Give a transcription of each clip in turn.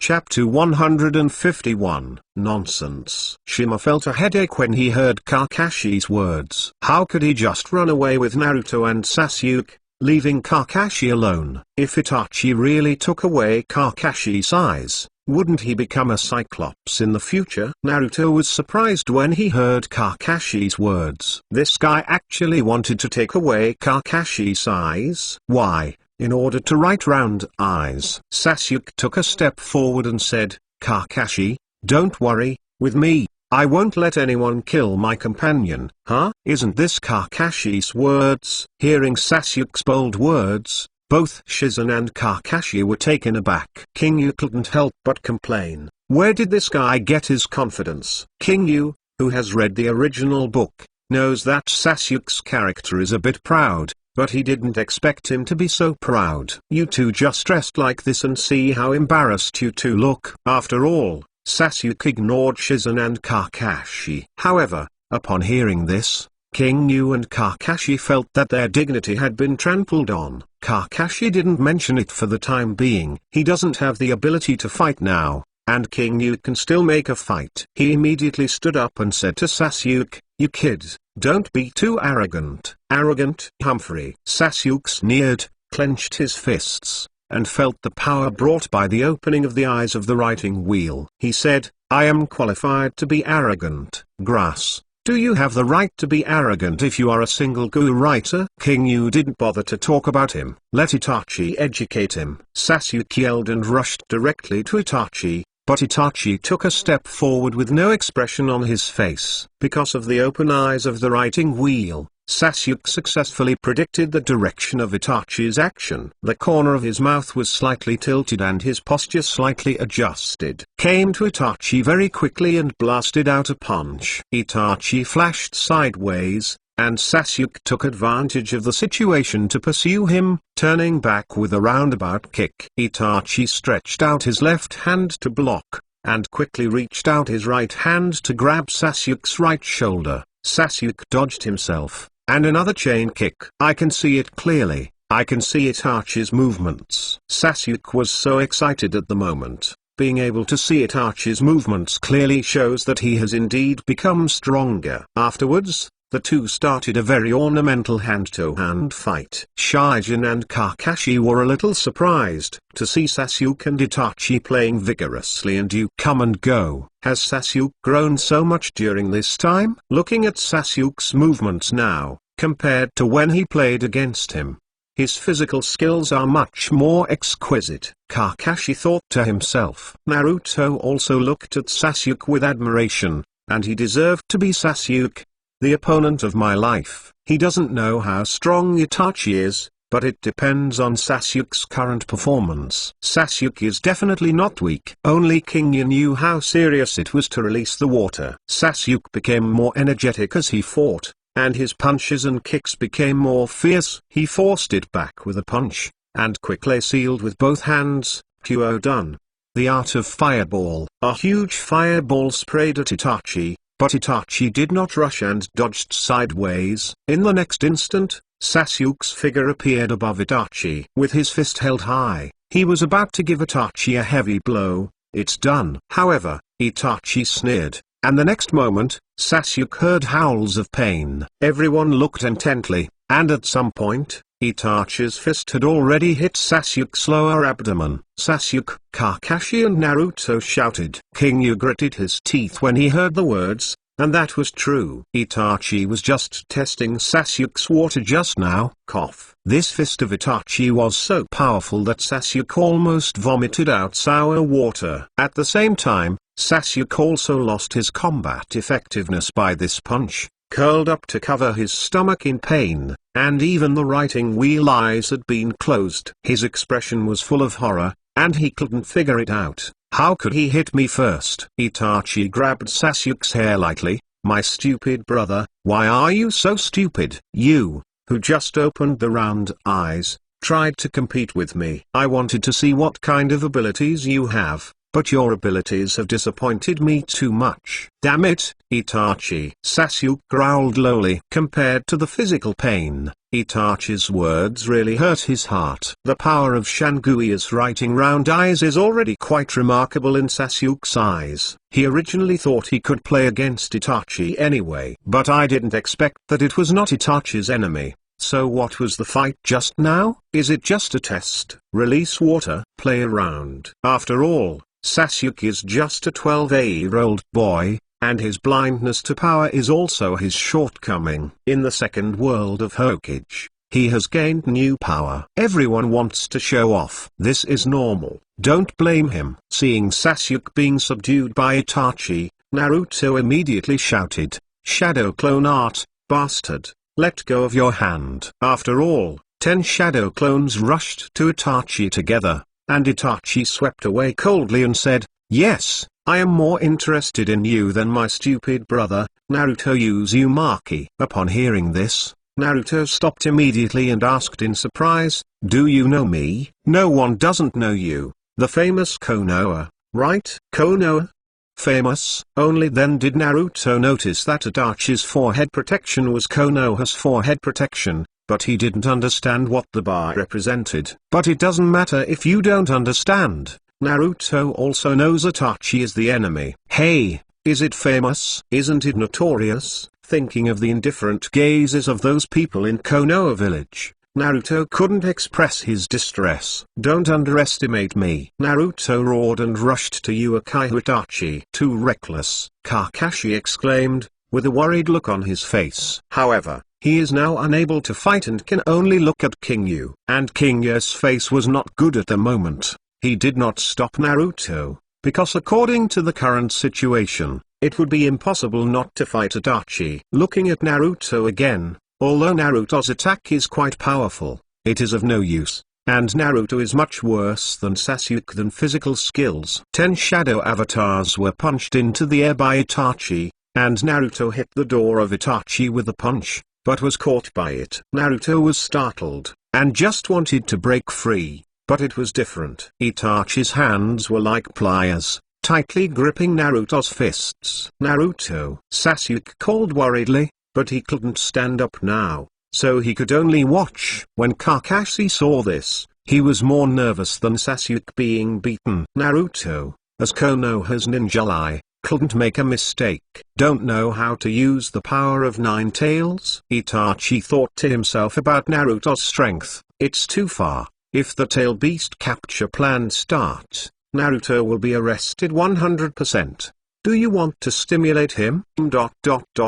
Chapter 151, Nonsense. Shima felt a headache when he heard Kakashi's words. How could he just run away with Naruto and Sasuke, leaving Kakashi alone? If Itachi really took away Kakashi's eyes, wouldn't he become a Cyclops in the future? Naruto was surprised when he heard Kakashi's words. This guy actually wanted to take away Kakashi's eyes? Why? In order to right round eyes. Sasuke took a step forward and said, Kakashi, don't worry, with me, I won't let anyone kill my companion. Huh? Isn't this Kakashi's words? Hearing Sasuke's bold words, both Shizen and Kakashi were taken aback. King Yu couldn't help but complain. Where did this guy get his confidence? King Yu, who has read the original book, knows that Sasuke's character is a bit proud. But he didn't expect him to be so proud. You two just dressed like this and see how embarrassed you two look. After all, Sasuke ignored Shizen and Kakashi. However, upon hearing this, King Yu and Kakashi felt that their dignity had been trampled on. Kakashi didn't mention it for the time being. He doesn't have the ability to fight now, and King Yu can still make a fight. He immediately stood up and said to Sasuke, "You kid, don't be too arrogant." Arrogant, Humphrey. Sasuke sneered, clenched his fists, and felt the power brought by the opening of the eyes of the writing wheel. He said, I am qualified to be arrogant. Grass, do you have the right to be arrogant if you are a single Gu writer? King Yu didn't bother to talk about him. Let Itachi educate him. Sasuke yelled and rushed directly to Itachi. But Itachi took a step forward with no expression on his face. Because of the open eyes of the writing wheel, Sasuke successfully predicted the direction of Itachi's action. The corner of his mouth was slightly tilted and his posture slightly adjusted. Came to Itachi very quickly and blasted out a punch. Itachi flashed sideways, and Sasuke took advantage of the situation to pursue him, turning back with a roundabout kick. Itachi stretched out his left hand to block, and quickly reached out his right hand to grab Sasuke's right shoulder. Sasuke dodged himself, and another chain kick. I can see it clearly. I can see Itachi's movements. Sasuke was so excited at the moment. Being able to see Itachi's movements clearly shows that he has indeed become stronger. Afterwards, the two started a very ornamental hand-to-hand fight. Shizen and Kakashi were a little surprised to see Sasuke and Itachi playing vigorously and you come and go. Has Sasuke grown so much during this time? Looking at Sasuke's movements now, compared to when he played against him, his physical skills are much more exquisite. Kakashi thought to himself. Naruto also looked at Sasuke with admiration, and he deserved to be Sasuke, the opponent of my life. He doesn't know how strong Itachi is, but it depends on Sasuke's current performance. Sasuke is definitely not weak. Only King Yu knew how serious it was to release the water. Sasuke became more energetic as he fought, and his punches and kicks became more fierce. He forced it back with a punch, and quickly sealed with both hands, Kyo done. The art of fireball. A huge fireball sprayed at Itachi, but Itachi did not rush and dodged sideways. In the next instant, Sasuke's figure appeared above Itachi. With his fist held high, he was about to give Itachi a heavy blow. It's done. However, Itachi sneered, and the next moment, Sasuke heard howls of pain. Everyone looked intently, and at some point, Itachi's fist had already hit Sasuke's lower abdomen. Sasuke, Kakashi and Naruto shouted. King Yu gritted his teeth when he heard the words, and that was true. Itachi was just testing Sasuke's water just now. Cough. This fist of Itachi was so powerful that Sasuke almost vomited out sour water. At the same time, Sasuke also lost his combat effectiveness by this punch, curled up to cover his stomach in pain, and even the writing wheel eyes had been closed. His expression was full of horror, and he couldn't figure it out. How could he hit me first? Itachi grabbed Sasuke's hair lightly. My stupid brother, why are you so stupid? You, who just opened the round eyes, tried to compete with me. I wanted to see what kind of abilities you have, but your abilities have disappointed me too much. Damn it, Itachi. Sasuke growled lowly. Compared to the physical pain, Itachi's words really hurt his heart. The power of Shangui's writing round eyes is already quite remarkable in Sasuke's eyes. He originally thought he could play against Itachi anyway. But I didn't expect that it was not Itachi's enemy. So what was the fight just now? Is it just a test? Release water, play around. After all, Sasuke is just a 12-year-old boy, and his blindness to power is also his shortcoming. In the second world of Hokage, he has gained new power. Everyone wants to show off. This is normal. Don't blame him. Seeing Sasuke being subdued by Itachi, Naruto immediately shouted, "Shadow clone art, bastard, let go of your hand." After all, 10 shadow clones rushed to Itachi together, and Itachi swept away coldly and said, "Yes, I am more interested in you than my stupid brother, Naruto Uzumaki." Upon hearing this, Naruto stopped immediately and asked in surprise, "Do you know me?" "No one doesn't know you, the famous Konoha, right?" "Konoha? Famous?" Only then did Naruto notice that Itachi's forehead protection was Konoha's forehead protection, but he didn't understand what the bar represented. But it doesn't matter if you don't understand. Naruto also knows Itachi is the enemy. "Hey, is it famous? Isn't it notorious?" Thinking of the indifferent gazes of those people in Konoha village, Naruto couldn't express his distress. "Don't underestimate me!" Naruto roared and rushed to Uchiha Itachi. "Too reckless!" Kakashi exclaimed, with a worried look on his face. However, he is now unable to fight and can only look at King Yu. And King Yu's face was not good at the moment. He did not stop Naruto, because according to the current situation, it would be impossible not to fight Itachi. Looking at Naruto again, although Naruto's attack is quite powerful, it is of no use, and Naruto is much worse than Sasuke than physical skills. 10 shadow avatars were punched into the air by Itachi, and Naruto hit the door of Itachi with a punch, but was caught by it. Naruto was startled, and just wanted to break free, but it was different. Itachi's hands were like pliers, tightly gripping Naruto's fists. "Naruto!" Sasuke called worriedly, but he couldn't stand up now, so he could only watch. When Kakashi saw this, he was more nervous than Sasuke being beaten. Naruto, as Konoha's ninja eye, couldn't make a mistake. "Don't know how to use the power of 9 tails?" Itachi thought to himself about Naruto's strength. It's too far. If the tail beast capture plan starts, Naruto will be arrested 100%. Do you want to stimulate him?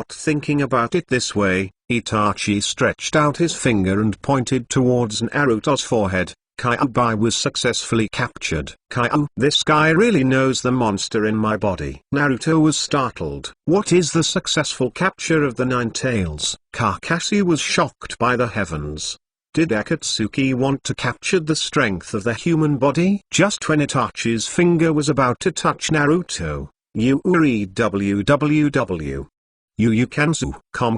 Thinking about it this way, Itachi stretched out his finger and pointed towards Naruto's forehead. Kyuubi was successfully captured. This guy really knows the monster in my body. Naruto was startled. What is the successful capture of the 9 tails? Kakashi was shocked by the heavens. Did Akatsuki want to capture the strength of the human body? Just when Itachi's finger was about to touch Naruto,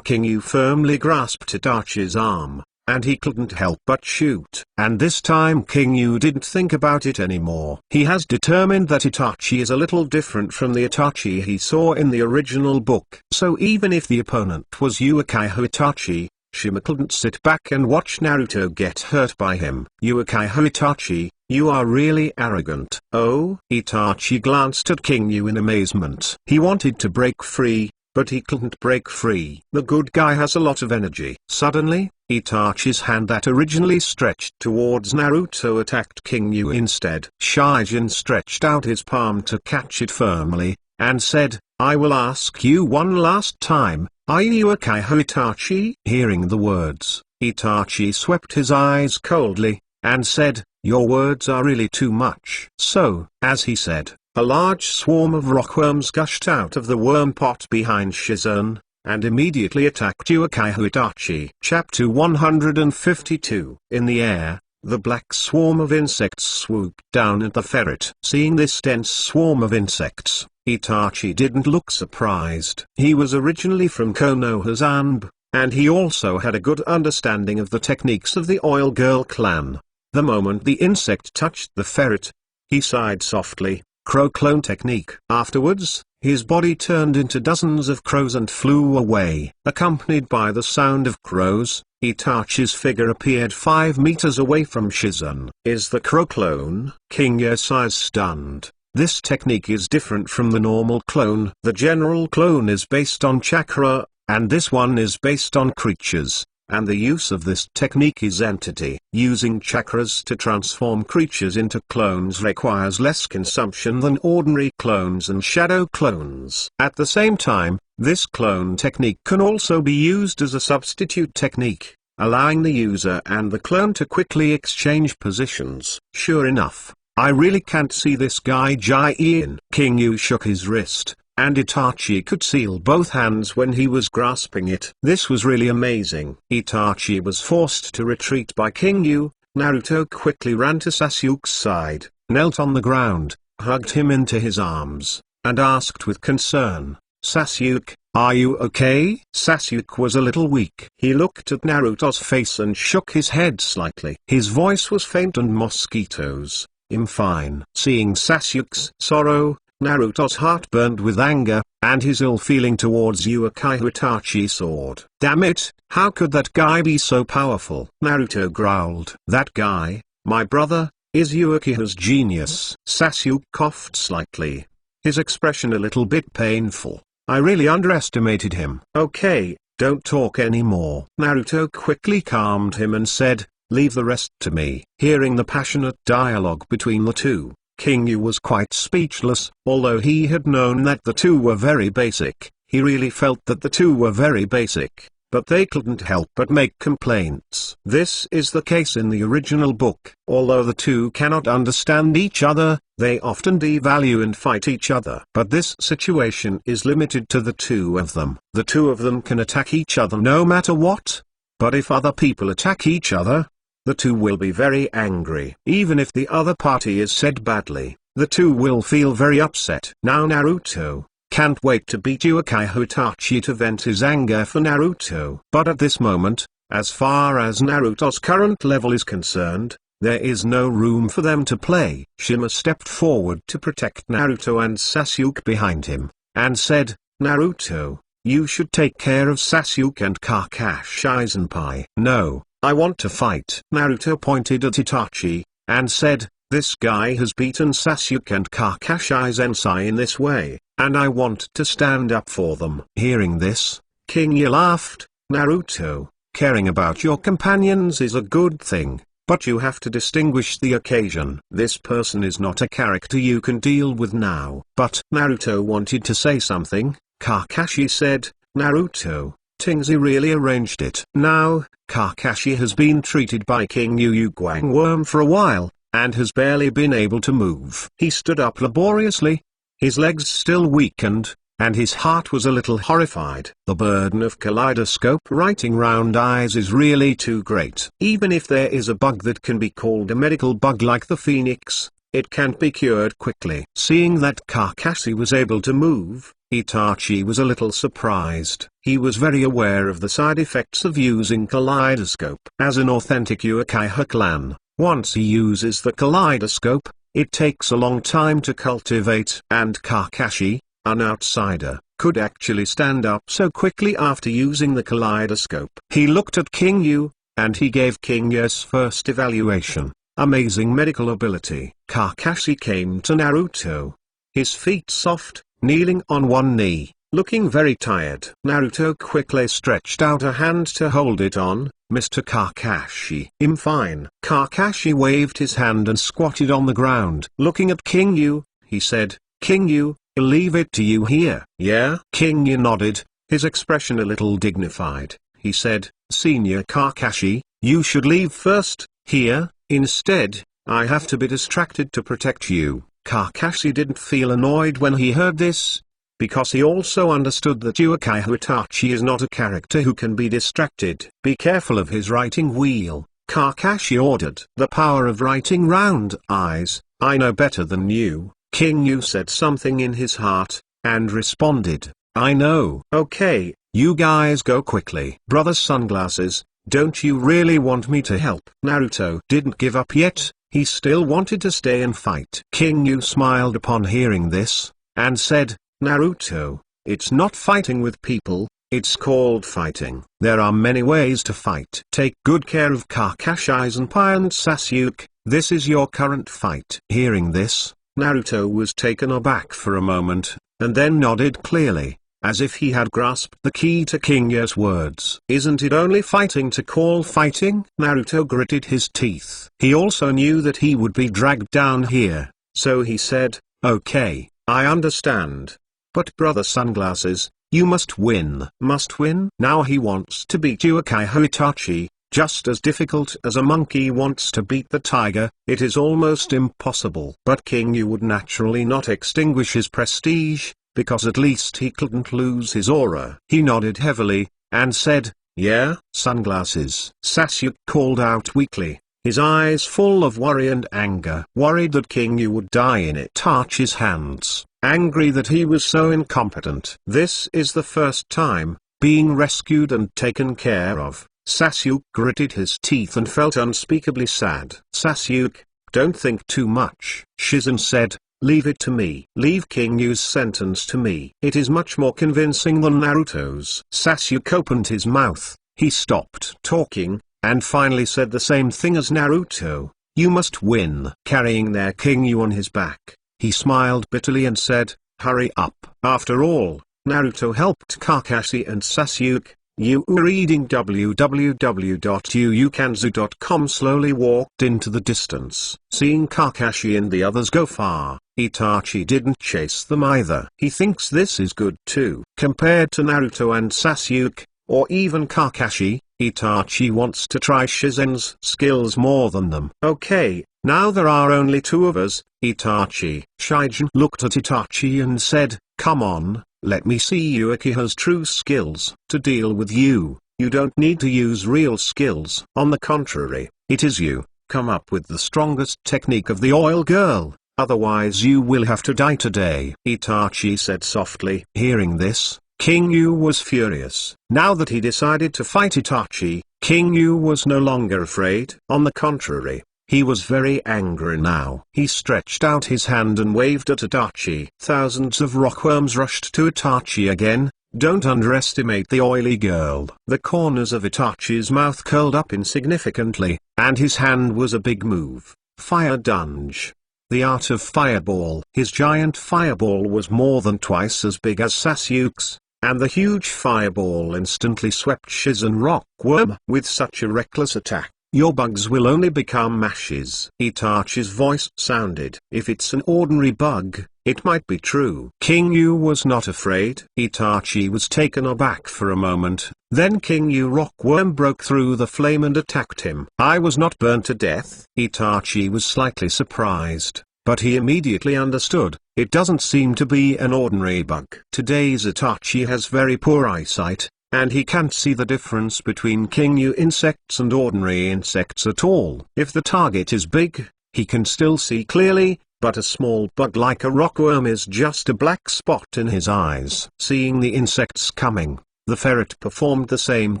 King Yu firmly grasped Itachi's arm, and he couldn't help but shoot. And this time King Yu didn't think about it anymore. He has determined that Itachi is a little different from the Itachi he saw in the original book. So even if the opponent was Uchiha Itachi, Shima couldn't sit back and watch Naruto get hurt by him. "Uchiha Itachi, you are really arrogant." "Oh?" Itachi glanced at King Yu in amazement. He wanted to break free, but he couldn't break free. The good guy has a lot of energy. Suddenly, Itachi's hand that originally stretched towards Naruto attacked King Yu instead. Shaijin stretched out his palm to catch it firmly, and said, "I will ask you one last time. Are you Uchiha Itachi?" Hearing the words, Itachi swept his eyes coldly, and said, "Your words are really too much." So, as he said, a large swarm of rockworms gushed out of the worm pot behind Shizune, and immediately attacked Uchiha Itachi. Chapter 152. In the air, the black swarm of insects swooped down at the ferret. Seeing this dense swarm of insects, Itachi didn't look surprised. He was originally from Konoha's Anb, and he also had a good understanding of the techniques of the Oil Girl clan. The moment the insect touched the ferret, he sighed softly, crow clone technique. Afterwards, his body turned into dozens of crows and flew away. Accompanied by the sound of crows, Itachi's figure appeared 5 meters away from Shizun. Is the crow clone? King Yosai is stunned. This technique is different from the normal clone. The general clone is based on chakra, and this one is based on creatures. And the use of this technique is entity. Using chakras to transform creatures into clones requires less consumption than ordinary clones and shadow clones. At the same time, this clone technique can also be used as a substitute technique, allowing the user and the clone to quickly exchange positions. Sure enough, I really can't see this guy Jai-in. King Yu shook his wrist, and Itachi could seal both hands when he was grasping it. This was really amazing. Itachi was forced to retreat by King Yu. Naruto quickly ran to Sasuke's side, knelt on the ground, hugged him into his arms, and asked with concern, "Sasuke, are you okay?" Sasuke was a little weak. He looked at Naruto's face and shook his head slightly. His voice was faint and mosquitoes. "I'm fine." Seeing Sasuke's sorrow, Naruto's heart burned with anger, and his ill feeling towards Uchiha Itachi soared. "Damn it, how could that guy be so powerful?" Naruto growled. "That guy, my brother, is Uchiha's genius." Sasuke coughed slightly, his expression a little bit painful. "I really underestimated him." "Okay, don't talk anymore." Naruto quickly calmed him and said, "Leave the rest to me." Hearing the passionate dialogue between the two, King Yu was quite speechless. Although he had known that the two were very basic, he really felt that the two were very basic, but they couldn't help but make complaints. This is the case in the original book. Although the two cannot understand each other, they often devalue and fight each other. But this situation is limited to the two of them. The two of them can attack each other no matter what. But if other people attack each other, the two will be very angry. Even if the other party is said badly, the two will feel very upset. Now Naruto can't wait to beat Uchiha Itachi to vent his anger for Naruto. But at this moment, as far as Naruto's current level is concerned, there is no room for them to play. Shima stepped forward to protect Naruto and Sasuke behind him, and said, "Naruto, you should take care of Sasuke and Kakashi-senpai." "No, I want to fight." Naruto pointed at Itachi, and said, "This guy has beaten Sasuke and Kakashi-sensei in this way, and I want to stand up for them." Hearing this, King Yu laughed. "Naruto, caring about your companions is a good thing, but you have to distinguish the occasion. This person is not a character you can deal with now." But Naruto wanted to say something. Kakashi said, "Naruto, Tingzi really arranged it." Now, Kakashi has been treated by King Yu Guangworm for a while, and has barely been able to move. He stood up laboriously, his legs still weakened, and his heart was a little horrified. The burden of kaleidoscope writing round eyes is really too great. Even if there is a bug that can be called a medical bug like the phoenix, it can't be cured quickly. Seeing that Kakashi was able to move, Itachi was a little surprised. He was very aware of the side effects of using kaleidoscope. As an authentic Uchiha clan, once he uses the kaleidoscope, it takes a long time to cultivate. And Kakashi, an outsider, could actually stand up so quickly after using the kaleidoscope. He looked at King Yu, and he gave King Yu's first evaluation. Amazing medical ability. Kakashi came to Naruto, his feet soft, kneeling on one knee, looking very tired. Naruto quickly stretched out a hand to hold it on. "Mr. Kakashi, I'm fine." Kakashi waved his hand and squatted on the ground. Looking at King Yu, he said, "King Yu, I'll leave it to you here." "Yeah?" King Yu nodded, his expression a little dignified. He said, "Senior Kakashi, you should leave first, here. Instead, I have to be distracted to protect you." Kakashi didn't feel annoyed when he heard this, because he also understood that Uchiha Itachi is not a character who can be distracted. "Be careful of his writing wheel," Kakashi ordered. "The power of writing round eyes, I know better than you." King Yu said something in his heart, and responded, "I know." "Okay, you guys go quickly." "Brother Sunglasses, don't you really want me to help?" Naruto didn't give up yet. he still wanted to stay and fight. King Yu smiled upon hearing this, and said, Naruto, it's not fighting with people, it's called fighting. There are many ways to fight. Take good care of Kakashi Senpai and Sasuke, this is your current fight. Hearing this, Naruto was taken aback for a moment, and then nodded clearly, as if he had grasped the key to King Yu's words. Isn't it only fighting to call fighting? Naruto gritted his teeth. He also knew that he would be dragged down here, so he said, okay, I understand. But brother Sunglasses, you must win. Must win? Now he wants to beat Uchiha Itachi, just as difficult as a monkey wants to beat the tiger. It is almost impossible. But King Yu would naturally not extinguish his prestige, because at least he couldn't lose his aura. He nodded heavily, and said, yeah, Sunglasses. Sasuke called out weakly, his eyes full of worry and anger. Worried that King Yu would die in Itachi's hands. Angry that he was so incompetent. This is the first time, being rescued and taken care of. Sasuke gritted his teeth and felt unspeakably sad. Sasuke, don't think too much. Shizen said, leave it to me. Leave King Yu's sentence to me. It is much more convincing than Naruto's. Sasuke opened his mouth, he stopped talking, and finally said the same thing as Naruto, you must win. Carrying their King Yu on his back, he smiled bitterly and said, hurry up. After all, Naruto helped Kakashi and Sasuke. You reading www.yuukanzu.com slowly walked into the distance. Seeing Kakashi and the others go far, Itachi didn't chase them either. He thinks this is good too. Compared to Naruto and Sasuke, or even Kakashi, Itachi wants to try Shizen's skills more than them. Okay, now there are only two of us, Itachi. Shizen looked at Itachi and said, come on, let me see Uchiha's true skills. To deal with you, you don't need to use real skills. On the contrary, it is you. Come up with the strongest technique of the oil girl, otherwise you will have to die today. Itachi said softly. Hearing this, King Yu was furious. Now that he decided to fight Itachi, King Yu was no longer afraid. On the contrary, he was very angry now. He stretched out his hand and waved at Itachi. Thousands of rockworms rushed to Itachi again. Don't underestimate the oily girl. The corners of Itachi's mouth curled up insignificantly, and his hand was a big move. Fire Dunge. The art of fireball. His giant fireball was more than twice as big as Sasuke's, and the huge fireball instantly swept Shizen Rockworm. With such a reckless attack, your bugs will only become ashes. Itachi's voice sounded. If it's an ordinary bug, it might be true. King Yu was not afraid. Itachi was taken aback for a moment, then King Yu Rockworm broke through the flame and attacked him. I was not burnt to death. Itachi was slightly surprised, but he immediately understood. It doesn't seem to be an ordinary bug. Today's Itachi has very poor eyesight, and he can't see the difference between King Yu insects and ordinary insects at all. If the target is big, he can still see clearly, but a small bug like a rockworm is just a black spot in his eyes. Seeing the insects coming, the ferret performed the same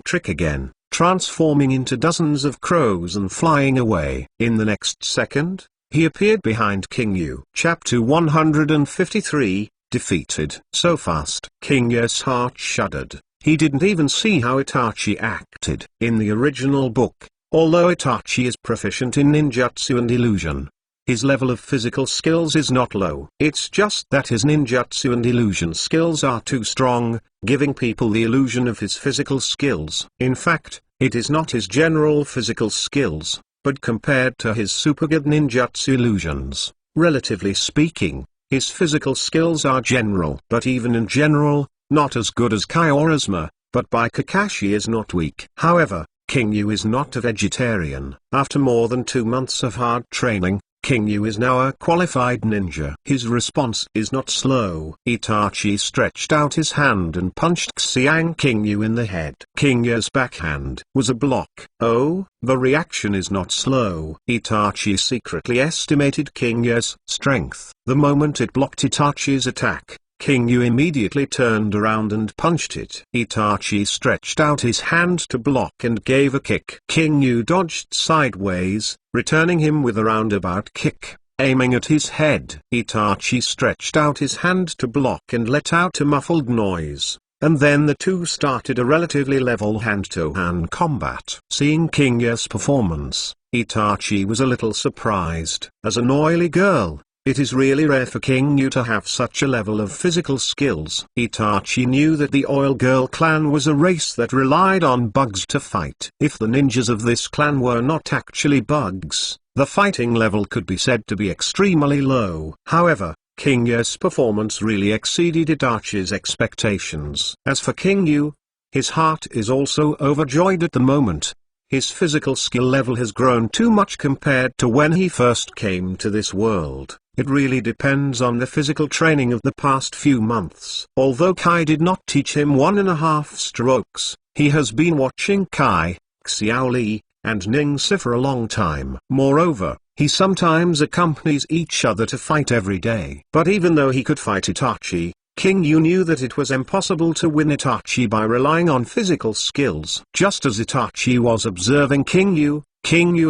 trick again, transforming into dozens of crows and flying away. In the next second, he appeared behind King Yu. Chapter 153, Defeated. So fast. King Yu's heart shuddered. He didn't even see how Itachi acted. In the original book, although Itachi is proficient in ninjutsu and illusion, his level of physical skills is not low. It's just that his ninjutsu and illusion skills are too strong, giving people the illusion of his physical skills. In fact, it is not his general physical skills, but compared to his super good ninjutsu illusions, relatively speaking, his physical skills are general. But even in general, not as good as Kyorazma, but by Kakashi is not weak. However, King Yu is not a vegetarian. After more than 2 months of hard training, King Yu is now a qualified ninja. His response is not slow. Itachi stretched out his hand and punched Xiang King Yu in the head. King Yu's backhand was a block. Oh, the reaction is not slow. Itachi secretly estimated King Yu's strength. The moment it blocked Itachi's attack, King Yu immediately turned around and punched it. Itachi stretched out his hand to block and gave a kick. King Yu dodged sideways, returning him with a roundabout kick, aiming at his head. Itachi stretched out his hand to block and let out a muffled noise, and then the two started a relatively level hand-to-hand combat. Seeing King Yu's performance, Itachi was a little surprised. As an oily girl, it is really rare for King Yu to have such a level of physical skills. Itachi knew that the Oil Girl clan was a race that relied on bugs to fight. If the ninjas of this clan were not actually bugs, the fighting level could be said to be extremely low. However, King Yu's performance really exceeded Itachi's expectations. As for King Yu, his heart is also overjoyed at the moment. His physical skill level has grown too much compared to when he first came to this world. It really depends on the physical training of the past few months. Although Kai did not teach him 1.5 strokes, he has been watching Kai, Xiao Li, and Ning Si for a long time. Moreover, he sometimes accompanies each other to fight every day. But even though he could fight Itachi, King Yu knew that it was impossible to win Itachi by relying on physical skills. Just as Itachi was observing King Yu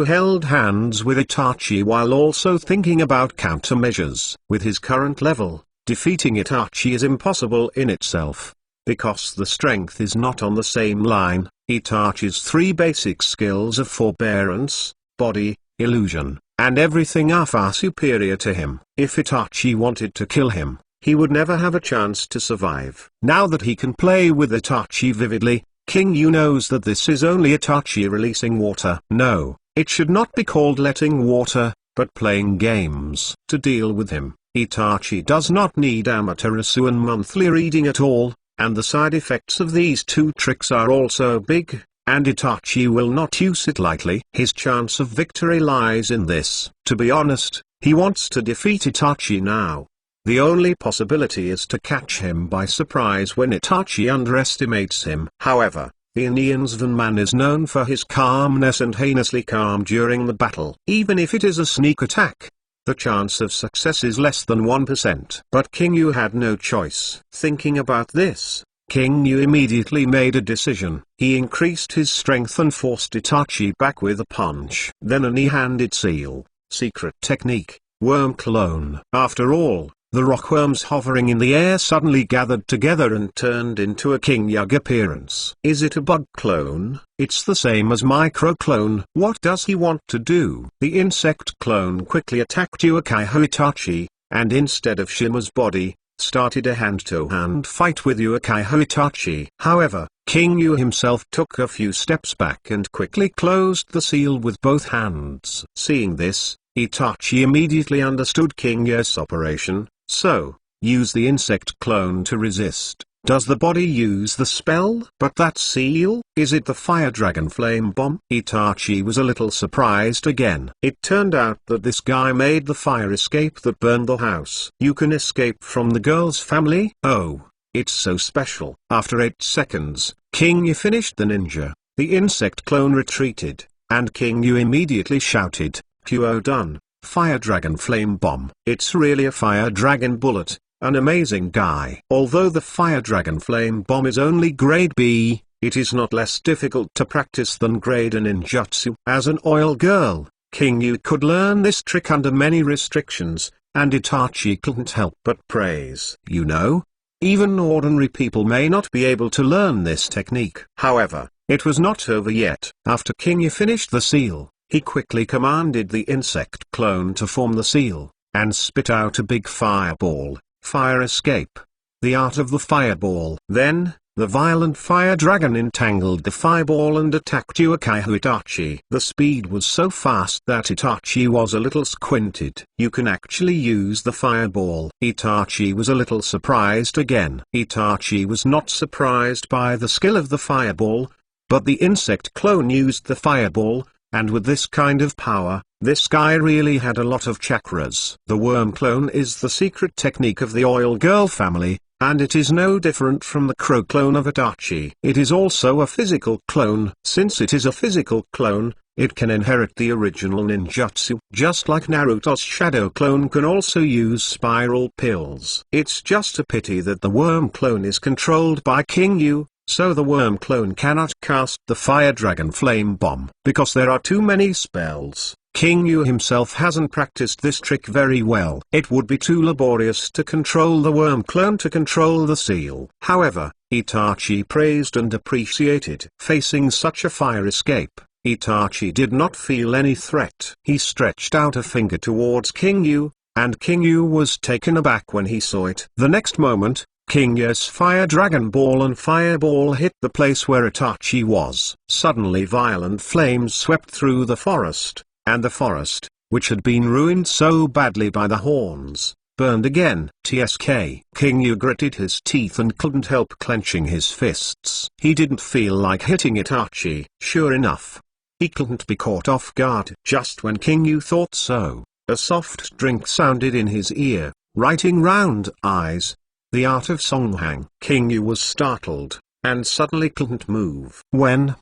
held hands with Itachi while also thinking about countermeasures. With his current level, defeating Itachi is impossible in itself, because the strength is not on the same line. Itachi's 3 basic skills of forbearance, body, illusion, and everything are far superior to him. If Itachi wanted to kill him, he would never have a chance to survive. Now that he can play with Itachi vividly, King Yu knows that this is only Itachi releasing water. No, it should not be called letting water, but playing games. To deal with him, Itachi does not need Amaterasu and monthly reading at all, and the side effects of these 2 tricks are also big, and Itachi will not use it lightly. His chance of victory lies in this. To be honest, he wants to defeat Itachi now. The only possibility is to catch him by surprise when Itachi underestimates him. However, the Inian man is known for his calmness and heinously calm during the battle. Even if it is a sneak attack, the chance of success is less than 1%. But King Yu had no choice. Thinking about this, King Yu immediately made a decision. He increased his strength and forced Itachi back with a punch. Then a knee-handed seal, secret technique, worm clone. After all, the rockworms hovering in the air suddenly gathered together and turned into a King Yug appearance. Is it a bug clone? It's the same as micro clone. What does he want to do? The insect clone quickly attacked Uchiha Itachi, and instead of Shima's body, started a hand-to-hand fight with Uchiha Itachi. However, King Yu himself took a few steps back and quickly closed the seal with both hands. Seeing this, Itachi immediately understood King Yu's operation. So, use the insect clone to resist. Does the body use the spell? But that seal? Is it the fire dragon flame bomb? Itachi was a little surprised again. It turned out that this guy made the fire escape that burned the house. You can escape from the girl's family? Oh, it's so special. After 8 seconds, King Yu finished the ninja. The insect clone retreated, and King Yu immediately shouted, "QO done. Fire Dragon Flame Bomb." It's really a Fire Dragon bullet, an amazing guy. Although the Fire Dragon Flame Bomb is only grade B, it is not less difficult to practice than grade A ninjutsu. As an oil girl, King Yu could learn this trick under many restrictions, and Itachi couldn't help but praise. You know, even ordinary people may not be able to learn this technique. However, it was not over yet. After King Yu finished the seal, he quickly commanded the insect clone to form the seal, and spit out a big fireball, fire escape. The art of the fireball. Then, the violent fire dragon entangled the fireball and attacked Uchiha Itachi. The speed was so fast that Itachi was a little squinted. You can actually use the fireball. Itachi was a little surprised again. Itachi was not surprised by the skill of the fireball, but the insect clone used the fireball, and with this kind of power, this guy really had a lot of chakras. The worm clone is the secret technique of the Oil Girl family, and it is no different from the crow clone of Itachi. It is also a physical clone. Since it is a physical clone, it can inherit the original ninjutsu. Just like Naruto's shadow clone can also use spiral pills. It's just a pity that the worm clone is controlled by King Yu, so the worm clone cannot cast the fire dragon flame bomb. Because there are too many spells, King Yu himself hasn't practiced this trick very well. It would be too laborious to control the worm clone to control the seal. However, Itachi praised and appreciated. Facing such a fire escape, Itachi did not feel any threat. He stretched out a finger towards King Yu, and King Yu was taken aback when he saw it. The next moment, King Yu's fire dragon ball and fireball hit the place where Itachi was. Suddenly violent flames swept through the forest, and the forest, which had been ruined so badly by the horns, burned again. TSK. King Yu gritted his teeth and couldn't help clenching his fists. He didn't feel like hitting Itachi. Sure enough, he couldn't be caught off guard. Just when King Yu thought so, a soft drink sounded in his ear, writing round eyes. The art of Songhang. King Yu was startled, and suddenly couldn't move. When,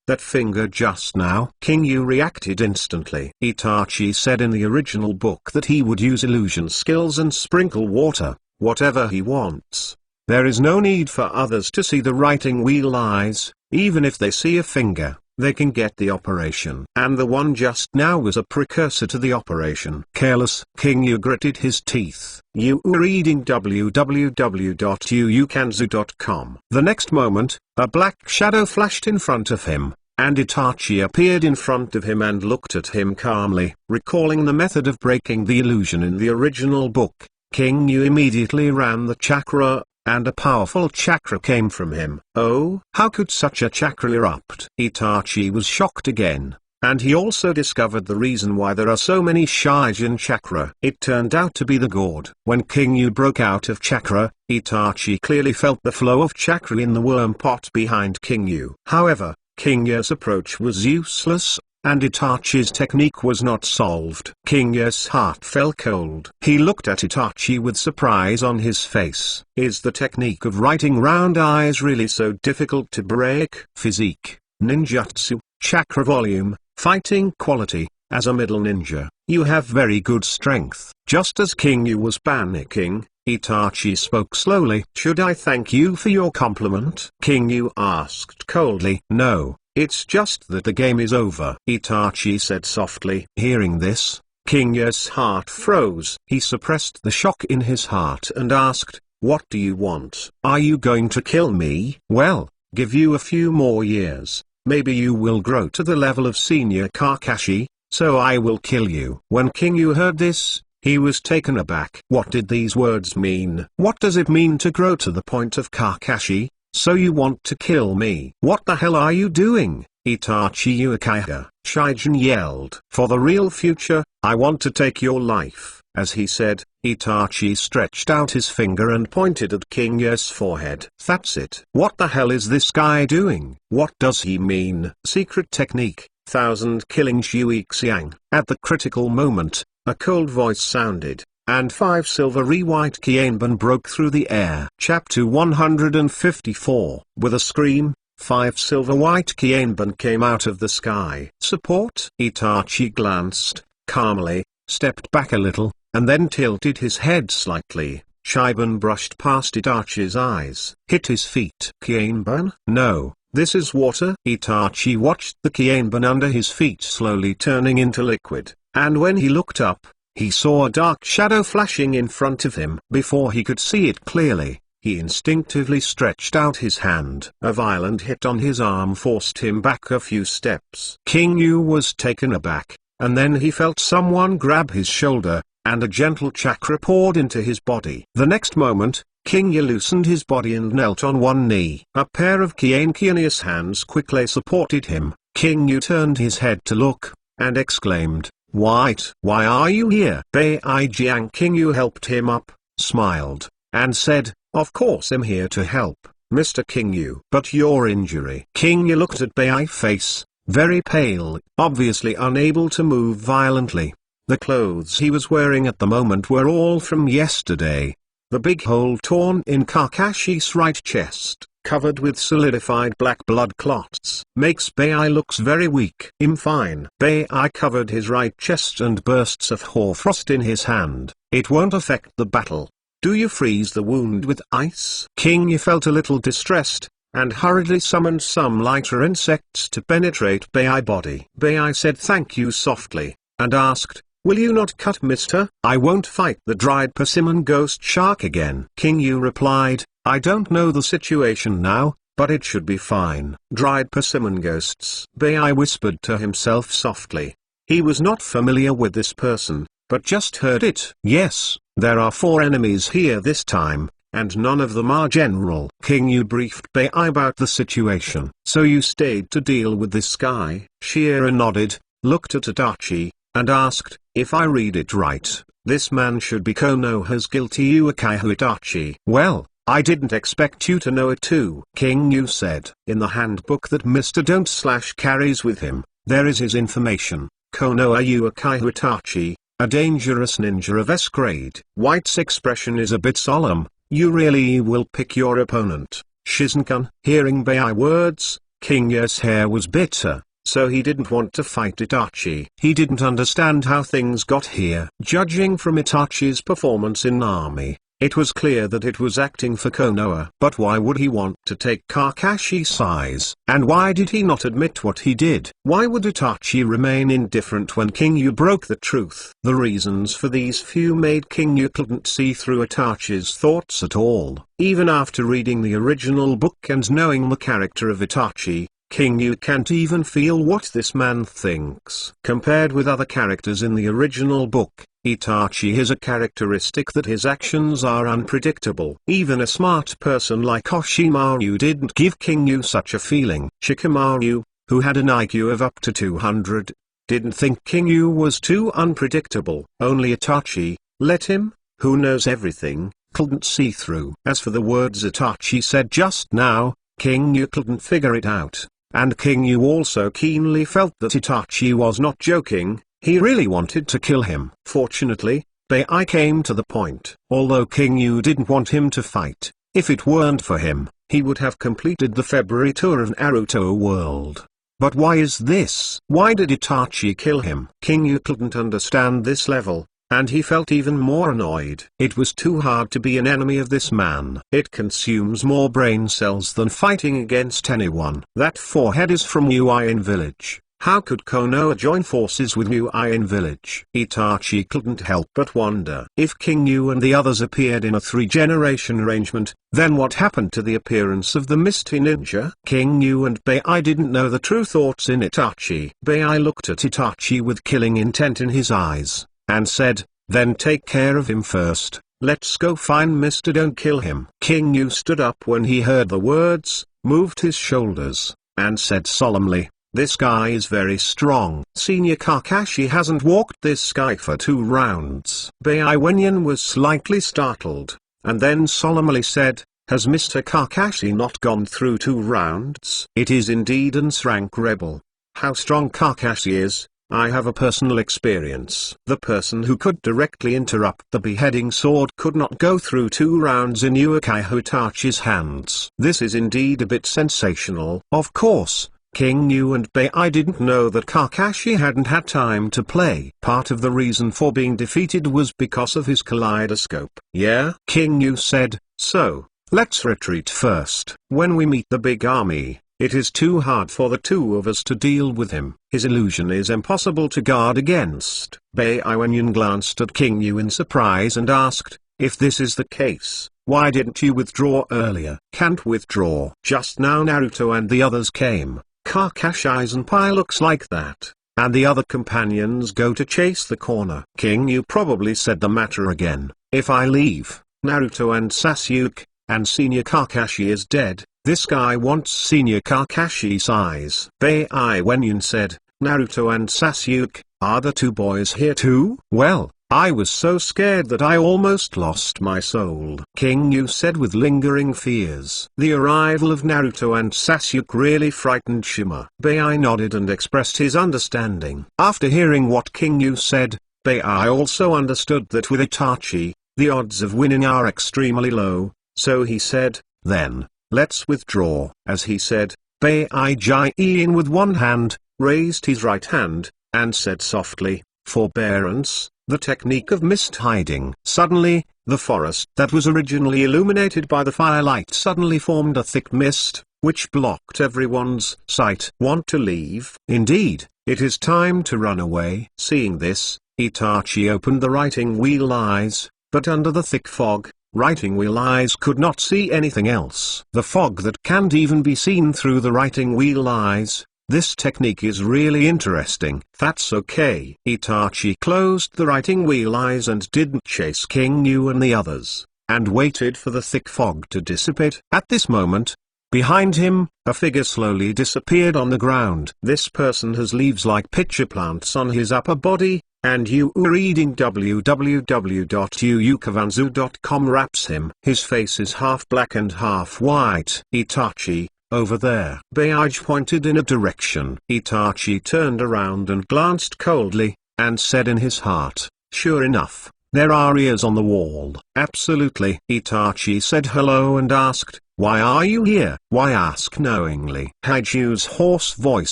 that finger just now? King Yu reacted instantly. Itachi said in the original book that he would use illusion skills and sprinkle water, whatever he wants. There is no need for others to see the writing wheel eyes. Even if they see a finger, they can get the operation. And the one just now was a precursor to the operation. Careless. King Yu gritted his teeth. You were reading www.yuukanzu.com. The next moment, a black shadow flashed in front of him, and Itachi appeared in front of him and looked at him calmly. Recalling the method of breaking the illusion in the original book, King Yu immediately ran the chakra, and a powerful chakra came from him. Oh, how could such a chakra erupt? Itachi was shocked again, and he also discovered the reason why there are so many Shijin chakra. It turned out to be the gourd. When King Yu broke out of chakra, Itachi clearly felt the flow of chakra in the worm pot behind King Yu. However, King Yu's approach was useless, and Itachi's technique was not solved. King Yu's heart fell cold. He looked at Itachi with surprise on his face. Is the technique of writing round eyes really so difficult to break? Physique, ninjutsu, chakra volume, fighting quality. As a middle ninja, you have very good strength. Just as King Yu was panicking, Itachi spoke slowly. Should I thank you for your compliment? King Yu asked coldly. No. It's just that the game is over, Itachi said softly. Hearing this, King Yu's heart froze. He suppressed the shock in his heart and asked, what do you want? Are you going to kill me? Well, give you a few more years, maybe you will grow to the level of senior Kakashi, so I will kill you. When King Yu heard this, he was taken aback. What did these words mean? What does it mean to grow to the point of Kakashi? So you want to kill me? What the hell are you doing, Itachi Uchiha? Shijin yelled. For the real future, I want to take your life. As he said, Itachi stretched out his finger and pointed at King Yu's forehead. That's it. What the hell is this guy doing? What does he mean? Secret technique, 1000 killing Shuixiang. At the critical moment, a cold voice sounded, and 5 silvery white Kienban broke through the air. Chapter 154. With a scream, 5 silver white Kienban came out of the sky. Support? Itachi glanced, calmly, stepped back a little, and then tilted his head slightly. Shiban brushed past Itachi's eyes. Hit his feet. Kienban? No, this is water. Itachi watched the Kienban under his feet slowly turning into liquid, and when he looked up, he saw a dark shadow flashing in front of him. Before he could see it clearly, he instinctively stretched out his hand. A violent hit on his arm forced him back a few steps. King Yu was taken aback, and then he felt someone grab his shoulder, and a gentle chakra poured into his body. The next moment, King Yu loosened his body and knelt on one knee. A pair of Kienkianius hands quickly supported him. King Yu turned his head to look, and exclaimed, White, why are you here? Beijiang. King Yu helped him up, smiled, and said, of course I'm here to help, Mr. King Yu. But your injury. King Yu looked at Bei's face, very pale, obviously unable to move violently. The clothes he was wearing at the moment were all from yesterday. The big hole torn in Kakashi's right chest, covered with solidified black blood clots. Makes Bai looks very weak. Fine. Bai covered his right chest and bursts of hoarfrost in his hand. It won't affect the battle. Do you freeze the wound with ice? King Yu felt a little distressed, and hurriedly summoned some lighter insects to penetrate Bai body. Bai said thank you softly, and asked, will you not cut mister? I won't fight the dried persimmon ghost shark again. King Yu replied, I don't know the situation now, but it should be fine. Dried persimmon ghosts. Bai whispered to himself softly. He was not familiar with this person, but just heard it. Yes, there are 4 enemies here this time, and none of them are general. King Yu briefed Bai about the situation. So you stayed to deal with this guy? Shira nodded, looked at Itachi, and asked, if I read it right, this man should be Konoha's guilty Uchiha Itachi. Well, I didn't expect you to know it too. King Yu said. In the handbook that Mr. Don't carries with him, there is his information. Konoha Uchiha Itachi, a dangerous ninja of S grade. White's expression is a bit solemn. You really will pick your opponent, Shizen-kun. Hearing Bai words, King Yu's hair was bitter, so he didn't want to fight Itachi. He didn't understand how things got here. Judging from Itachi's performance in Army, it was clear that it was acting for Konoha. But why would he want to take Kakashi's size? And why did he not admit what he did? Why would Itachi remain indifferent when King Yu broke the truth? The reasons for these few made King Yu couldn't see through Itachi's thoughts at all. Even after reading the original book and knowing the character of Itachi, King Yu can't even feel what this man thinks. Compared with other characters in the original book, Itachi has a characteristic that his actions are unpredictable. Even a smart person like Oshimaru didn't give King Yu such a feeling. Shikamaru, who had an IQ of up to 200, didn't think King Yu was too unpredictable. Only Itachi, let him, who knows everything, couldn't see through. As for the words Itachi said just now, King Yu couldn't figure it out. And King Yu also keenly felt that Itachi was not joking, he really wanted to kill him. Fortunately, Bai came to the point. Although King Yu didn't want him to fight, if it weren't for him, he would have completed the February tour of Naruto world. But why is this? Why did Itachi kill him? King Yu couldn't understand this level, and he felt even more annoyed. It was too hard to be an enemy of this man. It consumes more brain cells than fighting against anyone. That forehead is from Uin village. How could Konoha join forces with Uin village? Itachi couldn't help but wonder. If King Yu and the others appeared in a 3-generation arrangement, then what happened to the appearance of the Misty Ninja? King Yu and Bai didn't know the true thoughts in Itachi. Bai looked at Itachi with killing intent in his eyes, and said, then take care of him first. Let's go find Mr. Don't kill him. King Yu stood up when he heard the words, moved his shoulders, and said solemnly, this guy is very strong. Senior Kakashi hasn't walked this guy for 2 rounds. Bai Wenyan was slightly startled, and then solemnly said, has Mr. Kakashi not gone through 2 rounds? It is indeed an S-rank rebel. How strong Kakashi is, I have a personal experience. The person who could directly interrupt the beheading sword could not go through 2 rounds in Uchiha Itachi's hands. This is indeed a bit sensational. Of course, King Yu and Bai didn't know that Kakashi hadn't had time to play. Part of the reason for being defeated was because of his kaleidoscope. Yeah? King Yu said, so, let's retreat first. When we meet the big army, it is too hard for the 2 of us to deal with him. His illusion is impossible to guard against. Bai Wenyan glanced at King Yu in surprise and asked, if this is the case, why didn't you withdraw earlier? Can't withdraw. Just now Naruto and the others came. Kakashi's Senpai looks like that, and the other companions go to chase the corner. King Yu probably said the matter again. If I leave, Naruto and Sasuke, and Senior Kakashi is dead. This guy wants Senior Kakashi's eyes. Bai Wenyan said, Naruto and Sasuke, are the 2 boys here too? Well, I was so scared that I almost lost my soul. King Yu said with lingering fears. The arrival of Naruto and Sasuke really frightened Shima. Bai nodded and expressed his understanding. After hearing what King Yu said, Bai also understood that with Itachi, the odds of winning are extremely low, so he said, then, let's withdraw. As he said, Beijing with one hand, raised his right hand, and said softly, forbearance, the technique of mist hiding. Suddenly, the forest that was originally illuminated by the firelight suddenly formed a thick mist, which blocked everyone's sight. Want to leave? Indeed, it is time to run away. Seeing this, Itachi opened the writing wheel eyes, but under the thick fog, writing wheel eyes could not see anything else. The fog that can't even be seen through the writing wheel eyes. This technique is really interesting. That's okay. Itachi closed the writing wheel eyes and didn't chase King Yu and the others, and waited for the thick fog to dissipate. At this moment, behind him, a figure slowly disappeared on the ground. This person has leaves like pitcher plants on his upper body, and you reading www.yuyukavanzu.com wraps him. His face is half black and half white. Itachi, over there. Beige pointed in a direction. Itachi turned around and glanced coldly, and said in his heart, sure enough, there are ears on the wall. Absolutely. Itachi said hello and asked, why are you here? Why ask knowingly? Haiju's hoarse voice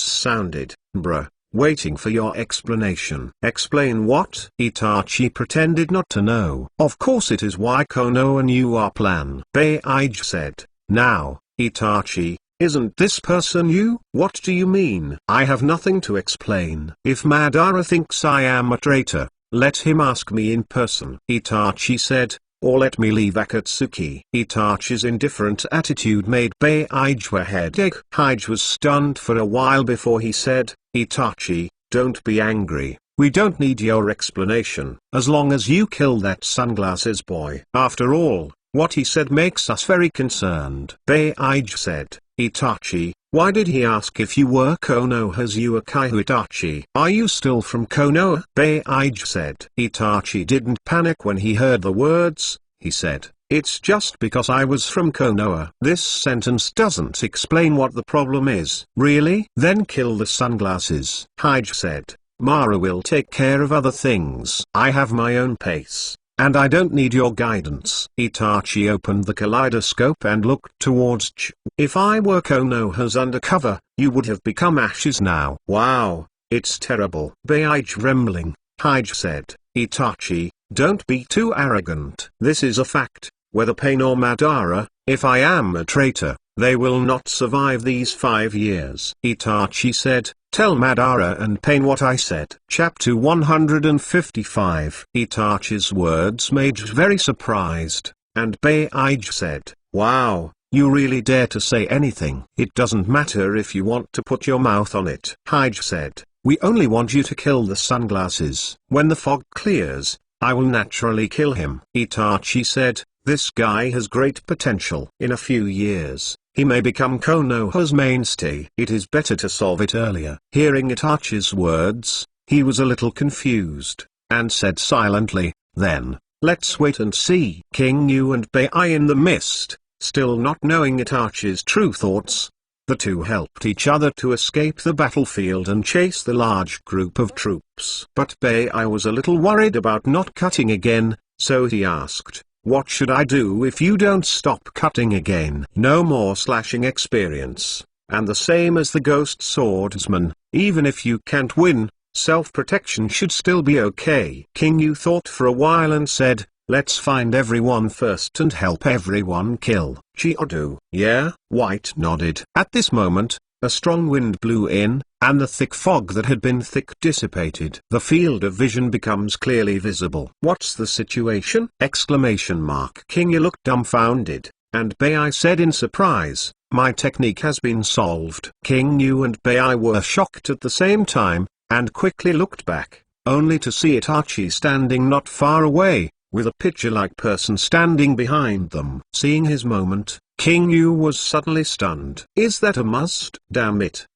sounded, bruh, waiting for your explanation. Explain what? Itachi pretended not to know. Of course it is why Konoha knew our plan. Beige said, now, Itachi, isn't this person you? What do you mean? I have nothing to explain. If Madara thinks I am a traitor, let him ask me in person. Itachi said, or let me leave Akatsuki. Itachi's indifferent attitude made Beige a headache. Beige was stunned for a while before he said, Itachi, don't be angry. We don't need your explanation, as long as you kill that sunglasses boy. After all, what he said makes us very concerned. Beige said, Itachi, why did he ask if you were Konoha's Uchiha? Itachi, are you still from Konoha? Beige said. Itachi didn't panic when he heard the words. He said, it's just because I was from Konoha. This sentence doesn't explain what the problem is. Really? Then kill the sunglasses. Beige said, Mara will take care of other things. I have my own pace, and I don't need your guidance. Itachi opened the kaleidoscope and looked towards Ch. If I were Konoha's undercover, you would have become ashes now. Wow, it's terrible. Beige trembling, Beige said, Itachi, don't be too arrogant. This is a fact, whether Pain or Madara, if I am a traitor, they will not survive these 5 years. Itachi said, tell Madara and Pain what I said. Chapter 155. Itachi's words made J very surprised, and Beige said, wow, you really dare to say anything. It doesn't matter if you want to put your mouth on it. Beige said, we only want you to kill the sunglasses. When the fog clears, I will naturally kill him. Itachi said, this guy has great potential. In a few years, he may become Konoha's mainstay. It is better to solve it earlier. Hearing Itachi's words, he was a little confused, and said silently, then, let's wait and see. King Yu and Bei in the mist, still not knowing Itachi's true thoughts. The two helped each other to escape the battlefield and chase the large group of troops. But Bei was a little worried about not cutting again, so he asked, what should I do if you don't stop cutting again? No more slashing experience, and the same as the ghost swordsman, even if you can't win, self-protection should still be okay. King Yu thought for a while and said, let's find everyone first and help everyone kill Chiodo. Yeah? White nodded. At this moment, a strong wind blew in, and the thick fog that had been thick dissipated. The field of vision becomes clearly visible. What's the situation? Exclamation mark. King Yu looked dumbfounded, and Bei said in surprise, my technique has been solved. King Yu and Bei were shocked at the same time, and quickly looked back, only to see Itachi standing not far away, with a pitcher-like person standing behind them. Seeing his moment, King Yu was suddenly stunned. Is that a must? Damn it.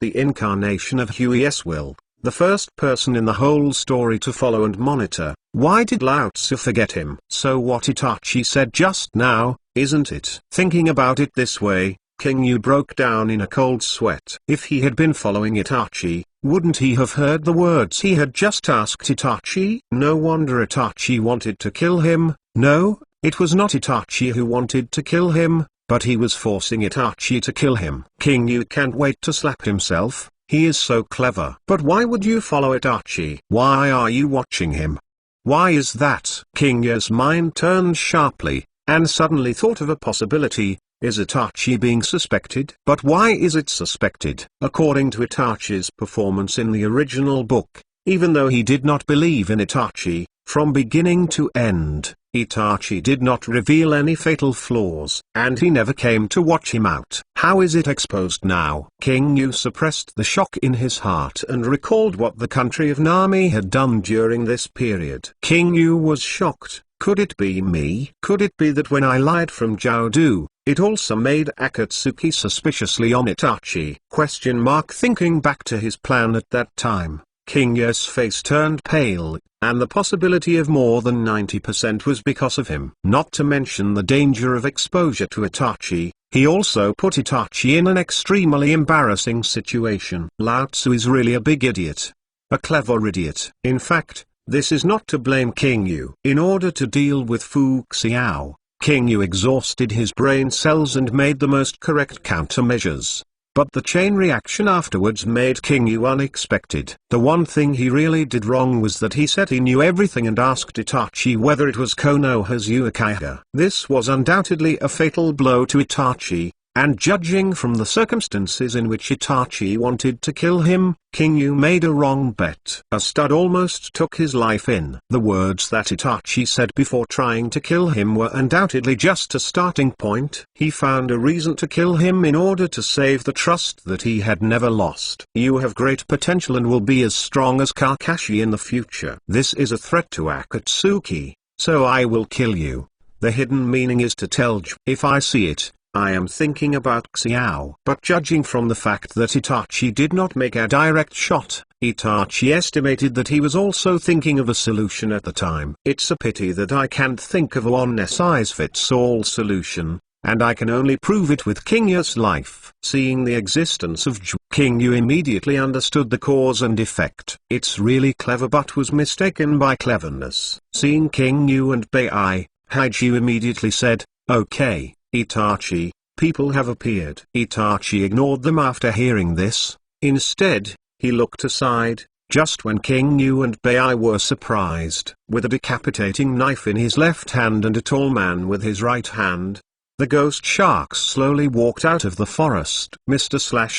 The incarnation of Huey's will, the first person in the whole story to follow and monitor. Why did Lao Tzu forget him? So what Itachi said just now, isn't it? Thinking about it this way, King Yu broke down in a cold sweat. If he had been following Itachi, wouldn't he have heard the words he had just asked Itachi? No wonder Itachi wanted to kill him. No, it was not Itachi who wanted to kill him, but he was forcing Itachi to kill him. King Yu can't wait to slap himself, he is so clever. But why would you follow Itachi? Why are you watching him? Why is that? King Yu's mind turned sharply, and suddenly thought of a possibility. Is Itachi being suspected? But why is it suspected? According to Itachi's performance in the original book, even though he did not believe in Itachi, from beginning to end, Itachi did not reveal any fatal flaws, and he never came to watch him out. How is it exposed now? King Yu suppressed the shock in his heart and recalled what the country of Nami had done during this period. King Yu was shocked. Could it be me? Could it be that when I lied from Jiaodu, it also made Akatsuki suspiciously on Itachi? Thinking back to his plan at that time, King Yu's face turned pale, and the possibility of more than 90% was because of him. Not to mention the danger of exposure to Itachi, he also put Itachi in an extremely embarrassing situation. Lao Tzu is really a big idiot. A clever idiot. In fact, this is not to blame King Yu. In order to deal with Fu Xiao, King Yu exhausted his brain cells and made the most correct countermeasures. But the chain reaction afterwards made King Yu unexpected. The one thing he really did wrong was that he said he knew everything and asked Itachi whether it was Konoha's Uchiha. This was undoubtedly a fatal blow to Itachi, and judging from the circumstances in which Itachi wanted to kill him, King Yu made a wrong bet. A stud almost took his life in. The words that Itachi said before trying to kill him were undoubtedly just a starting point. He found a reason to kill him in order to save the trust that he had never lost. You have great potential and will be as strong as Kakashi in the future. This is a threat to Akatsuki, so I will kill you. The hidden meaning is to tell if I see it, I am thinking about Xiao. But judging from the fact that Itachi did not make a direct shot, Itachi estimated that he was also thinking of a solution at the time. It's a pity that I can't think of a one-size-fits-all solution, and I can only prove it with King Yu's life. Seeing the existence of King Yu immediately understood the cause and effect. It's really clever but was mistaken by cleverness. Seeing King Yu and Bai, Haiju immediately said, "Okay, Itachi, people have appeared." Itachi ignored them after hearing this. Instead, he looked aside, just when King Yu and Bai were surprised. With a decapitating knife in his left hand and a tall man with his right hand, the ghost sharks slowly walked out of the forest.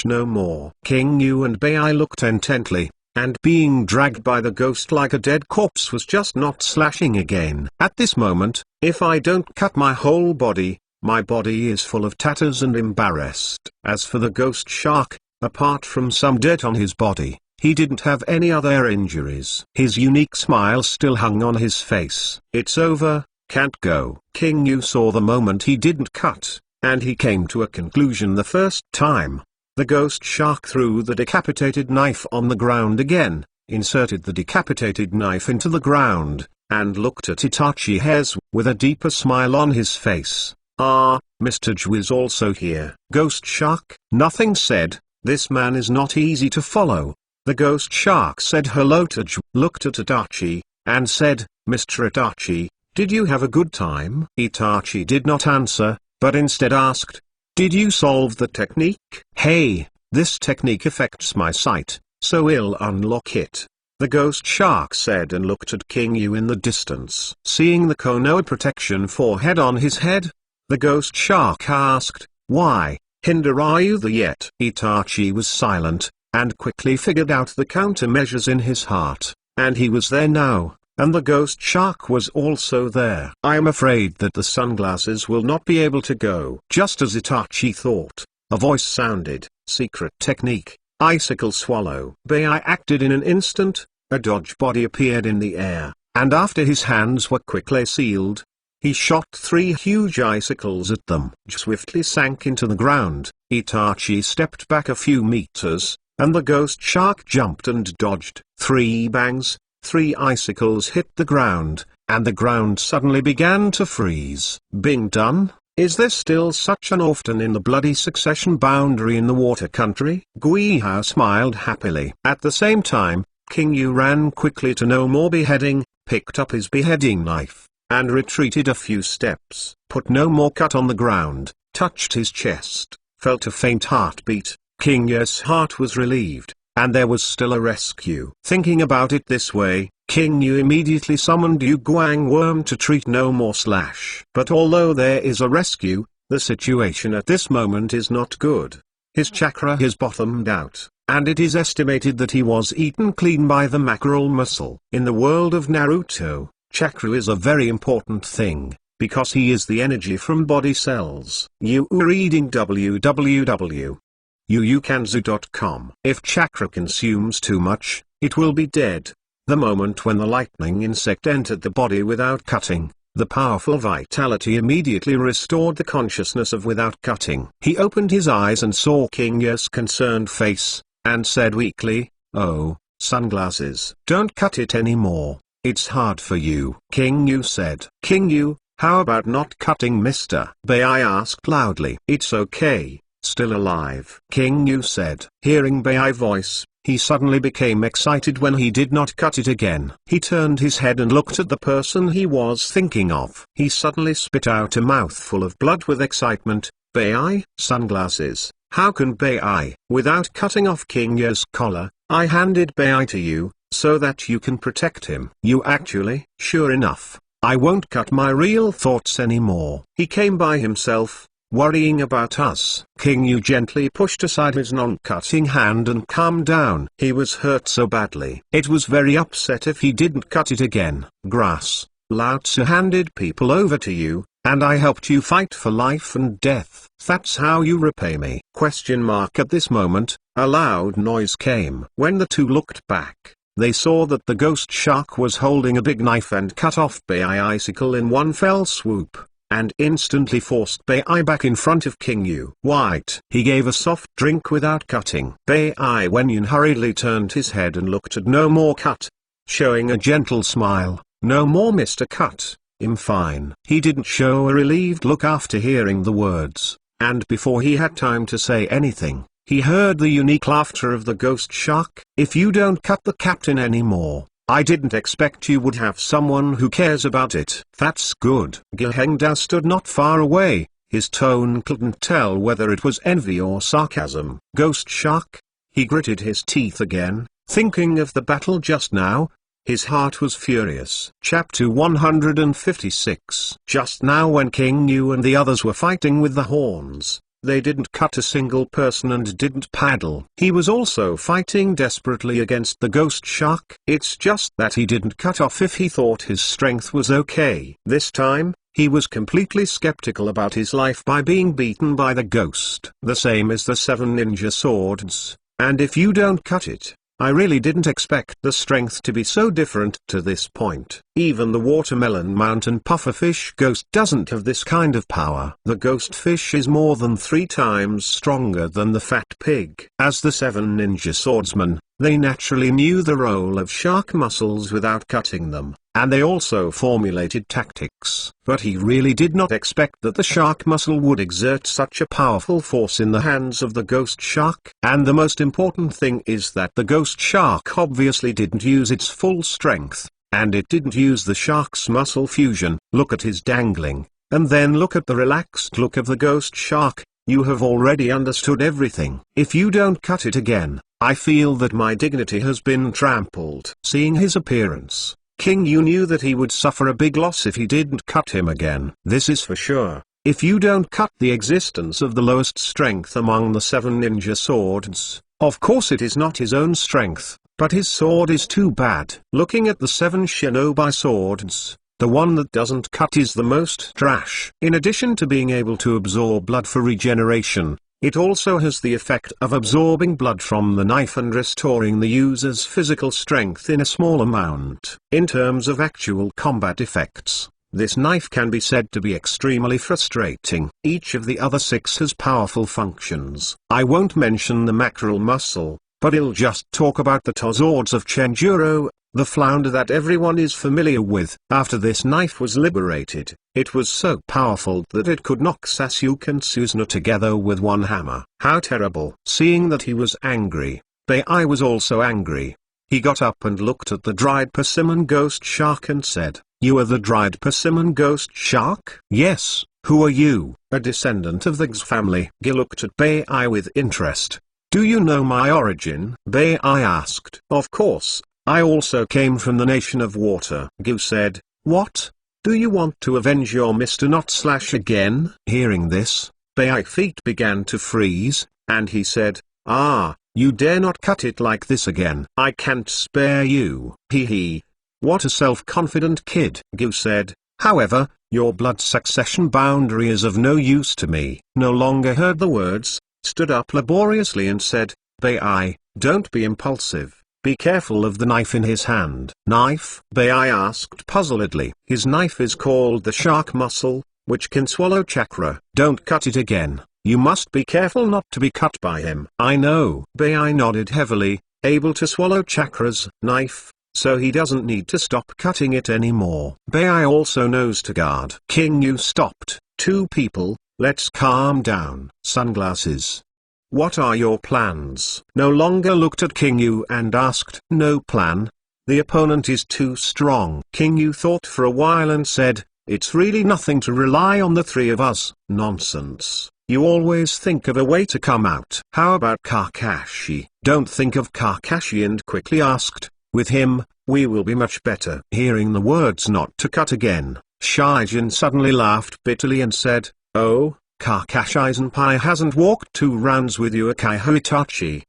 No more. King Yu and Bai looked intently, and being dragged by the ghost like a dead corpse was just not slashing again. At this moment, if I don't cut my whole body, my body is full of tatters and embarrassed. As for the ghost shark, apart from some dirt on his body, he didn't have any other injuries. His unique smile still hung on his face. It's over, can't go. King Yu saw the moment he didn't cut, and he came to a conclusion the first time. The ghost shark threw the decapitated knife on the ground again, inserted the decapitated knife into the ground, and looked at Itachi Hairs with a deeper smile on his face. "Ah, Mr. Ju is also here." Ghost shark, nothing said. This man is not easy to follow. The ghost shark said hello to Ju, looked at Itachi, and said, "Mr. Itachi, did you have a good time?" Itachi did not answer, but instead asked, "Did you solve the technique?" "Hey, this technique affects my sight, so I'll unlock it," the ghost shark said and looked at King Yu in the distance. Seeing the Konoha protection forehead on his head, the ghost shark asked, "Why, Hinder, are you there yet?" Itachi was silent, and quickly figured out the countermeasures in his heart, and he was there now, and the ghost shark was also there. "I am afraid that the sunglasses will not be able to go." Just as Itachi thought, a voice sounded, "Secret technique, icicle swallow." Bai acted in an instant, a dodge body appeared in the air, and after his hands were quickly sealed, he shot 3 huge icicles at them. Swiftly sank into the ground. Itachi stepped back a few meters, and the ghost shark jumped and dodged. 3 bangs, 3 icicles hit the ground, and the ground suddenly began to freeze. Being done? Is there still such an often in the bloody succession boundary in the water country? Guihao smiled happily. At the same time, King Yu ran quickly to no more beheading, picked up his beheading knife, and retreated a few steps. Put no more cut on the ground, touched his chest, felt a faint heartbeat. King Ye's heart was relieved, and there was still a rescue. Thinking about it this way, King Yu immediately summoned Yu Guang Worm to treat no more slash. But although there is a rescue, the situation at this moment is not good. His chakra has bottomed out, and it is estimated that he was eaten clean by the mackerel mussel. In the world of Naruto, chakra is a very important thing, because he is the energy from body cells. You are reading www.yuyukanzu.com. If chakra consumes too much, it will be dead. The moment when the lightning insect entered the body without cutting, the powerful vitality immediately restored the consciousness of without cutting. He opened his eyes and saw King Ye's concerned face, and said weakly, "Oh, sunglasses. Don't cut it anymore, it's hard for you." King Yu said. "King Yu, how about not cutting, mister?" Bei asked loudly. "It's okay, still alive," King Yu said. Hearing Bei's voice, he suddenly became excited when he did not cut it again. He turned his head and looked at the person he was thinking of. He suddenly spit out a mouthful of blood with excitement. "Bei, sunglasses, how can Bei?" Without cutting off King Ye's collar, I handed Bei to you, so that you can protect him. You actually? Sure enough, I won't cut my real thoughts anymore. He came by himself, worrying about us. King Yu gently pushed aside his non-cutting hand and calmed down. He was hurt so badly. It was very upset if he didn't cut it again. Grass, Lao Tzu handed people over to you, and I helped you fight for life and death. That's how you repay me? At this moment, a loud noise came. When the two looked back, they saw that the ghost shark was holding a big knife and cut off Bei icicle in one fell swoop, and instantly forced Bei back in front of King Yu. White. He gave a soft drink without cutting. Bei Wenyan hurriedly turned his head and looked at No More Cut, showing a gentle smile. "No more, Mr. Cut, I'm fine." He didn't show a relieved look after hearing the words, and before he had time to say anything, he heard the unique laughter of the ghost shark. "If you don't cut the captain anymore, I didn't expect you would have someone who cares about it." "That's good." Gehengda stood not far away, his tone couldn't tell whether it was envy or sarcasm. "Ghost shark?" He gritted his teeth again, thinking of the battle just now. His heart was furious. Chapter 156. Just now when King Yu and the others were fighting with the horns, they didn't cut a single person and didn't paddle. He was also fighting desperately against the ghost shark. It's just that he didn't cut off if he thought his strength was okay. This time, he was completely skeptical about his life by being beaten by the ghost. The same as the 7 ninja swords, and if you don't cut it, I really didn't expect the strength to be so different to this point. Even the watermelon mountain pufferfish ghost doesn't have this kind of power. The ghost fish is more than 3 times stronger than the fat pig. As the 7 ninja swordsmen, they naturally knew the role of shark muscles without cutting them, and they also formulated tactics. But he really did not expect that the shark muscle would exert such a powerful force in the hands of the ghost shark. And the most important thing is that the ghost shark obviously didn't use its full strength, and it didn't use the shark's muscle fusion. Look at his dangling, and then look at the relaxed look of the ghost shark. You have already understood everything. If you don't cut it again, I feel that my dignity has been trampled. Seeing his appearance, King Yu knew that he would suffer a big loss if he didn't cut him again. This is for sure. If you don't cut the existence of the lowest strength among the 7 ninja swords, of course it is not his own strength, but his sword is too bad. Looking at the 7 shinobi swords, the one that doesn't cut is the most trash. In addition to being able to absorb blood for regeneration, it also has the effect of absorbing blood from the knife and restoring the user's physical strength in a small amount. In terms of actual combat effects, this knife can be said to be extremely frustrating. Each of the other 6 has powerful functions. I won't mention the mackerel muscle, but I'll just talk about the Tozords of Chenjuro, the flounder that everyone is familiar with. After this knife was liberated, it was so powerful that it could knock Sasuke and Susanoo together with one hammer. How terrible! Seeing that he was angry, Bei was also angry. He got up and looked at the dried persimmon ghost shark and said, "You are the dried persimmon ghost shark?" "Yes, Who are you? A descendant of the X family. Ge looked at Bai with interest. Do you know my origin? Bai asked. Of course, I also came from the nation of water. Ge said. What? Do you want to avenge your Mr. Not/ again? Hearing this, Bai's feet began to freeze, and he said, Ah, you dare not cut it like this again. I can't spare you. Hee. What a self-confident kid. Ge said. However, your blood succession boundary is of no use to me. No longer heard the words, stood up laboriously and said, Bai, don't be impulsive. Be careful of the knife in his hand. Knife? Bai asked puzzledly. His knife is called the shark muscle, which can swallow chakra. Don't cut it again. You must be careful not to be cut by him. I know. Bai nodded heavily, able to swallow chakra's knife, so he doesn't need to stop cutting it anymore. Bai also knows to guard. King Yu stopped. Two people, let's calm down. Sunglasses. What are your plans? No longer looked at King Yu and asked. No plan. The opponent is too strong. King Yu thought for a while and said, it's really nothing to rely on the three of us. Nonsense. You always think of a way to come out. How about Kakashi? Don't think of Kakashi, and quickly asked, with him, we will be much better. Hearing the words not to cut again, Shijin suddenly laughed bitterly and said, oh, Kakashi-senpai hasn't walked 2 rounds with Uchiha Itachi.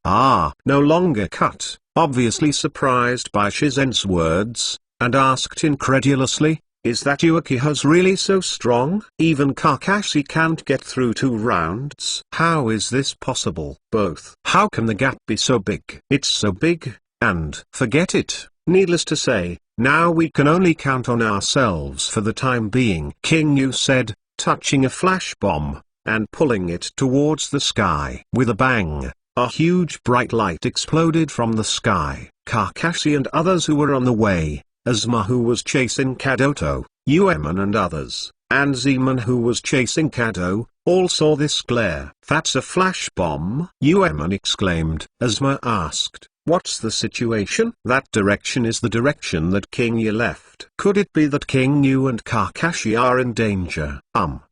No longer cut, obviously surprised by Shizen's words, and asked incredulously, is that Uchiha's really so strong? Even Kakashi can't get through 2 rounds. How is this possible? Both. How can the gap be so big? It's so big, and forget it. Needless to say, now we can only count on ourselves for the time being. King Yu said, touching a flash bomb, and pulling it towards the sky. With a bang, a huge bright light exploded from the sky. Kakashi and others who were on the way, Asuma who was chasing Kadoto, Uemon and others, and Zeman who was chasing Kado, all saw this glare. That's a flash bomb? Uemon exclaimed. Asuma asked, what's the situation? That direction is the direction that King Yu left. Could it be that King Yu and Kakashi are in danger?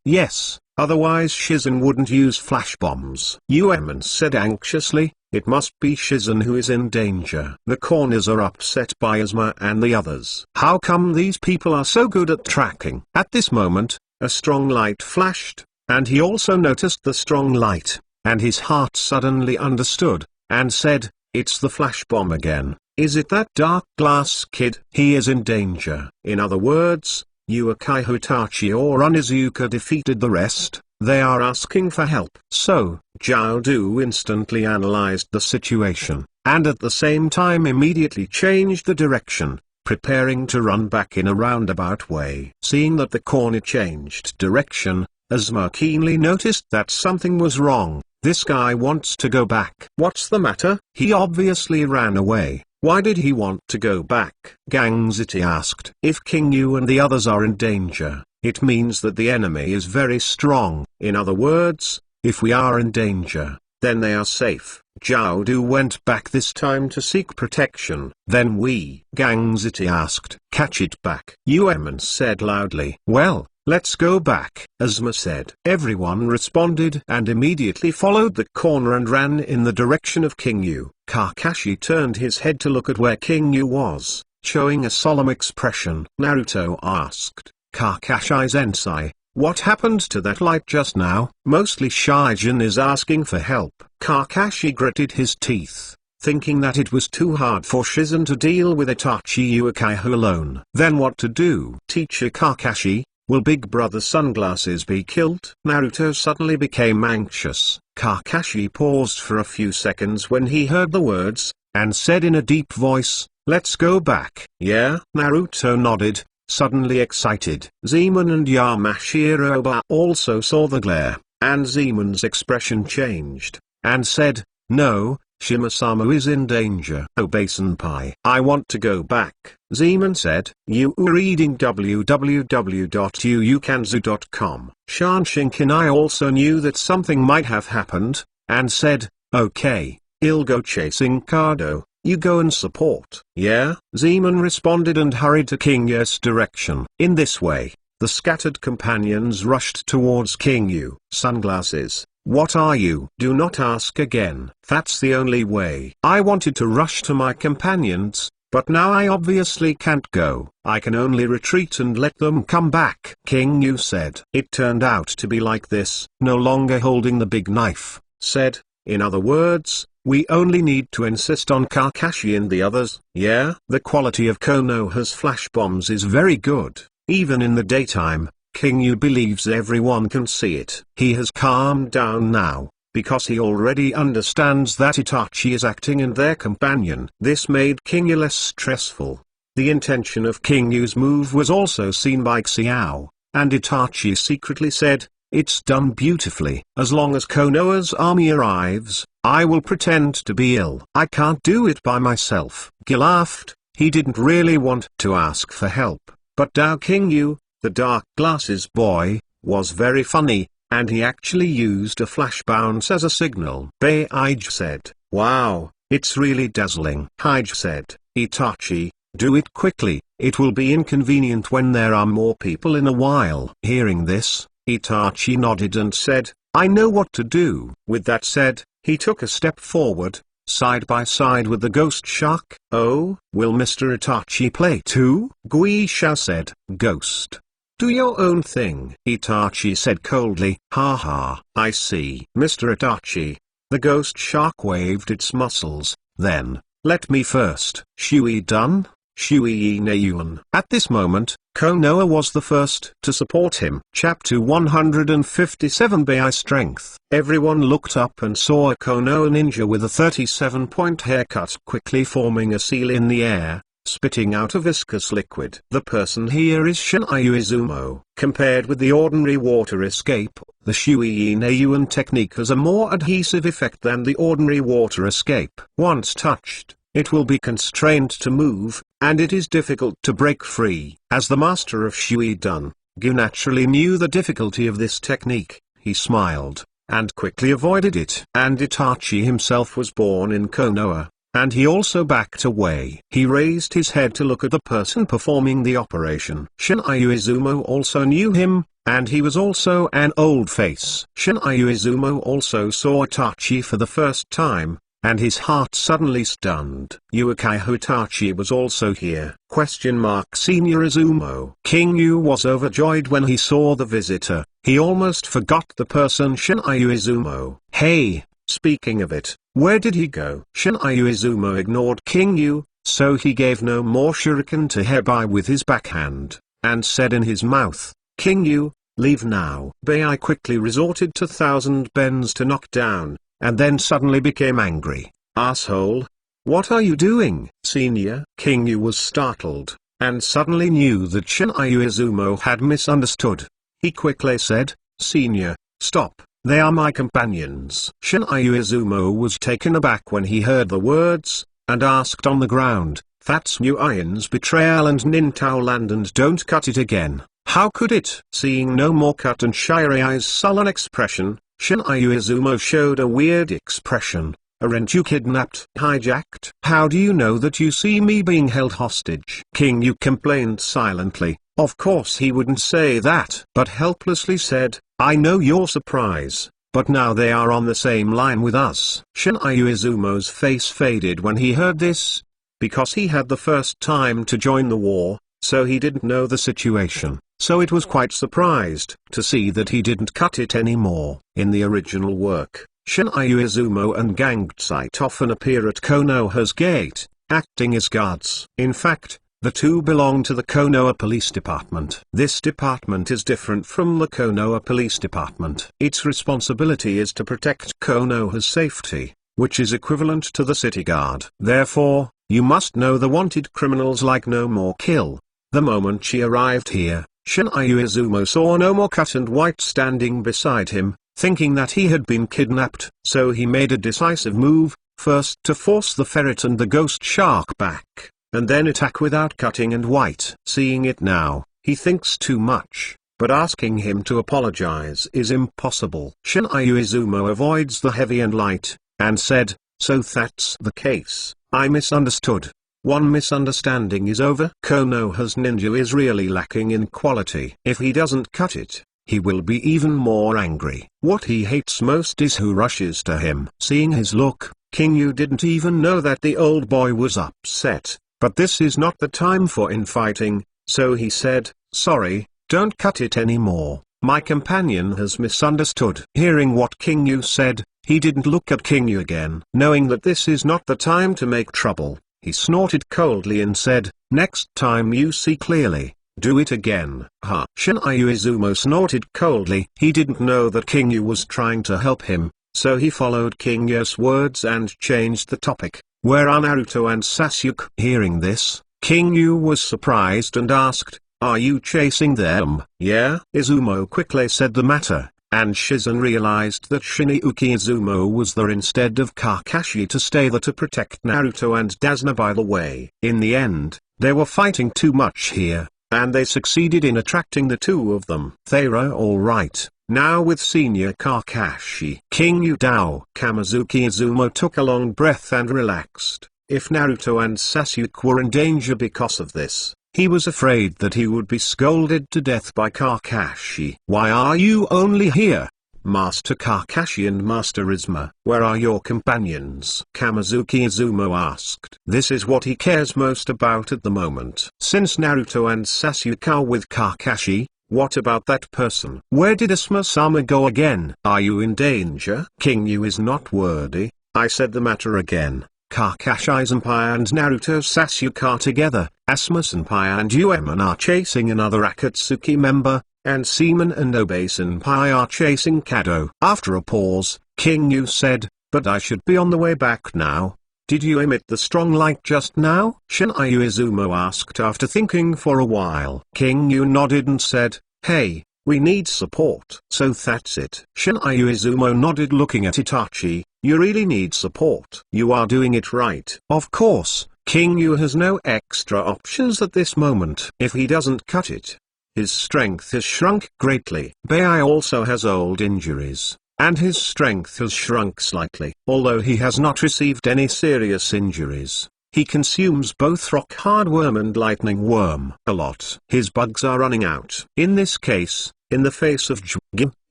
Yes, otherwise Shizen wouldn't use flash bombs. Uemon said anxiously, it must be Shizen who is in danger. The corners are upset by Asuma and the others. How come these people are so good at tracking? At this moment, a strong light flashed, and he also noticed the strong light, and his heart suddenly understood, and said, it's the flash bomb again. Is it that dark glass kid? He is in danger. In other words, Uchiha Itachi or Onizuka defeated the rest. They are asking for help. So, Jiaodu instantly analyzed the situation, and at the same time immediately changed the direction, preparing to run back in a roundabout way. Seeing that the corner changed direction, Asuma keenly noticed that something was wrong. This guy wants to go back. What's the matter? He obviously ran away. Why did he want to go back? Gangziti asked. If King Yu and the others are in danger, it means that the enemy is very strong. In other words, if we are in danger, then they are safe. Jiaodu went back this time to seek protection. Then we? Gangziti asked. Catch it back. Uemon said loudly. Well, let's go back, Asuma said. Everyone responded and immediately followed the corner and ran in the direction of King Yu. Kakashi turned his head to look at where King Yu was, showing a solemn expression. Naruto asked, Kakashi-sensei, what happened to that light just now? Mostly Shijin is asking for help. Kakashi gritted his teeth, thinking that it was too hard for Shizen to deal with Itachi Uchiha alone. Then what to do? Teacher Kakashi, will Big Brother Sunglasses be killed? Naruto suddenly became anxious. Kakashi paused for a few seconds when he heard the words, and said in a deep voice, let's go back. Yeah? Naruto nodded, suddenly excited. Zeman and Yamashiro also saw the glare, and Zeman's expression changed, and said, no, Shima-sama is in danger. Obei-senpai, I want to go back. Zeman said. You are reading www.uyukanzu.com. Shanshinkanai also knew that something might have happened, and said, okay, I'll go chasing Kado, you go and support. Yeah? Zeman responded and hurried to King Yu's direction. In this way, The scattered companions rushed towards King Yu. Sunglasses, what are you? Do not ask again. That's the only way. I wanted to rush to my companions, but now I obviously can't go. I can only retreat and let them come back. King Yu said. It turned out to be like this. No longer holding the big knife, said, in other words, we only need to insist on Kakashi and the others. Yeah? The quality of Konoha's flash bombs is very good. Even in the daytime, King Yu believes everyone can see it. He has calmed down now, because he already understands that Itachi is acting in their companion. This made King Yu less stressful. The intention of King Yu's move was also seen by Xiao, and Itachi secretly said, it's done beautifully. As long as Konoha's army arrives, I will pretend to be ill. I can't do it by myself. He laughed. He didn't really want to ask for help, but now King Yu, the dark glasses boy, was very funny, and he actually used a flash bounce as a signal. Beige said, wow, it's really dazzling. Hige said, Itachi, do it quickly, it will be inconvenient when there are more people in a while. Hearing this, Itachi nodded and said, I know what to do. With that said, he took a step forward, side by side with the ghost shark. Oh, will Mr. Itachi play too? Guisha said, Ghost, do your own thing. Itachi said coldly, haha, I see. Mr. Itachi. The ghost shark waved its muscles, then, let me first. Shui done? Shui Neiyuan. At this moment, Konoha was the first to support him. Chapter 157 Bei Strength. Everyone looked up and saw a Konoha ninja with a 37-point haircut quickly forming a seal in the air, spitting out a viscous liquid. The person here is Shinryu Izumo. Compared with the ordinary water escape, the Shui Neiyuan technique has a more adhesive effect than the ordinary water escape. Once touched, it will be constrained to move, and it is difficult to break free. As the master of Shui Dan, Gu naturally knew the difficulty of this technique. He smiled, and quickly avoided it. And Itachi himself was born in Konoha, and he also backed away. He raised his head to look at the person performing the operation. Shinryu Izumo also knew him, and he was also an old face. Shinryu Izumo also saw Itachi for the first time, and his heart suddenly stunned. Uchiha Itachi was also here. Senior Izumo. King Yu was overjoyed when he saw the visitor. He almost forgot the person Shinryu Izumo. Hey, speaking of it, where did he go? Shinryu Izumo ignored King Yu, so he gave no more shuriken to Hebai with his backhand, and said in his mouth, King Yu, leave now. Bei quickly resorted to 1,000 bends to knock down, and then suddenly became angry. Asshole! What are you doing? Senior. King Yu was startled, and suddenly knew that Shinryu Izumo had misunderstood. He quickly said, Senior, stop, they are my companions. Shinryu Izumo was taken aback when he heard the words, and asked on the ground, that's New Iron's betrayal and Nintao land and don't cut it again. How could it? Seeing no more cut and Shirai's sullen expression, Shinryu Izumo showed a weird expression. Aren't you kidnapped? Hijacked? How do you know that you see me being held hostage? King Yu complained silently. Of course he wouldn't say that, but helplessly said, I know your surprise, but now they are on the same line with us. Shinryu Izumo's face faded when he heard this, because he had the first time to join the war, so he didn't know the situation. So it was quite surprised to see that he didn't cut it anymore. In the original work, Shinryu Izumo and Gangzite often appear at Konoha's gate, acting as guards. In fact, the two belong to the Konoha Police Department. This department is different from the Konoha Police Department. Its responsibility is to protect Konoha's safety, which is equivalent to the city guard. Therefore, you must know the wanted criminals like No More Kill. The moment she arrived here, Shinryu Izumo saw No More Cut and White standing beside him, thinking that he had been kidnapped. So he made a decisive move, first to force the ferret and the ghost shark back, and then attack without cutting and White. Seeing it now, he thinks too much, but asking him to apologize is impossible. Shinryu Izumo avoids the heavy and light, and said, so that's the case, I misunderstood. one misunderstanding is over. Konoha's ninja is really lacking in quality. If he doesn't cut it, he will be even more angry. What he hates most is who rushes to him. Seeing his look, King Yu didn't even know that the old boy was upset. But this is not the time for infighting, so he said, "Sorry, don't cut it anymore. My companion has misunderstood." Hearing what King Yu said, he didn't look at King Yu again. Knowing that this is not the time to make trouble, he snorted coldly and said, "Next time you see clearly, do it again." Shin Izumo snorted coldly. He didn't know that King Yu was trying to help him, so he followed King Yu's words and changed the topic. "Where are Naruto and Sasuke?" Hearing this, King Yu was surprised and asked, "Are you chasing them?" "Yeah." Izumo quickly said the matter, and Shizen realized that Shinjuku Izumo was there instead of Kakashi to stay there to protect Naruto and Dasuna. By the way, in the end, they were fighting too much here, and they succeeded in attracting the two of them. They were alright. Now with Senior Kakashi, King Udao, Kamizuki Izumo took a long breath and relaxed. If Naruto and Sasuke were in danger because of this, he was afraid that he would be scolded to death by Kakashi. "Why are you only here, Master Kakashi and Master Izuma? Where are your companions?" Kamizuki Izumo asked. This is what he cares most about at the moment. Since Naruto and Sasuke are with Kakashi, what about that person? Where did Asuma-sama go again? Are you in danger? King Yu is not worthy. I said the matter again. Kakashi-senpai and Naruto Sasuke are together, Asuma-senpai and Uemon are chasing another Akatsuki member, and Seaman and Obe-senpai are chasing Kado. After a pause, King Yu said, "But I should be on the way back now. Did you emit the strong light just now?" Shin-Yu Izumo asked after thinking for a while. King Yu nodded and said, "Hey, we need support." "So that's it." Shin-Yu Izumo nodded looking at Itachi. "You really need support. You are doing it right." Of course, King Yu has no extra options at this moment. If he doesn't cut it, his strength has shrunk greatly. Bai also has old injuries, and his strength has shrunk slightly. Although he has not received any serious injuries, he consumes both rock hard worm and lightning worm a lot. His bugs are running out. In this case, in the face of Jugim,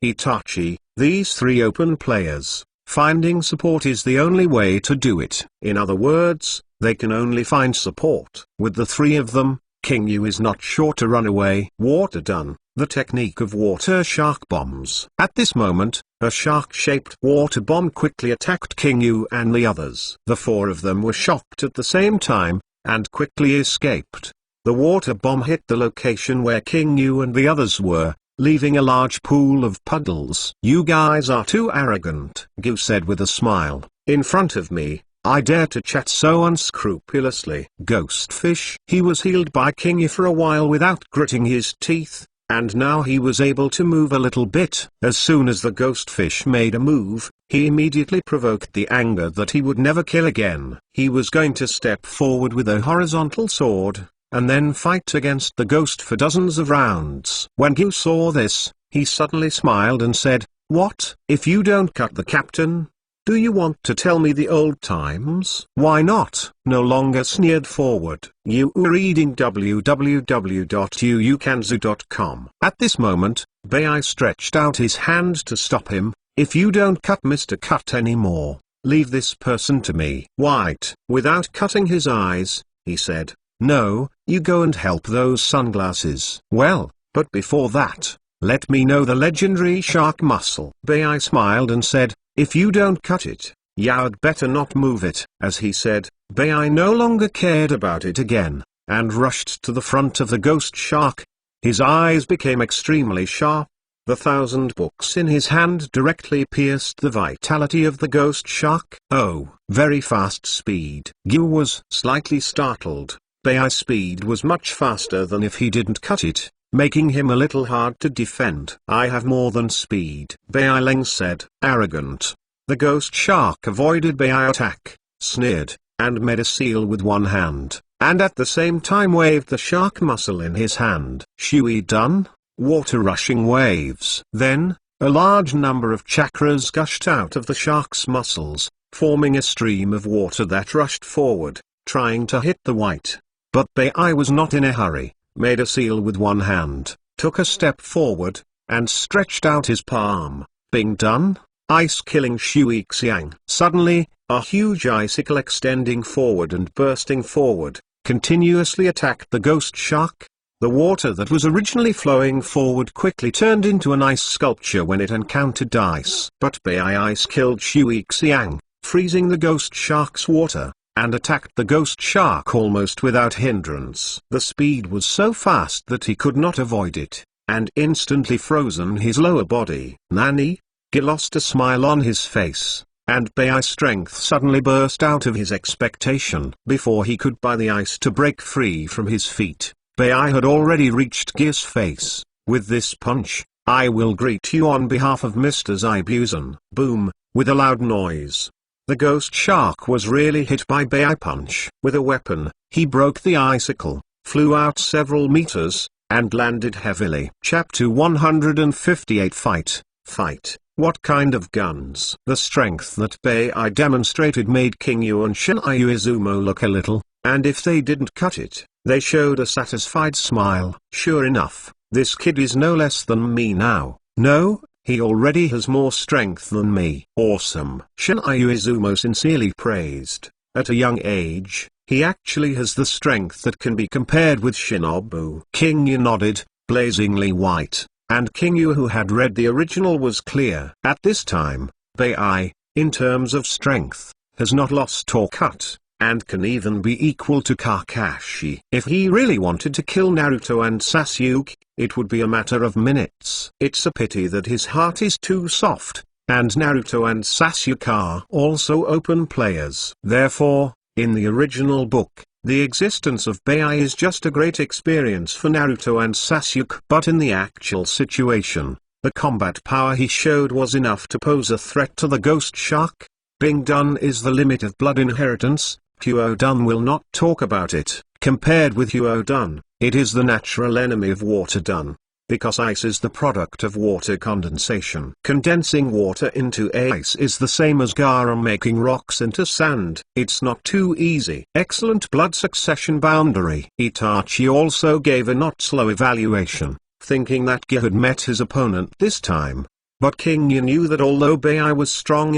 Itachi, these three open players, finding support is the only way to do it. In other words, they can only find support. With the three of them, King Yu is not sure to run away. Water done. The technique of water shark bombs. At this moment, a shark-shaped water bomb quickly attacked King Yu and the others. The four of them were shocked at the same time, and quickly escaped. The water bomb hit the location where King Yu and the others were, leaving a large pool of puddles. "You guys are too arrogant," Gyu said with a smile. "In front of me, I dare to chat so unscrupulously." Ghostfish. He was healed by King Yu for a while without gritting his teeth, and now he was able to move a little bit. As soon as the ghostfish made a move, he immediately provoked the anger that he would never kill again. He was going to step forward with a horizontal sword, and then fight against the ghost for dozens of rounds. When Gyu saw this, he suddenly smiled and said, "What? If you don't cut the captain? Do you want to tell me the old times?" "Why not?" No longer sneered forward. You were reading www.uukanzu.com. At this moment, Bai stretched out his hand to stop him. "If you don't cut Mr. Cut anymore, leave this person to me." White. Without cutting his eyes, he said, "No, you go and help those sunglasses." "Well, but before that, let me know the legendary shark muscle." Bai smiled and said, "If you don't cut it, you'd better not move it." As he said, Bai no longer cared about it again, and rushed to the front of the ghost shark. His eyes became extremely sharp. The 1,000 books in his hand directly pierced the vitality of the ghost shark. "Oh, very fast speed." Gyu was slightly startled. Bai's speed was much faster than if he didn't cut it, making him a little hard to defend. "I have more than speed," Bai Leng said. "Arrogant." The ghost shark avoided Bai's attack, sneered, and made a seal with one hand, and at the same time waved the shark muscle in his hand. "Shui done?" Water rushing waves. Then, a large number of chakras gushed out of the shark's muscles, forming a stream of water that rushed forward. trying to hit the white. But Bai was not in a hurry, made a seal with one hand, took a step forward, and stretched out his palm. Being done, ice killing Shui Xiang. Suddenly, a huge icicle extending forward and bursting forward, continuously attacked the ghost shark. The water that was originally flowing forward quickly turned into an ice sculpture when it encountered ice. But Bai ice killed Shui Xiang, freezing the ghost shark's water, and attacked the ghost shark almost without hindrance. The speed was so fast that he could not avoid it, and instantly frozen his lower body. Nani? He lost a smile on his face, and Bai's strength suddenly burst out of his expectation. Before he could buy the ice to break free from his feet, Bai had already reached Gear's face. With this punch, I will greet you on behalf of Mr. Zaibusan. Boom, with a loud noise. The ghost shark was really hit by Bai punch. With a weapon, he broke the icicle, flew out several meters, and landed heavily. Chapter 158 Fight. What kind of guns? The strength that Bai demonstrated made King Yu and Shin Izumo look a little, and if they didn't cut it, they showed a satisfied smile. Sure enough, this kid is no less than me now. No, he already has more strength than me. Awesome. Shin Izumo sincerely praised. At a young age, he actually has the strength that can be compared with Shinobu. King Yu nodded, blazingly white, and King Yu, who had read the original, was clear. At this time, Bai, in terms of strength, has not lost or cut, and can even be equal to Kakashi. If he really wanted to kill Naruto and Sasuke, it would be a matter of minutes. It's a pity that his heart is too soft, and Naruto and Sasuke are also open players. Therefore, in the original book, the existence of Bai is just a great experience for Naruto and Sasuke. But in the actual situation, the combat power he showed was enough to pose a threat to the ghost shark. Being done is the limit of blood inheritance. Huo-dun will not talk about it. Compared with Huo-dun, it is the natural enemy of water-dun, because ice is the product of water condensation. Condensing water into ice is the same as garam making rocks into sand. It's not too easy. Excellent blood succession boundary. Itachi also gave a not slow evaluation, thinking that Ge had met his opponent this time. But King Yu knew that although Bai was strong,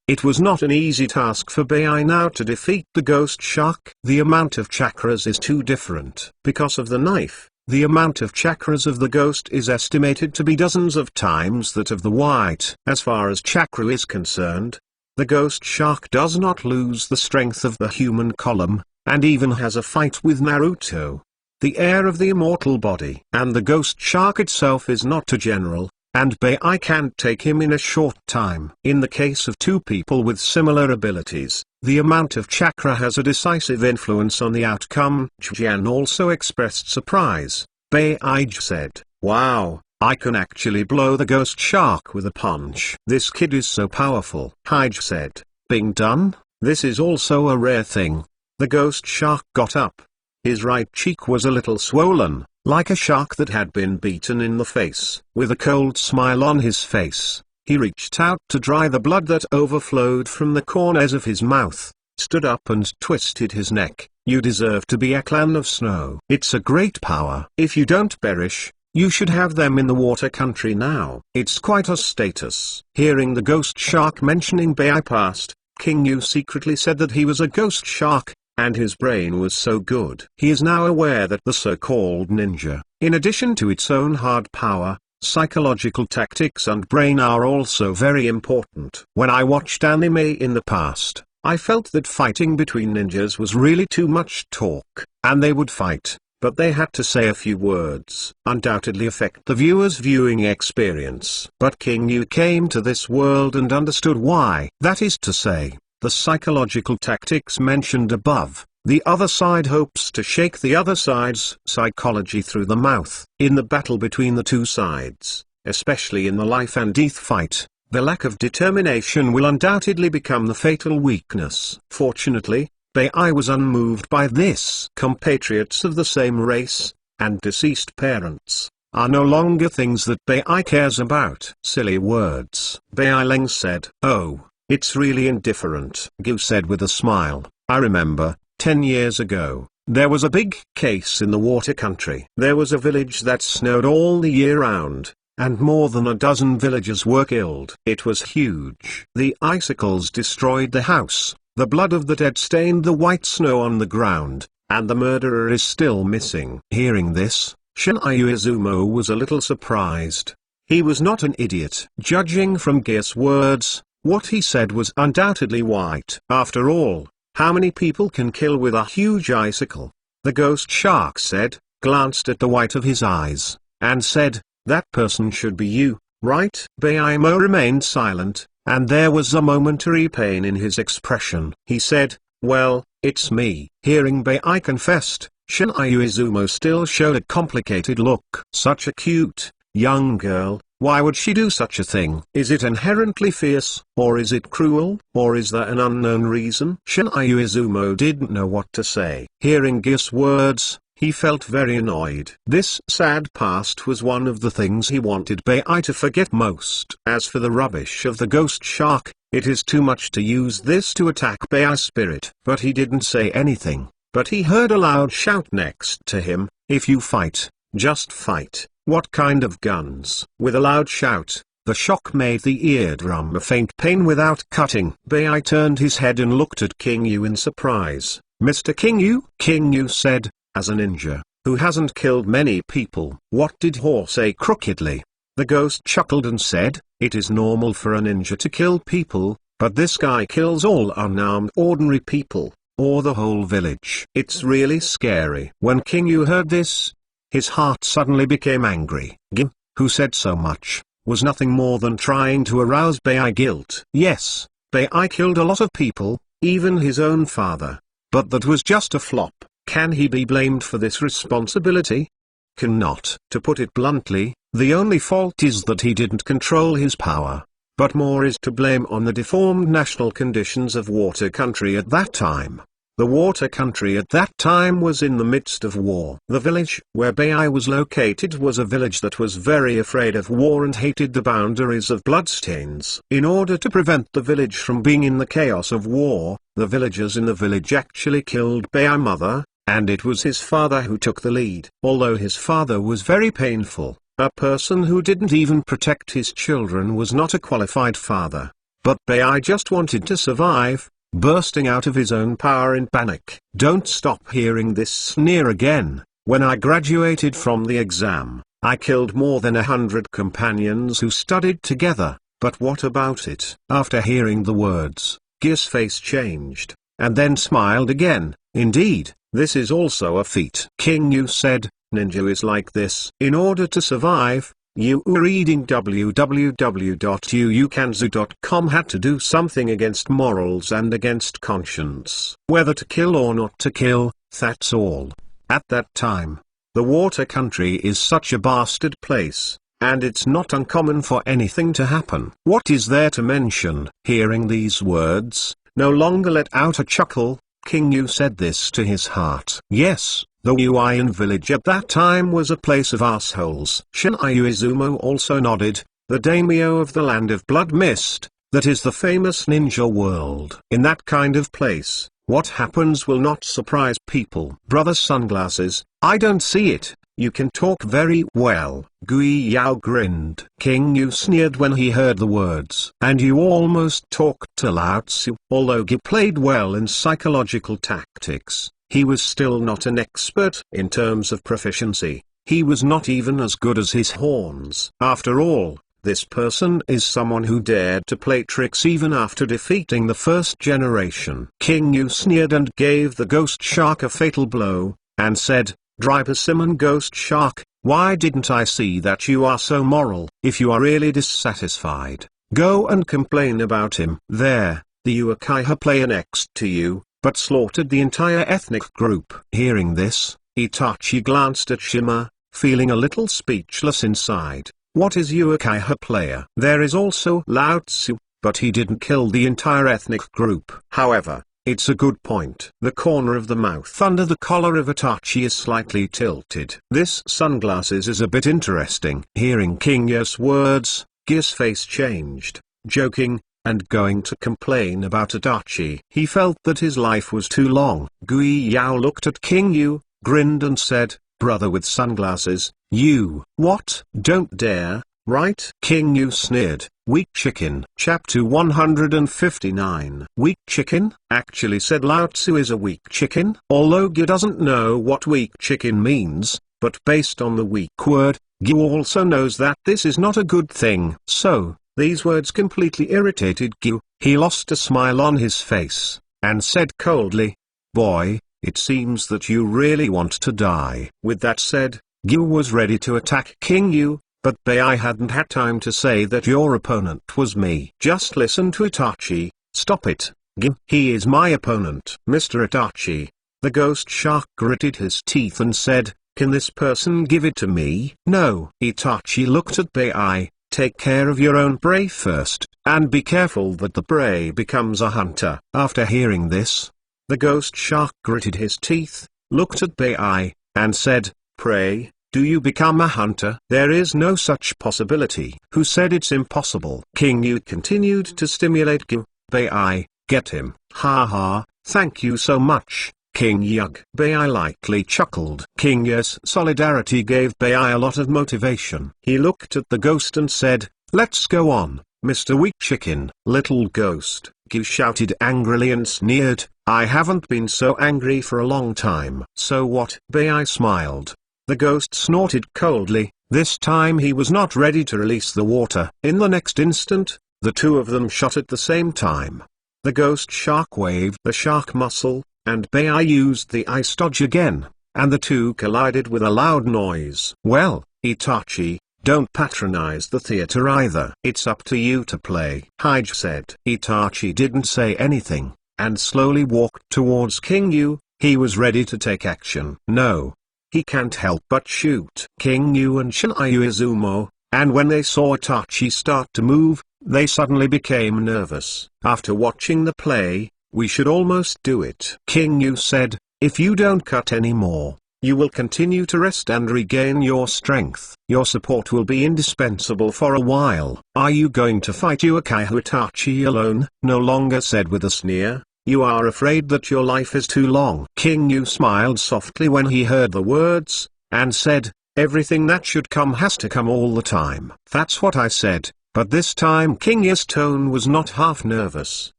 it was not an easy task for Bai now to defeat the ghost shark. The amount of chakras is too different. Because of the knife, the amount of chakras of the ghost is estimated to be dozens of times that of the white. As far as chakra is concerned, the ghost shark does not lose the strength of the human column, and even has a fight with Naruto. The heir of the immortal body. And the ghost shark itself is not a general, and Bai can't take him in a short time. In the case of two people with similar abilities, the amount of chakra has a decisive influence on the outcome. Jian also expressed surprise. Bai said, "Wow, I can actually blow the ghost shark with a punch. This kid is so powerful." Haij said, "Being done, this is also a rare thing." The ghost shark got up. His right cheek was a little swollen, like a shark that had been beaten in the face. With a cold smile on his face, he reached out to dry the blood that overflowed from the corners of his mouth, stood up and twisted his neck. "You deserve to be a clan of snow. It's a great power. If you don't perish, you should have them in the water country now. It's quite a status." Hearing the ghost shark mentioning Bai past, King Yu secretly said that he was a ghost shark, and his brain was so good. He is now aware that the so-called ninja, in addition to its own hard power, psychological tactics and brain are also very important. When I watched anime in the past, I felt that fighting between ninjas was really too much talk, and they would fight, but they had to say a few words. Undoubtedly affect the viewer's viewing experience. But King Yu came to this world and understood why. That is to say, the psychological tactics mentioned above, the other side hopes to shake the other side's psychology through the mouth. In the battle between the two sides, especially in the life and death fight, the lack of determination will undoubtedly become the fatal weakness. Fortunately, Bai was unmoved by this. Compatriots of the same race, and deceased parents, are no longer things that Bai cares about. Silly words. Bai Leng said, "Oh, it's really indifferent." Gu said with a smile, "I remember, 10 years ago, there was a big case in the water country. There was a village that snowed all the year round, and more than a dozen villagers were killed. It was huge. The icicles destroyed the house, the blood of the dead stained the white snow on the ground, and the murderer is still missing. Hearing this, Shinryu Izumo was a little surprised. He was not an idiot. Judging from Gear's words, what he said was undoubtedly right. After all, how many people can kill with a huge icicle? The ghost shark said, glanced at the white of his eyes, and said, that person should be you, right? Beimo remained silent, and there was a momentary pain in his expression. He said, well, it's me. Hearing Bei confessed, Shinryu Izumo still showed a complicated look. Such a cute, young girl, why would she do such a thing? Is it inherently fierce, or is it cruel, or is there an unknown reason? Shinryu Izumo didn't know what to say. Hearing Gear's words, he felt very annoyed. This sad past was one of the things he wanted Bei to forget most. As for the rubbish of the ghost shark, it is too much to use this to attack Bei's spirit. But he didn't say anything, but he heard a loud shout next to him, if you fight, just fight. What kind of guns? With a loud shout, the shock made the eardrum a faint pain without cutting. Bei turned his head and looked at King Yu in surprise. Mr. King Yu? King Yu said, as a ninja, who hasn't killed many people. What did Ho say crookedly? The ghost chuckled and said, it is normal for a ninja to kill people, but this guy kills all unarmed ordinary people, or the whole village. It's really scary. When King Yu heard this, his heart suddenly became angry. Gim, who said so much, was nothing more than trying to arouse Bei guilt. Yes, Bei killed a lot of people, even his own father. But that was just a flop. Can he be blamed for this responsibility? Cannot. To put it bluntly, the only fault is that he didn't control his power. But more is to blame on the deformed national conditions of water country at that time. The water country at that time was in the midst of war. The village where Bei was located was a village that was very afraid of war and hated the boundaries of bloodstains. In order to prevent the village from being in the chaos of war, the villagers in the village actually killed Bei's mother, and it was his father who took the lead. Although his father was very painful, a person who didn't even protect his children was not a qualified father. But Bei just wanted to survive, bursting out of his own power in panic. Don't stop hearing this sneer again. When I graduated from the exam, I killed more than 100 companions who studied together, but what about it? After hearing the words, Gear's face changed, and then smiled again. Indeed, this is also a feat. King Yu said, ninja is like this. In order to survive, you reading www.yuukanzu.com had to do something against morals and against conscience. Whether to kill or not to kill, that's all. At that time, the water country is such a bastard place, and it's not uncommon for anything to happen. What is there to mention? Hearing these words, no longer let out a chuckle, King Yu said this to his heart. Yes, the Uian village at that time was a place of assholes. Shinryu Izumo also nodded, the daimyo of the land of blood mist, that is the famous ninja world. In that kind of place, what happens will not surprise people. Brother Sunglasses, I don't see it. You can talk very well. Gui Yao grinned. King Yu sneered when he heard the words. And you almost talked to Lao Tzu. Although Gi played well in psychological tactics, he was still not an expert in terms of proficiency. He was not even as good as his horns. After all, this person is someone who dared to play tricks even after defeating the first generation. King Yu sneered and gave the ghost shark a fatal blow, and said, Dry persimmon ghost shark, why didn't I see that you are so moral? If you are really dissatisfied, go and complain about him. There, the Uchiha player next to you, but slaughtered the entire ethnic group. Hearing this, Itachi glanced at Shima, feeling a little speechless inside. What is Uchiha player? There is also Lao Tzu, but he didn't kill the entire ethnic group. However, it's a good point. The corner of the mouth under the collar of Itachi is slightly tilted. This sunglasses is a bit interesting. Hearing King Yu's words, Gear's face changed, joking, and going to complain about Itachi. He felt that his life was too long. Gui Yao looked at King Yu, grinned and said, "Brother with sunglasses, you, what? Don't dare, right?" King Yu sneered, "Weak chicken." Chapter 159. Weak chicken? Actually said Lao Tzu is a weak chicken. Although Gyu doesn't know what weak chicken means, but based on the weak word, Gyu also knows that this is not a good thing. So, these words completely irritated Gyu. He lost a smile on his face, and said coldly, "Boy, it seems that you really want to die." With that said, Gyu was ready to attack King Yu, but Bai hadn't had time to say that your opponent was me. Just listen to Itachi. Stop it, Gyu. He is my opponent. Mr. Itachi. The ghost shark gritted his teeth and said, "Can this person give it to me?" No. Itachi looked at Bai. Take care of your own prey first, and be careful that the prey becomes a hunter. After hearing this, the ghost shark gritted his teeth, looked at Bai, and said, "Prey? Do you become a hunter?" There is no such possibility. Who said it's impossible? King Yu continued to stimulate Gyu. Bai, get him. Ha ha, thank you so much, King Yug. Bai lightly chuckled. King Yu's solidarity gave Bai a lot of motivation. He looked at the ghost and said, "Let's go on, Mr. Weak Chicken." Little ghost, Gyu shouted angrily and sneered, "I haven't been so angry for a long time." So what? Bai smiled. The ghost snorted coldly. This time he was not ready to release the water. In the next instant, the two of them shot at the same time. The ghost shark waved the shark muscle, and Bai used the ice dodge again, and the two collided with a loud noise. Well, Itachi, don't patronize the theater either. It's up to you to play, Hige said. Itachi didn't say anything, and slowly walked towards King Yu. He was ready to take action. No. He can't help but shoot. King Yu and Shinryu Izumo, and when they saw Itachi start to move, they suddenly became nervous. After watching the play, we should almost do it. King Yu said, "If you don't cut anymore, you will continue to rest and regain your strength. Your support will be indispensable for a while." "Are you going to fight Uchiha Itachi alone?" No longer said with a sneer. "You are afraid that your life is too long." King Yu smiled softly when he heard the words, and said, "Everything that should come has to come all the time." "That's what I said." But this time King Yu's tone was not half nervous.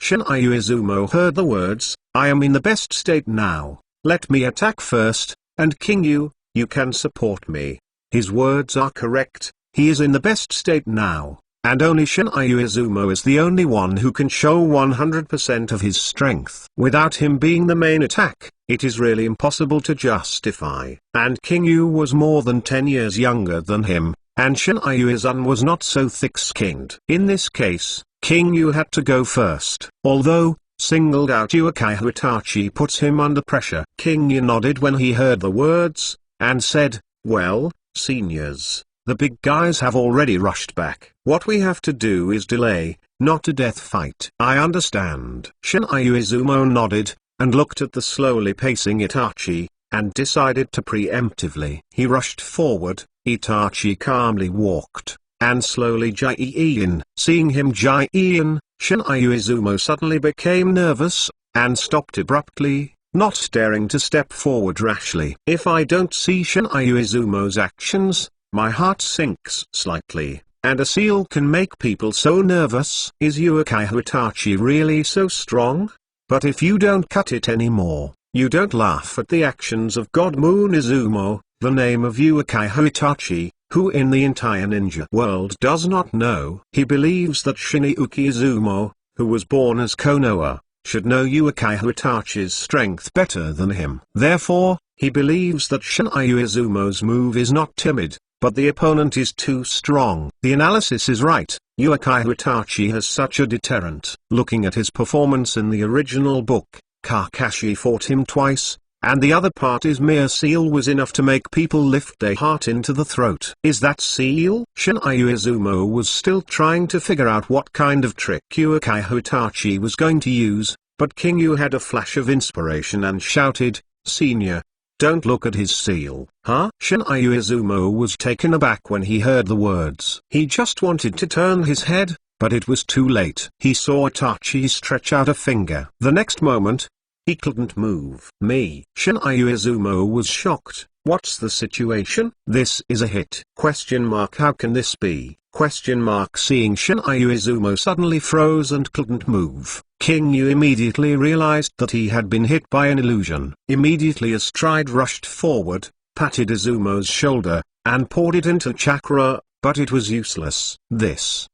Shinryu Izumo heard the words, "I am in the best state now. Let me attack first, and King Yu, you can support me." His words are correct. He is in the best state now, and only Shinryu Izumo is the only one who can show 100% of his strength. Without him being the main attack, it is really impossible to justify. And King Yu was more than 10 years younger than him, and Shinryu Izun was not so thick-skinned. In this case, King Yu had to go first. Although, singled out Uchiha Itachi puts him under pressure. King Yu nodded when he heard the words, and said, "Well, seniors, the big guys have already rushed back. What we have to do is delay, not a death fight." "I understand." Shinryu Izumo nodded, and looked at the slowly pacing Itachi, and decided to preemptively. He rushed forward. Itachi calmly walked, and slowly Jai-in. Seeing him Jai-in, Shinryu Izumo suddenly became nervous, and stopped abruptly, not daring to step forward rashly. If I don't see Shinryu Izumo's actions, my heart sinks slightly, and a seal can make people so nervous. Is Uchiha Itachi really so strong? But if you don't cut it anymore, you don't laugh at the actions of God Moon Izumo, the name of Uchiha Itachi, who in the entire ninja world does not know. He believes that Shinryuki Izumo, who was born as Konoha, should know Uchiha Itachi's strength better than him. Therefore, he believes that Shinryu Izumo's move is not timid, but the opponent is too strong. The analysis is right. Uchiha Itachi has such a deterrent. Looking at his performance in the original book, Kakashi fought him twice, and the other part is mere seal was enough to make people lift their heart into the throat. Is that seal? Shinryu Izumo was still trying to figure out what kind of trick Uchiha Itachi was going to use, but King Yu had a flash of inspiration and shouted, "Senior, don't look at his seal." Huh? Shinryu Izumo was taken aback when he heard the words. He just wanted to turn his head, but it was too late. He saw Itachi stretch out a finger. The next moment, he couldn't move. Shin Izumo was shocked. What's the situation? This is a hit. How can this be? Seeing Shin Izumo suddenly froze and couldn't move, King Yu immediately realized that he had been hit by an illusion. Immediately a stride rushed forward, patted Izumo's shoulder, and poured it into chakra, but it was useless.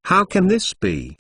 How can this be?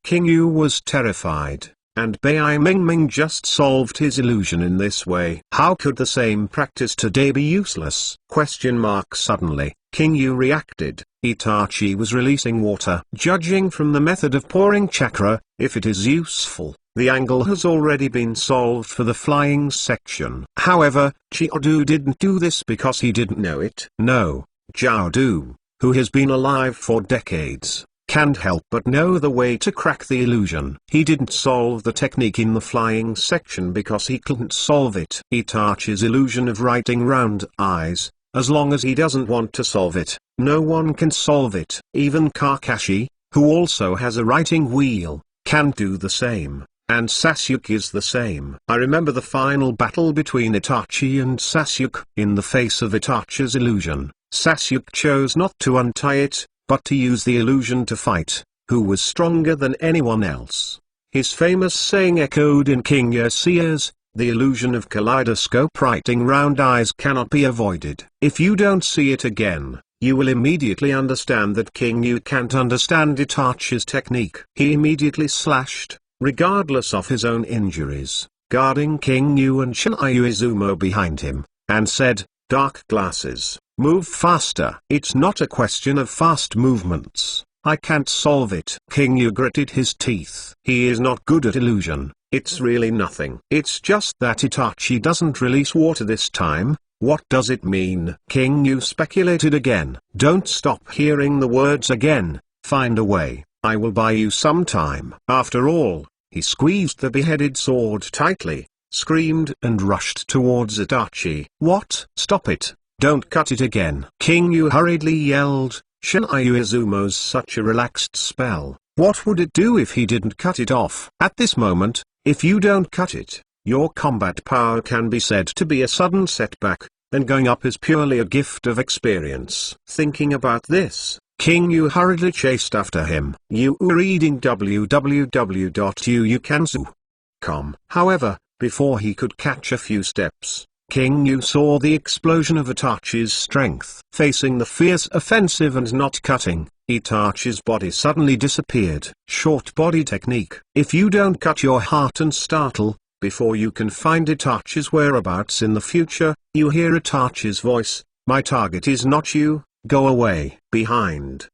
King Yu was terrified, and Bai Mingming just solved his illusion in this way. How could the same practice today be useless? Suddenly, King Yu reacted. Itachi was releasing water. Judging from the method of pouring chakra, if it is useful, the angle has already been solved for the flying section. However, Chiaodu didn't do this because he didn't know it. No, Chiaodu, who has been alive for decades, can't help but know the way to crack the illusion. He didn't solve the technique in the flying section because he couldn't solve it. Itachi's illusion of writing round eyes, as long as he doesn't want to solve it, no one can solve it. Even Kakashi, who also has a writing wheel, can't do the same, and Sasuke is the same. I remember the final battle between Itachi and Sasuke. In the face of Itachi's illusion, Sasuke chose not to untie it, but to use the illusion to fight. Who was stronger than anyone else? His famous saying echoed in King Yu's ears. The illusion of kaleidoscope writing round eyes cannot be avoided. If you don't see it again, you will immediately understand that King Yu can't understand Itachi's technique. He immediately slashed, regardless of his own injuries, guarding King Yu and Shin Izumo behind him, and said, "Dark glasses, move faster." It's not a question of fast movements. I can't solve it. King Yu gritted his teeth. He is not good at illusion. It's really nothing. It's just that Itachi doesn't release water this time. What does it mean? King Yu speculated again. Don't stop hearing the words again. Find a way. I will buy you some time. After all, he squeezed the beheaded sword tightly, screamed and rushed towards Itachi. What? Stop it. Don't cut it again. King Yu hurriedly yelled. Shin Izumo's such a relaxed spell. What would it do if he didn't cut it off? At this moment, if you don't cut it, your combat power can be said to be a sudden setback, and going up is purely a gift of experience. Thinking about this, King Yu hurriedly chased after him. You are reading www.yuukanzu.com. However, before he could catch a few steps, King Yu saw the explosion of Itachi's strength. Facing the fierce offensive and not cutting, Itachi's body suddenly disappeared. Short body technique. If you don't cut your heart and startle, before you can find Itachi's whereabouts in the future, you hear Itachi's voice, "My target is not you, go away." Behind?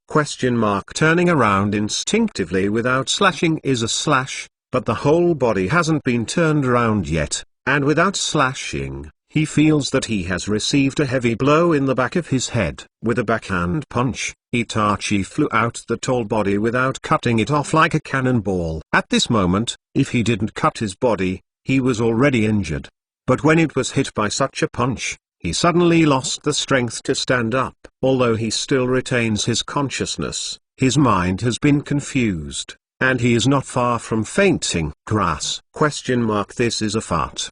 Turning around instinctively without slashing is a slash, but the whole body hasn't been turned around yet, and without slashing, he feels that he has received a heavy blow in the back of his head. With a backhand punch, Itachi flew out the tall body without cutting it off like a cannonball. At this moment, if he didn't cut his body, he was already injured. But when it was hit by such a punch, he suddenly lost the strength to stand up. Although he still retains his consciousness, his mind has been confused, and he is not far from fainting. Grass? This is a fart?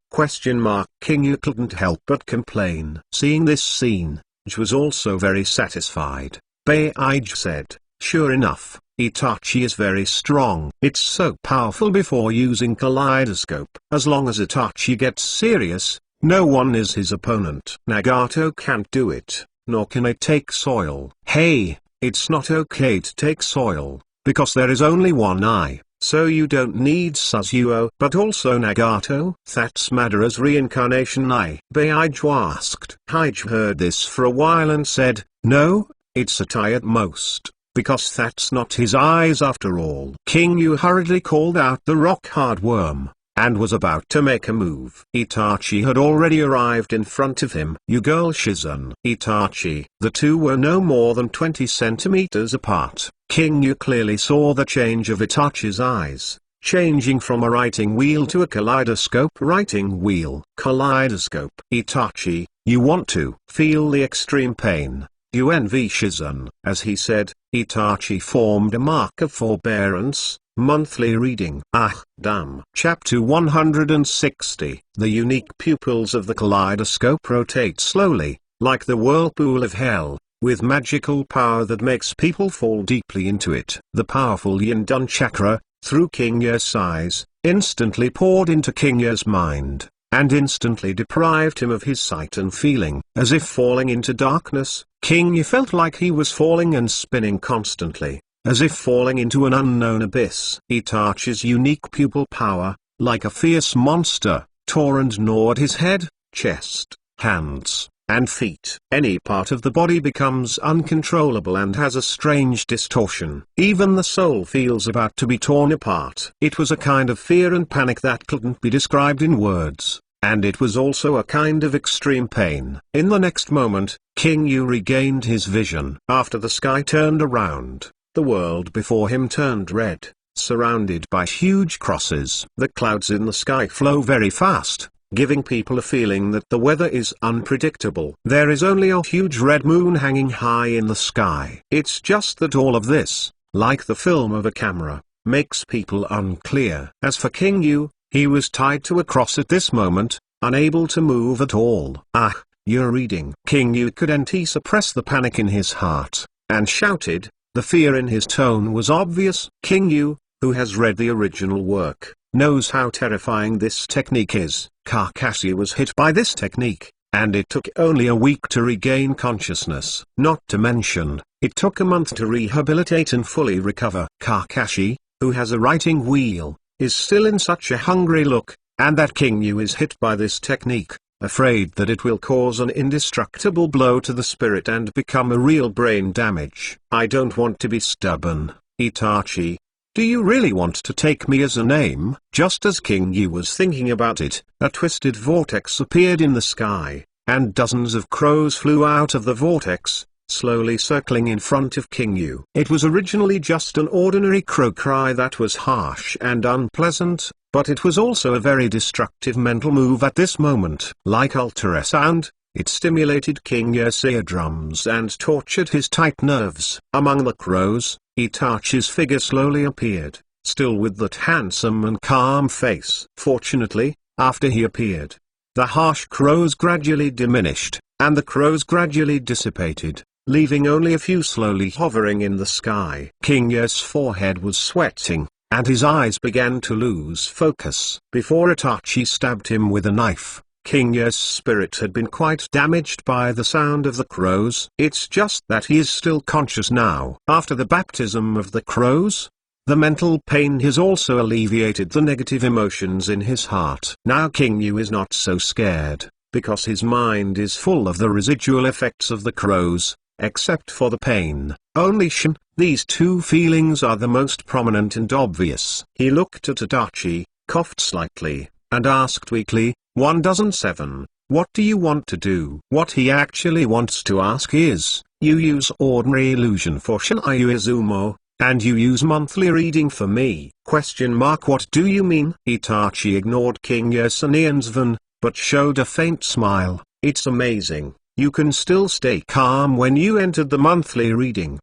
King Yu couldn't help but complain. Seeing this scene, J was also very satisfied. Beij said, "Sure enough, Itachi is very strong. It's so powerful before using kaleidoscope. As long as Itachi gets serious, no one is his opponent. Nagato can't do it, nor can I take soil." Hey, it's not okay to take soil, because there is only one eye, so you don't need Sasuo. But also Nagato? That's Madara's reincarnation eye. Beij asked. Haij heard this for a while and said, "No, it's a tie at most, because that's not his eyes after all." King Yu hurriedly called out the rock-hard worm, and was about to make a move. Itachi had already arrived in front of him. "You girl Shizun." Itachi. The two were no more than 20 centimeters apart. King Yu clearly saw the change of Itachi's eyes, changing from a writing wheel to a kaleidoscope writing wheel. Kaleidoscope. Itachi, you want to feel the extreme pain. You envy Shizun. As he said, Itachi formed a mark of forbearance. Monthly reading. Ah, damn. Chapter 160. The unique pupils of the kaleidoscope rotate slowly, like the whirlpool of hell, with magical power that makes people fall deeply into it. The powerful Yin-Dun chakra, through King Ye's eyes, instantly poured into King Ye's mind, and instantly deprived him of his sight and feeling. As if falling into darkness, King Ye felt like he was falling and spinning constantly, as if falling into an unknown abyss. Itachi's unique pupil power, like a fierce monster, tore and gnawed his head, chest, hands, and feet. Any part of the body becomes uncontrollable and has a strange distortion. Even the soul feels about to be torn apart. It was a kind of fear and panic that couldn't be described in words, and it was also a kind of extreme pain. In the next moment, King Yu regained his vision. After the sky turned around, the world before him turned red, surrounded by huge crosses. The clouds in the sky flow very fast, giving people a feeling that the weather is unpredictable. There is only a huge red moon hanging high in the sky. It's just that all of this, like the film of a camera, makes people unclear. As for King Yu, he was tied to a cross at this moment, unable to move at all. Ah, you're reading. King Yu couldn't suppress the panic in his heart, and shouted. The fear in his tone was obvious. King Yu, who has read the original work, knows how terrifying this technique is. Kakashi was hit by this technique, and it took only a week to regain consciousness. Not to mention, it took a month to rehabilitate and fully recover. Kakashi, who has a writing wheel, is still in such a hungry look, and that King Yu is hit by this technique, afraid that it will cause an indestructible blow to the spirit and become a real brain damage. I don't want to be stubborn, Itachi. Do you really want to take me as a name? Just as King Yu was thinking about it, a twisted vortex appeared in the sky, and dozens of crows flew out of the vortex, slowly circling in front of King Yu. It was originally just an ordinary crow cry that was harsh and unpleasant, but it was also a very destructive mental move at this moment. Like ultrasound, it stimulated King Yu's eardrums and tortured his tight nerves. Among the crows, Itachi's figure slowly appeared, still with that handsome and calm face. Fortunately, after he appeared, the harsh crows gradually diminished, and the crows gradually dissipated, leaving only a few slowly hovering in the sky. King Yu's forehead was sweating, and his eyes began to lose focus. Before Itachi stabbed him with a knife, King Ye's spirit had been quite damaged by the sound of the crows. It's just that he is still conscious now. After the baptism of the crows, the mental pain has also alleviated the negative emotions in his heart. Now King Yu is not so scared, because his mind is full of the residual effects of the crows, except for the pain. Only Shin. These two feelings are the most prominent and obvious. He looked at Itachi, coughed slightly, and asked weakly, 1,7, what do you want to do? What he actually wants to ask is, you use ordinary illusion for Shinai Izumo, and you use monthly reading for me? What do you mean? Itachi ignored King Yasunion's but showed a faint smile. It's amazing, you can still stay calm when you entered the monthly reading.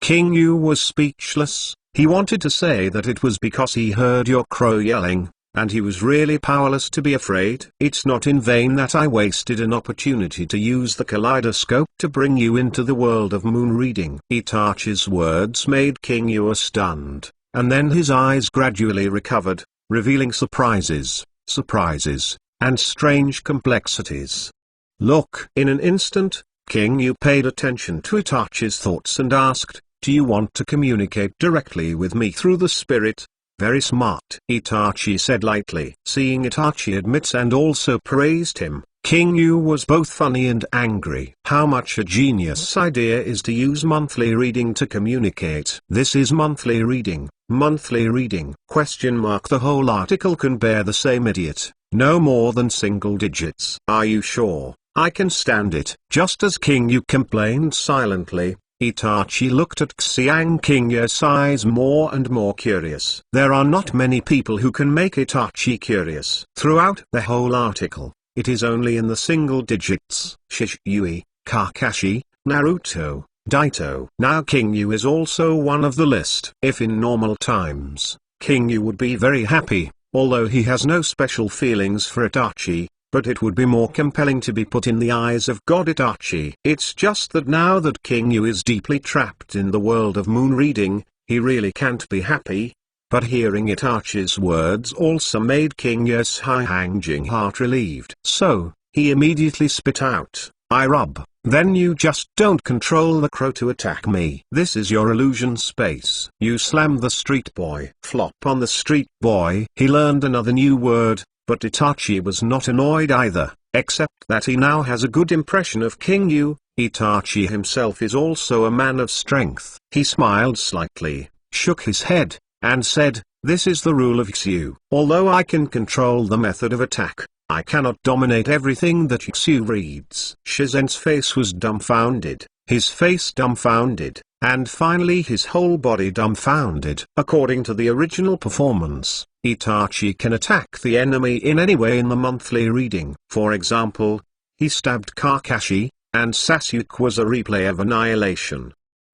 King Yu was speechless. He wanted to say that it was because he heard your crow yelling, and he was really powerless to be afraid. It's not in vain that I wasted an opportunity to use the kaleidoscope to bring you into the world of moon reading. Itachi's words made King Yu stunned, and then his eyes gradually recovered, revealing surprises, and strange complexities. Look! In an instant, King Yu paid attention to Itachi's thoughts and asked, do you want to communicate directly with me through the spirit? Very smart, Itachi said lightly. Seeing Itachi admits and also praised him, King Yu was both funny and angry. How much a genius idea is to use monthly reading to communicate. This is monthly reading. Monthly reading? The whole article can bear the same idiot. No more than single digits. Are you sure? I can stand it. Just as King Yu complained silently, Itachi looked at Xiang King Yu's eyes more and more curious. There are not many people who can make Itachi curious. Throughout the whole article, it is only in the single digits. Shisui, Kakashi, Naruto, Daito. Now King Yu is also one of the list. If in normal times, King Yu would be very happy, although he has no special feelings for Itachi, but it would be more compelling to be put in the eyes of God Itachi. It's just that now that King Yu is deeply trapped in the world of moon reading, he really can't be happy. But hearing Itachi's words also made King Yu's hanging heart relieved. So, he immediately spit out, "I rub." "Then you just don't control the crow to attack me. This is your illusion space." You slam the street boy. Flop on the street boy. He learned another new word, but Itachi was not annoyed either, except that he now has a good impression of King Yu. Itachi himself is also a man of strength. He smiled slightly, shook his head, and said, "This is the rule of Xu. Although I can control the method of attack, I cannot dominate everything that Xu reads." Shizen's face was dumbfounded, his face dumbfounded, and finally his whole body dumbfounded. According to the original performance, Itachi can attack the enemy in any way in the monthly reading. For example, he stabbed Kakashi, and Sasuke was a replay of annihilation.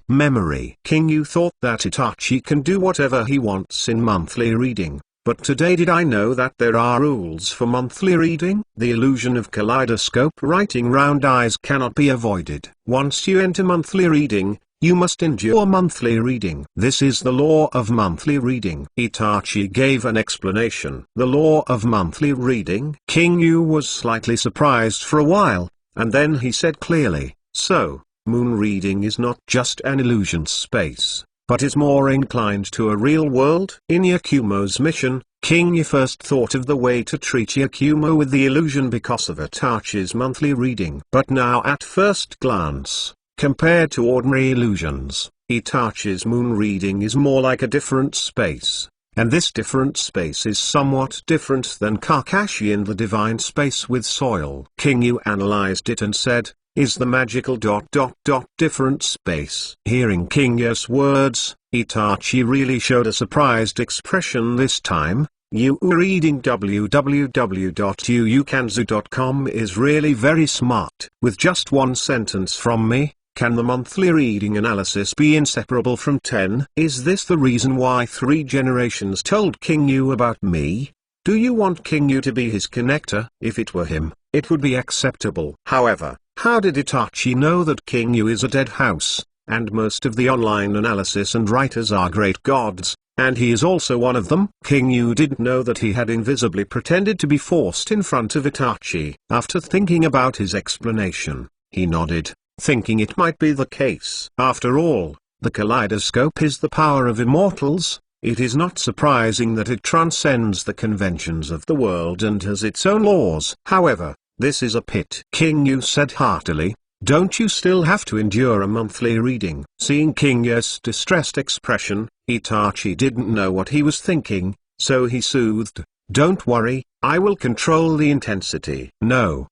Memory. King Yu thought that Itachi can do whatever he wants in monthly reading, but today did I know that there are rules for monthly reading? The illusion of kaleidoscope writing round eyes cannot be avoided. Once you enter monthly reading, you must endure monthly reading. This is the law of monthly reading. Itachi gave an explanation. The law of monthly reading? King Yu was slightly surprised for a while, and then he said clearly, "So, moon reading is not just an illusion space, but is more inclined to a real world." In Yakumo's mission, King Yu first thought of the way to treat Yakumo with the illusion because of Itachi's monthly reading. But now at first glance, compared to ordinary illusions, Itachi's moon reading is more like a different space, and this different space is somewhat different than Kakashi in the divine space with soil. King Yu analyzed it and said, "Is the magical ... different space?" Hearing King Yu's words, Itachi really showed a surprised expression this time. You reading www.yuukanzu.com is really very smart. With just one sentence from me, can the monthly reading analysis be inseparable from 10? Is this the reason why 3 generations told King Yu about me? Do you want King Yu to be his connector? If it were him, it would be acceptable. However, how did Itachi know that King Yu is a dead house, and most of the online analysis and writers are great gods, and he is also one of them? King Yu didn't know that he had invisibly pretended to be forced in front of Itachi. After thinking about his explanation, he nodded, thinking it might be the case. After all, the kaleidoscope is the power of immortals. It is not surprising that it transcends the conventions of the world and has its own laws. However, this is a pit. King Yu said heartily, "Don't you still have to endure a monthly reading?" Seeing King Yu's distressed expression, Itachi didn't know what he was thinking, so he soothed, "Don't worry, I will control the intensity." No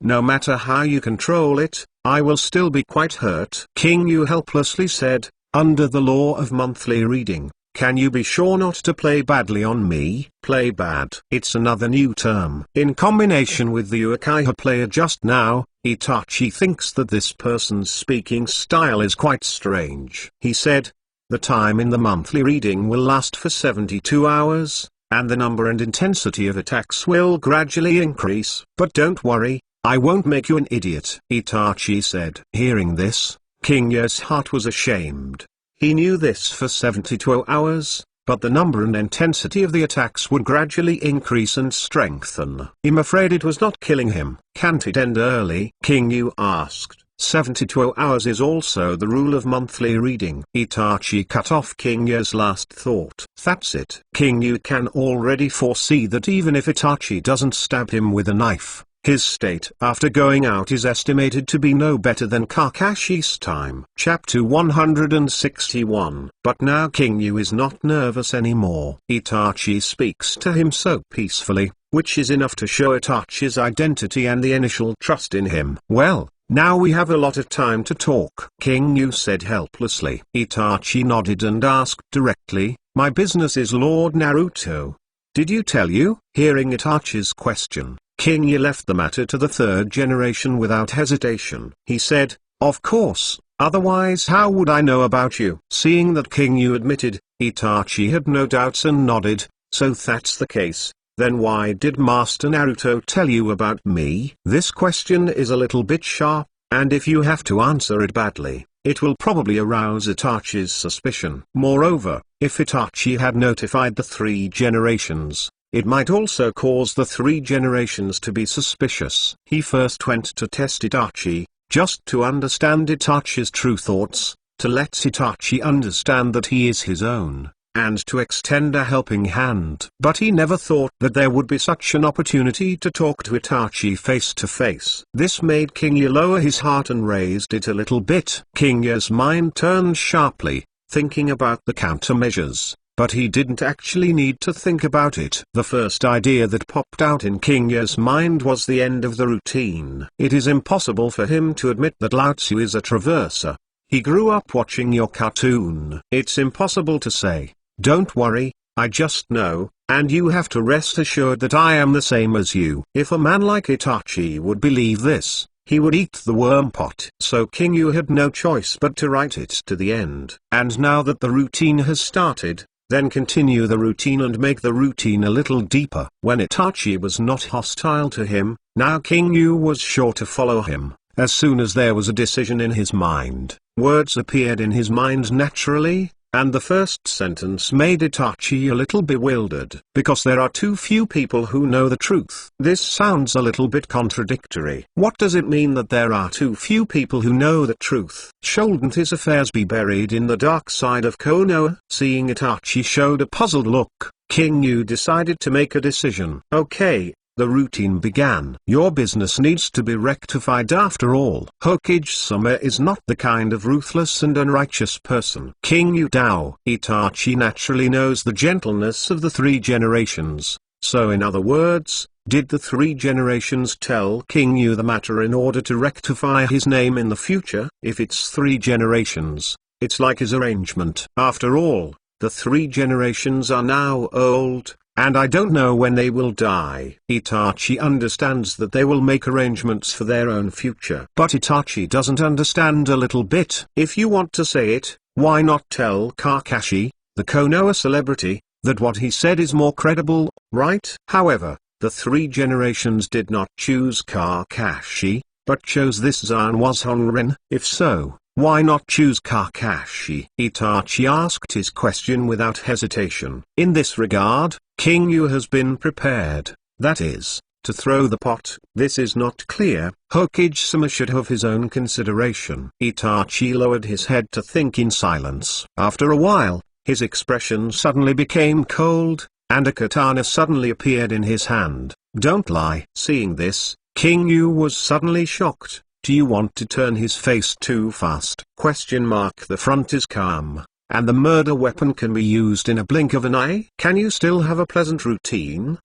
matter how you control it, I will still be quite hurt." King Yu helplessly said, "Under the law of monthly reading, can you be sure not to play badly on me?" Play bad. It's another new term. In combination with the Uchiha player just now, Itachi thinks that this person's speaking style is quite strange. He said, "The time in the monthly reading will last for 72 hours, and the number and intensity of attacks will gradually increase. But don't worry, I won't make you an idiot," Itachi said. Hearing this, King Yu's heart was ashamed. He knew this for 72 hours, but the number and intensity of the attacks would gradually increase and strengthen. I'm afraid it was not killing him. Can't it end early? King Yu asked. 72 hours is also the rule of monthly reading. Itachi cut off King Yu's last thought. That's it. King Yu can already foresee that even if Itachi doesn't stab him with a knife, his state after going out is estimated to be no better than Kakashi's time. Chapter 161. But now King Yu is not nervous anymore. Itachi speaks to him so peacefully, which is enough to show Itachi's identity and the initial trust in him. Well, now we have a lot of time to talk, King Yu said helplessly. Itachi nodded and asked directly, "My business is Lord Naruto. Did you tell you?" Hearing Itachi's question, King Yu left the matter to the 3rd generation without hesitation. He said, Of course, otherwise how would I know about you? Seeing that King Yu admitted, Itachi had no doubts and nodded. So that's the case, then why did Master Naruto tell you about me? This question is a little bit sharp, and if you have to answer it badly, it will probably arouse Itachi's suspicion. Moreover, if Itachi had notified the 3 generations, it might also cause the 3 generations to be suspicious. He first went to test Itachi, just to understand Itachi's true thoughts, to let Itachi understand that he is his own, and to extend a helping hand. But he never thought that there would be such an opportunity to talk to Itachi face to face. This made King Yu lower his heart and raised it a little bit. King Yu's mind turned sharply, thinking about the countermeasures, but he didn't actually need to think about it. The first idea that popped out in King Yu's mind was the end of the routine. It is impossible for him to admit that Lao Tzu is a traverser. He grew up watching your cartoon. It's impossible to say, "Don't worry, I just know," and you have to rest assured that I am the same as you. If a man like Itachi would believe this, he would eat the worm pot. So King Yu had no choice but to write it to the end. And now that the routine has started, then continue the routine and make the routine a little deeper. When Itachi was not hostile to him, now King Yu was sure to follow him. As soon as there was a decision in his mind, words appeared in his mind naturally, and the first sentence made Itachi a little bewildered. Because there are too few people who know the truth. This sounds a little bit contradictory. What does it mean that there are too few people who know the truth? Shouldn't his affairs be buried in the dark side of Konoha? Seeing Itachi showed a puzzled look, King Yu decided to make a decision. Okay. The routine began. Your business needs to be rectified after all. Hokage-sama is not the kind of ruthless and unrighteous person. King Yu Dao. Itachi naturally knows the gentleness of the 3 generations, so in other words, did the 3 generations tell King Yu the matter in order to rectify his name in the future? If it's 3 generations, it's like his arrangement. After all, the 3 generations are now old, and I don't know when they will die. Itachi understands that they will make arrangements for their own future. But Itachi doesn't understand a little bit. If you want to say it, why not tell Kakashi, the Konoha celebrity, that what he said is more credible, right? However, the 3 generations did not choose Kakashi, but chose this Zanwas Honrin. If so, why not choose Kakashi? Itachi asked his question without hesitation. In this regard, King Yu has been prepared, that is, to throw the pot. This is not clear. Hokage-sama should have his own consideration. Itachi lowered his head to think in silence. After a while, his expression suddenly became cold, and a katana suddenly appeared in his hand. Don't lie. Seeing this, King Yu was suddenly shocked. Do you want to turn his face too fast? The front is calm, and the murder weapon can be used in a blink of an eye. Can you still have a pleasant routine?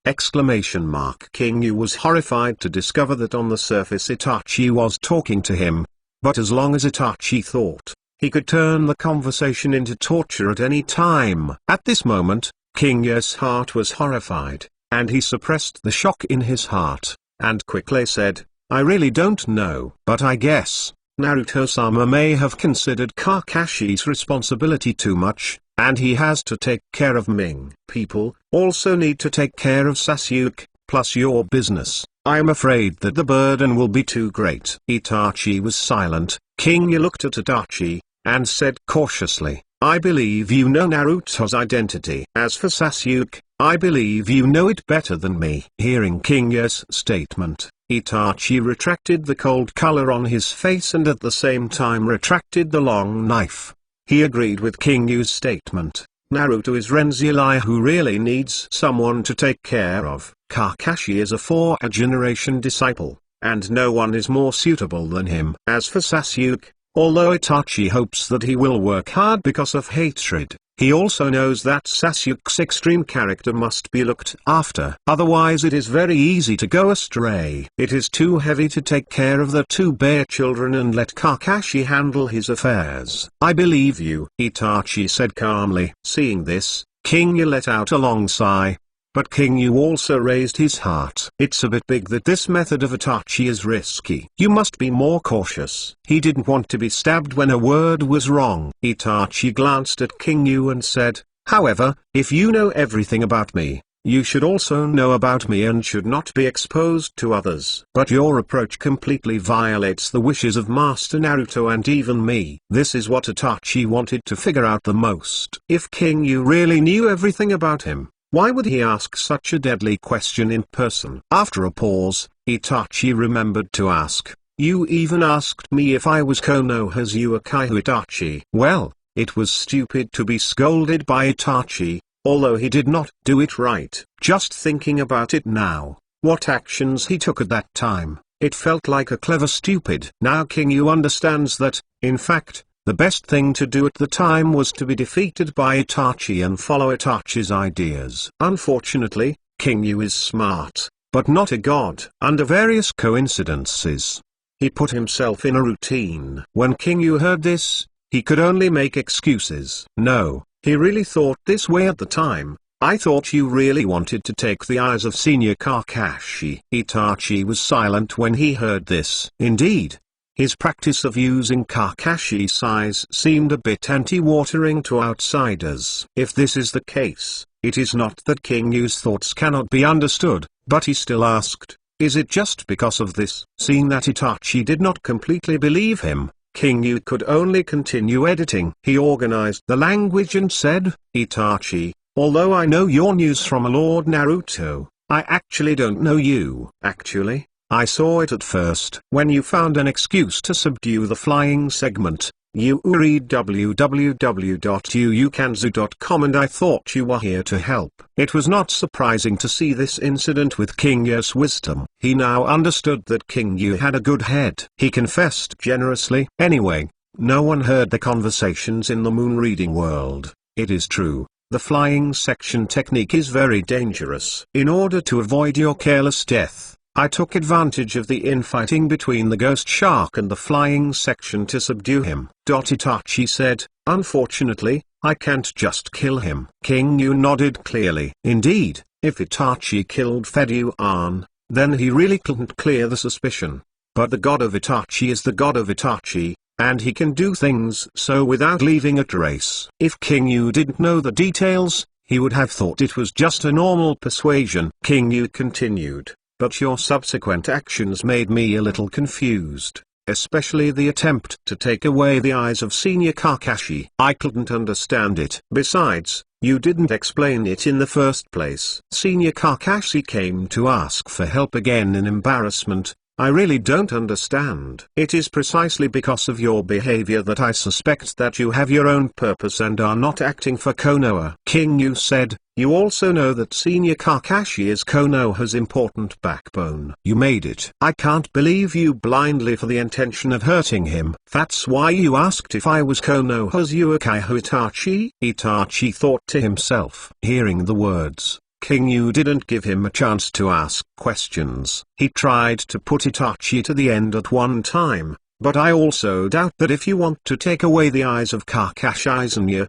King Yu was horrified to discover that on the surface Itachi was talking to him, but as long as Itachi thought, he could turn the conversation into torture at any time. At this moment, King Yu's heart was horrified, and he suppressed the shock in his heart, and quickly said, I really don't know. But I guess, Naruto-sama may have considered Kakashi's responsibility too much, and he has to take care of Ming. People also need to take care of Sasuke, plus your business. I am afraid that the burden will be too great. Itachi was silent. King Yu looked at Itachi, and said cautiously, I believe you know Naruto's identity. As for Sasuke, I believe you know it better than me. Hearing King Yu's statement, Itachi retracted the cold color on his face and at the same time retracted the long knife. He agreed with King Yu's statement. Naruto is Renzulai who really needs someone to take care of. Kakashi is a 4th-generation disciple, and no one is more suitable than him. As for Sasuke, although Itachi hopes that he will work hard because of hatred, he also knows that Sasuke's extreme character must be looked after. Otherwise it is very easy to go astray. It is too heavy to take care of the 2 bear children and let Kakashi handle his affairs. I believe you, Itachi said calmly. Seeing this, King Yu let out a long sigh. but King Yu also raised his heart. It's a bit big that this method of Itachi is risky. You must be more cautious. He didn't want to be stabbed when a word was wrong. Itachi glanced at King Yu and said, however, if you know everything about me, you should also know about me and should not be exposed to others. But your approach completely violates the wishes of Master Naruto and even me. This is what Itachi wanted to figure out the most. If King Yu really knew everything about him, why would he ask such a deadly question in person? After a pause, Itachi remembered to ask, you even asked me if I was Konoha's Uchiha Itachi. Well, it was stupid to be scolded by Itachi, although he did not do it right. Just thinking about it now, what actions he took at that time, it felt like a clever stupid. Now King Yu understands that, in fact, the best thing to do at the time was to be defeated by Itachi and follow Itachi's ideas. Unfortunately, King Yu is smart, but not a god. Under various coincidences, he put himself in a routine. When King Yu heard this, he could only make excuses. No, he really thought this way at the time. I thought you really wanted to take the eyes of Senior Kakashi. Itachi was silent when he heard this. Indeed, his practice of using Kakashi's eyes seemed a bit anti-watering to outsiders. If this is the case, it is not that King Yu's thoughts cannot be understood, but he still asked, is it just because of this? Seeing that Itachi did not completely believe him, King Yu could only continue editing. He organized the language and said, Itachi, although I know your news from Lord Naruto, I actually don't know you. Actually, I saw it at first. When you found an excuse to subdue the flying segment, you read www.uukanzu.com and I thought you were here to help. It was not surprising to see this incident with King Yu's wisdom. He now understood that King Yu had a good head. He confessed generously. Anyway, no one heard the conversations in the moon reading world. It is true, the flying section technique is very dangerous. In order to avoid your careless death, I took advantage of the infighting between the ghost shark and the flying section to subdue him. Itachi said, unfortunately, I can't just kill him. King Yu nodded clearly. Indeed, if Itachi killed Fedyu-an, then he really couldn't clear the suspicion. But the god of Itachi is the god of Itachi, and he can do things so without leaving a trace. If King Yu didn't know the details, he would have thought it was just a normal persuasion. King Yu continued. But your subsequent actions made me a little confused, especially the attempt to take away the eyes of Senior Kakashi. I couldn't understand it. Besides, you didn't explain it in the first place. Senior Kakashi came to ask for help again in embarrassment. I really don't understand. It is precisely because of your behavior that I suspect that you have your own purpose and are not acting for Konoha. King Yu said, you also know that Senior Kakashi is Konoha's important backbone. You made it. I can't believe you blindly for the intention of hurting him. That's why you asked if I was Konoha's Uchiha Itachi? Itachi thought to himself. Hearing the words, King Yu didn't give him a chance to ask questions. He tried to put Itachi to the end at one time, but I also doubt that if you want to take away the eyes of Kakashi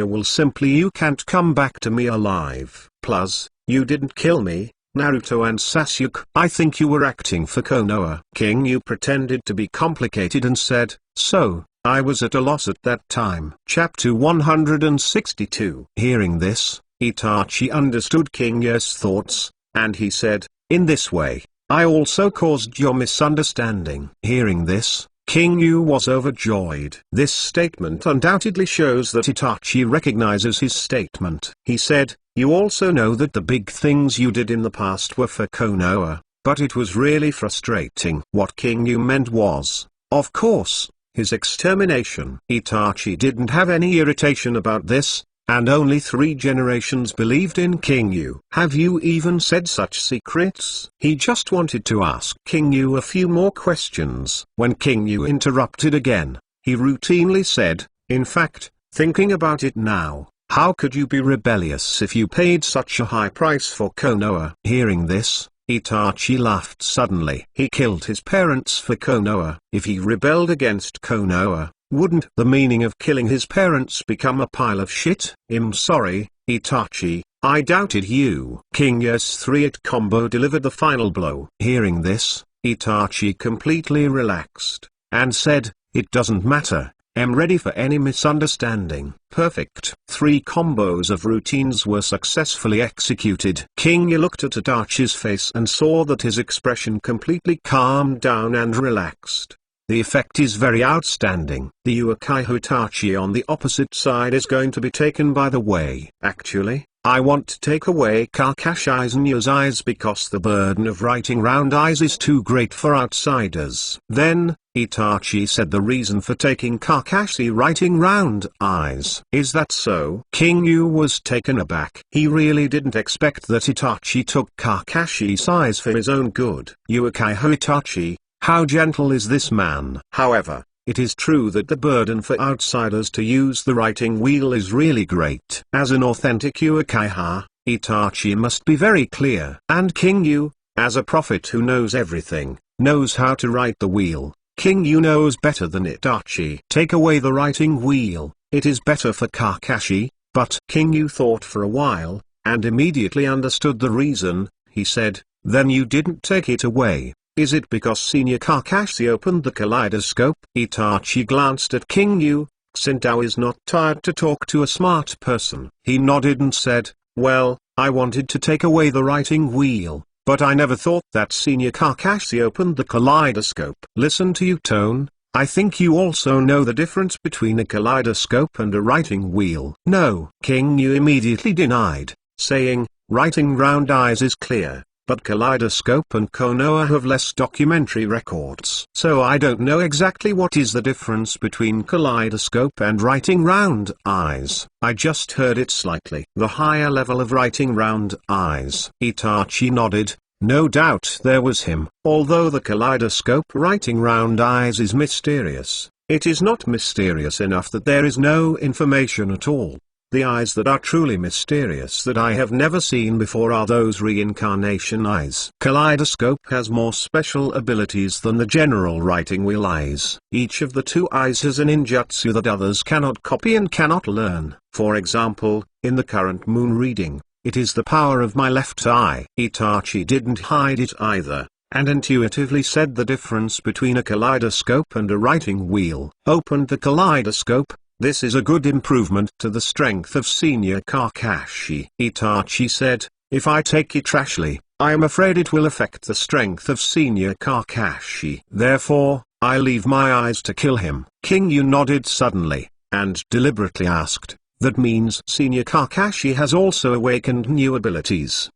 will simply you can't come back to me alive. Plus, you didn't kill me, Naruto and Sasuke. I think you were acting for Konoha. King Yu pretended to be complicated and said, so, I was at a loss at that time. Chapter 162. Hearing this, Itachi understood King Yu's thoughts, and he said, in this way, I also caused your misunderstanding. Hearing this, King Yu was overjoyed. This statement undoubtedly shows that Itachi recognizes his statement. He said, you also know that the big things you did in the past were for Konoha, but it was really frustrating. What King Yu meant was, of course, his extermination. Itachi didn't have any irritation about this, and only 3 generations believed in King Yu. Have you even said such secrets? He just wanted to ask King Yu a few more questions. When King Yu interrupted again, he routinely said, in fact, thinking about it now, how could you be rebellious if you paid such a high price for Konoha? Hearing this, Itachi laughed suddenly. He killed his parents for Konoha. If he rebelled against Konoha, wouldn't the meaning of killing his parents become a pile of shit? I'm sorry, Itachi, I doubted you. King Yes 3-hit combo delivered the final blow. Hearing this, Itachi completely relaxed, and said, "It doesn't matter. I'm ready for any misunderstanding." Perfect. 3 combos of routines were successfully executed. King Yi looked at Itachi's face and saw that his expression completely calmed down and relaxed. The effect is very outstanding. The Uchiha Itachi on the opposite side is going to be taken by the way. Actually, I want to take away Kakashi's and Yu's eyes because the burden of writing round eyes is too great for outsiders. Then, Itachi said the reason for taking Kakashi writing round eyes. Is that so? King Yu was taken aback. He really didn't expect that Itachi took Kakashi's eyes for his own good. Uchiha Itachi, how gentle is this man? However, it is true that the burden for outsiders to use the writing wheel is really great. As an authentic Uchiha, Itachi must be very clear. And King Yu, as a prophet who knows everything, knows how to write the wheel. King Yu knows better than Itachi. Take away the writing wheel, it is better for Kakashi. But King Yu thought for a while, and immediately understood the reason. He said, "Then you didn't take it away. Is it because Senior Kakashi opened the kaleidoscope?" Itachi glanced at King Yu. Sintao is not tired to talk to a smart person. He nodded and said, "Well, I wanted to take away the writing wheel, but I never thought that Senior Kakashi opened the kaleidoscope." Listen to you tone, I think you also know the difference between a kaleidoscope and a writing wheel. No. King Yu immediately denied, saying, "Writing round eyes is clear. But Kaleidoscope and Konoha have less documentary records. So I don't know exactly what is the difference between Kaleidoscope and writing round eyes. I just heard it slightly. The higher level of writing round eyes." Itachi nodded. No doubt there was him. Although the Kaleidoscope writing round eyes is mysterious, it is not mysterious enough that there is no information at all. The eyes that are truly mysterious that I have never seen before are those reincarnation eyes. Kaleidoscope has more special abilities than the general writing wheel eyes. Each of the 2 eyes has an ninjutsu that others cannot copy and cannot learn. For example, in the current moon reading, it is the power of my left eye. Itachi didn't hide it either, and intuitively said the difference between a kaleidoscope and a writing wheel. Opened the kaleidoscope. This is a good improvement to the strength of Senior Kakashi. Itachi said, "If I take it rashly, I am afraid it will affect the strength of Senior Kakashi. Therefore, I leave my eyes to kill him." King Yu nodded suddenly, and deliberately asked, "That means Senior Kakashi has also awakened new abilities."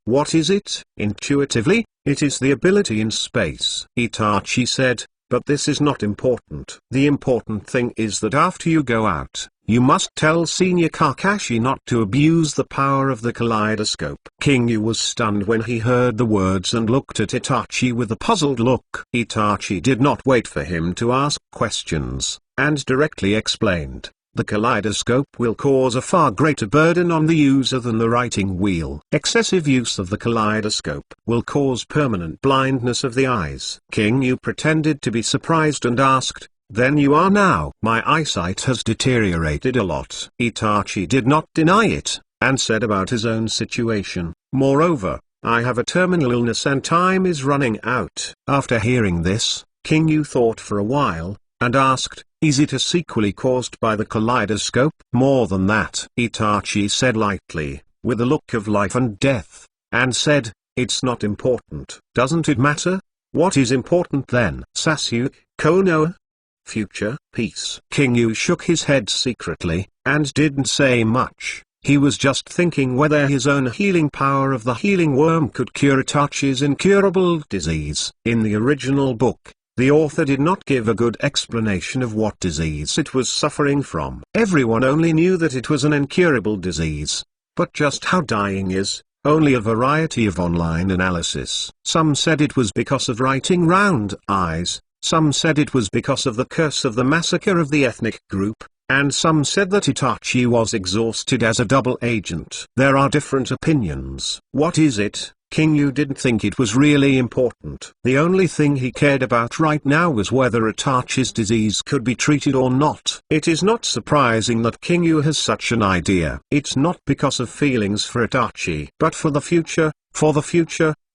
What is it? Intuitively, it is the ability in space. Itachi said, "But this is not important. The important thing is that after you go out, you must tell Senior Kakashi not to abuse the power of the kaleidoscope." King Yu was stunned when he heard the words and looked at Itachi with a puzzled look. Itachi did not wait for him to ask questions, and directly explained, "The kaleidoscope will cause a far greater burden on the user than the writing wheel. Excessive use of the kaleidoscope will cause permanent blindness of the eyes." King Yu pretended to be surprised and asked, "Then you are now?" "My eyesight has deteriorated a lot." Itachi did not deny it, and said about his own situation, "Moreover, I have a terminal illness and time is running out." After hearing this, King Yu thought for a while, and asked, "Is it a sequel caused by the kaleidoscope?" "More than that," Itachi said lightly, with a look of life and death, and said, "It's not important." "Doesn't it matter? What is important then?" "Sasuke, Konoha, future, peace." King Yu shook his head secretly, and didn't say much. He was just thinking whether his own healing power of the healing worm could cure Itachi's incurable disease. In the original book, the author did not give a good explanation of what disease it was suffering from. Everyone only knew that it was an incurable disease. But just how dying is, only a variety of online analysis. Some said it was because of writing round eyes, some said it was because of the curse of the massacre of the ethnic group, and some said that Itachi was exhausted as a double agent. There are different opinions. What is it? King Yu didn't think it was really important. The only thing he cared about right now was whether Itachi's disease could be treated or not. It is not surprising that King Yu has such an idea. It's not because of feelings for Itachi, but for the future,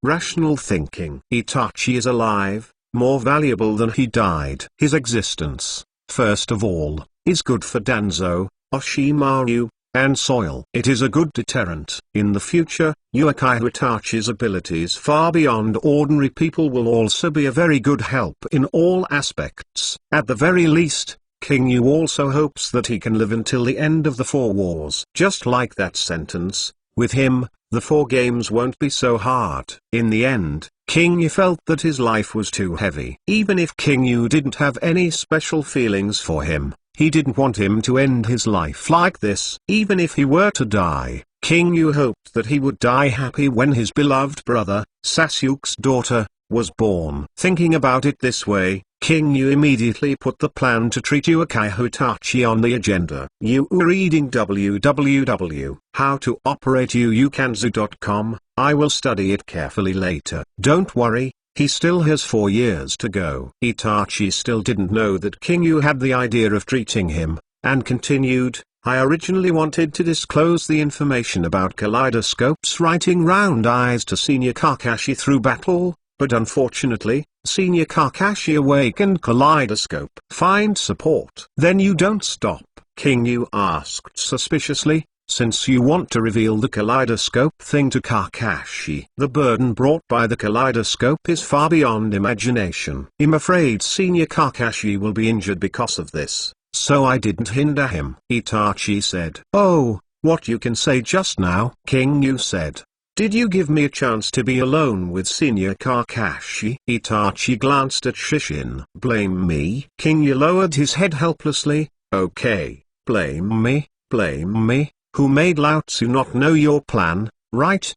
rational thinking. Itachi is alive, more valuable than he died. His existence, first of all, is good for Danzo, Oshimaru, and soil. It is a good deterrent. In the future, Uchiha Itachi's abilities far beyond ordinary people will also be a very good help in all aspects. At the very least, King Yu also hopes that he can live until the end of the 4 wars. Just like that sentence, with him, the 4 games won't be so hard. In the end, King Yu felt that his life was too heavy. Even if King Yu didn't have any special feelings for him, he didn't want him to end his life like this. Even if he were to die, King Yu hoped that he would die happy when his beloved brother, Sasuke's daughter, was born. Thinking about it this way, King Yu immediately put the plan to treat Uchiha Itachi on the agenda. You are reading www.howtooperate.com. I will study it carefully later. Don't worry, he still has 4 years to go. Itachi still didn't know that King Yu had the idea of treating him, and continued, I originally wanted to disclose the information about Kaleidoscope's writing round eyes to Senior Kakashi through battle, but unfortunately, Senior Kakashi awakened Kaleidoscope. Find support. Then you don't stop, King Yu asked suspiciously, since you want to reveal the Kaleidoscope thing to Kakashi. The burden brought by the Kaleidoscope is far beyond imagination. I'm afraid Senior Kakashi will be injured because of this, so I didn't hinder him. Itachi said. Oh, what you can say just now? King Yu said. Did you give me a chance to be alone with Senior Kakashi? Itachi glanced at Shishin. Blame me? King Yu lowered his head helplessly. Okay, blame me? Blame me? Who made Lao Tzu not know your plan, right?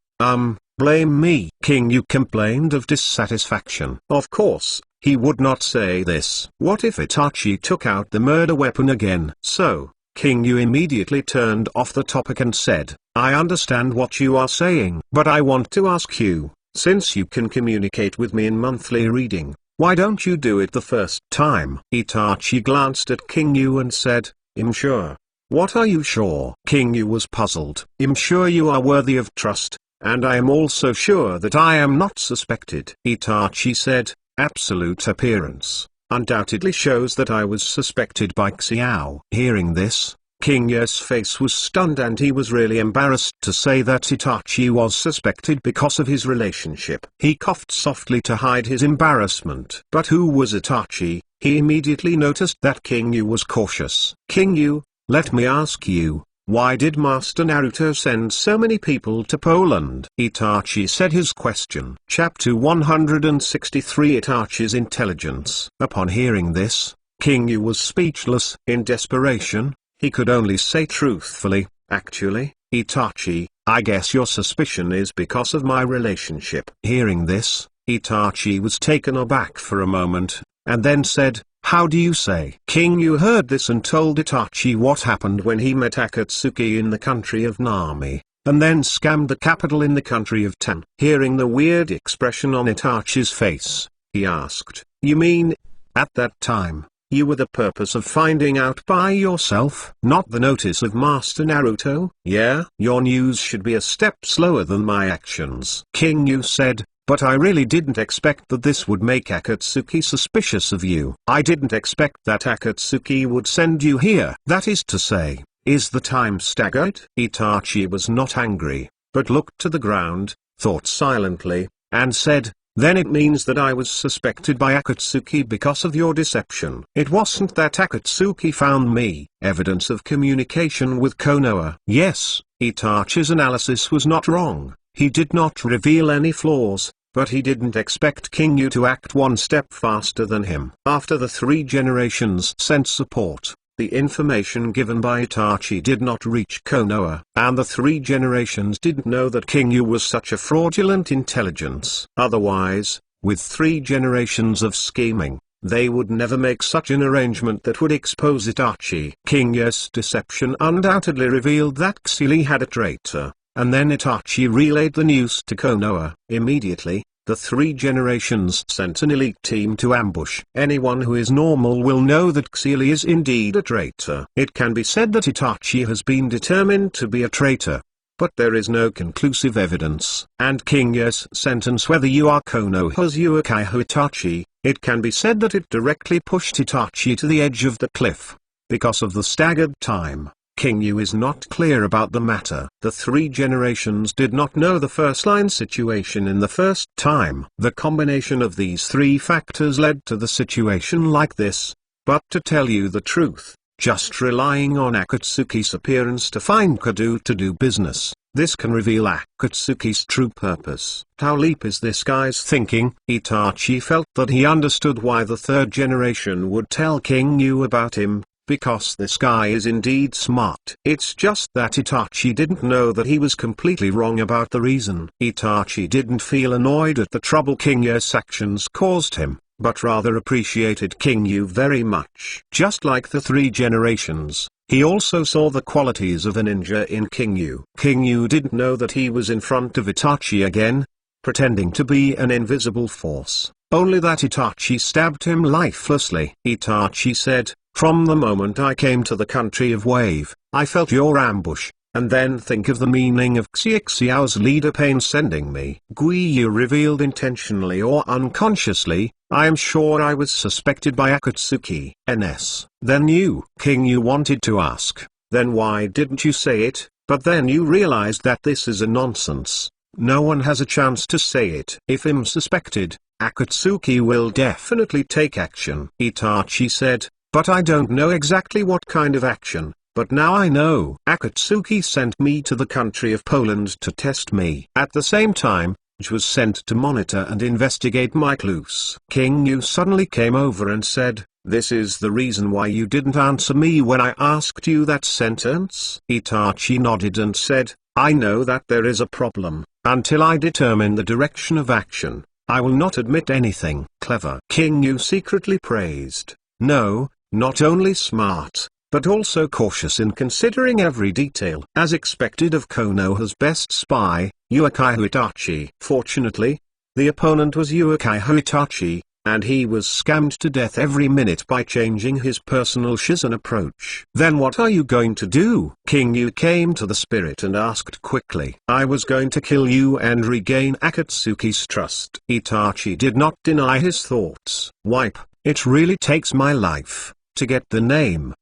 Blame me. King Yu complained of dissatisfaction. Of course, he would not say this. What if Itachi took out the murder weapon again? So, King Yu immediately turned off the topic and said, I understand what you are saying, but I want to ask you, since you can communicate with me in monthly reading, why don't you do it the first time? Itachi glanced at King Yu and said, I'm sure. What are you sure? King Yu was puzzled. I'm sure you are worthy of trust, and I am also sure that I am not suspected. Itachi said, absolute appearance undoubtedly shows that I was suspected by Xiao. Hearing this, King Yu's face was stunned and he was really embarrassed to say that Itachi was suspected because of his relationship. He coughed softly to hide his embarrassment. But who was Itachi? He immediately noticed that King Yu was cautious. King Yu, let me ask you, why did Master Naruto send so many people to Poland? Itachi said his question. Chapter 163 Itachi's Intelligence. Upon hearing this, King Yu was speechless. In desperation, he could only say truthfully, actually, Itachi, I guess your suspicion is because of my relationship. Hearing this, Itachi was taken aback for a moment, and then said, how do you say? King Yu heard this and told Itachi what happened when he met Akatsuki in the country of Nami, and then scammed the capital in the country of Tan. Hearing the weird expression on Itachi's face, he asked, you mean, at that time, you were the purpose of finding out by yourself? Not the notice of Master Naruto? Yeah? Your news should be a step slower than my actions. King Yu said, but I really didn't expect that this would make Akatsuki suspicious of you. I didn't expect that Akatsuki would send you here. That is to say, is the time staggered? Itachi was not angry, but looked to the ground, thought silently, and said, then it means that I was suspected by Akatsuki because of your deception. It wasn't that Akatsuki found me. Evidence of communication with Konoha. Yes, Itachi's analysis was not wrong. He did not reveal any flaws, but he didn't expect King Yu to act one step faster than him. After the 3 generations sent support, the information given by Itachi did not reach Konoha, and the 3 generations didn't know that King Yu was such a fraudulent intelligence. Otherwise, with 3 generations of scheming, they would never make such an arrangement that would expose Itachi. King Yu's deception undoubtedly revealed that Xili had a traitor. and then Itachi relayed the news to Konoha. Immediately, the three generations sent an elite team to ambush. Anyone who is normal will know that Xeely is indeed a traitor. It can be said that Itachi has been determined to be a traitor, but there is no conclusive evidence. And King Ya's sentence, whether you are Konoha's Uchiha Itachi, it can be said that it directly pushed Itachi to the edge of the cliff. Because of the staggered time, King Yu is not clear about the matter. The three generations did not know the first-line situation in the first time. The combination of these three factors led to the situation like this. But to tell you the truth, just relying on Akatsuki's appearance to find Kado to do business, this can reveal Akatsuki's true purpose. How deep is this guy's thinking? Itachi felt that he understood why the third generation would tell King Yu about him, because this guy is indeed smart. It's just that Itachi didn't know that he was completely wrong about the reason. Itachi didn't feel annoyed at the trouble King Yu's actions caused him, but rather appreciated King Yu very much. Just like the three generations, he also saw the qualities of a ninja in King Yu. King Yu didn't know that he was in front of Itachi again, pretending to be an invisible force, only that Itachi stabbed him lifelessly. Itachi said, "From the moment I came to the country of Wave, I felt your ambush. And then think of the meaning of Xiao's leader Pain sending me." Guiyu revealed intentionally or unconsciously, "I am sure I was suspected by Akatsuki." NS. Then you, King Yu wanted to ask, "Then why didn't you say it?" But then you realized that this is a nonsense. No one has a chance to say it. If I'm suspected, Akatsuki will definitely take action. Itachi said, "But I don't know exactly what kind of action. But now I know. Akatsuki sent me to the country of Poland to test me. At the same time, J was sent to monitor and investigate my clues." King Yu suddenly came over and said, "This is the reason why you didn't answer me when I asked you that sentence?" Itachi nodded and said, "I know that there is a problem. Until I determine the direction of action, I will not admit anything." Clever. King Yu secretly praised. No, not only smart, but also cautious in considering every detail. As expected of Konoha's best spy, Uchiha Itachi. Fortunately, the opponent was Uchiha Itachi, and he was scammed to death every minute by changing his personal Shizen approach. "Then what are you going to do?" King Yu came to the spirit and asked quickly. "I was going to kill you and regain Akatsuki's trust." Itachi did not deny his thoughts. "Wipe, it really takes my life to get the name?"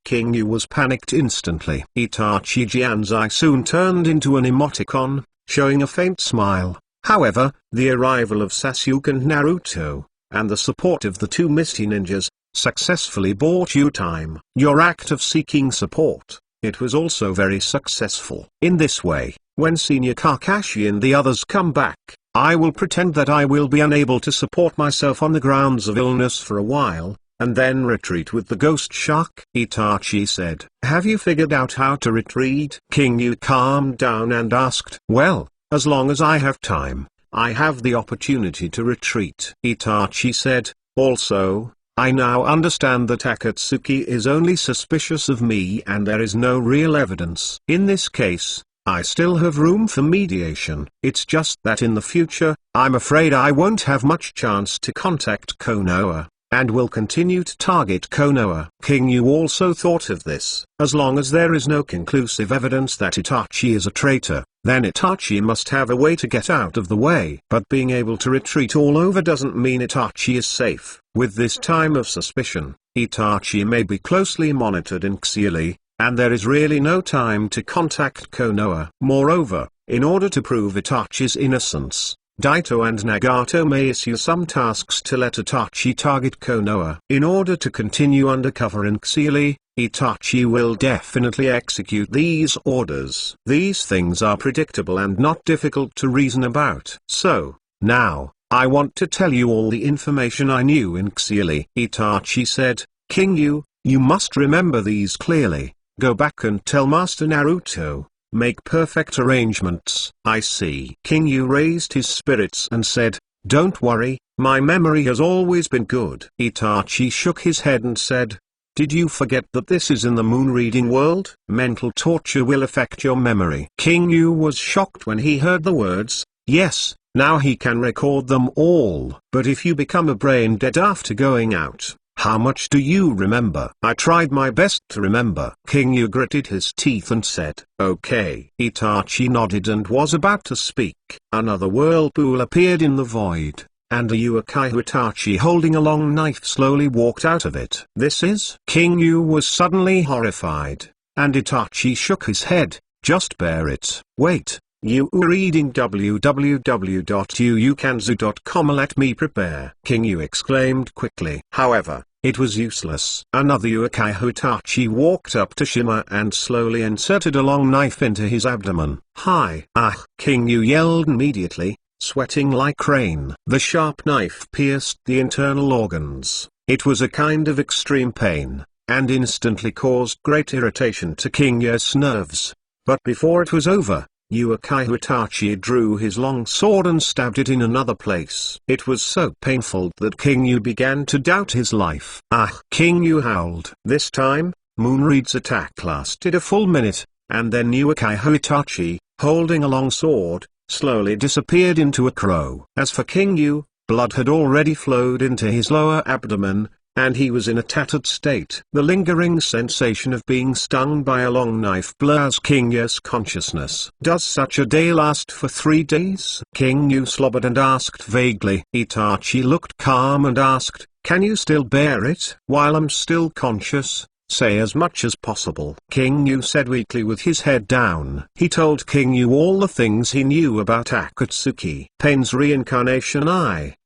King Yu was panicked instantly. Itachi Jianzai soon turned into an emoticon, showing a faint smile. However, the arrival of Sasuke and Naruto, and the support of the two Misty Ninjas, successfully bought you time. Your act of seeking support, it was also very successful. In this way, when Senior Kakashi and the others come back, I will pretend that I will be unable to support myself on the grounds of illness for a while, and then retreat with the ghost shark. Itachi said, "Have you figured out how to retreat?" King Yu calmed down and asked, "Well, as long as I have time, I have the opportunity to retreat." Itachi said, "Also, I now understand that Akatsuki is only suspicious of me and there is no real evidence. In this case, I still have room for mediation. It's just that in the future, I'm afraid I won't have much chance to contact Konoha, and will continue to target Konoha." King Yu also thought of this. As long as there is no conclusive evidence that Itachi is a traitor, then Itachi must have a way to get out of the way. But being able to retreat all over doesn't mean Itachi is safe. With this time of suspicion, Itachi may be closely monitored in Xeely, and there is really no time to contact Konoha. Moreover, in order to prove Itachi's innocence, Daito and Nagato may issue some tasks to let Itachi target Konoha. In order to continue undercover in Xeely, Itachi will definitely execute these orders. These things are predictable and not difficult to reason about. So, now, I want to tell you all the information I knew in Xeely. Itachi said, "King Yu, you must remember these clearly. Go back and tell Master Naruto. Make perfect arrangements." "I see." King Yu raised his spirits and said, "Don't worry, my memory has always been good." Itachi shook his head and said, Did you forget that this is in the moon reading world? Mental torture will affect your memory. King Yu was shocked when he heard the words. Yes, now he can record them all. But if you become a brain dead after going out, how much do you remember? I tried my best to remember. King Yu gritted his teeth and said, okay. Itachi nodded and was about to speak. Another whirlpool appeared in the void, and a Uchiha Itachi holding a long knife slowly walked out of it. This is? King Yu was suddenly horrified, and Itachi shook his head. Just bear it. Wait, you are reading www.uukanzu.com. Let me prepare. King Yu exclaimed quickly. However, it was useless. Another Uchiha Itachi walked up to Shima and slowly inserted a long knife into his abdomen. Hi! Ah! King Yu yelled immediately, sweating like rain. The sharp knife pierced the internal organs. It was a kind of extreme pain, and instantly caused great irritation to King Yu's nerves. But before it was over, Uchiha Itachi drew his long sword and stabbed it in another place. It was so painful that King Yu began to doubt his life. Ah! King Yu howled. This time, Moonreed's attack lasted a full minute, and then Uchiha Itachi, holding a long sword, slowly disappeared into a crow. As for King Yu, blood had already flowed into his lower abdomen, and he was in a tattered state. The lingering sensation of being stung by a long knife blurs King Yu's consciousness. Does such a day last for 3 days? King Yu slobbered and asked vaguely. Itachi looked calm and asked, can you still bear it? While I'm still conscious, say as much as possible. King Yu said weakly with his head down. He told King Yu all the things he knew about Akatsuki. Pain's reincarnation.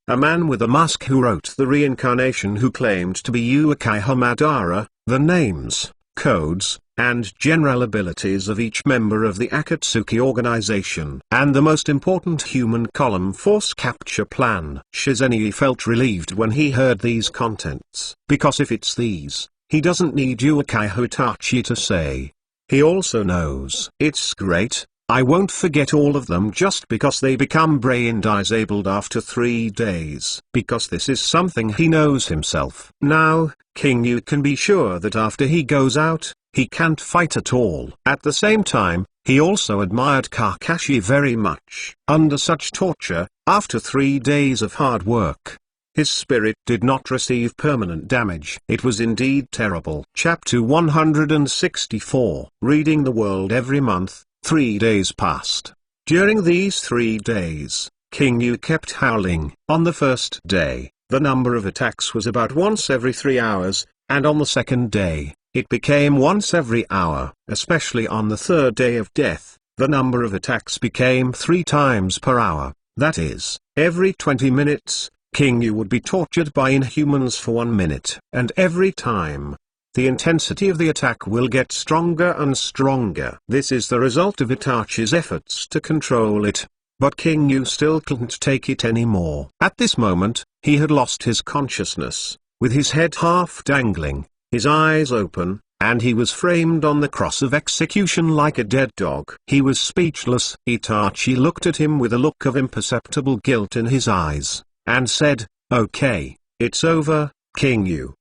A man with a mask who wrote the reincarnation who claimed to be Uchiha Madara, the names, codes, and general abilities of each member of the Akatsuki organization, and the most important human column force capture plan. Shizenui felt relieved when he heard these contents, because if it's these, he doesn't need Uchiha Itachi to say. He also knows. It's great. I won't forget all of them just because they become brain disabled after 3 days. Because this is something he knows himself. Now, King Yu can be sure that after he goes out, he can't fight at all. At the same time, he also admired Kakashi very much. Under such torture, after 3 days of hard work, his spirit did not receive permanent damage. It was indeed terrible. Chapter 164. Reading the World every month. 3 days passed. During these 3 days, King Yu kept howling. On the first day, the number of attacks was about once every 3 hours, and on the second day, it became once every hour. Especially on the third day of death, the number of attacks became 3 times per hour. That is, every 20 minutes, King Yu would be tortured by inhumans for 1 minute. And every time, the intensity of the attack will get stronger and stronger. This is the result of Itachi's efforts to control it. But King Yu still couldn't take it anymore. At this moment, he had lost his consciousness, with his head half dangling, his eyes open, and he was framed on the cross of execution like a dead dog. He was speechless. Itachi looked at him with a look of imperceptible guilt in his eyes, and said, okay, it's over, King Yu.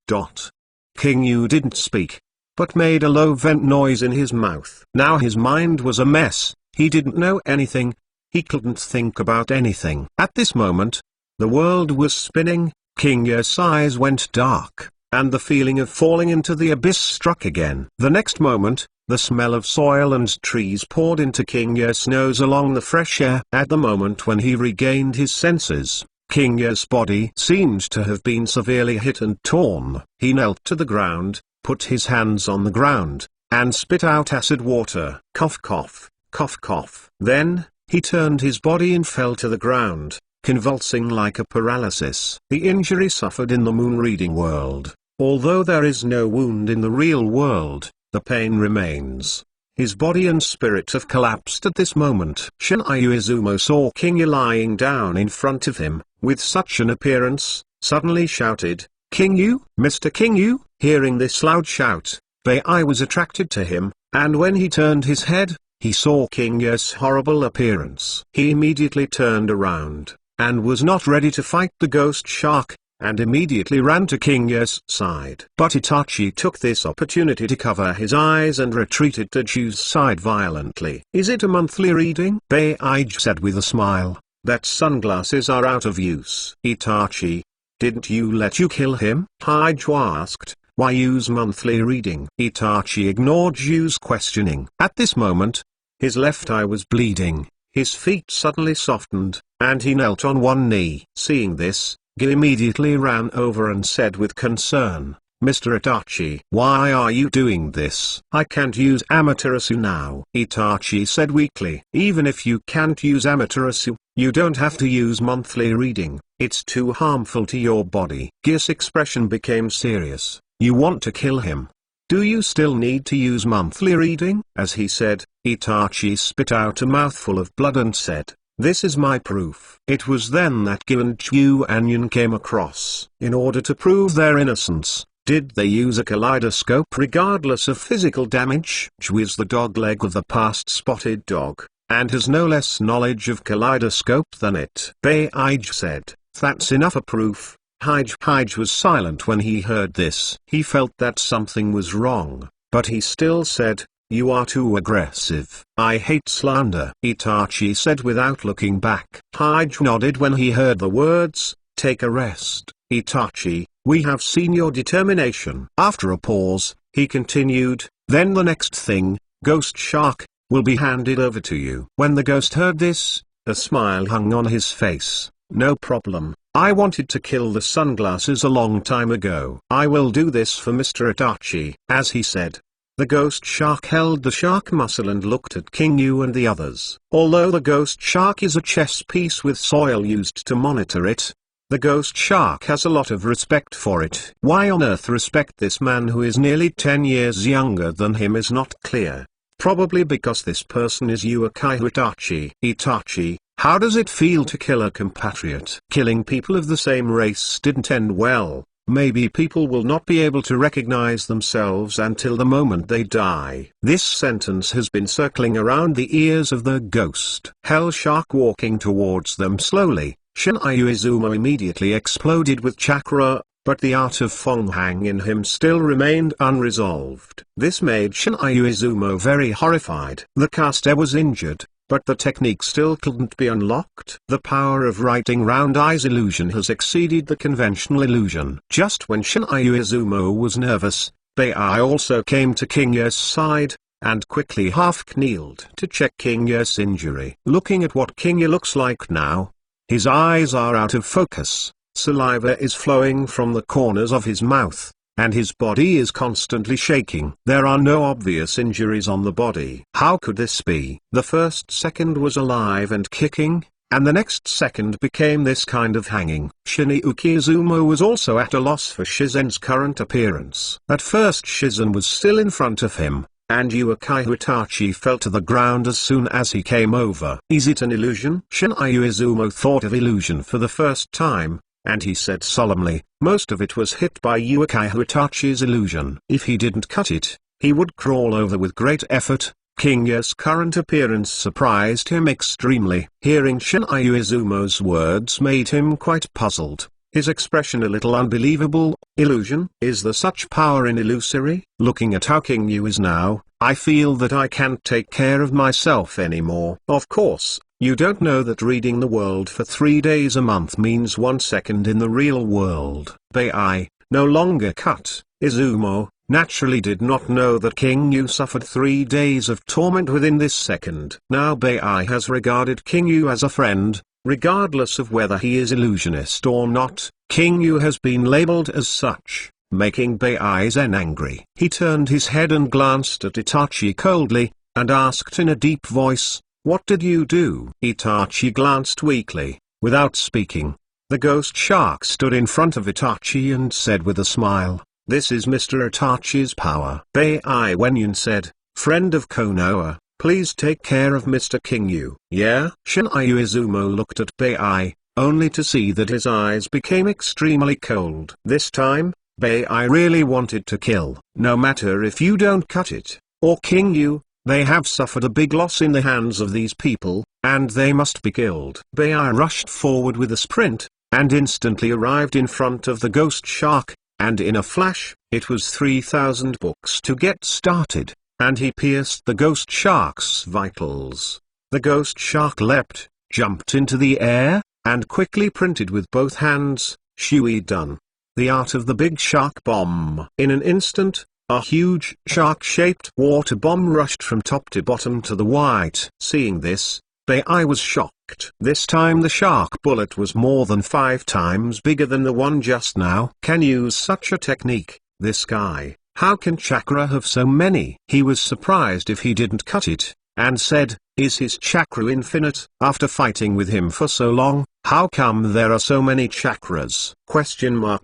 King Yu didn't speak, but made a low vent noise in his mouth. Now his mind was a mess. He didn't know anything. He couldn't think about anything. At this moment, the world was spinning. King Yu's eyes went dark, and the feeling of falling into the abyss struck again. The next moment, the smell of soil and trees poured into King Yu's nose along the fresh air. At the moment when he regained his senses, King Yu's body seemed to have been severely hit and torn. He knelt to the ground, put his hands on the ground, and spit out acid water. Cough cough, cough cough. Then, he turned his body and fell to the ground, convulsing like a paralysis. The injury suffered in the moon reading world. Although there is no wound in the real world, the pain remains. His body and spirit have collapsed at this moment. Shinryu Izumo saw King Yu lying down in front of him, with such an appearance, suddenly shouted, King Yu? Mr. King Yu? Hearing this loud shout, Bei was attracted to him, and when he turned his head, he saw King Yu's horrible appearance. He immediately turned around, and was not ready to fight the ghost shark, and immediately ran to King Yu's side. But Itachi took this opportunity to cover his eyes and retreated to Ju's side violently. "Is it a monthly reading?" Beige said with a smile. "That sunglasses are out of use." "Itachi, didn't you let you kill him?" Haiju asked. "Why use monthly reading?" Itachi ignored Ju's questioning. At this moment, his left eye was bleeding, his feet suddenly softened, and he knelt on one knee. Seeing this, Gi immediately ran over and said with concern, "Mr. Itachi, why are you doing this?" "I can't use Amaterasu now," Itachi said weakly. "Even if you can't use Amaterasu, you don't have to use monthly reading, it's too harmful to your body." Gi's expression became serious. "You want to kill him? Do you still need to use monthly reading?" As he said, Itachi spit out a mouthful of blood and said, "This is my proof." It was then that Gi and Chu Anyan came across. In order to prove their innocence, did they use a kaleidoscope regardless of physical damage? Chu is the dogleg of the past spotted dog, and has no less knowledge of kaleidoscope than it. Beige said, "That's enough a proof." Haij was silent when he heard this. He felt that something was wrong, but he still said, "You are too aggressive. I hate slander," Itachi said without looking back. Haij nodded when he heard the words. "Take a rest, Itachi, we have seen your determination." After a pause, he continued, "Then the next thing, Ghost Shark, will be handed over to you." When the ghost heard this, a smile hung on his face. "No problem. I wanted to kill the sunglasses a long time ago. I will do this for Mr. Itachi." As he said, the ghost shark held the shark muscle and looked at King Yu and the others. Although the ghost shark is a chess piece with soil used to monitor it, the ghost shark has a lot of respect for it. Why on earth respect this man who is nearly 10 years younger than him is not clear. Probably because this person is Uchiha Itachi. "Itachi, how does it feel to kill a compatriot?" Killing people of the same race didn't end well. Maybe people will not be able to recognize themselves until the moment they die. This sentence has been circling around the ears of the ghost. Hell Shark walking towards them slowly, Shinryu Izumo immediately exploded with chakra, but the art of Fonghang in him still remained unresolved. This made Shinryu Izumo very horrified. The caster was injured, but the technique still couldn't be unlocked. The power of writing round eyes illusion has exceeded the conventional illusion. Just when Shinryu Izumo was nervous, Bei also came to King Yu's side, and quickly half-kneeled to check King Yu's injury. Looking at what King Yu looks like now, his eyes are out of focus, saliva is flowing from the corners of his mouth, and his body is constantly shaking. There are no obvious injuries on the body. How could this be? The first second was alive and kicking, and the next second became this kind of hanging. Shinryu Izumo was also at a loss for Shizen's current appearance. At first Shizen was still in front of him, and Uchiha Itachi fell to the ground as soon as he came over. Is it an illusion? Shinryu Izumo thought of illusion for the first time, and he said solemnly, most of it was hit by Uchiha Itachi's illusion. If he didn't cut it, he would crawl over with great effort. King Yu's current appearance surprised him extremely. Hearing Shinryu Izumo's words made him quite puzzled, his expression a little unbelievable. Illusion? Is there such power in illusory? Looking at how King Yu is now, I feel that I can't take care of myself anymore. Of course, you don't know that reading the world for 3 days a month means 1 second in the real world. Bei, no longer cut. Izumo, naturally did not know that King Yu suffered 3 days of torment within this second. Now Bei has regarded King Yu as a friend, regardless of whether he is illusionist or not. King Yu has been labeled as such, making Bei Zen angry. He turned his head and glanced at Itachi coldly, and asked in a deep voice, what did you do? Itachi glanced weakly, without speaking. The ghost shark stood in front of Itachi and said with a smile, this is Mr. Itachi's power. Bei Wenyan said, friend of Konoha, please take care of Mr. King Yu. Yeah? Shinryu Izumo looked at Bei, only to see that his eyes became extremely cold. This time, Bei really wanted to kill. No matter if you don't cut it, or King Yu, they have suffered a big loss in the hands of these people, and they must be killed. Bei rushed forward with a sprint, and instantly arrived in front of the ghost shark, and in a flash, it was 3,000 books to get started, and he pierced the ghost shark's vitals. The ghost shark leapt, jumped into the air, and quickly printed with both hands, "Shui done." The art of the big shark bomb. In an instant, a huge shark-shaped water bomb rushed from top to bottom to the white. Seeing this, Bai was shocked. This time the shark bullet was more than 5 times bigger than the one just now. Can use such a technique, this guy. How can chakra have so many? He was surprised if he didn't cut it, and said, is his chakra infinite? After fighting with him for so long, how come there are so many chakras?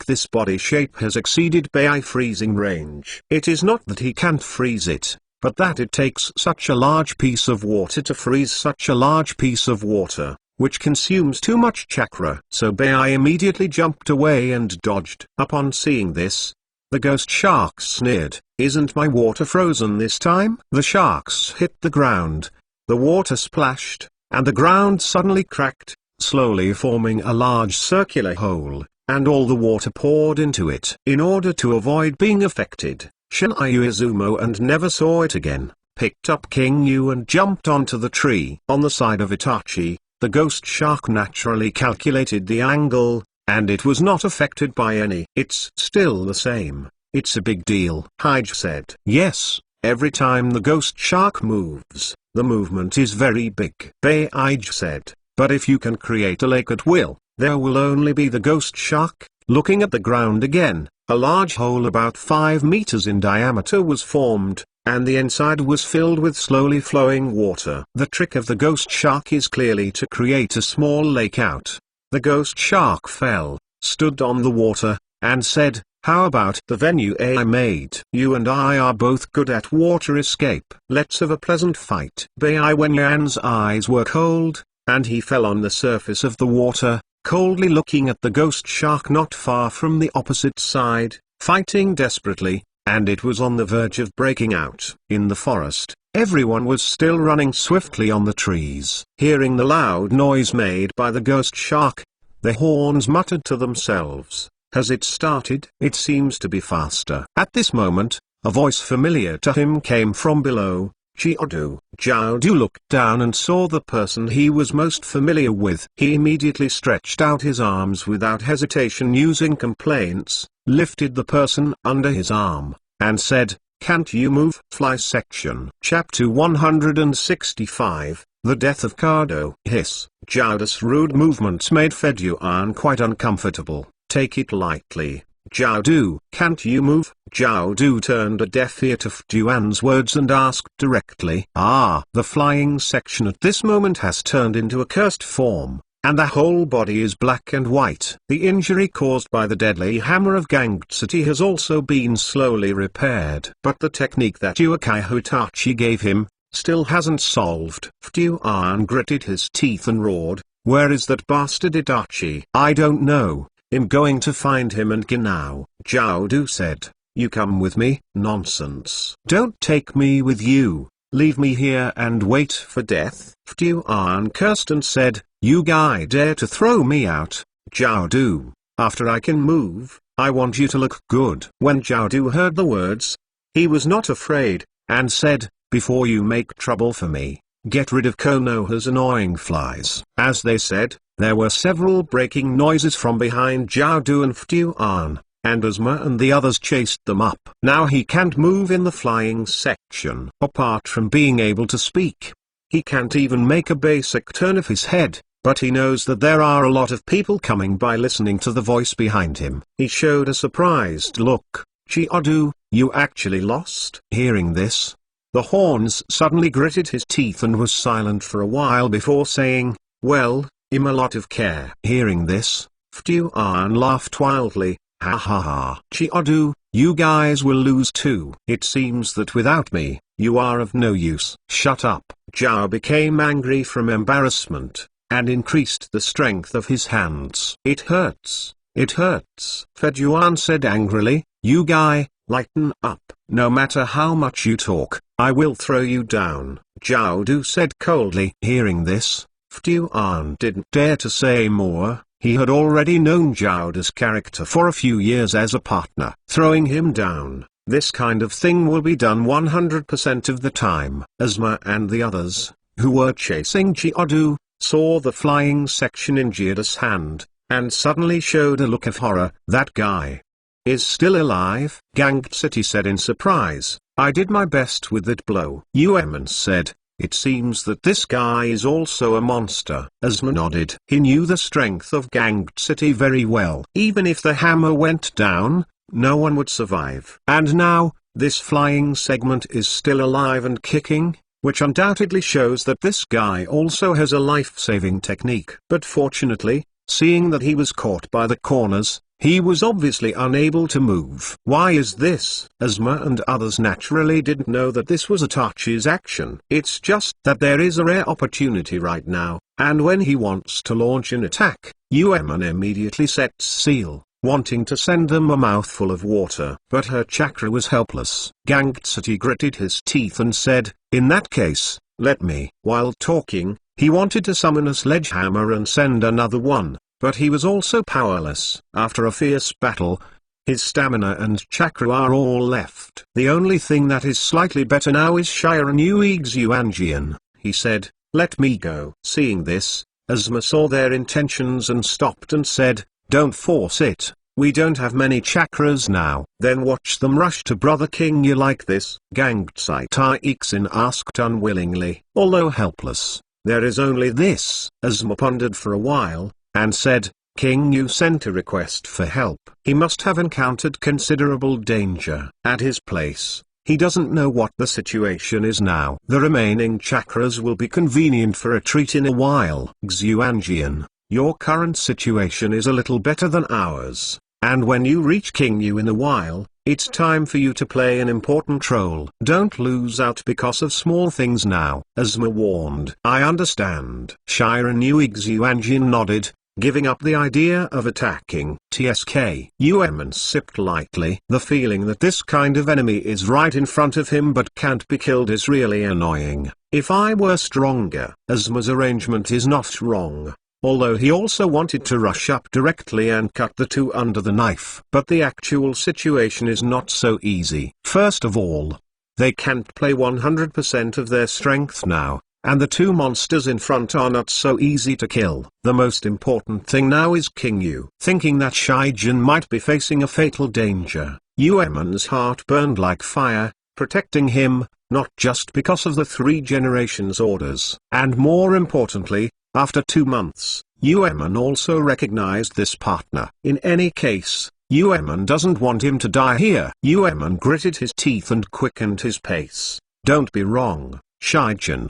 This body shape has exceeded Bai freezing range. It is not that he can't freeze it, but that it takes such a large piece of water to freeze such a large piece of water, which consumes too much chakra. So Bai immediately jumped away and dodged. Upon seeing this, the ghost shark sneered, "Isn't my water frozen this time?" The sharks hit the ground, the water splashed, and the ground suddenly cracked, slowly forming a large circular hole, and all the water poured into it. In order to avoid being affected, Shinryu Izumo and never saw it again, picked up King Yu and jumped onto the tree. On the side of Itachi, the ghost shark naturally calculated the angle, and it was not affected by any. It's still the same. It's a big deal. Hyde said. Yes, every time the ghost shark moves, the movement is very big. Bai said. But if you can create a lake at will, there will only be the ghost shark. Looking at the ground again, a large hole about 5 meters in diameter was formed, and the inside was filled with slowly flowing water. The trick of the ghost shark is clearly to create a small lake out. The ghost shark fell, stood on the water, and said, how about the venue I made? You and I are both good at water escape. Let's have a pleasant fight. Bai Wenyan's eyes were cold, and he fell on the surface of the water, coldly looking at the ghost shark not far from the opposite side, fighting desperately, and it was on the verge of breaking out. In the forest, everyone was still running swiftly on the trees. Hearing the loud noise made by the ghost shark, the horns muttered to themselves, has it started? It seems to be faster. At this moment, a voice familiar to him came from below. Jiaodu. Jiaodu looked down and saw the person he was most familiar with. He immediately stretched out his arms without hesitation using complaints, lifted the person under his arm, and said, can't you move? Fly section. Chapter 165, The Death of Kado. Hiss. Jiaodu's rude movements made Fedyuan quite uncomfortable. Take it lightly, Jiaodu. Can't you move? Jiaodu turned a deaf ear to Fedyuan's words and asked directly. The flying section at this moment has turned into a cursed form, and the whole body is black and white. The injury caused by the deadly hammer of Gangtsuti has also been slowly repaired. But the technique that Uchiha Itachi gave him, still hasn't solved. Fedyuan gritted his teeth and roared, where is that bastard Itachi? I don't know. I'm going to find him and get now. Jiaodu said, you come with me? Nonsense. Don't take me with you. Leave me here and wait for death. Fedyuan cursed and said, you guy dare to throw me out? Jiaodu, after I can move, I want you to look good. When Jiaodu heard the words, he was not afraid, and said, before you make trouble for me, get rid of Konoha's annoying flies. As they said, there were several breaking noises from behind Jiaodu and Fedyuan, and Asuma and the others chased them up. Now he can't move in the flying section. Apart from being able to speak, he can't even make a basic turn of his head, but he knows that there are a lot of people coming by listening to the voice behind him. He showed a surprised look. Jiaodu, you actually lost? Hearing this, the horns suddenly gritted his teeth and was silent for a while before saying, well, I'm a lot of care. Hearing this, Fedyuan laughed wildly, ha ha ha. Jiaodu, you guys will lose too. It seems that without me, you are of no use. Shut up. Jiao became angry from embarrassment, and increased the strength of his hands. It hurts. It hurts. Fedyuan said angrily, you guy, lighten up. No matter how much you talk, I will throw you down. Jiaodu said coldly. Hearing this, Fedyuan didn't dare to say more, He had already known Jowda's character for a few years as a partner. Throwing him down, this kind of thing will be done 100% of the time. Asuma and the others, who were chasing Geodu, saw the flying section in Jowda's hand, and suddenly showed a look of horror. That guy is still alive, Gangcity said in surprise. I did my best with that blow. Uemon said, it seems that this guy is also a monster. Asuma nodded. He knew the strength of Gangcity very well. Even if the hammer went down, no one would survive. And now, this flying segment is still alive and kicking, which undoubtedly shows that this guy also has a life-saving technique. But fortunately, seeing that he was caught by the corners, he was obviously unable to move. Why is this? Asuma and others naturally didn't know that this was Itachi's action. It's just that there is a rare opportunity right now, and when he wants to launch an attack, Uemon immediately sets seal, wanting to send them a mouthful of water. But her chakra was helpless. Gangcity gritted his teeth and said, in that case, let me. While talking, he wanted to summon a sledgehammer and send another one. But he was also powerless. After a fierce battle, his stamina and chakra are all left. The only thing that is slightly better now is Shiren Yuanjian, he said, let me go. Seeing this, Asuma saw their intentions and stopped and said, don't force it, we don't have many chakras now. Then watch them rush to Brother King. You like this? Gangcity asked unwillingly. Although helpless, there is only this. Asuma pondered for a while, and said, King Yu sent a request for help. He must have encountered considerable danger. At his place, he doesn't know what the situation is now. The remaining chakras will be convenient for a treat in a while. Xuanjian, your current situation is a little better than ours, and when you reach King Yu in a while, it's time for you to play an important role. Don't lose out because of small things now. Asuma warned. I understand. Shiren Xuanjian nodded, giving up the idea of attacking. TSK. Uemon sipped lightly. The feeling that this kind of enemy is right in front of him but can't be killed is really annoying. If I were stronger. Asuma's arrangement is not wrong, although he also wanted to rush up directly and cut the two under the knife. But the actual situation is not so easy. First of all, they can't play 100% of their strength now. And the two monsters in front are not so easy to kill. The most important thing now is King Yu. Thinking that Shigen might be facing a fatal danger, Uemon's heart burned like fire, protecting him, not just because of the 3 generations orders. And more importantly, after 2 months, Uemon also recognized this partner. In any case, Uemon doesn't want him to die here. Uemon gritted his teeth and quickened his pace. Don't be wrong, Shigen.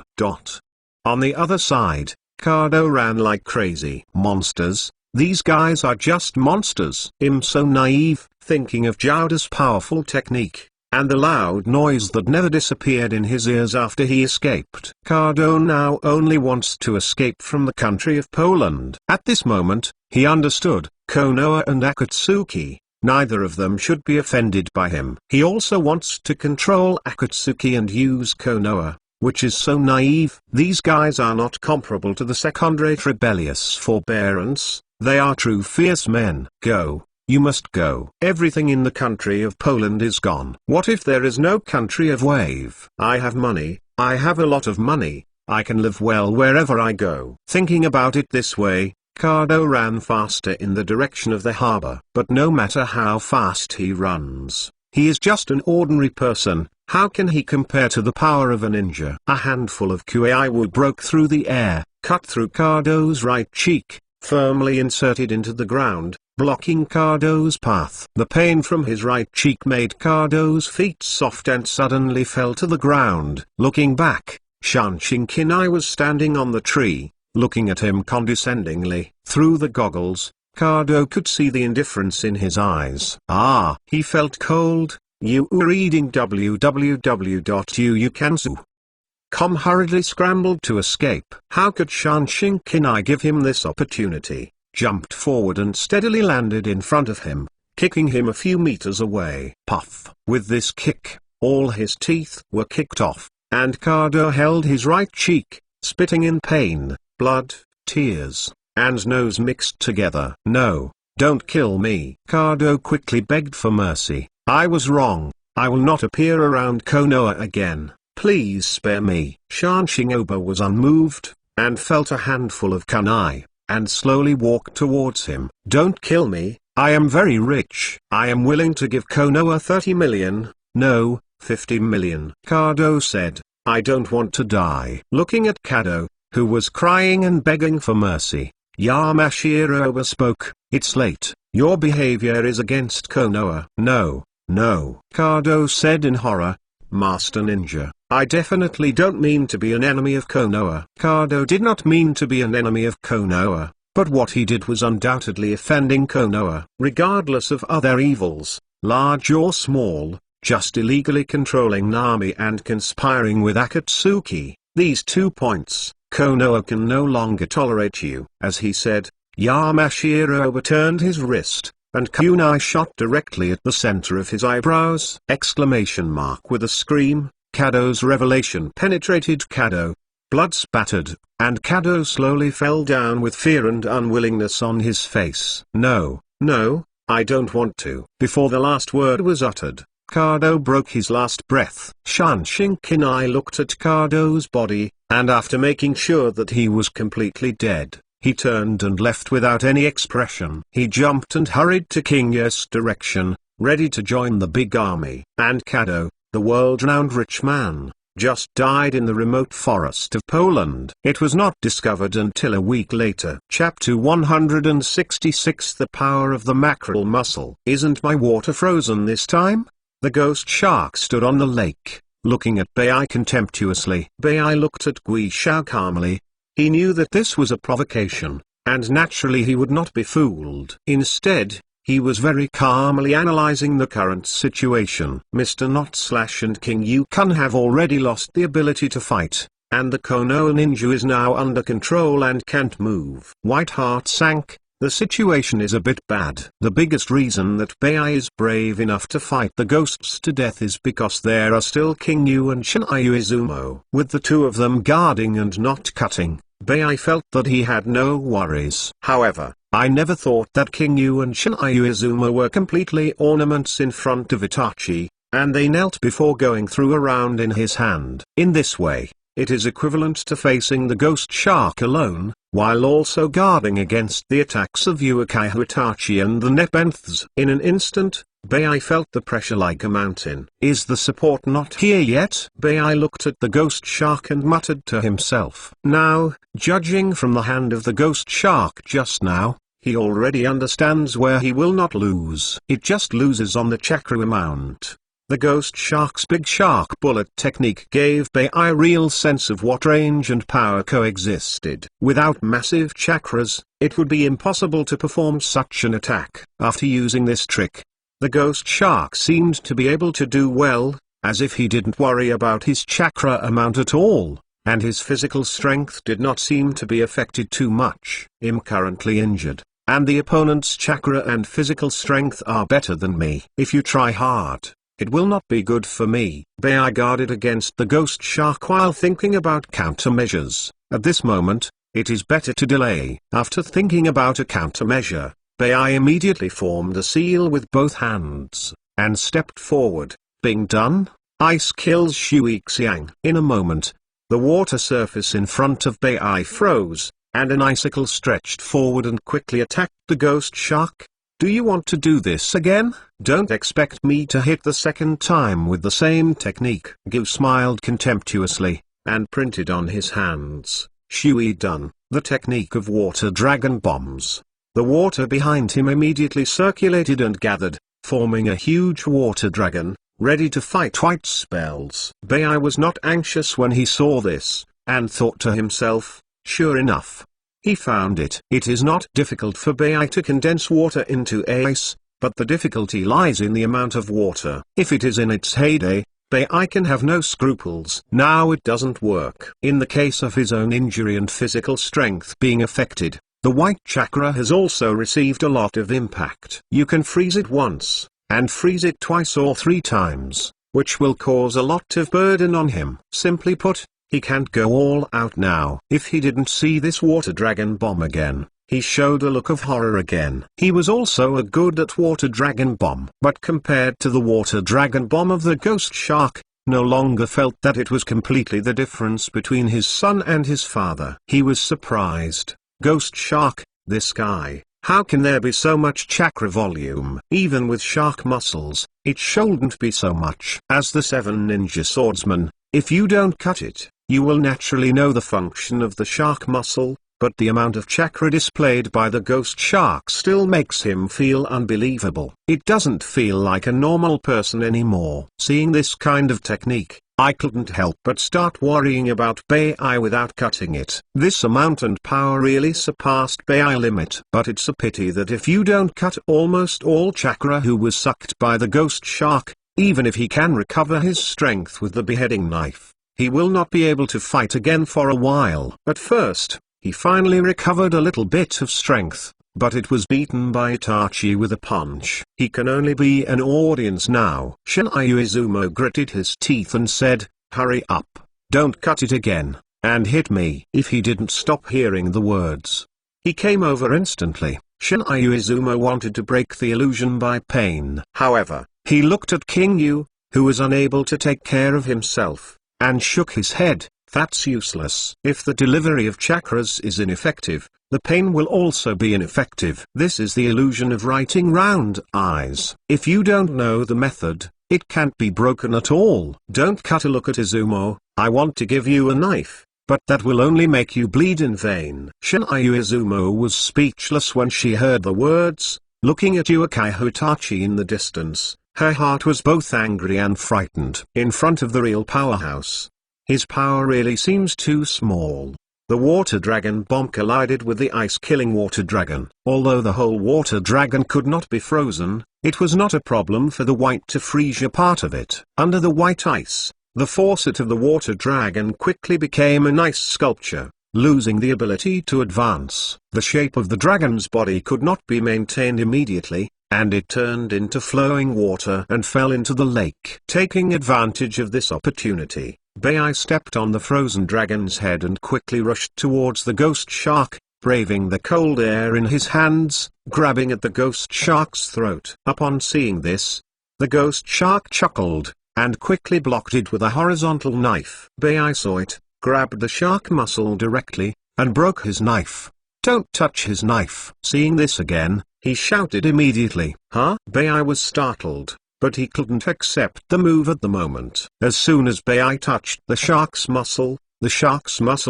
On the other side, Kado ran like crazy. Monsters? These guys are just monsters. I'm so naive, thinking of Jowda's powerful technique, and the loud noise that never disappeared in his ears after he escaped. Kado now only wants to escape from the country of Poland. At this moment, he understood, Konoha and Akatsuki, neither of them should be offended by him. He also wants to control Akatsuki and use Konoha, which is so naive. These guys are not comparable to the second-rate rebellious forbearance, they are true fierce men. Go, you must go. Everything in the country of Poland is gone. What if there is no country of wave? I have money, I have a lot of money, I can live well wherever I go. Thinking about it this way, Kado ran faster in the direction of the harbor. But no matter how fast he runs, he is just an ordinary person. How can he compare to the power of a ninja? A handful of Kuei-Wu broke through the air, cut through Kado's right cheek, firmly inserted into the ground, blocking Kado's path. The pain from his right cheek made Kado's feet soft and suddenly fell to the ground. Looking back, Shanshin Kinai was standing on the tree, looking at him condescendingly. Through the goggles, Kado could see the indifference in his eyes. Ah, he felt cold. You were reading www.uukansu.com hurriedly scrambled to escape. How could Shanshin Kinai give him this opportunity? Jumped forward and steadily landed in front of him, kicking him a few meters away. Puff! With this kick, all his teeth were kicked off, and Kado held his right cheek, spitting in pain, blood, tears, and nose mixed together. "No, don't kill me." Kado quickly begged for mercy. "I was wrong. I will not appear around Konoha again. Please spare me." Shanshinobu was unmoved, and felt a handful of kunai, and slowly walked towards him. "Don't kill me, I am very rich. I am willing to give Konoha 30 million, no, 50 million. Kado said, "I don't want to die." Looking at Kado, who was crying and begging for mercy, Yamashiro spoke, "It's late. Your behavior is against Konoha." "No, no," Kado said in horror. "Master Ninja, I definitely don't mean to be an enemy of Konoha." Kado did not mean to be an enemy of Konoha, but what he did was undoubtedly offending Konoha. Regardless of other evils, large or small, just illegally controlling Nami and conspiring with Akatsuki, these 2 points, Konoha can no longer tolerate you. As he said, Yamashiro overturned his wrist, and kunai shot directly at the center of his eyebrows! With a scream, Kado's revelation penetrated Kado. Blood spattered, and Kado slowly fell down with fear and unwillingness on his face. "No, no, I don't want to." Before the last word was uttered, Kado broke his last breath. Shanshinkinai looked at Kado's body, and after making sure that he was completely dead, he turned and left without any expression. He jumped and hurried to King Yasu's direction, ready to join the big army. And Kado, the world-renowned rich man, just died in the remote forest of Poland. It was not discovered until a week later. Chapter 166, The Power of the Mackerel Muscle. "Isn't my water frozen this time?" The ghost shark stood on the lake, looking at Bai contemptuously. Bai looked at Guishao calmly. He knew that this was a provocation, and naturally he would not be fooled. Instead, he was very calmly analyzing the current situation. Mr. Not/ and King Yukon have already lost the ability to fight, and the Konoha ninja is now under control and can't move. Whiteheart sank. The situation is a bit bad. The biggest reason that Bai is brave enough to fight the ghosts to death is because there are still King Yu and Shinryu Izumo. With the two of them guarding and not cutting, Bai felt that he had no worries. However, I never thought that King Yu and Shinryu Izumo were completely ornaments in front of Itachi, and they knelt before going through a round in his hand. In this way, it is equivalent to facing the ghost shark alone, while also guarding against the attacks of Uchiha Itachi and the Nepenthes. In an instant, Bai felt the pressure like a mountain. Is the support not here yet? Bai looked at the ghost shark and muttered to himself. Now, judging from the hand of the ghost shark just now, he already understands where he will not lose. It just loses on the chakra amount. The ghost shark's big shark bullet technique gave Bai a real sense of what range and power coexisted. Without massive chakras, it would be impossible to perform such an attack. After using this trick, the ghost shark seemed to be able to do well, as if he didn't worry about his chakra amount at all, and his physical strength did not seem to be affected too much. I'm currently injured, and the opponent's chakra and physical strength are better than me. If you try hard, it will not be good for me. Bai guarded against the ghost shark while thinking about countermeasures. At this moment, it is better to delay. After thinking about a countermeasure, Bai immediately formed a seal with both hands, and stepped forward. Being done, ice kills Shuixiang. In a moment, the water surface in front of Bai froze, and an icicle stretched forward and quickly attacked the ghost shark. Do you want to do this again? Don't expect me to hit the second time with the same technique. Gu smiled contemptuously, and printed on his hands, Shui done, the technique of water dragon bombs. The water behind him immediately circulated and gathered, forming a huge water dragon, ready to fight white spells. Bai was not anxious when he saw this, and thought to himself, sure enough. He found it. It is not difficult for Bai to condense water into ice, but the difficulty lies in the amount of water. If it is in its heyday, Bai can have no scruples. Now it doesn't work. In the case of his own injury and physical strength being affected, the white chakra has also received a lot of impact. You can freeze it once, and freeze it twice or 3 times, which will cause a lot of burden on him. Simply put, he can't go all out now. If he didn't see this water dragon bomb again, he showed a look of horror again. He was also a good at water dragon bomb. But compared to the water dragon bomb of the ghost shark, no longer felt that it was completely the difference between his son and his father. He was surprised. Ghost shark, this guy, how can there be so much chakra volume? Even with shark muscles, it shouldn't be so much. As the 7 ninja swordsman, if you don't cut it, you will naturally know the function of the shark muscle, but the amount of chakra displayed by the ghost shark still makes him feel unbelievable. It doesn't feel like a normal person anymore. Seeing this kind of technique, I couldn't help but start worrying about Bai without cutting it. This amount and power really surpassed Bai limit. But it's a pity that if you don't cut almost all chakra who was sucked by the ghost shark, even if he can recover his strength with the beheading knife, he will not be able to fight again for a while. At first, he finally recovered a little bit of strength, but it was beaten by Itachi with a punch. He can only be an audience now. Shinryu Izumo gritted his teeth and said, "Hurry up, don't cut it again, and hit me." If he didn't stop hearing the words, he came over instantly. Shinryu Izumo wanted to break the illusion by pain. However, he looked at King Yu, who was unable to take care of himself, and shook his head. That's useless. If the delivery of chakras is ineffective, the pain will also be ineffective. This is the illusion of writing round eyes. If you don't know the method, it can't be broken at all. Don't cut a look at Izumo. I want to give you a knife, but that will only make you bleed in vain. Shinryu Izumo was speechless when she heard the words, looking at Uchiha Itachi in the distance. Her heart was both angry and frightened. In front of the real powerhouse, his power really seems too small. The water dragon bomb collided with the ice-killing water dragon. Although the whole water dragon could not be frozen, it was not a problem for the white to freeze a part of it. Under the white ice, the faucet of the water dragon quickly became an ice sculpture, losing the ability to advance. The shape of the dragon's body could not be maintained immediately, and it turned into flowing water and fell into the lake. Taking advantage of this opportunity, Bai stepped on the frozen dragon's head and quickly rushed towards the ghost shark, braving the cold air in his hands, grabbing at the ghost shark's throat. Upon seeing this, the ghost shark chuckled, and quickly blocked it with a horizontal knife. Bai saw it, grabbed the shark muscle directly, and broke his knife. "Don't touch his knife." Seeing this again, he shouted immediately. "Huh?" Bai was startled, but he couldn't accept the move at the moment. As soon as Bai touched the shark's muscle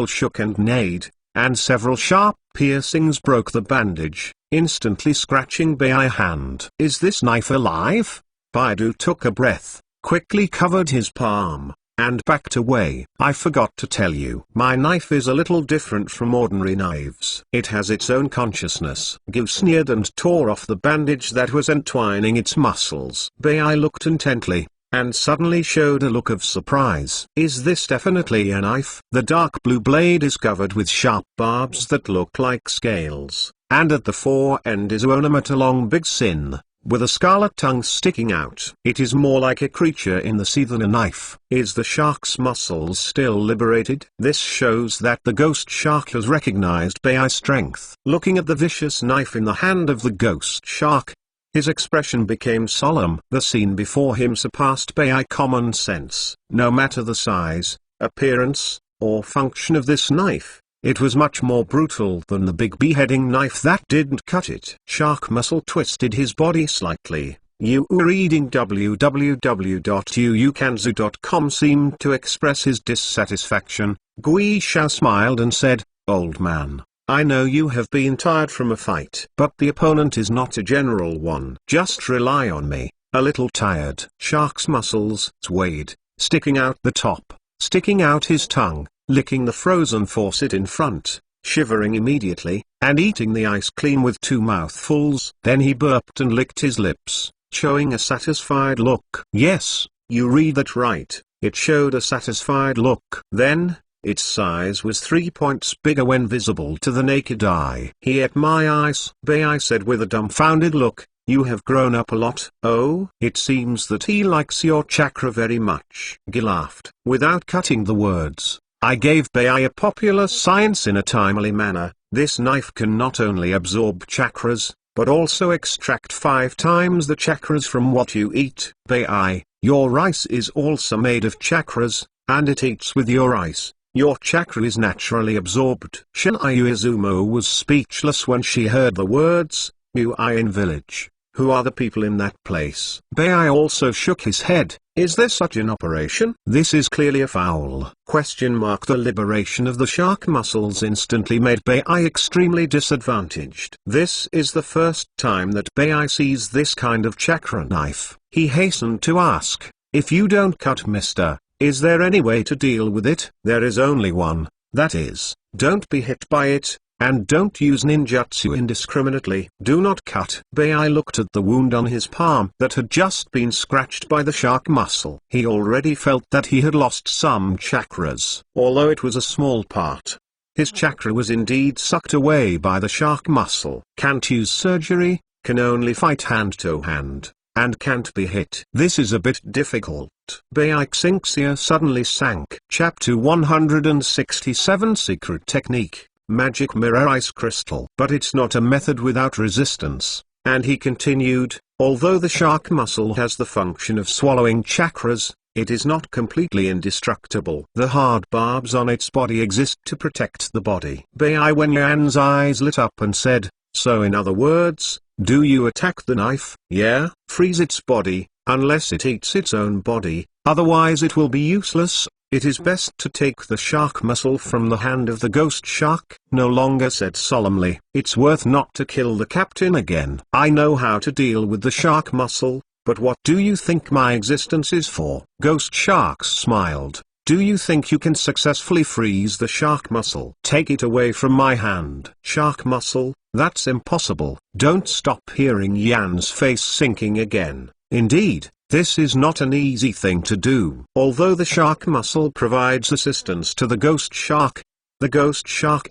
shook and neighed, and several sharp piercings broke the bandage, instantly scratching Bai's hand. "Is this knife alive?" Baidu took a breath, quickly covered his palm, and backed away. "I forgot to tell you. My knife is a little different from ordinary knives. It has its own consciousness." Gyu sneered and tore off the bandage that was entwining its muscles. Bai looked intently, and suddenly showed a look of surprise. "Is this definitely a knife?" The dark blue blade is covered with sharp barbs that look like scales, and at the fore end is ornament along big sin, with a scarlet tongue sticking out. It is more like a creature in the sea than a knife. Is the shark's muscles still liberated? This shows that the ghost shark has recognized Bai's strength. Looking at the vicious knife in the hand of the ghost shark, his expression became solemn. The scene before him surpassed Bai's common sense. No matter the size, appearance, or function of this knife, it was much more brutal than the big beheading knife that didn't cut it. Shark muscle twisted his body slightly. You reading www.yuukanzu.com seemed to express his dissatisfaction. Gui Shao smiled and said, "Old man, I know you have been tired from a fight, but the opponent is not a general one. Just rely on me." A little tired. Shark's muscles swayed, sticking out the top, sticking out his tongue, licking the frozen faucet in front, shivering immediately, and eating the ice clean with 2 mouthfuls. Then he burped and licked his lips, showing a satisfied look. Yes, you read that right, it showed a satisfied look. Then, its size was 3 points bigger when visible to the naked eye. "He ate my ice," Bai said with a dumbfounded look. "You have grown up a lot." "Oh?" "It seems that he likes your chakra very much." Gil laughed. Without cutting the words, I gave Bai a popular science in a timely manner, This knife can not only absorb chakras, but also extract 5 times the chakras from what you eat. Bai, your rice is also made of chakras, and it eats with your rice. Your chakra is naturally absorbed. Shinryu Izumo was speechless when she heard the words, Uin village. Who are the people in that place? Bai also shook his head. Is there such an operation? This is clearly a foul. The liberation of the shark muscles instantly made Bai extremely disadvantaged. This is the first time that Bai sees this kind of chakra knife. He hastened to ask, if you don't cut, mister, is there any way to deal with it? There is only one, that is, don't be hit by it. And don't use ninjutsu indiscriminately. Do not cut. Bai looked at the wound on his palm that had just been scratched by the shark muscle. He already felt that he had lost some chakras, although it was a small part. His chakra was indeed sucked away by the shark muscle. Can't use surgery, can only fight hand to hand, and can't be hit. This is a bit difficult. Bai's ear suddenly sank. Chapter 167 Secret Technique. Magic mirror ice crystal. But it's not a method without resistance, and he continued, although the shark muscle has the function of swallowing chakras, it is not completely indestructible. The hard barbs on its body exist to protect the body. Bai Wenyan's eyes lit up and said, so in other words, do you attack the knife? Yeah, freeze its body, unless it eats its own body, otherwise it will be useless. It is best to take the shark muscle from the hand of the ghost shark. No longer said solemnly, it's worth not to kill the captain again. I know how to deal with the shark muscle, but what do you think my existence is for? Ghost sharks smiled. Do you think you can successfully freeze the shark muscle? Take it away from my hand. Shark muscle? That's impossible. Don't stop. Hearing Yan's face sinking again. Indeed. This is not an easy thing to do. Although the shark muscle provides assistance to the ghost shark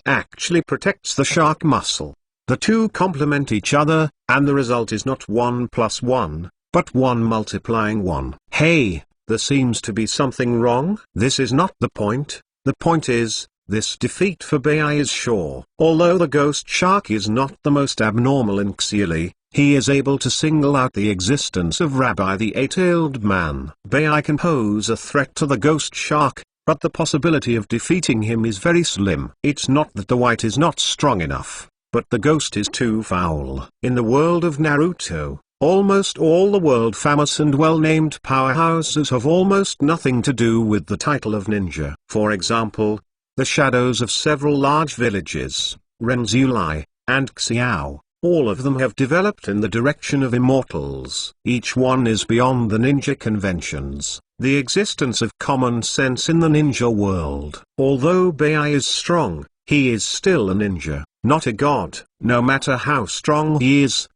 actually protects the shark muscle. The two complement each other, and the result is not 1 plus 1, but 1 multiplying 1. Hey, there seems to be something wrong. This is not the point. The point is, this defeat for Bai is sure. Although the ghost shark is not the most abnormal in Xiili, he is able to single out the existence of Rabbi the Eight-Tailed Man. Bai can pose a threat to the ghost shark, but the possibility of defeating him is very slim. It's not that the white is not strong enough, but the ghost is too foul. In the world of Naruto, almost all the world-famous and well-named powerhouses have almost nothing to do with the title of ninja. For example, the shadows of several large villages, Renzulai, and Xiao, all of them have developed in the direction of immortals. Each one is beyond the ninja conventions, the existence of common sense in the ninja world. Although Bai is strong, he is still a ninja, not a god. No matter how strong he is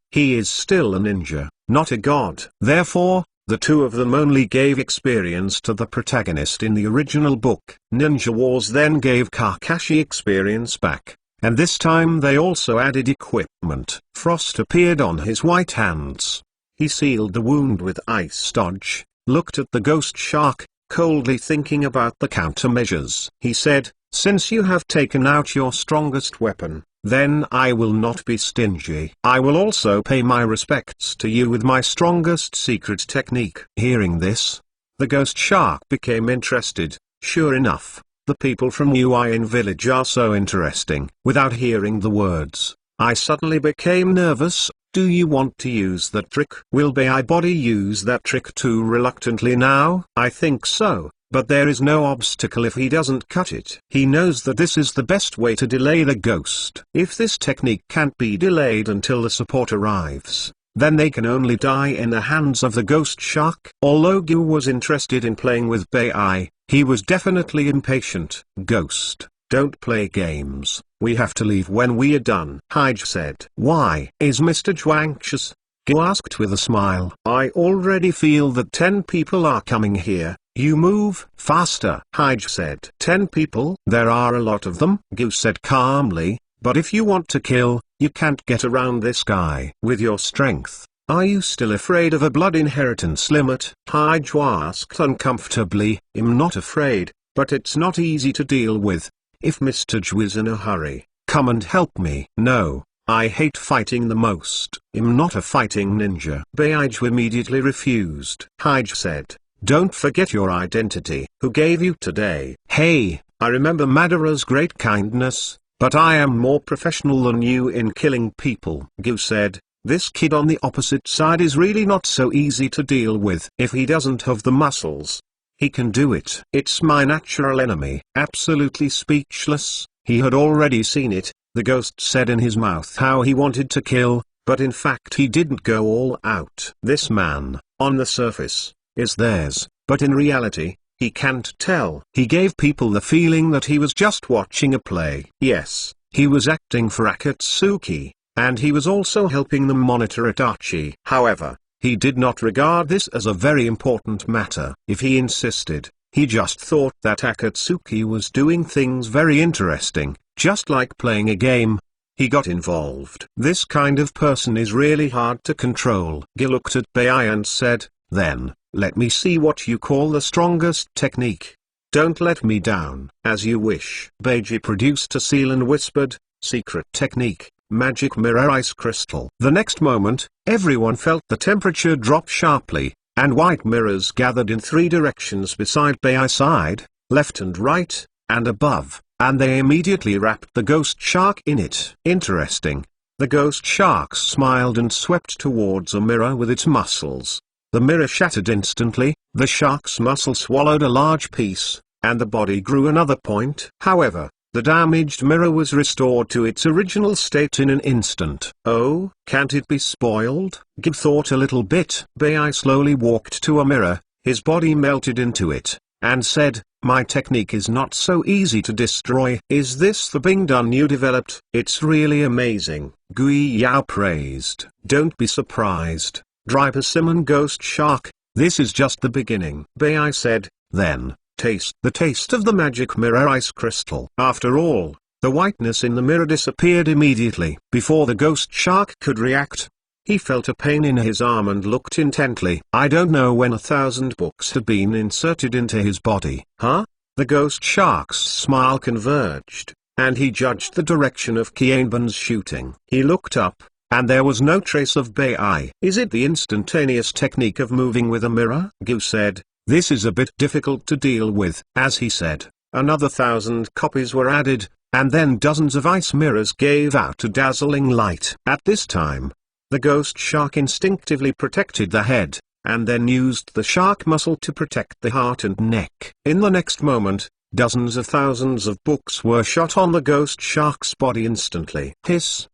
still a ninja, not a god. Therefore, the two of them only gave experience to the protagonist in the original book. Ninja Wars then gave Kakashi experience back. And this time they also added equipment. Frost appeared on his white hands. He sealed the wound with ice dodge, looked at the ghost shark, coldly thinking about the countermeasures. He said, since you have taken out your strongest weapon, then I will not be stingy. I will also pay my respects to you with my strongest secret technique. Hearing this, the ghost shark became interested. Sure enough, the people from Uin village are so interesting. Without hearing the words, I suddenly became nervous. Do you want to use that trick? Will Bai body use that trick too reluctantly now? I think so, but there is no obstacle if he doesn't cut it. He knows that this is the best way to delay the ghost. If this technique can't be delayed until the support arrives, then they can only die in the hands of the ghost shark. Although Gu was interested in playing with Bai, he was definitely impatient. Ghost, don't play games. We have to leave when we are done. Hige said. Why? Is Mr. Zhu anxious? Gu asked with a smile. I already feel that 10 people are coming here. You move faster. Hige said. 10 people? There are a lot of them, Gu said calmly, but if you want to kill, you can't get around this guy. With your strength, are you still afraid of a blood inheritance limit? Hige asked uncomfortably. I'm not afraid, but it's not easy to deal with. If Mr. Zhu is in a hurry, come and help me. No, I hate fighting the most. I'm not a fighting ninja. Beige immediately refused. Hige said, don't forget your identity. Who gave you today? Hey, I remember Madara's great kindness, but I am more professional than you in killing people. Gu said, this kid on the opposite side is really not so easy to deal with. If he doesn't have the muscles, he can do it. It's my natural enemy. Absolutely speechless, he had already seen it. The ghost said in his mouth how he wanted to kill, but in fact he didn't go all out. This man, on the surface, is theirs, but in reality, he can't tell. He gave people the feeling that he was just watching a play. Yes, he was acting for Akatsuki, and he was also helping them monitor Itachi. However, he did not regard this as a very important matter. If he insisted, he just thought that Akatsuki was doing things very interesting, just like playing a game. He got involved. This kind of person is really hard to control. He looked at Bei and said, then, let me see what you call the strongest technique. Don't let me down. As you wish. Beiji produced a seal and whispered, secret technique, magic mirror ice crystal. The next moment, everyone felt the temperature drop sharply, and white mirrors gathered in 3 directions beside Bei's side, left and right, and above, and they immediately wrapped the ghost shark in it. Interesting. The ghost shark smiled and swept towards a mirror with its muscles. The mirror shattered instantly, the shark's muscle swallowed a large piece, and the body grew another point. However, the damaged mirror was restored to its original state in an instant. Oh, can't it be spoiled? Gib thought a little bit. Bei slowly walked to a mirror, his body melted into it, and said, my technique is not so easy to destroy. Is this the Bingdun you developed? It's really amazing. Gui Yao praised. Don't be surprised, dry persimmon ghost shark, this is just the beginning. Bei said, then, taste the taste of the magic mirror ice crystal. After all, the whiteness in the mirror disappeared immediately. Before the ghost shark could react, he felt a pain in his arm and looked intently. I don't know when 1,000 books had been inserted into his body. Huh? The ghost shark's smile converged, and he judged the direction of Kienbun's shooting. He looked up, and there was no trace of Bei. Is it the instantaneous technique of moving with a mirror? Gu said, this is a bit difficult to deal with. As he said, another 1,000 copies were added, and then dozens of ice mirrors gave out a dazzling light. At this time, the ghost shark instinctively protected the head, and then used the shark muscle to protect the heart and neck. In the next moment, dozens of thousands of books were shot on the ghost shark's body instantly. Hiss.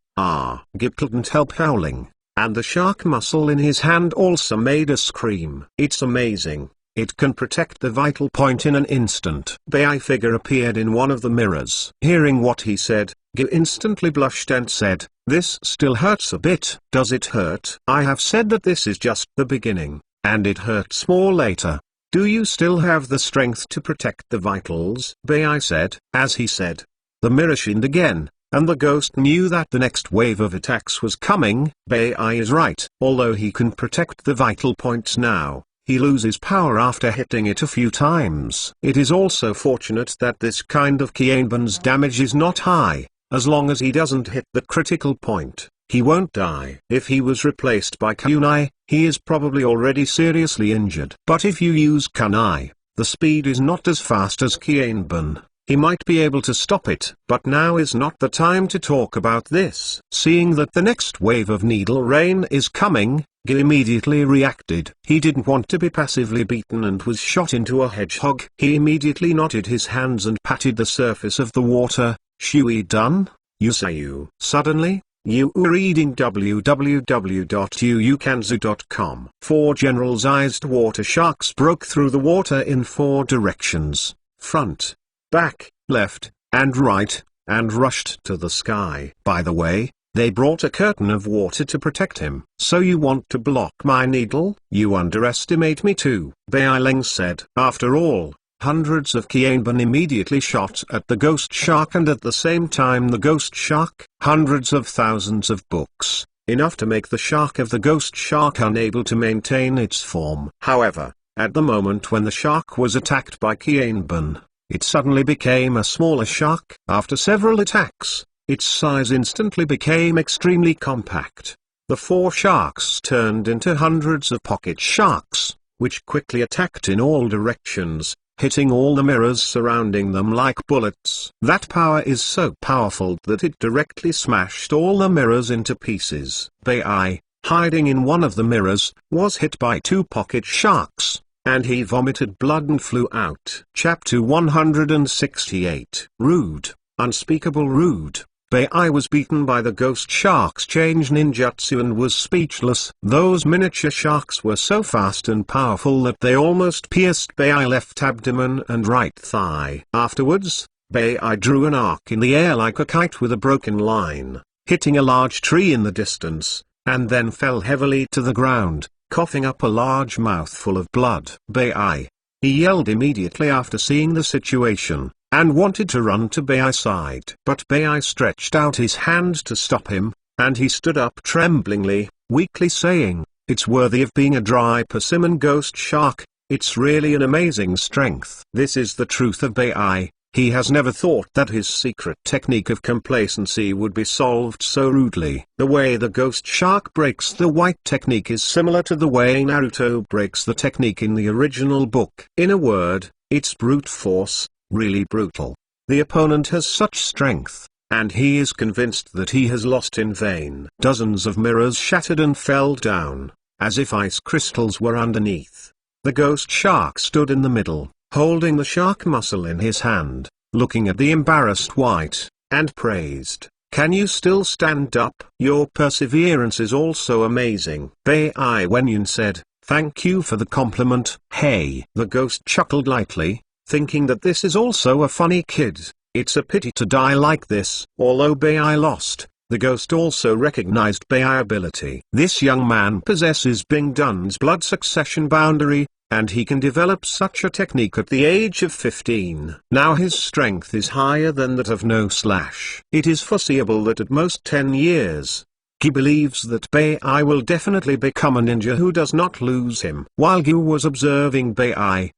Gib couldn't help howling, and the shark muscle in his hand also made a scream. It's amazing, it can protect the vital point in an instant. Bei figure appeared in one of the mirrors. Hearing what he said, Gib instantly blushed and said, this still hurts a bit. Does it hurt? I have said that this is just the beginning, and it hurts more later. Do you still have the strength to protect the vitals? Bei said. As he said, the mirror shined again, and the ghost knew that the next wave of attacks was coming. Bei is right. Although he can protect the vital points now, he loses power after hitting it a few times. It is also fortunate that this kind of Kienbun's damage is not high. As long as he doesn't hit the critical point, he won't die. If he was replaced by kunai, he is probably already seriously injured. But if you use kunai, the speed is not as fast as Kienbun. He might be able to stop it. But now is not the time to talk about this. Seeing that the next wave of needle rain is coming, Gi immediately reacted. He didn't want to be passively beaten and was shot into a hedgehog. He immediately knotted his hands and patted the surface of the water. Shui done? Yusayu. Suddenly, you were reading www.uukanzu.com. 4 general-sized water sharks broke through the water in 4 directions, front, back, left, and right, and rushed to the sky. By the way, they brought a curtain of water to protect him. So you want to block my needle? You underestimate me too, Beileng said. After all, hundreds of Kienbun immediately shot at the ghost shark, and at the same time the ghost shark, hundreds of thousands of books, enough to make the shark of the ghost shark unable to maintain its form. However, at the moment when the shark was attacked by Kienbun, it suddenly became a smaller shark. After several attacks, its size instantly became extremely compact. The 4 sharks turned into hundreds of pocket sharks, which quickly attacked in all directions, hitting all the mirrors surrounding them like bullets. That power is so powerful that it directly smashed all the mirrors into pieces. Bai, hiding in one of the mirrors, was hit by 2 pocket sharks, and he vomited blood and flew out. Chapter 168. Rude, unspeakable rude. Bai was beaten by the ghost shark's change ninjutsu and was speechless. Those miniature sharks were so fast and powerful that they almost pierced Bai's left abdomen and right thigh. Afterwards, Bai drew an arc in the air like a kite with a broken line, hitting a large tree in the distance, and then fell heavily to the ground, coughing up a large mouthful of blood. Bai. He yelled immediately after seeing the situation, and wanted to run to Bai's side. But Bai stretched out his hand to stop him, and he stood up tremblingly, weakly saying, "It's worthy of being a dry persimmon ghost shark, it's really an amazing strength." This is the truth of Bai. He has never thought that his secret technique of complacency would be solved so rudely. The way the ghost shark breaks the white technique is similar to the way Naruto breaks the technique in the original book. In a word, it's brute force, really brutal. The opponent has such strength, and he is convinced that he has lost in vain. Dozens of mirrors shattered and fell down, as if ice crystals were underneath. The ghost shark stood in the middle, holding the shark muscle in his hand, looking at the embarrassed White, and praised, "Can you still stand up? Your perseverance is also amazing." Bai Wenyan said, "Thank you for the compliment." Hey! The ghost chuckled lightly, thinking that this is also a funny kid. It's a pity to die like this. Although Bai lost, the ghost also recognized Bai's ability. This young man possesses Bing Dun's blood succession boundary, and he can develop such a technique at the age of 15. Now his strength is higher than that of No Slash. It is foreseeable that at most 10 years, he believes that Bai will definitely become a ninja who does not lose him. While Gyu was observing Bai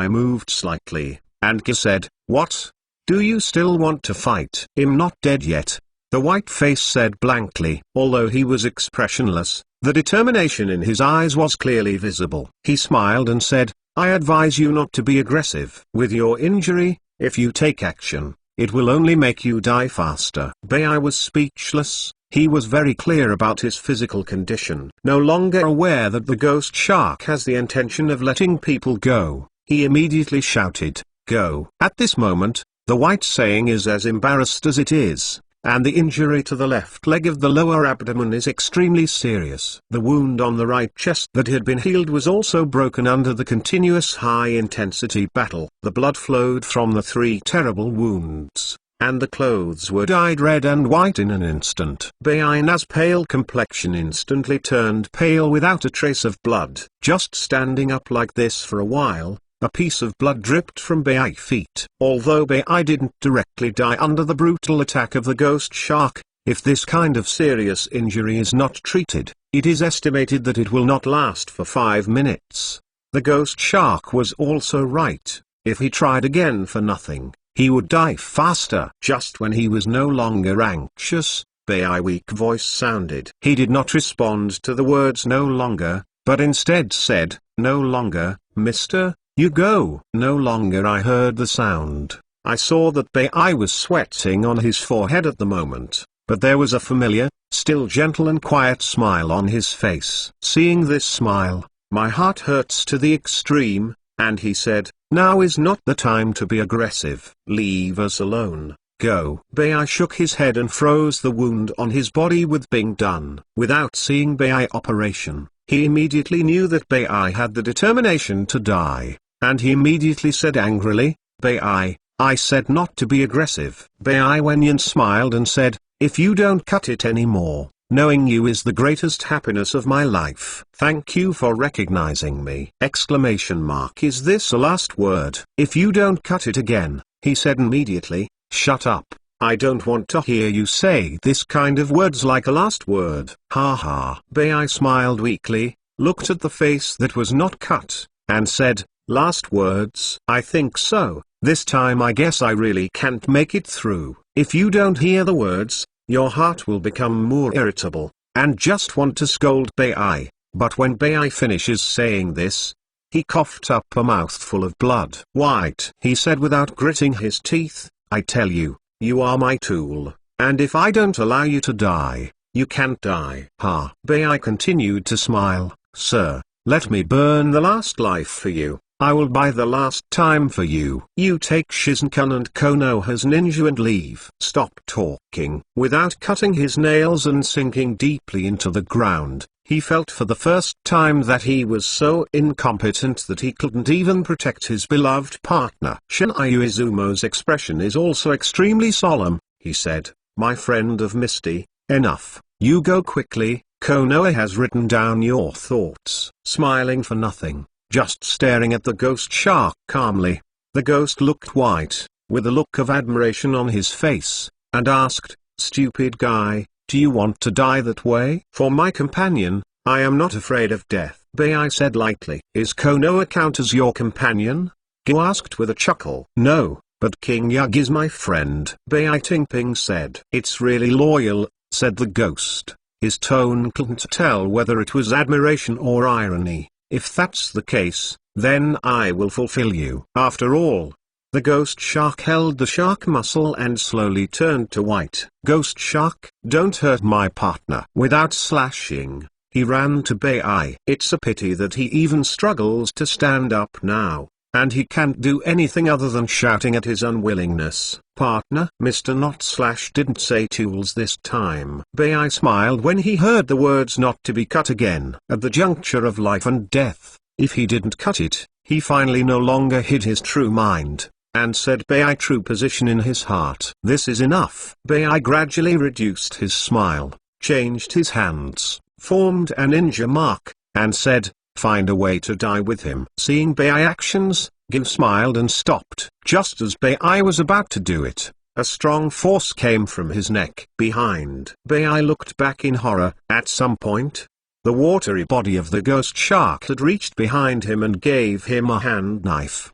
moved slightly, and Gyu said, "What? Do you still want to fight?" "I'm not dead yet," the white face said blankly. Although he was expressionless, the determination in his eyes was clearly visible. He smiled and said, "I advise you not to be aggressive. With your injury, if you take action, it will only make you die faster." Bai was speechless. He was very clear about his physical condition. No longer aware that the ghost shark has the intention of letting people go, he immediately shouted, "Go!" At this moment, the white saying is as embarrassed as it is, and the injury to the left leg of the lower abdomen is extremely serious. The wound on the right chest that had been healed was also broken under the continuous high-intensity battle. The blood flowed from the 3 terrible wounds, and the clothes were dyed red and white in an instant. Bai's pale complexion instantly turned pale without a trace of blood. Just standing up like this for a while, a piece of blood dripped from Bai's feet. Although Bai didn't directly die under the brutal attack of the ghost shark, if this kind of serious injury is not treated, it is estimated that it will not last for 5 minutes. The ghost shark was also right. If he tried again for nothing, he would die faster. Just when he was no longer anxious, Bai's weak voice sounded. He did not respond to the words "no longer," but instead said, "No longer, mister. You go." No longer. I heard the sound. I saw that Bai was sweating on his forehead at the moment, but there was a familiar, still gentle and quiet smile on his face. Seeing this smile, my heart hurts to the extreme, and he said, "Now is not the time to be aggressive. Leave us alone. Go." Bai shook his head and froze the wound on his body with Bing Dun. Without seeing Bai operation, he immediately knew that Bai had the determination to die. And he immediately said angrily, "Bai, I said not to be aggressive." Bai Wenyan smiled and said, "If you don't cut it anymore, knowing you is the greatest happiness of my life. Thank you for recognizing me!" Is this a last word? "If you don't cut it again," he said immediately, "shut up. I don't want to hear you say this kind of words like a last word." Ha ha. Bai smiled weakly, looked at the face that was not cut, and said, "Last words? I think so. This time I guess I really can't make it through. If you don't hear the words, your heart will become more irritable, and just want to scold Bai. But when Bai finishes saying this, he coughed up a mouthful of blood. White, he said without gritting his teeth, I tell you, you are my tool, and if I don't allow you to die, you can't die. Ha! Bai continued to smile, sir, let me burn the last life for you. I will buy the last time for you. You take Shizukan and Konoha's ninja and leave. Stop talking. Without cutting his nails and sinking deeply into the ground, he felt for the first time that he was so incompetent that he couldn't even protect his beloved partner. Shinayu Izumo's expression is also extremely solemn. He said, my friend of Misty, enough. You go quickly. Konoha has written down your thoughts. Smiling for nothing, just staring at the ghost shark calmly. The ghost looked white, with a look of admiration on his face, and asked, stupid guy, do you want to die that way? For my companion, I am not afraid of death. Bai said lightly. Is Konoha count as your companion? Gyu asked with a chuckle. No, but King Yug is my friend. Bai Tingping said. It's really loyal, said the ghost. His tone couldn't tell whether it was admiration or irony. If that's the case, then I will fulfill you. After all, the ghost shark held the shark muscle and slowly turned to white. Ghost shark, don't hurt my partner. Without slashing, he ran to Bai. It's a pity that he even struggles to stand up now, and he can't do anything other than shouting at his unwillingness. Partner? Mr. Not Slash didn't say tools this time. Bai smiled when he heard the words not to be cut again. At the juncture of life and death, if he didn't cut it, he finally no longer hid his true mind, and said Bai true position in his heart. This is enough. Bai gradually reduced his smile, changed his hands, formed a ninja mark, and said, find a way to die with him. Seeing Bai actions, Gyu smiled and stopped. Just as Bai was about to do it, a strong force came from his neck. Behind. Bai looked back in horror. At some point, the watery body of the ghost shark had reached behind him and gave him a hand knife.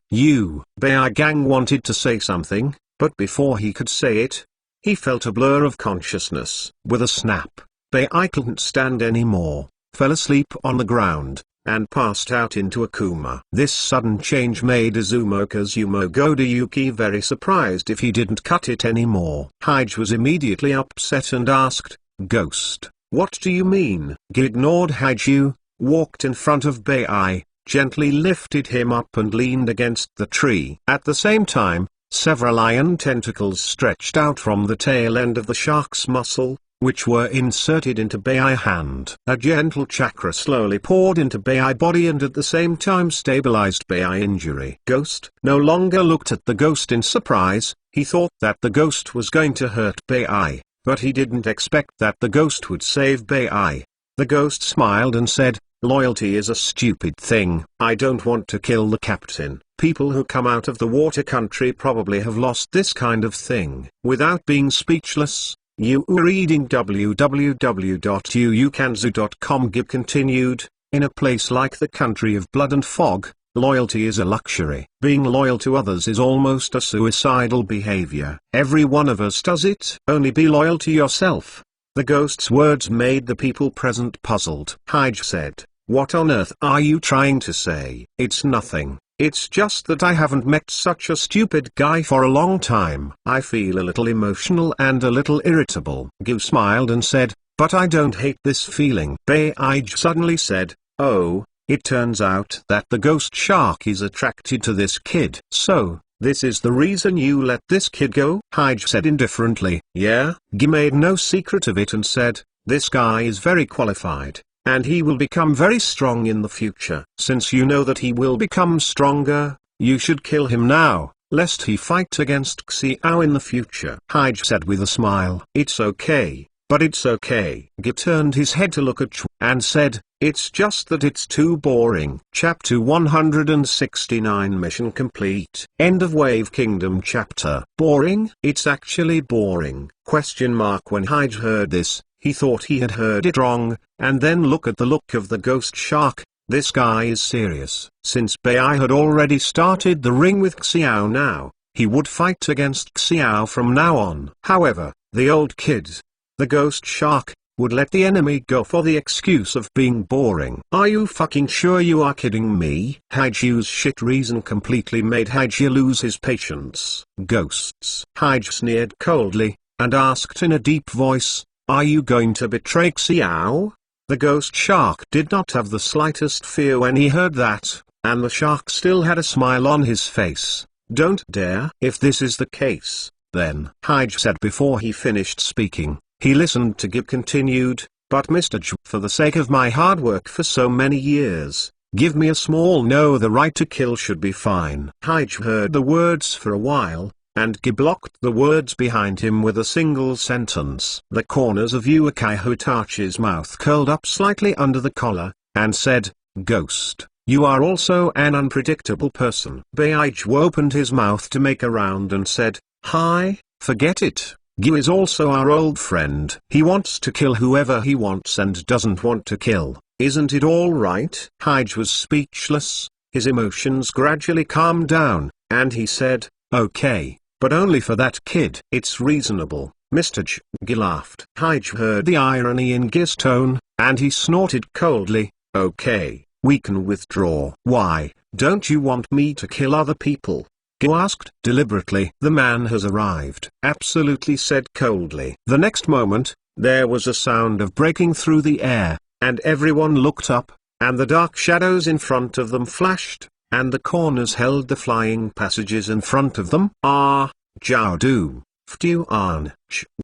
Bai Gang wanted to say something, but before he could say it, he felt a blur of consciousness. With a snap, Bai couldn't stand anymore, fell asleep on the ground, and passed out into a coma. This sudden change made Izumo Kazumo Godayuki very surprised if he didn't cut it anymore. Hige was immediately upset and asked, Ghost, what do you mean? Gyu ignored Hiju, walked in front of Bai, gently lifted him up and leaned against the tree. At the same time, several iron tentacles stretched out from the tail end of the shark's muscle, which were inserted into Bai hand. A gentle chakra slowly poured into Bai body and at the same time stabilized Bai injury. Ghost no longer looked at the ghost in surprise. He thought that the ghost was going to hurt Bai, but he didn't expect that the ghost would save Bai. The ghost smiled and said, loyalty is a stupid thing. I don't want to kill the captain. People who come out of the water country probably have lost this kind of thing. Without being speechless, you were reading www.uukanzu.com. Gib continued, in a place like the country of blood and fog, loyalty is a luxury. Being loyal to others is almost a suicidal behavior. Every one of us does it. Only be loyal to yourself. The ghost's words made the people present puzzled. Hige said, what on earth are you trying to say? It's nothing. It's just that I haven't met such a stupid guy for a long time. I feel a little emotional and a little irritable. Gyu smiled and said, but I don't hate this feeling. Bai suddenly said, oh, it turns out that the ghost shark is attracted to this kid. So, this is the reason you let this kid go? Hige said indifferently. Yeah. Gyu made no secret of it and said, this guy is very qualified, and he will become very strong in the future. Since you know that he will become stronger, you should kill him now, lest he fight against Xiao in the future. Hige said with a smile. It's okay, but it's okay. Gyu turned his head to look at Chu, and said, it's just that it's too boring. Chapter 169 Mission complete. End of Wave Kingdom chapter. Boring? It's actually boring. When Hige heard this, he thought he had heard it wrong, and then look at the look of the ghost shark. This guy is serious. Since Bai had already started the ring with Xiao now, he would fight against Xiao from now on. However, the old kid, the ghost shark, would let the enemy go for the excuse of being boring. Are you fucking sure you are kidding me? Haiju's shit reason completely made Haiju lose his patience. Ghosts. Haiju sneered coldly, and asked in a deep voice, are you going to betray Xiao? The ghost shark did not have the slightest fear when he heard that, and the shark still had a smile on his face. Don't dare. If this is the case, then, Haiju said before he finished speaking. He listened to Gib continued, but Mr. J, for the sake of my hard work for so many years, give me a small no. The right to kill should be fine. Haiju heard the words for a while, and Gib blocked the words behind him with a single sentence. The corners of Uchiha Itachi's mouth curled up slightly under the collar, and said, Ghost, you are also an unpredictable person. Haiju opened his mouth to make a round and said, hi, forget it. Gyu is also our old friend. He wants to kill whoever he wants and doesn't want to kill. Isn't it all right? Haiju was speechless. His emotions gradually calmed down, and he said, okay, but only for that kid. It's reasonable, Mr. J. Gyu laughed. Haiju heard the irony in Gyu's tone, and he snorted coldly, okay, we can withdraw. Why, don't you want me to kill other people? Gyu asked deliberately. The man has arrived. Absolutely said coldly. The next moment, there was a sound of breaking through the air, and everyone looked up, and the dark shadows in front of them flashed, and the corners held the flying passages in front of them. Ah, Jiaodu, Ftuan.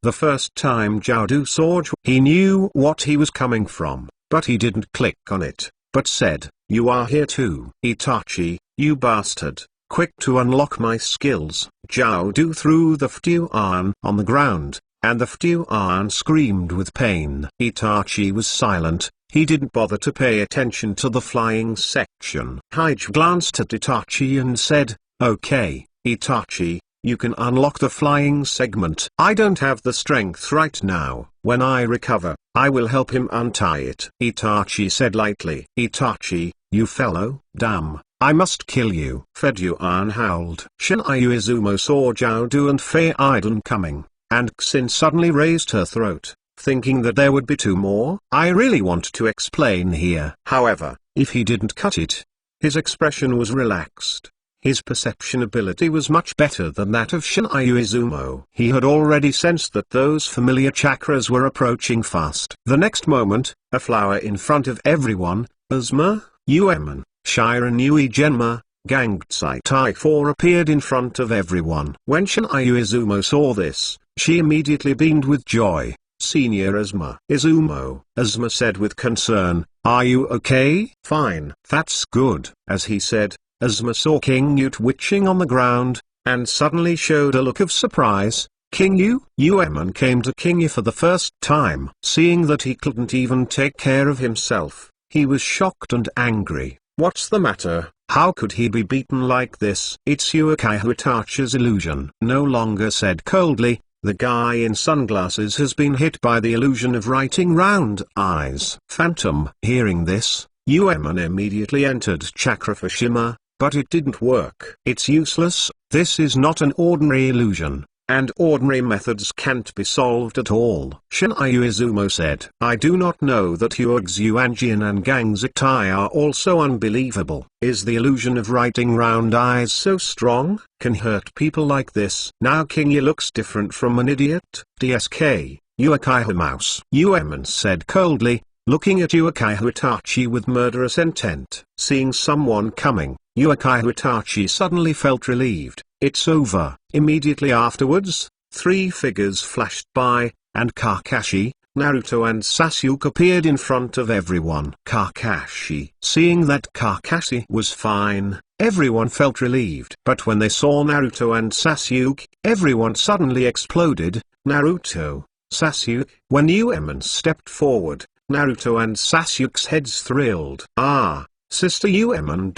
The first time Jiaodu saw Zhu, he knew what he was coming from, but he didn't click on it, but said, you are here too. Itachi, you bastard. Quick to unlock my skills. Jiaodu threw the Ftuan on the ground, and the Ftuan screamed with pain. Itachi was silent. He didn't bother to pay attention to the flying section. Haiju glanced at Itachi and said, okay, Itachi, you can unlock the flying segment. I don't have the strength right now. When I recover, I will help him untie it. Itachi said lightly. Itachi, you fellow, damn. I must kill you. Feduyuan howled. Shinryu Izumo saw Jiaodu and Fei Aiden coming, and Xin suddenly raised her throat, thinking that there would be two more. I really want to explain here. However, if he didn't cut it, his expression was relaxed. His perception ability was much better than that of Shinryu Izumo. He had already sensed that those familiar chakras were approaching fast. The next moment, a flower in front of everyone, Azuma, Ueman, Shiran Yui Genma, Gangzai Tai 4 appeared in front of everyone. When Shinryu Izumo saw this, she immediately beamed with joy. Senior Azuma. Azuma said with concern, are you okay? Fine. That's good. As he said, Azuma saw King Yu twitching on the ground, and suddenly showed a look of surprise. King Yu? Ueman came to King Yu for the first time. Seeing that he couldn't even take care of himself, he was shocked and angry. What's the matter? How could he be beaten like this? It's Uchiha Itachi's illusion. No longer said coldly, the guy in sunglasses has been hit by the illusion of writing round eyes. Phantom. Hearing this, Ueman immediately entered Chakra Fushima, but it didn't work. It's useless. This is not an ordinary illusion, and ordinary methods can't be solved at all. Shinryu Izumo said, I do not know that Yuanjian and Gangzai Tai are also unbelievable. Is the illusion of writing round eyes so strong? Can hurt people like this? Now King Yu looks different from an idiot. DSK, Uchiha Mouse. Ueman said coldly, looking at Uchiha Itachi with murderous intent. Seeing someone coming, Uchiha Itachi suddenly felt relieved. It's over. Immediately afterwards, three figures flashed by, and Kakashi, Naruto and Sasuke appeared in front of everyone. Kakashi. Seeing that Kakashi was fine, everyone felt relieved. But when they saw Naruto and Sasuke, everyone suddenly exploded. Naruto, Sasuke. When Ueman stepped forward, Naruto and Sasuke's heads thrilled. Ah, Sister Ueman.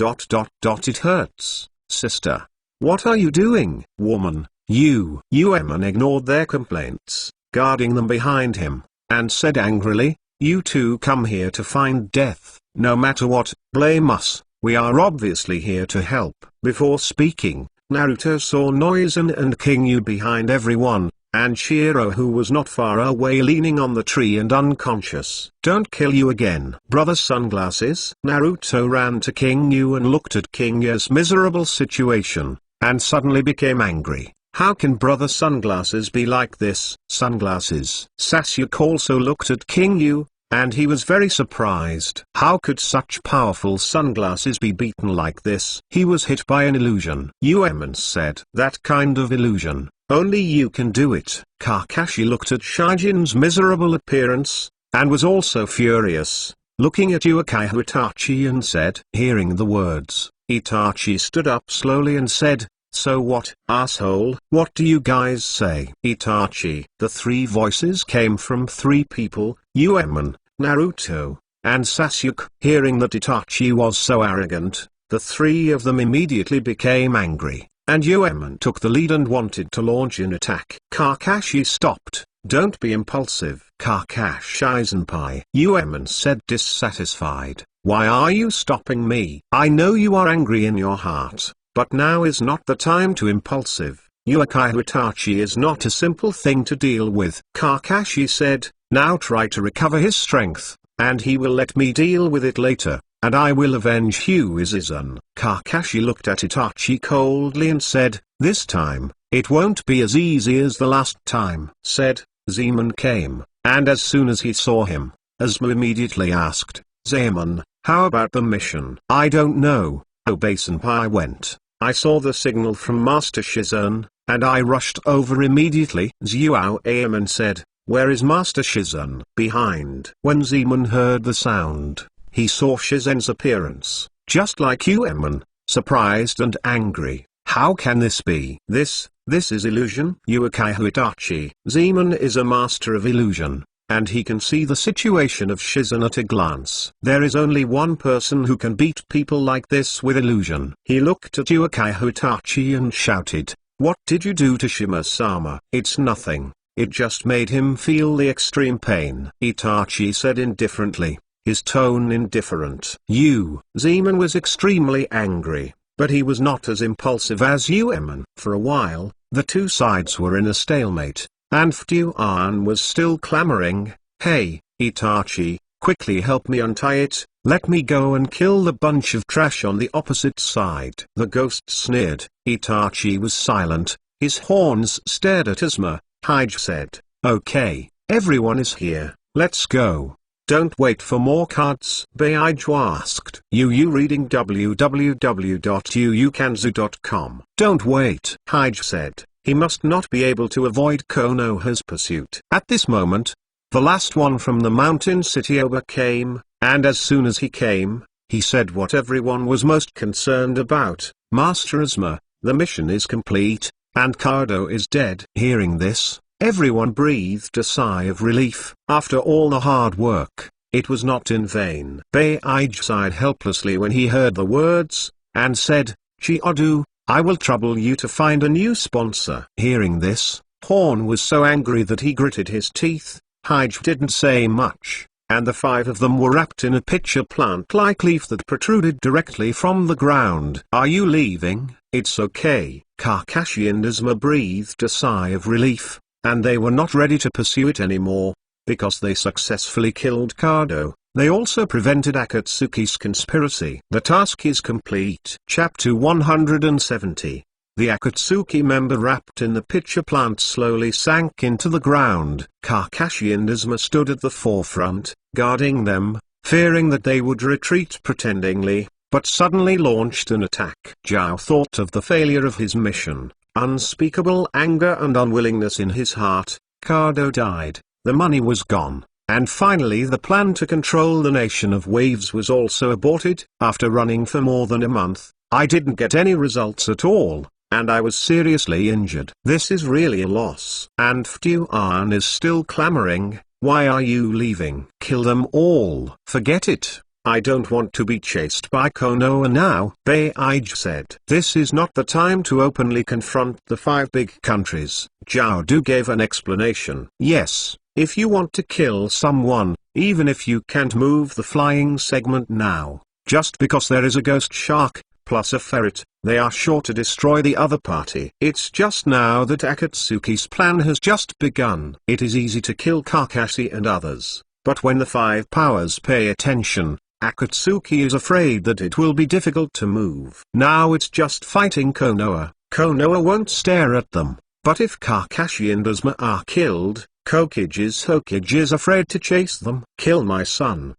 It hurts, sister. What are you doing? Woman, you. Ueman ignored their complaints, guarding them behind him, and said angrily, you two come here to find death. No matter what, blame us. We are obviously here to help. Before speaking, Naruto saw Noizan and King Yu behind everyone, and Shiro, who was not far away, leaning on the tree and unconscious. "Don't kill you again, brother Sunglasses." Naruto ran to King Yu and looked at King Yu's miserable situation, and suddenly became angry. How can brother Sunglasses be like this? Sunglasses. Sasuke also looked at King Yu, and he was very surprised. How could such powerful sunglasses be beaten like this? He was hit by an illusion. Uemon said. That kind of illusion, only you can do it. Kakashi looked at Shijin's miserable appearance, and was also furious, looking at Uchiha Itachi and said. Hearing the words, Itachi stood up slowly and said, "So what, asshole? What do you guys say?" Itachi. The three voices came from three people, Uemon, Naruto, and Sasuke. Hearing that Itachi was so arrogant, the three of them immediately became angry, and Uemon took the lead and wanted to launch an attack. Kakashi stopped. "Don't be impulsive, Kakashi-senpai," Uemon said, dissatisfied. "Why are you stopping me? I know you are angry in your heart, but now is not the time to impulsive. Uchiha Itachi is not a simple thing to deal with." Kakashi said, "Now try to recover his strength, and he will let me deal with it later, and I will avenge Huizan." Kakashi looked at Itachi coldly and said, "This time, it won't be as easy as the last time." Said, Zeman came, and as soon as he saw him, Asuma immediately asked, "Zeman, how about the mission?" "I don't know." Obei-senpai went. "I saw the signal from Master Shizun, and I rushed over immediately." Zuo-Aemon said, "Where is Master Shizun?" "Behind." When Zeman heard the sound, he saw Shizun's appearance, just like Uemon, surprised and angry. "How can this be?" This is illusion." Uchiha Itachi. Zeman is a master of illusion, and he can see the situation of Shizun at a glance. There is only one person who can beat people like this with illusion. He looked at Uchiha Itachi and shouted, "What did you do to Shima-sama?" "It's nothing. It just made him feel the extreme pain," Itachi said indifferently, his tone indifferent. Zeman was extremely angry, but he was not as impulsive as Uemon. For a while, the two sides were in a stalemate, and Fuan was still clamoring, "Hey, Itachi, quickly help me untie it, let me go and kill the bunch of trash on the opposite side." The ghost sneered. Itachi was silent, his horns stared at Asuma. Hige said, "Okay, everyone is here, let's go. Don't wait for more cards." Beiju asked. You reading www.uukanzu.com. "Don't wait," Hige said. He must not be able to avoid Konoha's pursuit. At this moment, the last one from the mountain city Oba came, and as soon as he came, he said what everyone was most concerned about. "Master Asuma, the mission is complete, and Kado is dead." Hearing this, everyone breathed a sigh of relief. After all the hard work, it was not in vain. Beiju sighed helplessly when he heard the words, and said, "Chiodu, I will trouble you to find a new sponsor." Hearing this, Horn was so angry that he gritted his teeth. Hige didn't say much, and the five of them were wrapped in a pitcher plant-like leaf that protruded directly from the ground. "Are you leaving?" "It's okay." Kakashi and Asuma breathed a sigh of relief, and they were not ready to pursue it anymore, because they successfully killed Kado. They also prevented Akatsuki's conspiracy. The task is complete. Chapter 170. The Akatsuki member wrapped in the pitcher plant slowly sank into the ground. Kakashi and Asuma stood at the forefront, guarding them, fearing that they would retreat pretendingly, but suddenly launched an attack. Zhao thought of the failure of his mission, unspeakable anger and unwillingness in his heart. Kado died, the money was gone, and finally the plan to control the nation of waves was also aborted. After running for more than a month, I didn't get any results at all, and I was seriously injured. This is really a loss. And Fuan is still clamoring, "Why are you leaving?" "Kill them all." "Forget it. I don't want to be chased by Konoha now," Beiju said. "This is not the time to openly confront the five big countries." Zhao Du gave an explanation. "Yes, if you want to kill someone, even if you can't move the flying segment now, just because there is a ghost shark, plus a ferret, they are sure to destroy the other party. It's just now that Akatsuki's plan has just begun. It is easy to kill Kakashi and others, but when the five powers pay attention, Akatsuki is afraid that it will be difficult to move. Now it's just fighting Konoha. Konoha won't stare at them, but if Kakashi and Asuma are killed, Hokage is afraid to chase them. Kill my son?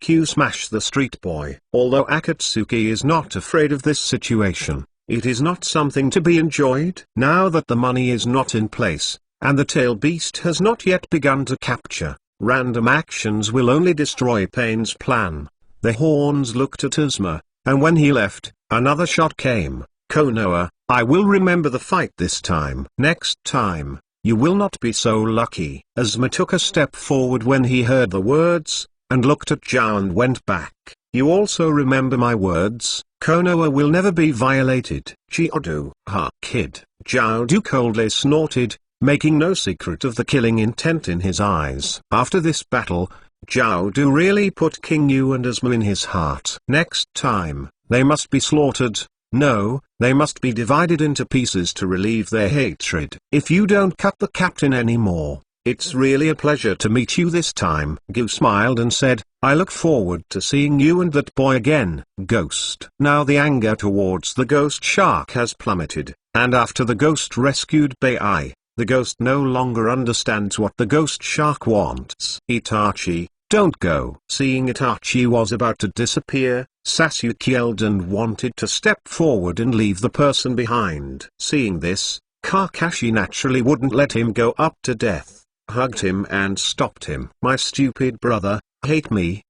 You smash the street boy. Although Akatsuki is not afraid of this situation, it is not something to be enjoyed. Now that the money is not in place, and the tail beast has not yet begun to capture, random actions will only destroy Pain's plan. The horns looked at Asuma, and when he left, another shot came. Konoha, I will remember the fight this time. Next time, you will not be so lucky. Asuma took a step forward when he heard the words, and looked at Zhao and went back. You also remember my words? Konoha will never be violated. Chiodu, ha kid. Zhao coldly snorted, making no secret of the killing intent in his eyes. After this battle, Zhao really put King Yu and Asuma in his heart. Next time, they must be slaughtered. No, they must be divided into pieces to relieve their hatred. If you don't cut the captain anymore, it's really a pleasure to meet you this time. Gu smiled and said, I look forward to seeing you and that boy again, Ghost. Now the anger towards the ghost shark has plummeted, and after the ghost rescued Bai, the ghost no longer understands what the ghost shark wants. Itachi, don't go. Seeing Itachi was about to disappear, Sasuke yelled and wanted to step forward and leave the person behind. Seeing this, Kakashi naturally wouldn't let him go up to death, hugged him and stopped him. My stupid brother, hate me,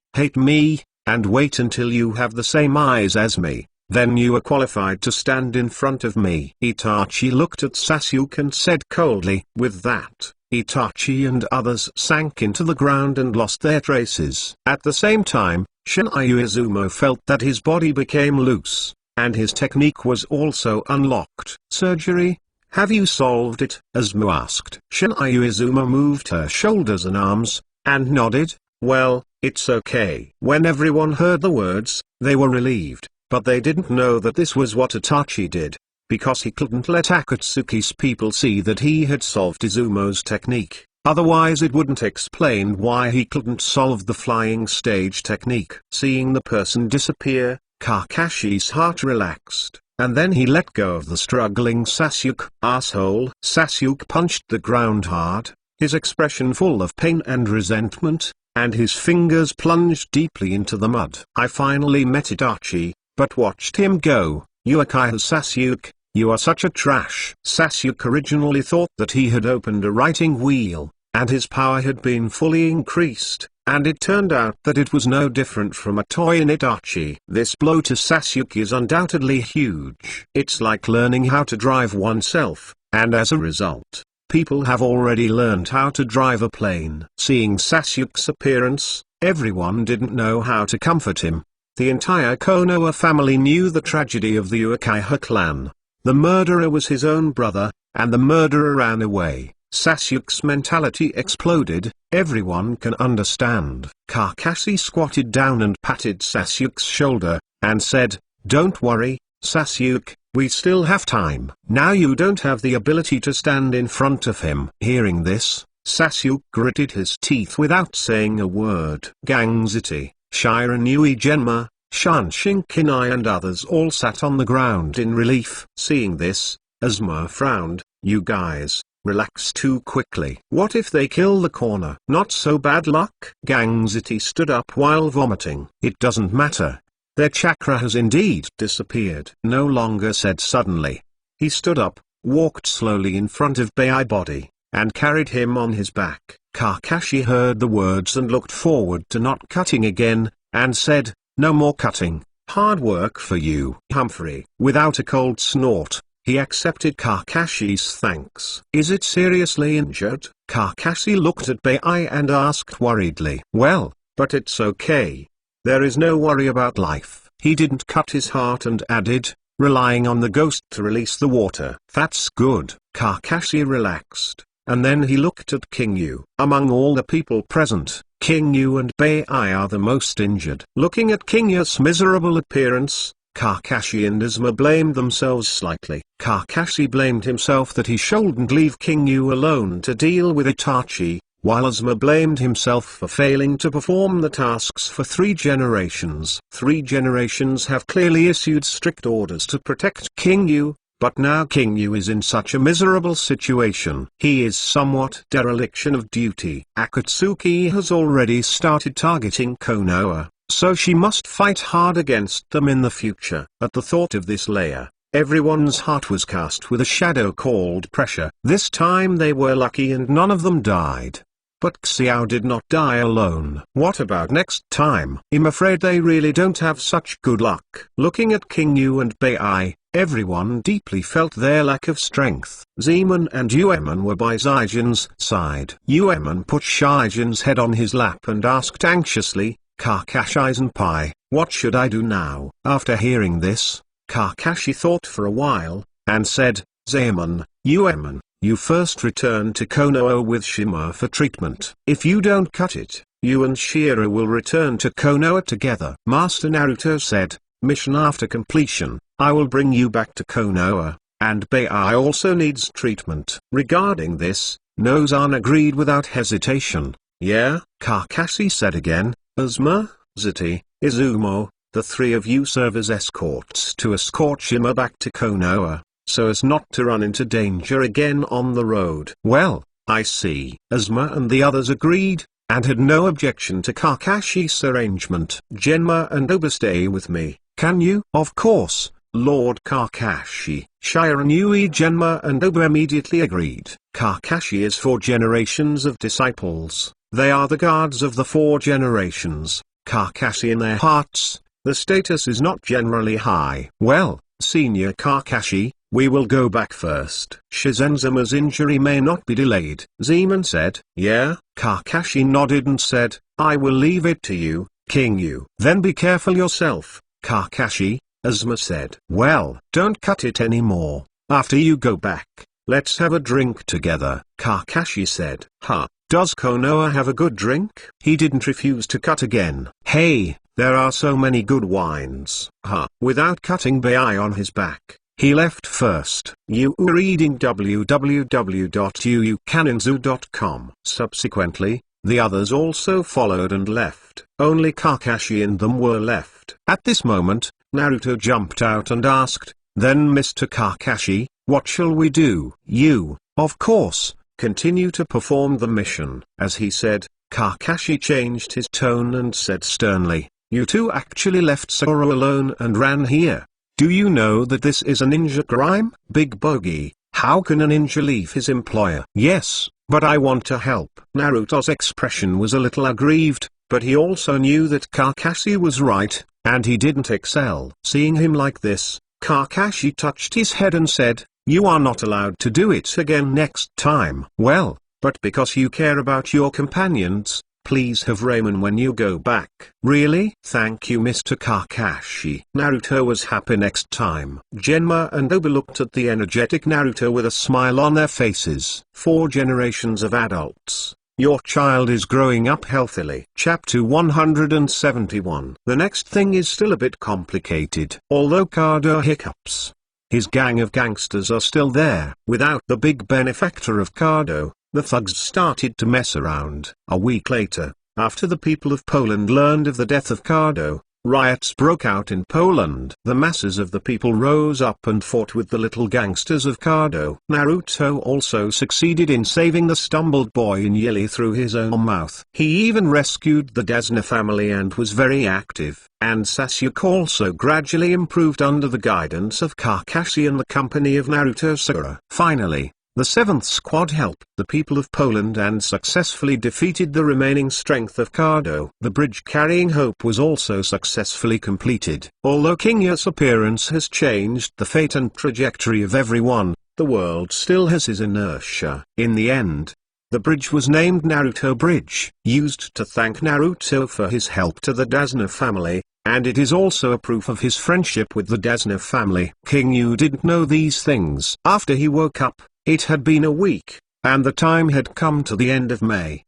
and wait until you have the same eyes as me, then you are qualified to stand in front of me. Itachi looked at Sasuke and said coldly. With that, Itachi and others sank into the ground and lost their traces. At the same time, Shinryu Izumo felt that his body became loose, and his technique was also unlocked. Surgery? Have you solved it? Izumo asked. Shinryu Izumo moved her shoulders and arms, and nodded. Well, it's okay. When everyone heard the words, they were relieved, but they didn't know that this was what Itachi did, because he couldn't let Akatsuki's people see that he had solved Izumo's technique. Otherwise it wouldn't explain why he couldn't solve the flying stage technique. Seeing the person disappear, Kakashi's heart relaxed, and then he let go of the struggling Sasuke. Asshole! Sasuke punched the ground hard, his expression full of pain and resentment, and his fingers plunged deeply into the mud. I finally met Itachi, but watched him go. Uchiha Sasuke, you are such a trash. Sasuke originally thought that he had opened a writing wheel, and his power had been fully increased, and it turned out that it was no different from a toy in Itachi. This blow to Sasuke is undoubtedly huge. It's like learning how to drive oneself, and as a result, people have already learned how to drive a plane. Seeing Sasuke's appearance, everyone didn't know how to comfort him. The entire Konoha family knew the tragedy of the Uchiha clan. The murderer was his own brother, and the murderer ran away. Sasuke's mentality exploded. Everyone can understand. Kakashi squatted down and patted Sasuke's shoulder, and said, Don't worry, Sasuke, we still have time. Now you don't have the ability to stand in front of him. Hearing this, Sasuke gritted his teeth without saying a word. Gangziti, Shiranui Genma, Shan Shinkinai and others all sat on the ground in relief. Seeing this, Asuma frowned. You guys, relax too quickly. What if they kill the corner? Not so bad luck. Gangziti stood up while vomiting. It doesn't matter. Their chakra has indeed disappeared. No longer said suddenly. He stood up, walked slowly in front of Bai body, and carried him on his back. Kakashi heard the words and looked forward to not cutting again, and said, No more cutting. Hard work for you. Humphrey. Without a cold snort, he accepted Kakashi's thanks. Is it seriously injured? Kakashi looked at Bai and asked worriedly. Well, but it's okay. There is no worry about life. He didn't cut his heart and added, relying on the ghost to release the water. That's good. Kakashi relaxed, and then he looked at King Yu. Among all the people present, King Yu and Bai are the most injured. Looking at King Yu's miserable appearance, Kakashi and Asuma blamed themselves slightly. Kakashi blamed himself that he shouldn't leave King Yu alone to deal with Itachi, while Asuma blamed himself for failing to perform the tasks for 3 generations. 3 generations have clearly issued strict orders to protect King Yu, but now King Yu is in such a miserable situation. He is somewhat dereliction of duty. Akatsuki has already started targeting Konoha, so she must fight hard against them in the future. At the thought of this layer, everyone's heart was cast with a shadow called pressure. This time they were lucky and none of them died. But Xiao did not die alone. What about next time? I'm afraid they really don't have such good luck. Looking at King Yu and Bai, everyone deeply felt their lack of strength. Zeman and Uemon were by Zaijin's side. Uemon put Shaijin's head on his lap and asked anxiously, Kakashi-senpai, what should I do now? After hearing this, Kakashi thought for a while, and said, Zeman, Uemon, you first return to Konoha with Shima for treatment. If you don't cut it, you and Shira will return to Konoha together. Master Naruto said, mission after completion, I will bring you back to Konoha, and Bai also needs treatment. Regarding this, Nozan agreed without hesitation. Yeah, Kakashi said again, Asuma, Zati, Izumo, the 3 of you serve as escorts to escort Shima back to Konoha, so as not to run into danger again on the road. Well, I see. Asuma and the others agreed, and had no objection to Kakashi's arrangement. Genma and Oba stay with me, can you? Of course, Lord Kakashi. Shiranyui, Genma and Oba immediately agreed. Kakashi is 4 generations of disciples. They are the guards of the 4 generations. Kakashi in their hearts, the status is not generally high. Well, Senior Kakashi, we will go back first. Shizenzuma's injury may not be delayed. Zeman said, yeah. Kakashi nodded and said, I will leave it to you, King Yu. Then be careful yourself, Kakashi, Asuma said. Well, don't cut it anymore. After you go back, let's have a drink together. Kakashi said, huh, does Konoha have a good drink? He didn't refuse to cut again. Hey, there are so many good wines. Huh. Without cutting Bai on his back, he left first. You were reading www.uukaninzu.com. Subsequently, the others also followed and left. Only Kakashi and them were left. At this moment, Naruto jumped out and asked, then Mr. Kakashi, what shall we do? You, of course, continue to perform the mission. As he said, Kakashi changed his tone and said sternly, you two actually left Sora alone and ran here. Do you know that this is a ninja crime? Big Bogey, how can a ninja leave his employer? Yes, but I want to help. Naruto's expression was a little aggrieved, but he also knew that Kakashi was right, and he didn't excel. Seeing him like this, Kakashi touched his head and said, you are not allowed to do it again next time. Well, but because you care about your companions, please have ramen when you go back. Really? Thank you, Mr. Kakashi. Naruto was happy next time. Genma and Oba looked at the energetic Naruto with a smile on their faces. 4 generations of adults. Your child is growing up healthily. Chapter 171. The next thing is still a bit complicated. Although Kado hiccups, his gang of gangsters are still there. Without the big benefactor of Kado, the thugs started to mess around. A week later, after the people of Poland learned of the death of Kado, riots broke out in Poland. The masses of the people rose up and fought with the little gangsters of Kado. Naruto also succeeded in saving the stumbled boy in Yili through his own mouth. He even rescued the Desna family and was very active. And Sasuke also gradually improved under the guidance of Kakashi and the company of Naruto Sakura. Finally, the 7th squad helped the people of Poland and successfully defeated the remaining strength of Kado. The bridge carrying Hope was also successfully completed. Although King Yu's appearance has changed the fate and trajectory of everyone, the world still has his inertia. In the end, the bridge was named Naruto Bridge, used to thank Naruto for his help to the Desna family, and it is also a proof of his friendship with the Desna family. King Yu didn't know these things. After he woke up, it had been a week, and the time had come to the end of May.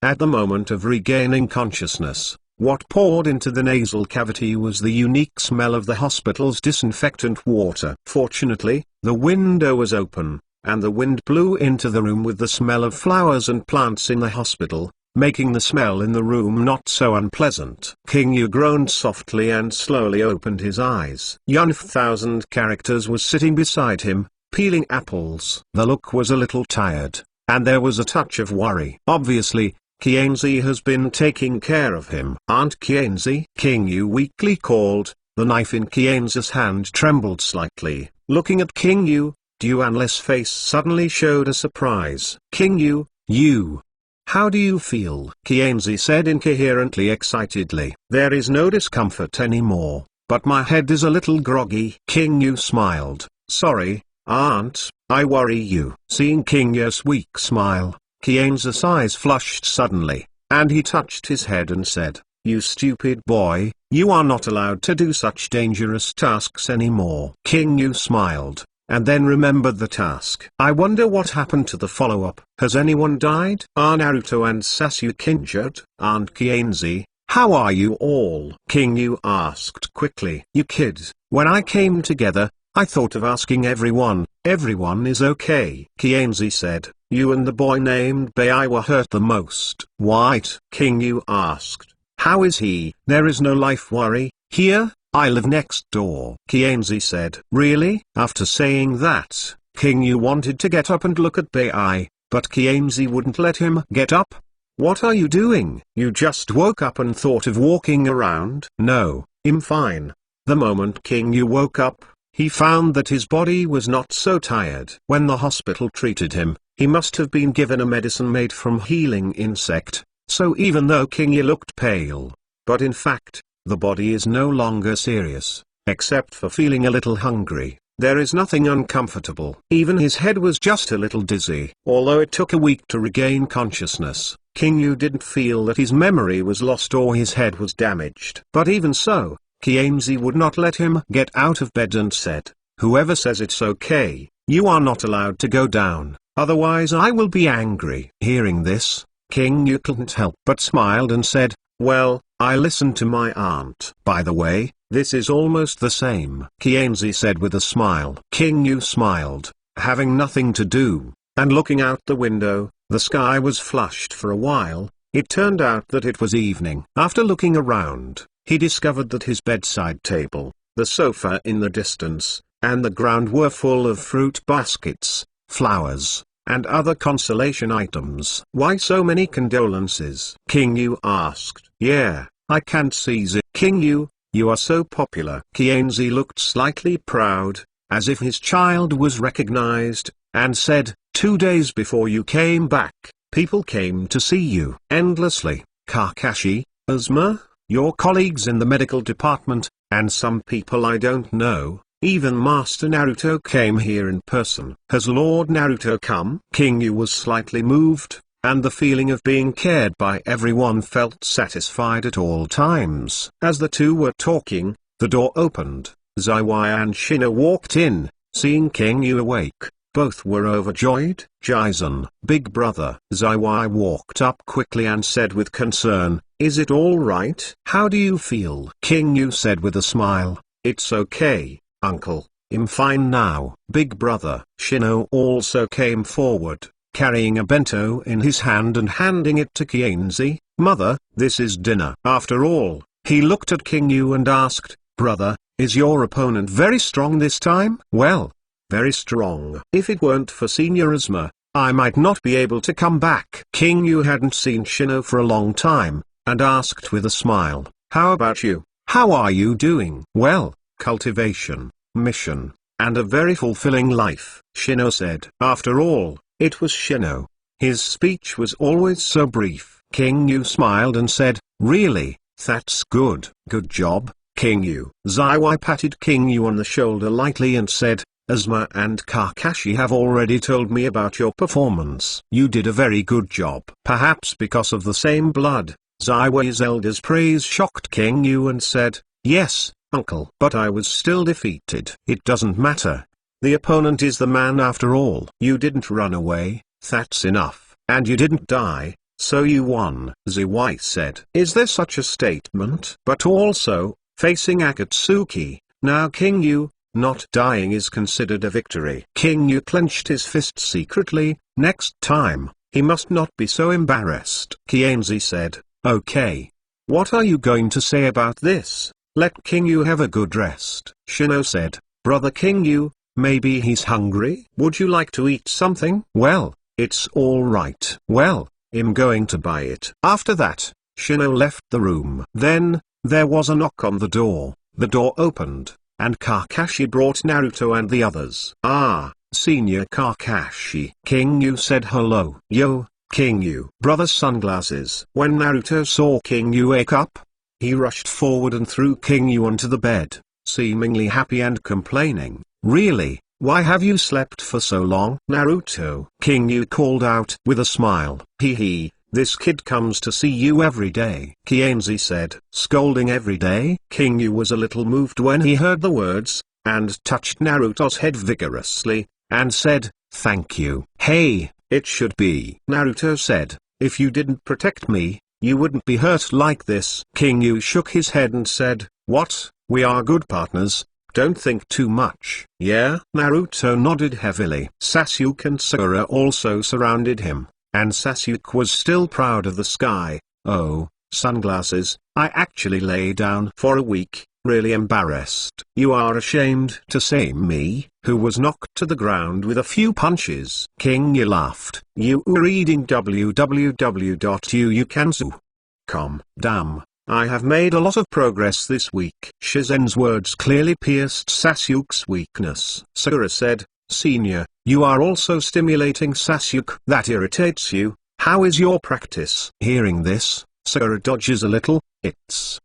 At the moment of regaining consciousness, What poured into the nasal cavity was the unique smell of the hospital's disinfectant water. Fortunately, the window was open, and the wind blew into the room with the smell of flowers and plants in the hospital, making the smell in the room not so unpleasant. King Yu groaned softly and slowly opened his eyes. Yun 1000 characters was sitting beside him, peeling apples. The look was a little tired, and there was a touch of worry. Obviously, Qianzi has been taking care of him. Aunt Qianzi? King Yu weakly called. The knife in Qianzi's hand trembled slightly. Looking at King Yu, Duanle's face suddenly showed a surprise. King Yu, you. How do you feel? Qianzi said incoherently excitedly. There is no discomfort anymore, but my head is a little groggy. King Yu smiled. Sorry, Aunt, I worry you. Seeing King Yu's weak smile, Qianzi's eyes flushed suddenly, and he touched his head and said, You stupid boy, you are not allowed to do such dangerous tasks anymore. King Yu smiled, and then remembered the task. I wonder what happened to the follow-up. Has anyone died? Are Naruto and Sasuke injured? Aunt Qianzi, how are you all? King Yu asked quickly. You kids, when I came together, I thought of asking everyone is okay. Qianzi said, you and the boy named Bai were hurt the most. White? King Yu asked. How is he? There is no life worry, here, I live next door. Qianzi said. Really? After saying that, King Yu wanted to get up and look at Bai, but Qianzi wouldn't let him get up. What are you doing? You just woke up and thought of walking around? No, I'm fine. The moment King Yu woke up, he found that his body was not so tired. When the hospital treated him, he must have been given a medicine made from healing insect, so even though King Yu looked pale, but in fact, the body is no longer serious, except for feeling a little hungry. There is nothing uncomfortable. Even his head was just a little dizzy. Although it took a week to regain consciousness, King Yu didn't feel that his memory was lost or his head was damaged. But even so, Qianzi would not let him get out of bed and said, whoever says it's okay, you are not allowed to go down, otherwise I will be angry. Hearing this, King Yu couldn't help but smiled and said, well, I listened to my aunt. By the way, this is almost the same, Qianzi said with a smile. King Yu smiled, having nothing to do, and looking out the window, the sky was flushed for a while. It turned out that it was evening. After looking around, he discovered that his bedside table, the sofa in the distance, and the ground were full of fruit baskets, flowers, and other consolation items. Why so many condolences? King Yu asked. Yeah, I can't seize it. King Yu, you are so popular. Qianzi looked slightly proud, as if his child was recognized, and said, 2 days before you came back, people came to see you endlessly. Kakashi, Asuma, your colleagues in the medical department, and some people I don't know, even Master Naruto came here in person. Has Lord Naruto come? King Yu was slightly moved, and the feeling of being cared by everyone felt satisfied at all times. As the two were talking, the door opened. Zaiwai and Shino walked in, seeing King Yu awake. Both were overjoyed. Jason, big brother. Zaiwai walked up quickly and said with concern, is it all right? How do you feel? King Yu said with a smile, it's okay, uncle, I'm fine now. Big brother. Shino also came forward, carrying a bento in his hand and handing it to Qianzi. Mother, this is dinner. After all, he looked at King Yu and asked, brother, is your opponent very strong this time? Well, very strong. If it weren't for Senior Asuma, I might not be able to come back. King Yu hadn't seen Shino for a long time, and asked with a smile, how about you? How are you doing? Well, cultivation, mission, and a very fulfilling life, Shino said. After all, it was Shino. His speech was always so brief. King Yu smiled and said, really, that's good. Good job, King Yu. Zaiwai patted King Yu on the shoulder lightly and said, Asuma and Kakashi have already told me about your performance. You did a very good job. Perhaps because of the same blood, Zaiwai's elder's praise shocked King Yu and said, yes, uncle. But I was still defeated. It doesn't matter. The opponent is the man after all. You didn't run away, that's enough. And you didn't die, So you won, Ziwai said. Is there such a statement? But also, facing Akatsuki, now King Yu, not dying is considered a victory. King Yu clenched his fist secretly. Next time, he must not be so embarrassed. Kienzi said, okay. What are you going to say about this? Let King Yu have a good rest. Shino said, Brother King Yu, maybe he's hungry? Would you like to eat something? Well, it's all right. Well, I'm going to buy it. After that, Shino left the room. Then, there was a knock on the door. The door opened, and Kakashi brought Naruto and the others. Ah, Senior Kakashi. King Yu said hello. Yo, King Yu. Brother Sunglasses. When Naruto saw King Yu wake up, he rushed forward and threw King Yu onto the bed, seemingly happy and complaining. Really, why have you slept for so long? Naruto. King Yu called out with a smile. Hee hee, this kid comes to see you every day. Kienzi said. Scolding every day? King Yu was a little moved when he heard the words, and touched Naruto's head vigorously, and said, thank you. Hey, it should be. Naruto said, if you didn't protect me, you wouldn't be hurt like this. King Yu shook his head and said, what? We are good partners. Don't think too much. Yeah? Naruto nodded heavily. Sasuke and Sakura also surrounded him, and Sasuke was still proud of the sky. Oh, Sunglasses, I actually lay down for a week, really embarrassed. You are ashamed to say me, who was knocked to the ground with a few punches. King Yu laughed. You are reading www.uukanzu.com. Damn. I have made a lot of progress this week. Shizen's words clearly pierced Sasuke's weakness. Sakura said, Senior, you are also stimulating Sasuke. That irritates you. How is your practice? Hearing this, Sakura dodges a little. It's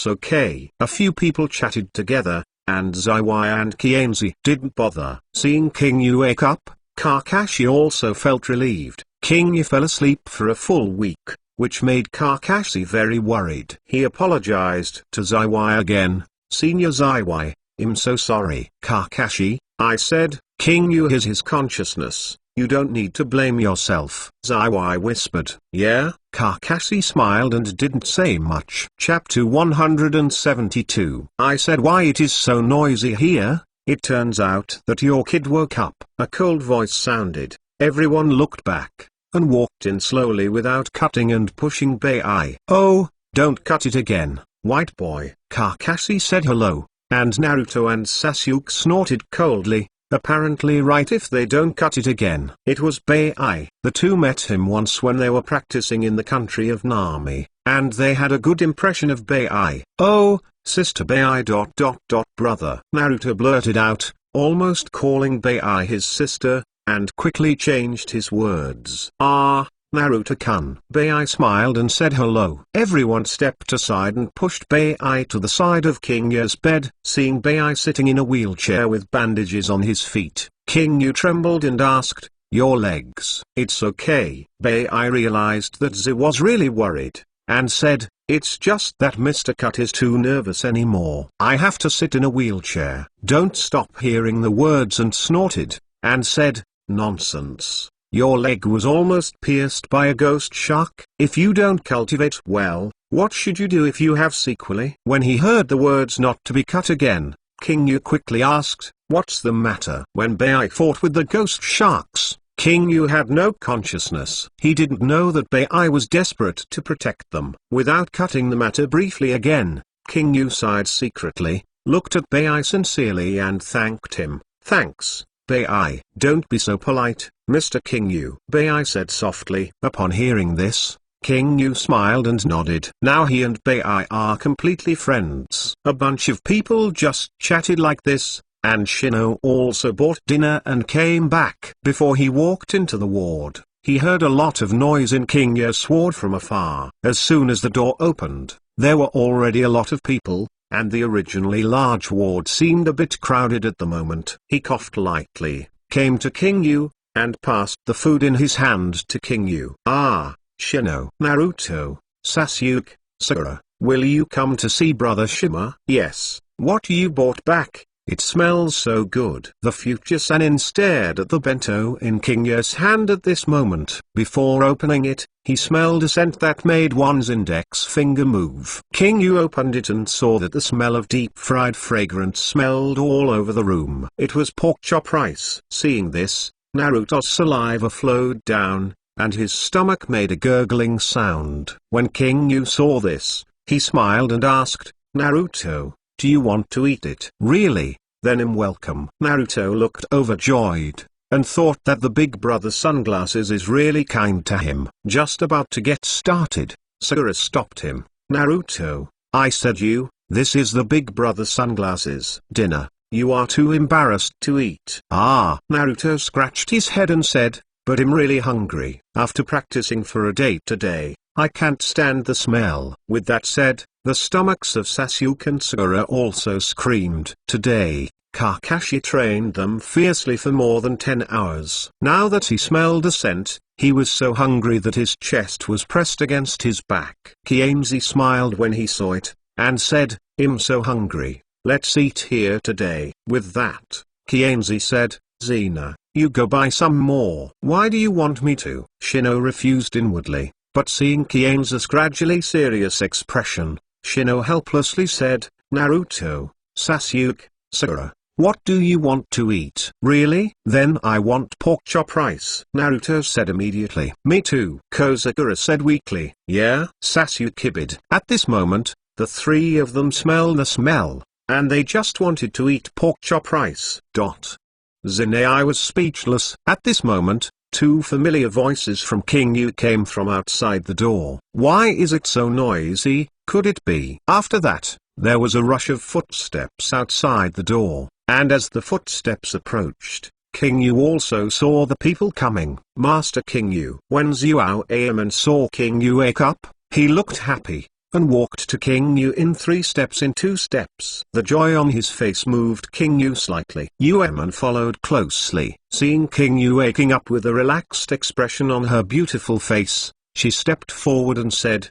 okay. A few people chatted together, and Ziwai and Kienzi didn't bother. Seeing King Yu wake up, Kakashi also felt relieved. King Yu fell asleep for a full week, which made Kakashi very worried. He apologized to Ziwai again. Senior Ziwai, I'm so sorry. Kakashi, I said, King Yu has his consciousness. You don't need to blame yourself. Ziwai whispered. Yeah? Kakashi smiled and didn't say much. Chapter 172. I said why it is so noisy here. It turns out that your kid woke up. A cold voice sounded. Everyone looked back, and walked in slowly without cutting and pushing Bai. Oh, don't cut it again, white boy. Kakashi said hello, and Naruto and Sasuke snorted coldly. Apparently right if they don't cut it again. It was Bai. The two met him once when they were practicing in the country of Nami, and they had a good impression of Bai. Oh, sister Bai ... brother. Naruto blurted out, almost calling Bai his sister, and quickly changed his words. Ah, Naruto-kun. Bai smiled and said hello. Everyone stepped aside and pushed Bai to the side of King Yu's bed. Seeing Bai sitting in a wheelchair with bandages on his feet, King Yu trembled and asked, your legs? It's okay. Bai realized that Z was really worried, and said, it's just that Mr. Cut is too nervous anymore. I have to sit in a wheelchair. Don't stop hearing the words and snorted, and said, nonsense. Your leg was almost pierced by a ghost shark. If you don't cultivate well, what should you do if you have sequelae? When he heard the words not to be cut again, King Yu quickly asked, what's the matter? When Bai fought with the ghost sharks, King Yu had no consciousness. He didn't know that Bai was desperate to protect them. Without cutting the matter briefly again, King Yu sighed secretly, looked at Bai sincerely and thanked him. Thanks, Bai. Don't be so polite, Mr. King Yu. Bai said softly. Upon hearing this, King Yu smiled and nodded. Now he and Bai are completely friends. A bunch of people just chatted like this, and Shino also bought dinner and came back. Before he walked into the ward, he heard a lot of noise in King Yu's ward from afar. As soon as the door opened, there were already a lot of people, and the originally large ward seemed a bit crowded at the moment. He coughed lightly, came to King Yu, and passed the food in his hand to King Yu. Ah, Shino, Naruto, Sasuke, Sakura, will you come to see Brother Shima? Yes. What you bought back? it smells so good. The future Sanin stared at the bento in King Yu's hand at this moment. Before opening it, he smelled a scent that made one's index finger move. King Yu opened it and saw that the smell of deep-fried fragrance smelled all over the room. It was pork chop rice. Seeing this, Naruto's saliva flowed down, and his stomach made a gurgling sound. When King Yu saw this, he smiled and asked, "Naruto, do you want to eat it?" "Really? Then I'm welcome." Naruto looked overjoyed, and thought that the big brother sunglasses is really kind to him. Just about to get started, Sakura stopped him. "Naruto, I said this is the big brother sunglasses dinner. You are too embarrassed to eat." "Ah." Naruto scratched his head and said, "But I'm really hungry. After practicing for a day today, I can't stand the smell." With that said, the stomachs of Sasuke and Sakura also screamed. Today, Kakashi trained them fiercely for more than 10 hours. Now that he smelled the scent, he was so hungry that his chest was pressed against his back. Kienzi smiled when he saw it, and said, "I'm so hungry, let's eat here today." With that, Kienzi said, "Zena, you go buy some more." "Why do you want me to?" Shino refused inwardly, but seeing Kienzi's gradually serious expression, Shino helplessly said, "Naruto, Sasuke, Sakura, what do you want to eat?" "Really? Then I want pork chop rice," Naruto said immediately. "Me too," Sakura said weakly. "Yeah?" Sasuke kibbered. At this moment, the three of them smelled the smell, and they just wanted to eat pork chop rice. Zinai was speechless. At this moment, two familiar voices from King Yu came from outside the door. "Why is it so noisy? Could it be?" After that, there was a rush of footsteps outside the door, and as the footsteps approached, King Yu also saw the people coming. Master King Yu. When Xiao Aemon saw King Yu wake up, he looked happy, and walked to King Yu in 3 steps in 2 steps. The joy on his face moved King Yu slightly. Uemon followed closely. Seeing King Yu waking up with a relaxed expression on her beautiful face, she stepped forward and said,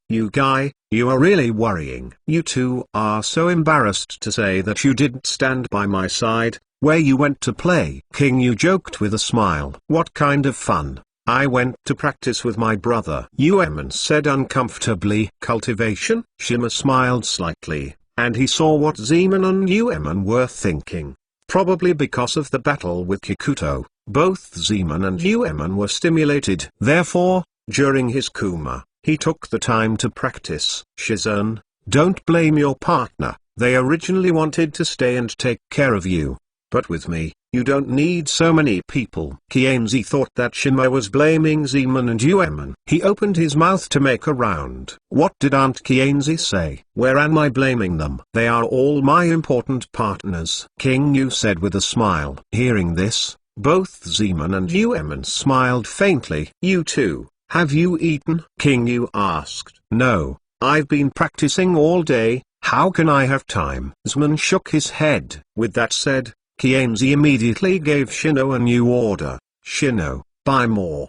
"You guy, you are really worrying. You two are so embarrassed to say that you didn't stand by my side, where you went to play." King Yu joked with a smile. "What kind of fun? I went to practice with my brother," Uemon said uncomfortably. "Cultivation?" Shima smiled slightly, and he saw what Zeman and Uemon were thinking. Probably because of the battle with Kikuto, both Zeman and Uemon were stimulated. Therefore, during his Kuma, he took the time to practice. "Shizun, don't blame your partner. They originally wanted to stay and take care of you. But with me, you don't need so many people." Kienzi thought that Shima was blaming Zeman and Uemon. He opened his mouth to make a round. "What did Aunt Kienzi say? Where am I blaming them? They are all my important partners," King Yu said with a smile. Hearing this, both Zeman and Uemon smiled faintly. "You too, have you eaten?" King Yu asked. "No, I've been practicing all day. How can I have time?" Zeman shook his head. With that said, Kienzi immediately gave Shino a new order. "Shino, buy more."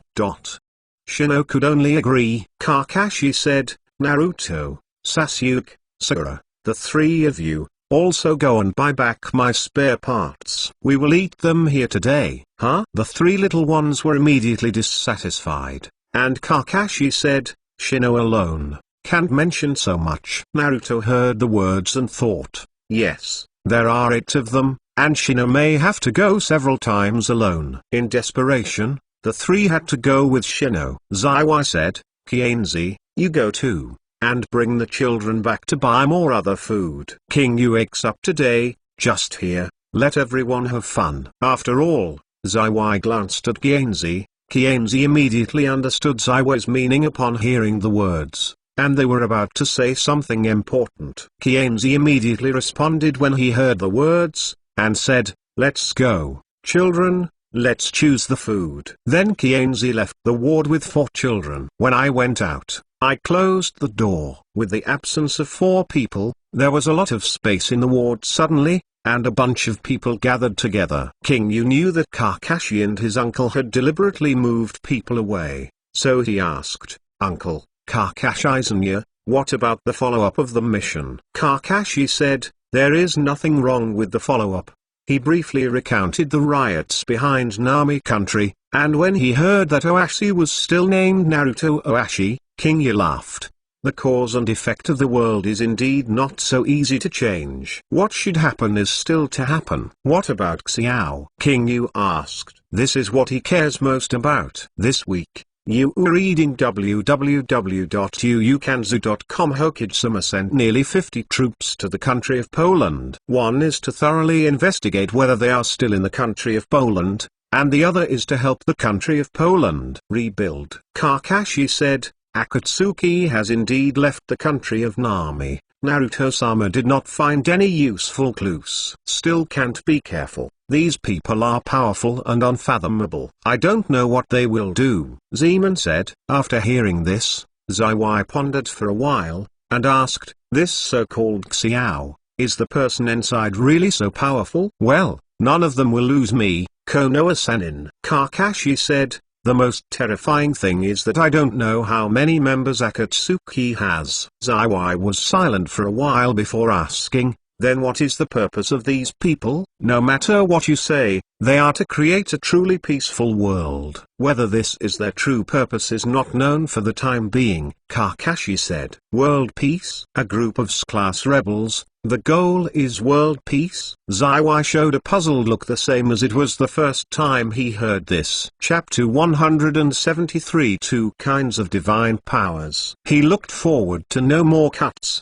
Shino could only agree. Kakashi said, "Naruto, Sasuke, Sakura, the 3 of you, also go and buy back my spare parts. We will eat them here today." "Huh?" The 3 little ones were immediately dissatisfied, and Kakashi said, "Shino alone can't mention so much." Naruto heard the words and thought, yes, there are 8 of them, and Shino may have to go several times alone. In desperation, the 3 had to go with Shino. Zaiwa said, "Kienzi, you go too, and bring the children back to buy more other food. King Yu wakes up today, just here, let everyone have fun." After all, Zaiwa glanced at Kienzi. Kienzi immediately understood Zaiwa's meaning upon hearing the words, and they were about to say something important. Kienzi immediately responded when he heard the words, and said, "Let's go, children, let's choose the food." Then Kienzi left the ward with 4 children. When I went out, I closed the door. With the absence of 4 people, there was a lot of space in the ward suddenly, and a bunch of people gathered together. King Yu knew that Kakashi and his uncle had deliberately moved people away, so he asked, "Uncle, Kakashi-sanya, what about the follow-up of the mission?" Kakashi said, There is nothing wrong with the follow-up. He briefly recounted the riots behind Nami country, and when he heard that Oashi was still named Naruto Oashi, King Yu laughed. The cause and effect of the world is indeed not so easy to change. What should happen is still to happen. What about Xiao? King Yu asked. This is what he cares most about. This week, you are reading www.yuukanzu.com. Hokage-sama sent nearly 50 troops to the country of Poland. One is to thoroughly investigate whether they are still in the country of Poland, and the other is to help the country of Poland rebuild. Kakashi said, Akatsuki has indeed left the country of Nami. Naruto-sama did not find any useful clues. Still can't be careful. These people are powerful and unfathomable. I don't know what they will do. Zeman said. After hearing this, Zaiwai pondered for a while, and asked, this so-called Xiao, is the person inside really so powerful? Well, none of them will lose me, Konoha-sanin. Kakashi said, the most terrifying thing is that I don't know how many members Akatsuki has. Zaiwai was silent for a while before asking, then what is the purpose of these people? No matter what you say, they are to create a truly peaceful world. Whether this is their true purpose is not known for the time being, Kakashi said. World peace? A group of S-class rebels, the goal is world peace? Zaiwai showed a puzzled look, the same as it was the first time he heard this. Chapter 173, Two Kinds of Divine Powers. He looked forward to no more cuts,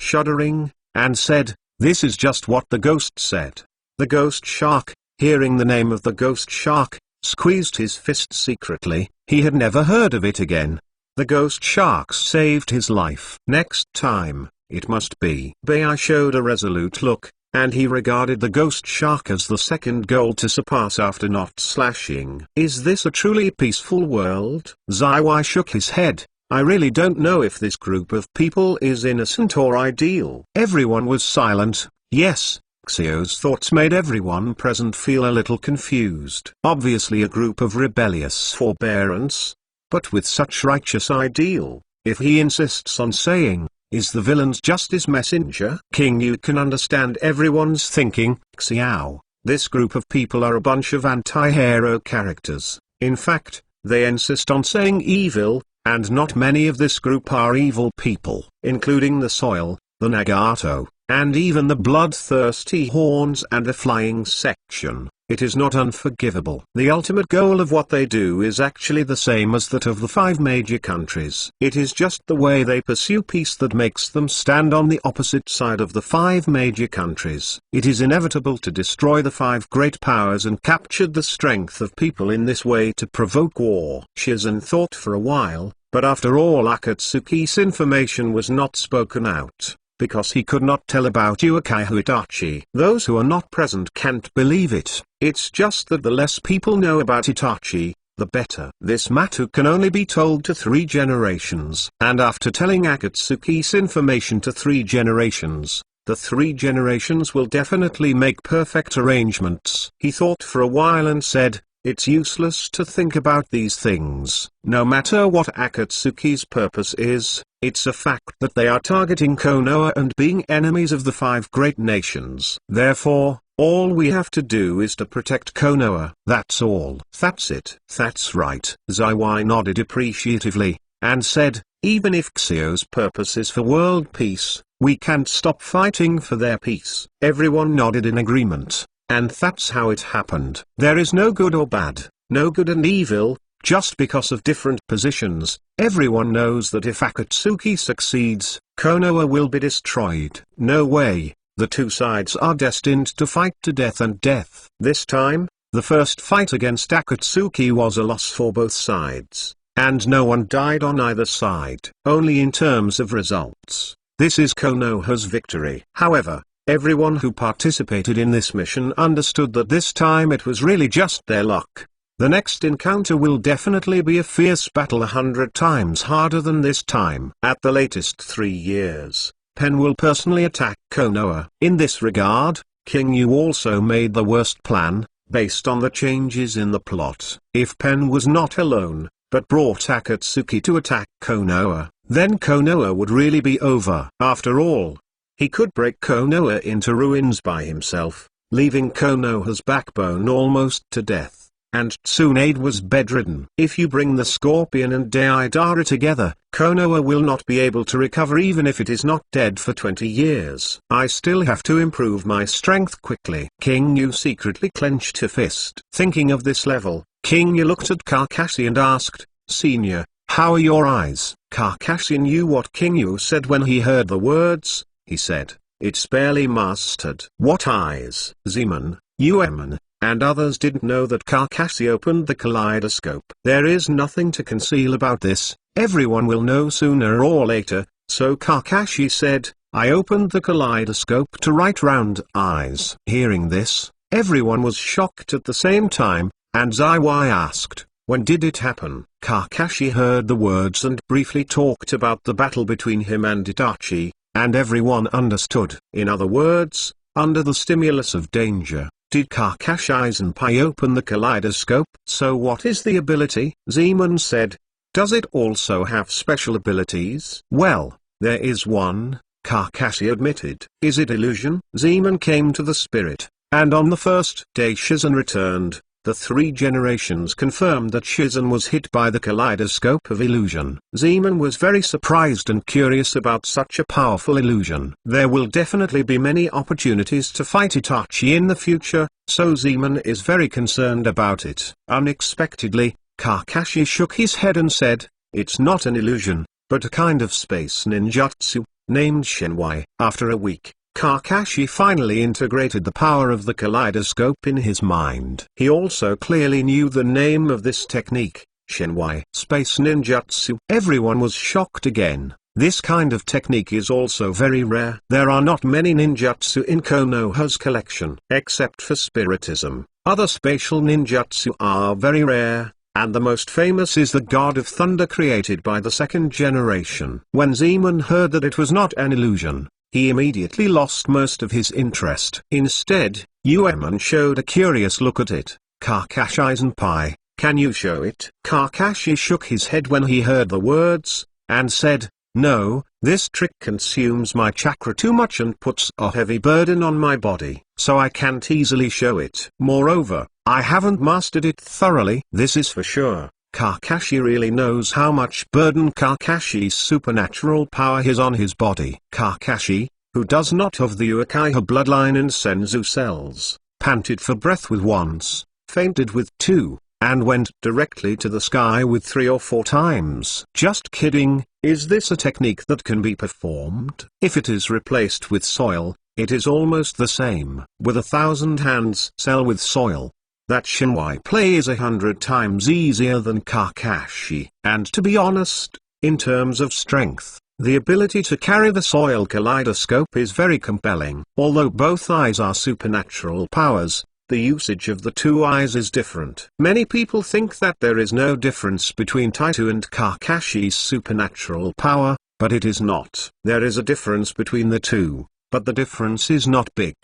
shuddering, and said, this is just what the ghost said. The ghost shark, hearing the name of the ghost shark, squeezed his fist secretly. He had never heard of it again. The ghost shark saved his life. Next time, it must be. Bai showed a resolute look, and he regarded the ghost shark as the second goal to surpass after not slashing. Is this a truly peaceful world? Zaiwai shook his head. I really don't know if this group of people is innocent or ideal. Everyone was silent. Yes, Xiao's thoughts made everyone present feel a little confused. Obviously a group of rebellious forbearance. But with such righteous ideal, if he insists on saying, is the villain's justice messenger? King Yu can understand everyone's thinking. Xiao, this group of people are a bunch of anti-hero characters. In fact, they insist on saying evil, and not many of this group are evil people, including the Soil, the Nagato, and even the bloodthirsty Horns and the Flying Section. It is not unforgivable. The ultimate goal of what they do is actually the same as that of the 5 major countries. It is just the way they pursue peace that makes them stand on the opposite side of the 5 major countries. It is inevitable to destroy the 5 great powers and capture the strength of people in this way to provoke war. Shizen thought for a while, but after all Akatsuki's information was not spoken out, because he could not tell about Uchiha Itachi. Those who are not present can't believe it. It's just that the less people know about Itachi, the better. This matter can only be told to 3 generations. And after telling Akatsuki's information to 3 generations, the 3 generations will definitely make perfect arrangements. He thought for a while and said, it's useless to think about these things. No matter what Akatsuki's purpose is, it's a fact that they are targeting Konoha and being enemies of the 5 great nations. Therefore, all we have to do is to protect Konoha. That's all. That's it. That's right. Zaiwai nodded appreciatively, and said, even if Xiao's purpose is for world peace, we can't stop fighting for their peace. Everyone nodded in agreement. And that's how it happened. There is no good or bad, no good and evil, just because of different positions. Everyone knows that if Akatsuki succeeds, Konoha will be destroyed. No way, the 2 sides are destined to fight to death and death. This time, the first fight against Akatsuki was a loss for both sides, and no one died on either side. Only in terms of results, this is Konoha's victory. However, everyone who participated in this mission understood that this time it was really just their luck. The next encounter will definitely be a fierce battle 100 times harder than this time. At the latest 3 years, Pen will personally attack Konoha. In this regard, King Yu also made the worst plan, based on the changes in the plot. If Pen was not alone, but brought Akatsuki to attack Konoha, then Konoha would really be over. After all, He could break Konoha into ruins by himself, leaving Konoha's backbone almost to death, and Tsunade was bedridden. If you bring the Scorpion and Deidara together, Konoha will not be able to recover even if it is not dead for 20 years. I still have to improve my strength quickly. King Yu secretly clenched a fist. Thinking of this level, King Yu looked at Kakashi and asked, "Senior, how are your eyes?" Kakashi knew what King Yu said when he heard the words. He said, "It's barely mastered." What eyes? Zeman, Uemon, and others didn't know that Kakashi opened the kaleidoscope. There is nothing to conceal about this, everyone will know sooner or later, so Kakashi said, "I opened the kaleidoscope to write round eyes." Hearing this, everyone was shocked at the same time, and Zaiwai asked, "When did it happen?" Kakashi heard the words and briefly talked about the battle between him and Itachi, and everyone understood. In other words, under the stimulus of danger, did Kakashi-senpai open the kaleidoscope? So what is the ability? Zeman said. Does it also have special abilities? Well, there is one, Kakashi admitted. Is it illusion? Zeman came to the spirit, and on the first day Shizen returned. The 3 generations confirmed that Shizen was hit by the kaleidoscope of illusion. Zeman was very surprised and curious about such a powerful illusion. There will definitely be many opportunities to fight Itachi in the future, so Zeman is very concerned about it. Unexpectedly, Kakashi shook his head and said, "It's not an illusion, but a kind of space ninjutsu, named Shenwai." After a week, Kakashi finally integrated the power of the kaleidoscope in his mind. He also clearly knew the name of this technique, Shenwai, Space Ninjutsu. Everyone was shocked again. This kind of technique is also very rare. There are not many ninjutsu in Konoha's collection. Except for spiritism, other spatial ninjutsu are very rare, and the most famous is the God of Thunder created by the 2nd generation. When Zeman heard that it was not an illusion, he immediately lost most of his interest. Instead, Uemon showed a curious look at it. Kakashi-senpai, can you show it? Kakashi shook his head when he heard the words, and said, "No, this trick consumes my chakra too much and puts a heavy burden on my body, so I can't easily show it. Moreover, I haven't mastered it thoroughly." This is for sure. Kakashi really knows how much burden Kakashi's supernatural power has on his body. Kakashi, who does not have the Uchiha bloodline and Senzu cells, panted for breath with once, fainted with 2, and went directly to the sky with 3 or 4 times. Just kidding, is this a technique that can be performed? If it is replaced with soil, it is almost the same. With 1,000 hands cell with soil, that Shenwai play is 100 times easier than Kakashi. And to be honest, in terms of strength, the ability to carry the soil kaleidoscope is very compelling. Although both eyes are supernatural powers, the usage of the 2 eyes is different. Many people think that there is no difference between Taito and Kakashi's supernatural power, but it is not. There is a difference between the 2, but the difference is not big.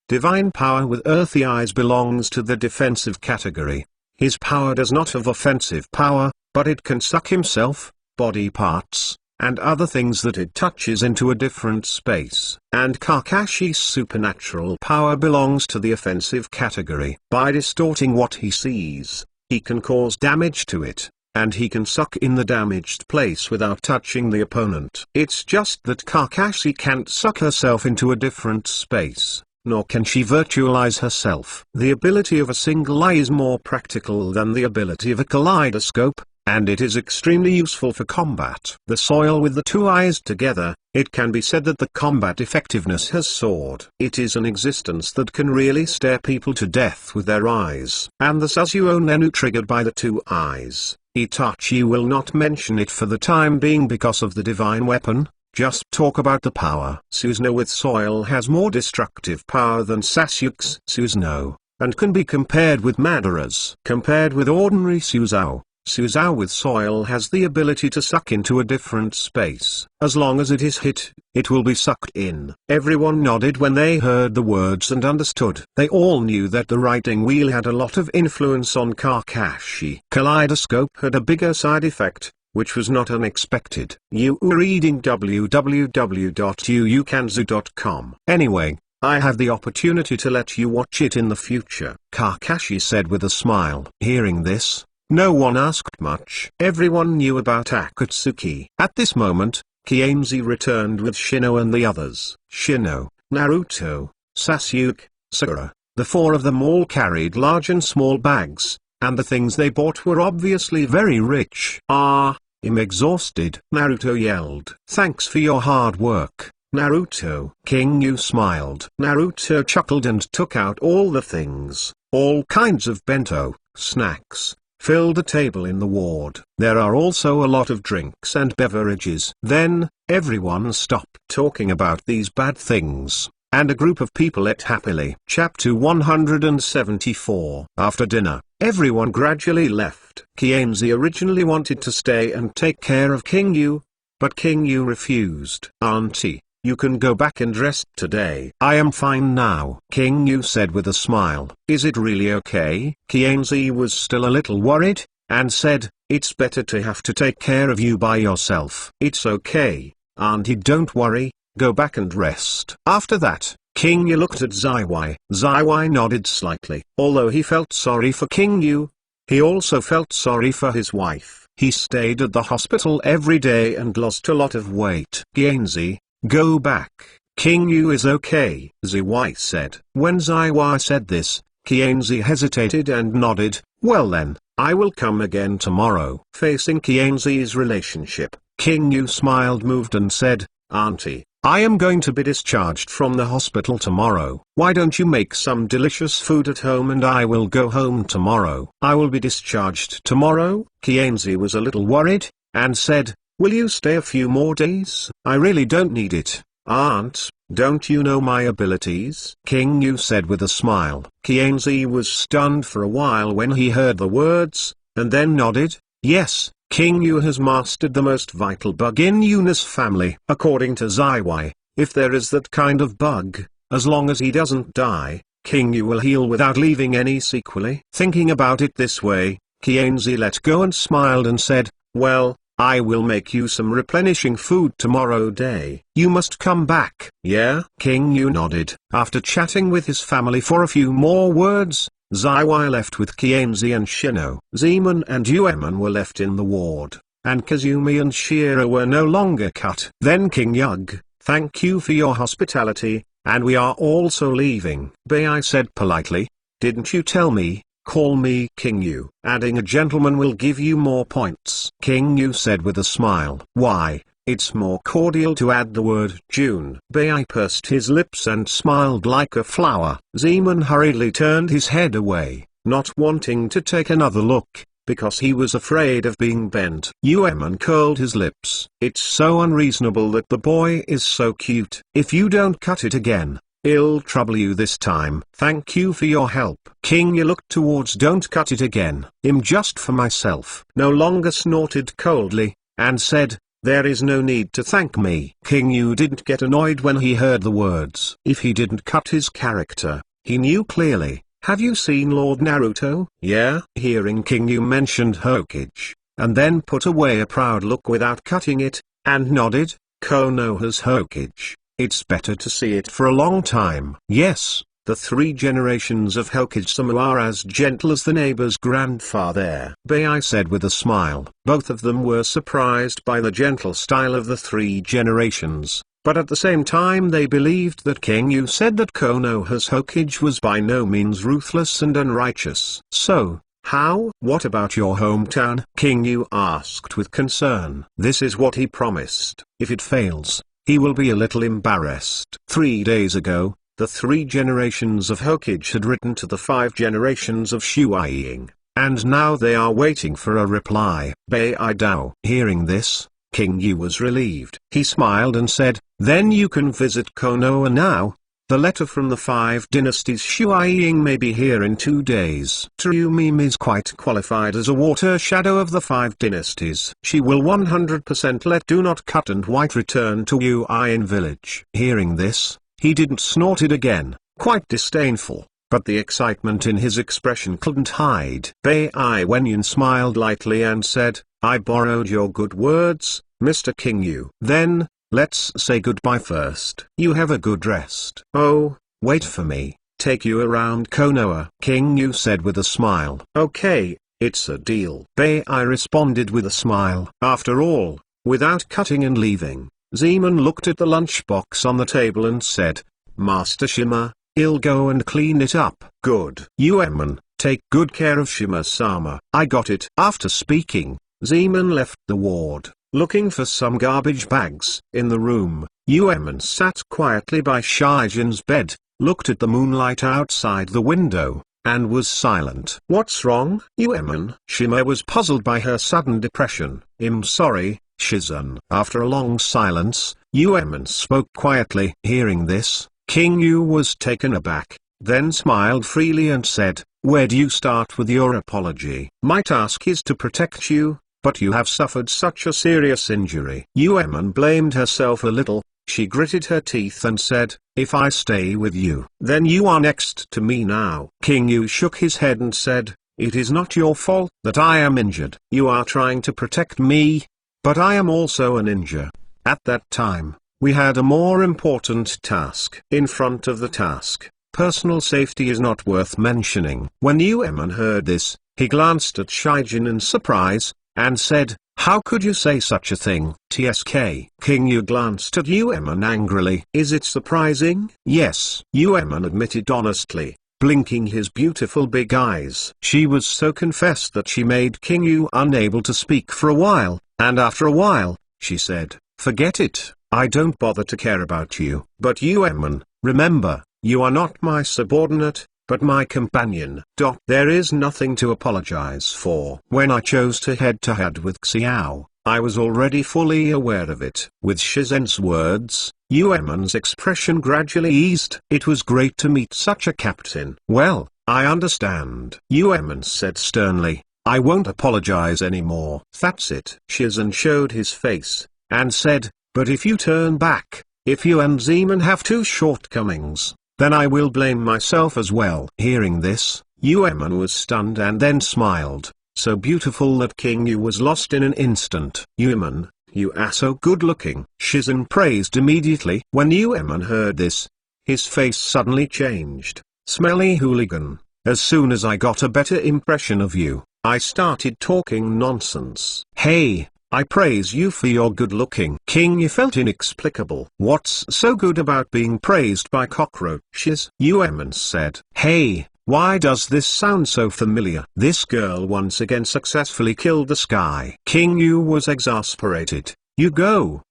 Divine power with earthy eyes belongs to the defensive category. His power does not have offensive power, but it can suck himself, body parts, and other things that it touches into a different space. And Kakashi's supernatural power belongs to the offensive category. By distorting what he sees, he can cause damage to it, and he can suck in the damaged place without touching the opponent. It's just that Kakashi can't suck herself into a different space, nor can she virtualize herself. The ability of a single eye is more practical than the ability of a kaleidoscope, and it is extremely useful for combat. The soil with the 2 eyes together, it can be said that the combat effectiveness has soared. It is an existence that can really stare people to death with their eyes. And the Suzuo Nenu triggered by the 2 eyes. Itachi will not mention it for the time being because of the divine weapon. Just talk about the power. Susanoo with soil has more destructive power than Sasuke's Susanoo, and can be compared with Madara's. Compared with ordinary Susanoo, Susanoo with soil has the ability to suck into a different space. As long as it is hit, it will be sucked in. Everyone nodded when they heard the words and understood. They all knew that the writing wheel had a lot of influence on Kakashi. Kaleidoscope had a bigger side effect. which was not unexpected. You were reading www.uukanzu.com. Anyway, I have the opportunity to let you watch it in the future, Kakashi said with a smile. Hearing this, no one asked much. Everyone knew about Akatsuki. At this moment, Kienzi returned with Shino and the others. Shino, Naruto, Sasuke, Sakura, the four of them all carried large and small bags, and the things they bought were obviously very rich. I'm exhausted, Naruto yelled. Thanks for your hard work, Naruto. King Yu smiled. Naruto chuckled and took out all the things, all kinds of bento, snacks, filled a table in the ward. There are also a lot of drinks and beverages. Then, everyone stopped talking about these bad things, and a group of people ate happily. Chapter 174. After dinner, everyone gradually left. Kienzi originally wanted to stay and take care of King Yu, but King Yu refused. Auntie, you can go back and rest today. I am fine now, King Yu said with a smile. Is it really okay? Kienzi was still a little worried, and said, it's better to have to take care of you by yourself. It's okay, Auntie, don't worry, go back and rest. After that, King Yu looked at Zaiwai. Zaiwai nodded slightly. Although he felt sorry for King Yu, he also felt sorry for his wife. He stayed at the hospital every day and lost a lot of weight. Kienzi, go back. King Yu is okay, Zaiwai said. When Zaiwai said this, Kienzi hesitated and nodded. Well then, I will come again tomorrow. Facing Kienzi's relationship, King Yu smiled, moved and said, Auntie, I am going to be discharged from the hospital tomorrow. Why don't you make some delicious food at home and I will go home tomorrow. I will be discharged tomorrow? Kienzi was a little worried, and said, will you stay a few more days? I really don't need it. Aunt, don't you know my abilities? King Yu said with a smile. Kienzi was stunned for a while when he heard the words, and then nodded. Yes, King Yu has mastered the most vital bug in Yuna's family. According to Zaiwai, if there is that kind of bug, as long as he doesn't die, King Yu will heal without leaving any sequelae. Thinking about it this way, Kienzi let go and smiled and said, well, I will make you some replenishing food tomorrow day. You must come back. Yeah? King Yu nodded. After chatting with his family for a few more words, Zaiwai left with Kienzi and Shino. Zeman and Uemon were left in the ward, and Kazumi and Shiro were no longer cut. Then King Yug, thank you for your hospitality, and we are also leaving. Bei said politely, didn't you tell me? Call me King Yu. Adding a gentleman will give you more points. King Yu said with a smile. Why, it's more cordial to add the word June. Bei pursed his lips and smiled like a flower. Zeman hurriedly turned his head away, not wanting to take another look, because he was afraid of being bent. Uemon curled his lips. It's so unreasonable that the boy is so cute. If you don't cut it again, I'll trouble you this time. Thank you for your help. King Yu looked towards don't cut it again. I'm just for myself. No longer snorted coldly, and said, there is no need to thank me. King Yu didn't get annoyed when he heard the words. If he didn't cut his character, he knew clearly. Have you seen Lord Naruto? Yeah? Hearing King Yu mentioned Hokage, and then put away a proud look without cutting it, and nodded, Konoha's Hokage. It's better to see it for a long time. Yes, the 3 generations of Hokage-sama are as gentle as the neighbor's grandfather. Bei said with a smile. Both of them were surprised by the gentle style of the 3 generations, but at the same time they believed that King Yu said that Konoha's Hokage was by no means ruthless and unrighteous. So, how? What about your hometown? King Yu asked with concern. This is what he promised. If it fails, he will be a little embarrassed. 3 days ago, the 3 generations of Hokage had written to the 5 generations of Shuaiying, and now they are waiting for a reply. Bei Dao. Hearing this, King Yu was relieved. He smiled and said, then you can visit Konoha now. The letter from the 5 dynasties Shuaiying may be here in 2 days. Tsurumim is quite qualified as a water shadow of the 5 dynasties. She will 100% let Do Not Cut and White return to Uin village. Hearing this, he didn't snorted again, quite disdainful. but the excitement in his expression couldn't hide. Bai Wenyan smiled lightly and said, I borrowed your good words, Mr. King Yu. Then, let's say goodbye first. You have a good rest. Oh, wait for me, take you around Konoha, King Yu said with a smile. Okay, it's a deal. Bai responded with a smile. After all, without cutting and leaving, Zeman looked at the lunchbox on the table and said, Master Shima, I'll go and clean it up. Good. Uemon, take good care of Shima-sama. I got it. After speaking, Zeman left the ward, looking for some garbage bags. In the room, Uemon sat quietly by Shijin's bed, looked at the moonlight outside the window, and was silent. What's wrong, Uemon? Shima was puzzled by her sudden depression. I'm sorry, Shizun. After a long silence, Uemon spoke quietly. Hearing this, King Yu was taken aback, then smiled freely and said, where do you start with your apology? My task is to protect you, but you have suffered such a serious injury. Uemon blamed herself a little. She gritted her teeth and said, if I stay with you, then you are next to me now. King Yu shook his head and said, it is not your fault that I am injured. You are trying to protect me, but I am also a ninja. At that time, we had a more important task. In front of the task, personal safety is not worth mentioning. When Uemon heard this, he glanced at Shijin in surprise, and said, how could you say such a thing? TSK. King Yu glanced at Uemon angrily. Is it surprising? Yes, Uemon admitted honestly, blinking his beautiful big eyes. She was so confessed that she made King Yu unable to speak for a while, and after a while, she said, forget it. I don't bother to care about you. But Uemon, remember, you are not my subordinate, but my companion. There is nothing to apologize for. When I chose to head with Xiao, I was already fully aware of it. With Shizen's words, Uemon's expression gradually eased. It was great to meet such a captain. Well, I understand. Uemon said sternly, I won't apologize anymore. That's it. Shizen showed his face, and said, but if you turn back, if you and Zeman have two shortcomings, then I will blame myself as well. Hearing this, Uemon was stunned and then smiled, so beautiful that King Yu was lost in an instant. Uemon, you are so good looking. Shizen praised immediately. When Uemon heard this, his face suddenly changed. Smelly hooligan, as soon as I got a better impression of you, I started talking nonsense. Hey, I praise you for your good looking. King Yu felt inexplicable. What's so good about being praised by cockroaches? Uemon said. Hey, why does this sound so familiar? This girl once again successfully killed the sky. King Yu was exasperated. You go,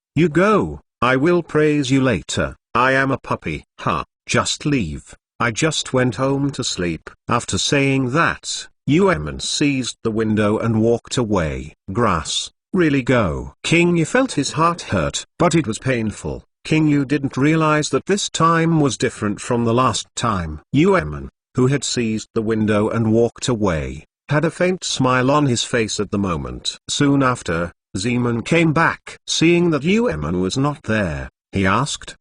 I will praise you later. I am a puppy. Just leave. I just went home to sleep. After saying that, Uemon seized the window and walked away. Grass. Really go. King Yu felt his heart hurt, but it was painful. King Yu didn't realize that this time was different from the last time. Uemon, who had seized the window and walked away, had a faint smile on his face at the moment. Soon after, Zeman came back. Seeing that Uemon was not there, he asked,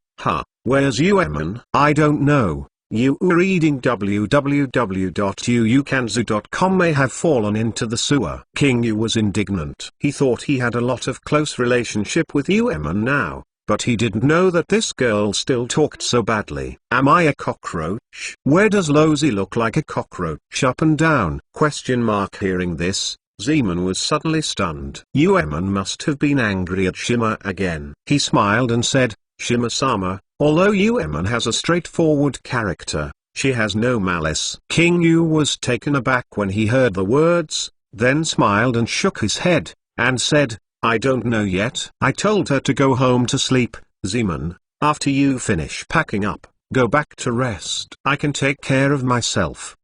where's Uemon? I don't know. You reading www.uukanzu.com may have fallen into the sewer. King Yu was indignant. He thought he had a lot of close relationship with Uemon now, but he didn't know that this girl still talked so badly. Am I a cockroach? Where does Losey look like a cockroach? Up and down? Hearing this, Zeman was suddenly stunned. Uemon must have been angry at Shima again. He smiled and said, Shima-sama, although Uemon has a straightforward character, she has no malice. King Yu was taken aback when he heard the words, then smiled and shook his head, and said, I don't know yet. I told her to go home to sleep. Zeman, after you finish packing up, go back to rest. I can take care of myself.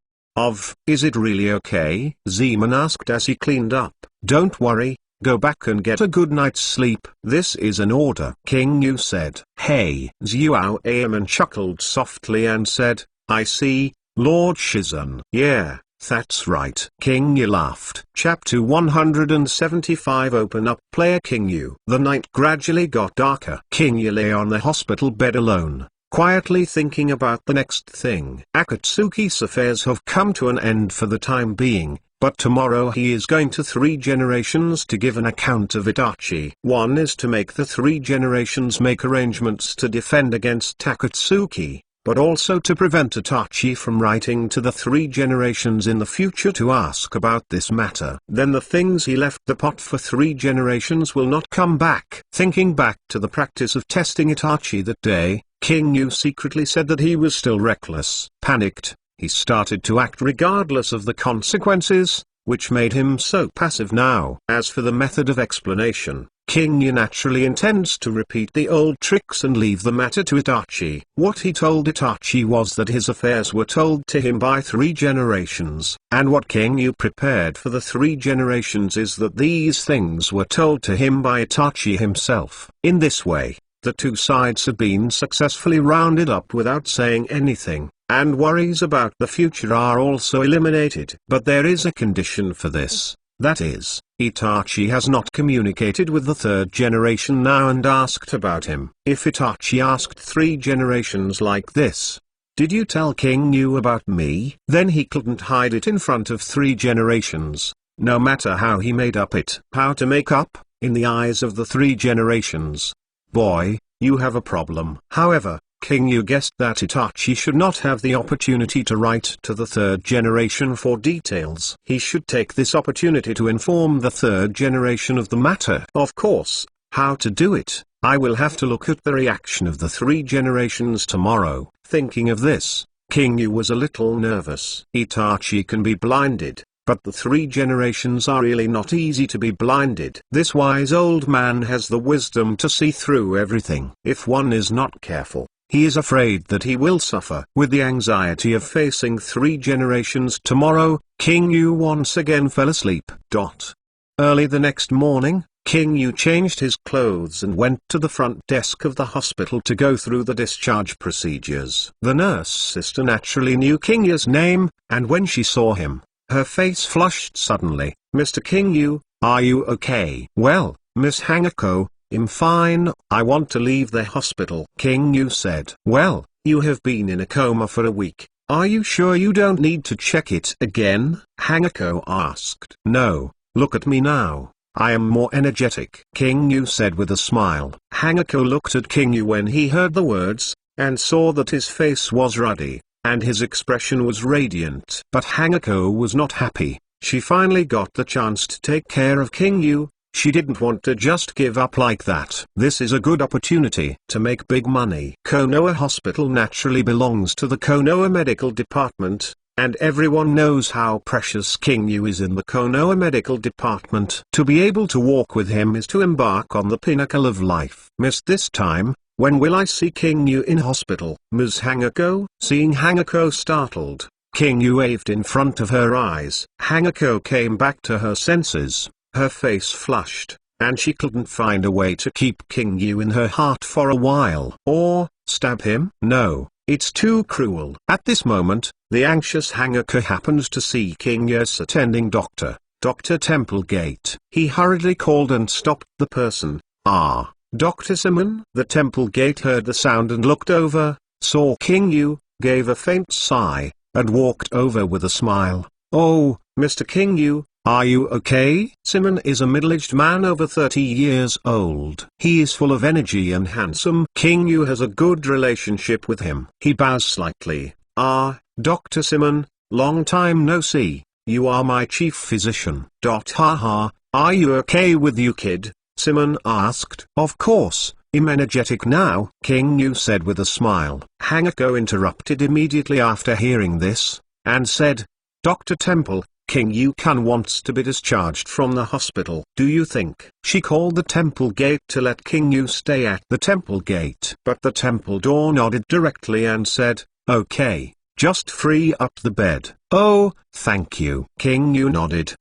Is it really okay? Zeman asked as he cleaned up. Don't worry. Go back and get a good night's sleep. This is an order. King Yu said. Hey. Xiao Aemon chuckled softly and said, I see, Lord Shizun. Yeah, that's right. King Yu laughed. Chapter 175. Open up player King Yu. The night gradually got darker. King Yu lay on the hospital bed alone, quietly thinking about the next thing. Akatsuki's affairs have come to an end for the time being, but tomorrow he is going to 3 generations to give an account of Itachi. One is to make the 3 generations make arrangements to defend against Akatsuki, but also to prevent Itachi from writing to the 3 generations in the future to ask about this matter. Then the things he left the pot for 3 generations will not come back. Thinking back to the practice of testing Itachi that day, King Yu secretly said that he was still reckless. Panicked, he started to act regardless of the consequences, which made him so passive now. As for the method of explanation, King Yu naturally intends to repeat the old tricks and leave the matter to Itachi. What he told Itachi was that his affairs were told to him by 3 generations, and what King Yu prepared for the 3 generations is that these things were told to him by Itachi himself. In this way, the 2 sides have been successfully rounded up without saying anything, and worries about the future are also eliminated. But there is a condition for this. That is, Itachi has not communicated with the 3rd generation now and asked about him. If Itachi asked 3 generations like this, "Did you tell King Yu about me?" then he couldn't hide it in front of 3 generations, no matter how he made up it. How to make up, in the eyes of the 3 generations? Boy, you have a problem. However, King Yu guessed that Itachi should not have the opportunity to write to the 3rd generation for details. He should take this opportunity to inform the 3rd generation of the matter. Of course, how to do it, I will have to look at the reaction of the 3 generations tomorrow. Thinking of this, King Yu was a little nervous. Itachi can be blinded, but the 3 generations are really not easy to be blinded. This wise old man has the wisdom to see through everything. If one is not careful, he is afraid that he will suffer. With the anxiety of facing 3 generations tomorrow, King Yu once again fell asleep. Early the next morning, King Yu changed his clothes and went to the front desk of the hospital to go through the discharge procedures. The nurse sister naturally knew King Yu's name, and when she saw him, her face flushed suddenly. "Mr. King Yu, are you okay?" "Well, Miss Hanako, I'm fine. I want to leave the hospital," King Yu said. "Well, you have been in a coma for a week. Are you sure you don't need to check it again?" Hanako asked. "No, look at me now. I am more energetic," King Yu said with a smile. Hanako looked at King Yu when he heard the words, and saw that his face was ruddy, and his expression was radiant. But Hanako was not happy. She finally got the chance to take care of King Yu. She didn't want to just give up like that. This is a good opportunity to make big money. Konoha Hospital naturally belongs to the Konoha Medical Department, and everyone knows how precious King Yu is in the Konoha Medical Department. To be able to walk with him is to embark on the pinnacle of life. "Miss, this time, when will I see King Yu in hospital?" Ms. Hanako. Seeing Hanako startled, King Yu waved in front of her eyes. Hanako came back to her senses. Her face flushed, and she couldn't find a way to keep King Yu in her heart for a while. Or, stab him? No, it's too cruel. At this moment, the anxious Hanako happened to see King Yu's attending doctor, Dr. Templegate. He hurriedly called and stopped the person. "Ah, Dr. Simon?" The Templegate heard the sound and looked over, saw King Yu, gave a faint sigh, and walked over with a smile. "Oh, Mr. King Yu, are you okay?" Simon is a middle-aged man over 30 years old. He is full of energy and handsome. King Yu has a good relationship with him. He bows slightly. "Ah, Dr. Simon, long time no see. You are my chief physician." Haha, are you okay with you, kid? Simon asked. "Of course, I'm energetic now," King Yu said with a smile. Hanako interrupted immediately after hearing this, and said, "Dr. Temple, King Yu-kun wants to be discharged from the hospital. Do you think?" She called the temple gate to let King Yu stay at the temple gate. But the temple door nodded directly and said, "Okay, just free up the bed." "Oh, thank you." King Yu nodded.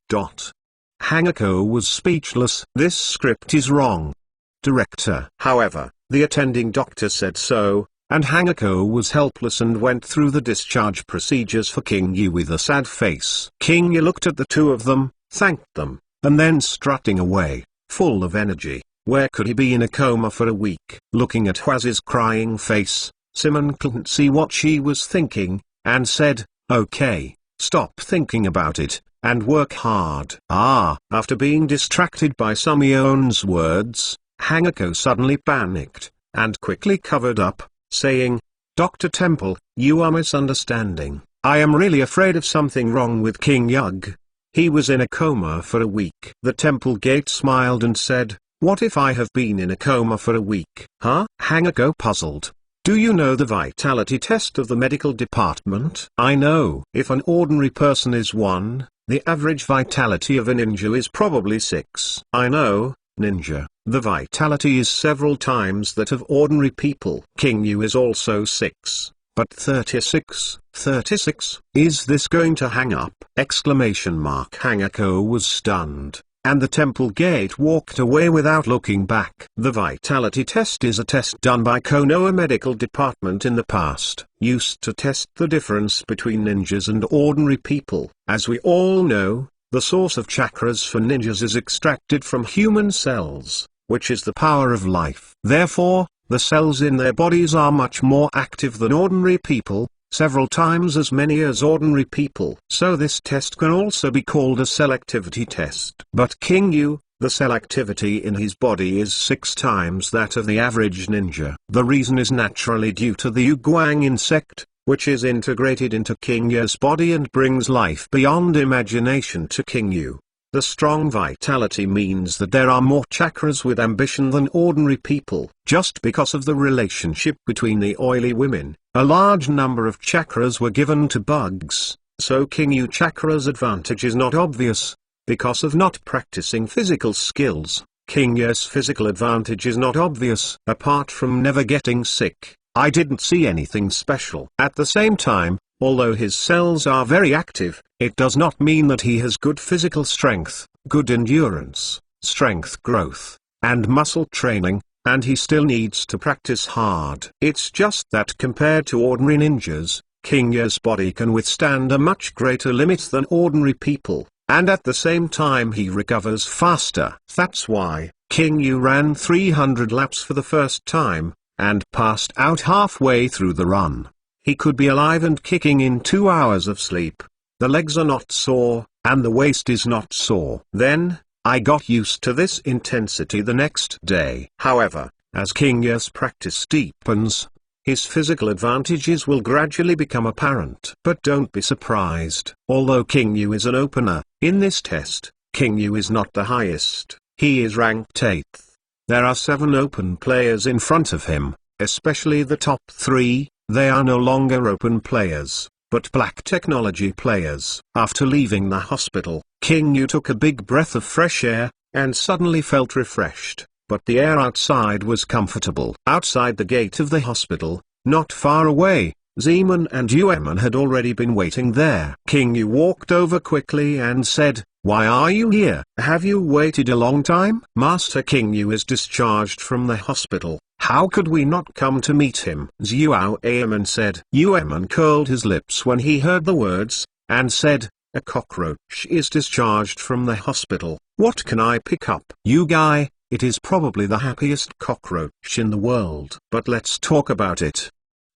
Hanako was speechless. This script is wrong. Director. However, the attending doctor said so, and Hanako was helpless and went through the discharge procedures for King Yu with a sad face. King Yu looked at the two of them, thanked them, and then strutting away, full of energy. Where could he be in a coma for a week? Looking at Hwazi's crying face, Simon couldn't see what she was thinking, and said, "Okay, stop thinking about it, and work hard." After being distracted by Sumion's words, Hangako suddenly panicked, and quickly covered up, saying, "Dr. Temple, you are misunderstanding. I am really afraid of something wrong with King Yug. He was in a coma for a week." The temple gate smiled and said, "What if I have been in a coma for a week?" Huh? Hangako puzzled. "Do you know the vitality test of the medical department?" "I know. If an ordinary person is 1, the average vitality of a ninja is probably 6. "I know, ninja. The vitality is several times that of ordinary people. King Yu is also 6. But 36. 36? Is this going to hang up?" Hangako was stunned, and the temple gate walked away without looking back. The vitality test is a test done by Konoha Medical Department in the past, used to test the difference between ninjas and ordinary people. As we all know, the source of chakras for ninjas is extracted from human cells, which is the power of life. Therefore, the cells in their bodies are much more active than ordinary people, several times as many as ordinary people. So this test can also be called a selectivity test. But King Yu, the cell activity in his body is 6 times that of the average ninja. The reason is naturally due to the Yuguang insect, which is integrated into King Yu's body and brings life beyond imagination to King Yu. The strong vitality means that there are more chakras with ambition than ordinary people. Just because of the relationship between the oily women, a large number of chakras were given to bugs, so King Yu chakra's advantage is not obvious. Because of not practicing physical skills, King Yu's physical advantage is not obvious. Apart from never getting sick, I didn't see anything special. At the same time, although his cells are very active, it does not mean that he has good physical strength, good endurance, strength growth, and muscle training, and he still needs to practice hard. It's just that compared to ordinary ninjas, King Yu's body can withstand a much greater limit than ordinary people, and at the same time he recovers faster. That's why King Yu ran 300 laps for the first time, and passed out halfway through the run. He could be alive and kicking in 2 hours of sleep. The legs are not sore, and the waist is not sore. Then, I got used to this intensity the next day. However, as King Yu's practice deepens, his physical advantages will gradually become apparent. But don't be surprised. Although King Yu is an opener, in this test, King Yu is not the highest. He is ranked 8th. There are 7 open players in front of him, especially the top 3. They are no longer open players, but black technology players. After leaving the hospital, King Yu took a big breath of fresh air, and suddenly felt refreshed, but the air outside was comfortable. Outside the gate of the hospital, not far away, Zeman and Ueman had already been waiting there. King Yu walked over quickly and said, "Why are you here? Have you waited a long time?" "Master King Yu is discharged from the hospital. How could we not come to meet him?" Xiao Aeman said. Ueman curled his lips when he heard the words, and said, "A cockroach is discharged from the hospital. What can I pick up?" "You guy, it is probably the happiest cockroach in the world. But let's talk about it.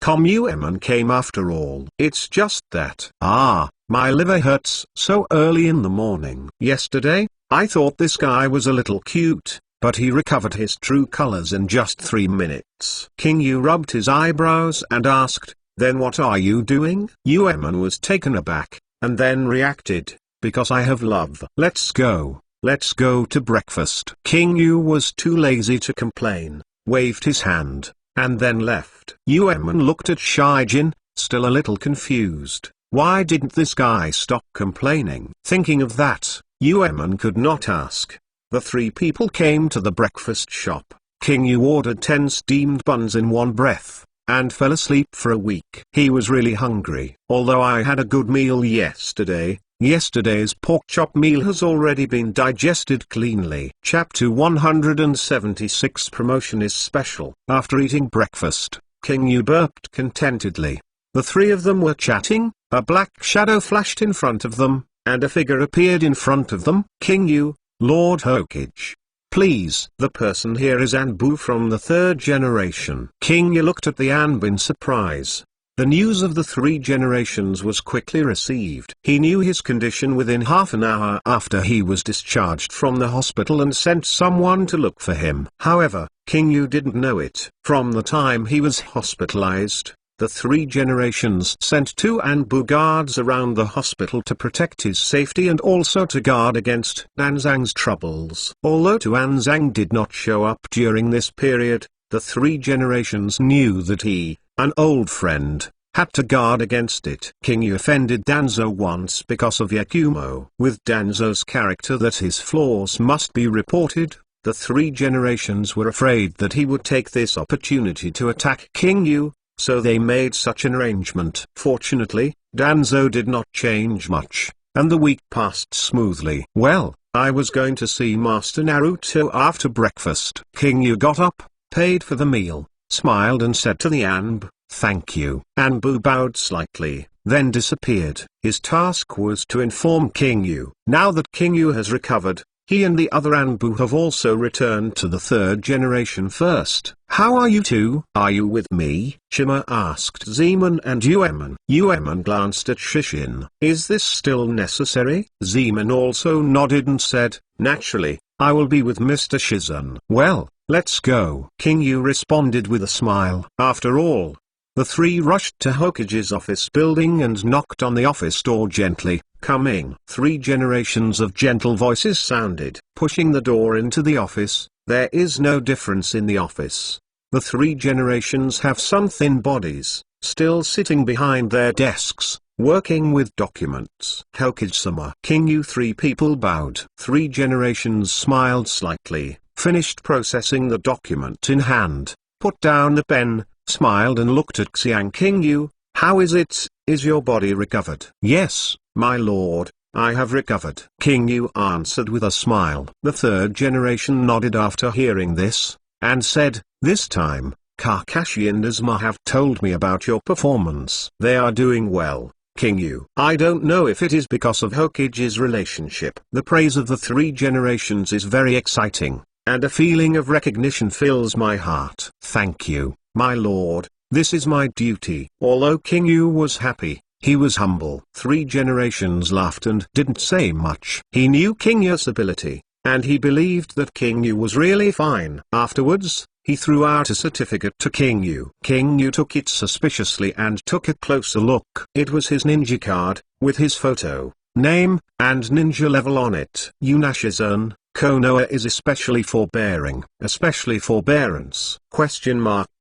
Ueman came after all. It's just that. My liver hurts so early in the morning. Yesterday, I thought this guy was a little cute, but he recovered his true colors in just 3 minutes. King Yu rubbed his eyebrows and asked, "Then what are you doing?" Ueman was taken aback, and then reacted, "Because I have love." Let's go to breakfast." King Yu was too lazy to complain, waved his hand, and then left. Ueman looked at Shijin, still a little confused. Why didn't this guy stop complaining? Thinking of that, Ueman could not ask. The 3 people came to the breakfast shop. King Yu ordered 10 steamed buns in one breath, and fell asleep for a week. He was really hungry. Although I had a good meal yesterday, yesterday's pork chop meal has already been digested cleanly. Chapter 176 Promotion is special. After eating breakfast, King Yu burped contentedly. The 3 of them were chatting, a black shadow flashed in front of them, and a figure appeared in front of them. "King Yu, Lord Hokage. please. The person here is Anbu from the third generation. King Yu looked at the Anbu in surprise. The news of the 3 generations was quickly received. He knew his condition within half an hour after he was discharged from the hospital and sent someone to look for him. However, King Yu didn't know it. From the time he was hospitalized, the 3 generations sent 2 Anbu guards around the hospital to protect his safety and also to guard against Anzang's troubles. Although Anzang did not show up during this period, the 3 generations knew that he, an old friend, had to guard against it. King Yu offended Danzo once because of Yakumo. With Danzo's character that his flaws must be reported, the 3 generations were afraid that he would take this opportunity to attack King Yu, so they made such an arrangement. Fortunately, Danzo did not change much, and the week passed smoothly. Well, I was going to see Master Naruto after breakfast. King Yu got up, paid for the meal, smiled and said to the Anbu, "Thank you." Anbu bowed slightly, then disappeared. His task was to inform King Yu. Now that King Yu has recovered, he and the other Anbu have also returned to the 3rd generation first. "How are you two? Are you with me?" Shima asked Zeman and Ueman. Ueman glanced at Shishin. "Is this still necessary?" Zeman also nodded and said, "Naturally, I will be with Mr. Shizun." "Well, let's go," King Yu responded with a smile. After all, the 3 rushed to Hokage's office building and knocked on the office door gently. "Coming." 3 generations of gentle voices sounded. Pushing the door into the office, there is no difference in the office. The 3 generations have some thin bodies, still sitting behind their desks, working with documents. "Hokage-sama." King Yu. 3 people bowed. 3 generations smiled slightly, finished processing the document in hand, put down the pen, smiled and looked at Xiang. "King Yu, how is it? Is your body recovered?" "Yes, my lord, I have recovered," King Yu answered with a smile. The 3rd generation nodded after hearing this, and said, "This time, Kakashi and Asuma have told me about your performance. They are doing well, King Yu. I don't know if it is because of Hokage's relationship. The praise of the 3 generations is very exciting, and a feeling of recognition fills my heart." "Thank you, my lord, this is my duty." Although King Yu was happy, he was humble. 3 generations laughed and didn't say much. He knew King Yu's ability, and he believed that King Yu was really fine. Afterwards, he threw out a certificate to King Yu. King Yu took it suspiciously and took a closer look. It was his ninja card, with his photo, name, and ninja level on it. "Yunashizun, Konoha is especially forbearing." "Especially forbearance?"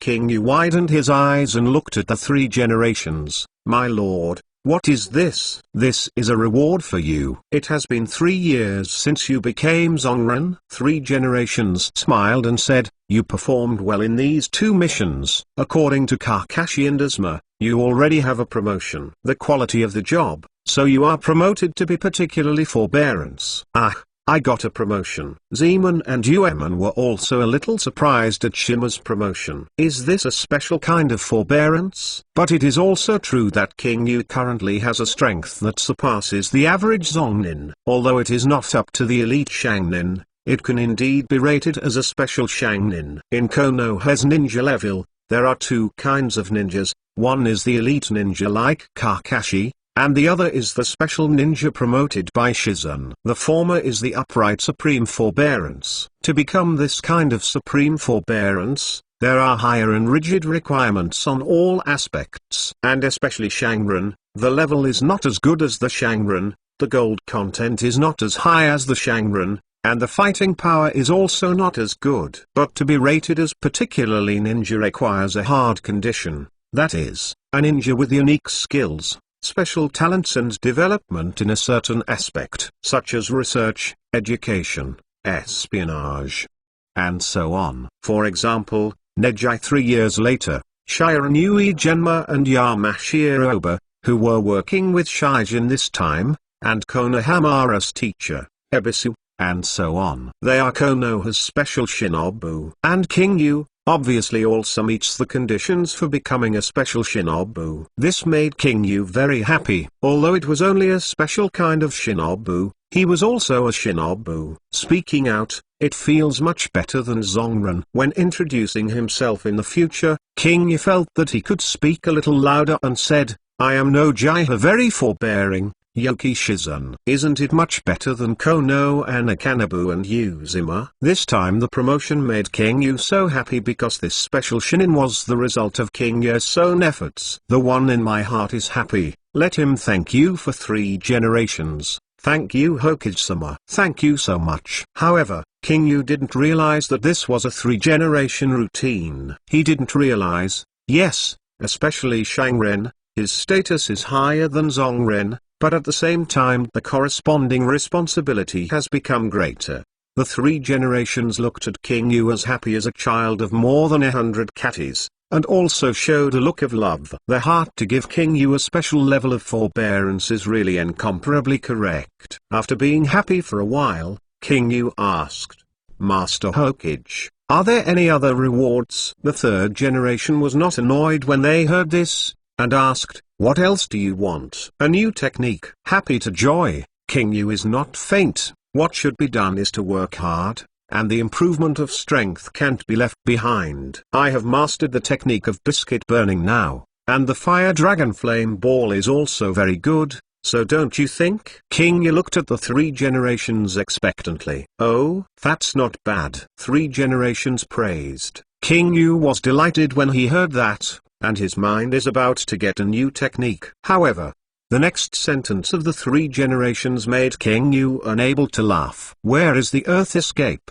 King Yu widened his eyes and looked at the 3 generations. "My lord, what is this?" "This is a reward for you. It has been 3 years since you became Zonran." 3 generations smiled and said, "You performed well in these 2 missions. According to Kakashi and Asuma, you already have a promotion. The quality of the job, so you are promoted to be particularly forbearance." "Ah, I got a promotion." Zeman and Ueman were also a little surprised at Shima's promotion. Is this a special kind of forbearance? But it is also true that King Yu currently has a strength that surpasses the average Zongnin. Although it is not up to the elite Shangnin, it can indeed be rated as a special Shangnin. In Konoha's ninja level, there are 2 kinds of ninjas. One is the elite ninja like Kakashi, and the other is the special ninja promoted by Shizun. The former is the upright supreme forbearance. To become this kind of supreme forbearance, there are higher and rigid requirements on all aspects. And especially Shangren, the level is not as good as the Shangren, the gold content is not as high as the Shangren, and the fighting power is also not as good. But to be rated as particularly ninja requires a hard condition, that is, a ninja with unique skills, special talents and development in a certain aspect, such as research, education, espionage, and so on. For example, Neji 3 years later, Shiranui Genma and Yamashiro, who were working with Shijin this time, and Konohamaru's teacher, Ebisu, and so on. They are Konoha's special shinobu. And King Yu, obviously also meets the conditions for becoming a special shinobu. This made King Yu very happy. Although it was only a special kind of shinobu, he was also a shinobu. Speaking out, It feels much better than Zongren. When introducing himself in the future, King Yu felt that he could speak a little louder and said, I am no Jiha, very forbearing, Yoki Shizun. Isn't it much better than Kono Anakanabu and Uzima? This time the promotion made King Yu so happy because this special shinin was the result of King Yu's own efforts. The one in my heart is happy, let him thank you for 3 generations. Thank you Hokage-sama. Thank you so much. However, King Yu didn't realize that this was a 3-generation routine. He didn't realize, yes, especially Shangren, his status is higher than Zongren, but at the same time the corresponding responsibility has become greater. The 3 generations looked at King Yu as happy as a child of more than 100 catties, and also showed a look of love. The heart to give King Yu a special level of forbearance is really incomparably correct. After being happy for a while, King Yu asked, Master Hokage, are there any other rewards? The 3rd generation was not annoyed when they heard this, and asked, what else do you want? A new technique. Happy to joy, King Yu is not faint. What should be done is to work hard, and the improvement of strength can't be left behind. I have mastered the technique of biscuit burning now, and the fire dragon flame ball is also very good, so don't you think? King Yu looked at the 3 generations expectantly. Oh, that's not bad. 3 generations praised. King Yu was delighted when he heard that, and his mind is about to get a new technique. However, the next sentence of the 3 generations made King Yu unable to laugh. Where is the earth escape?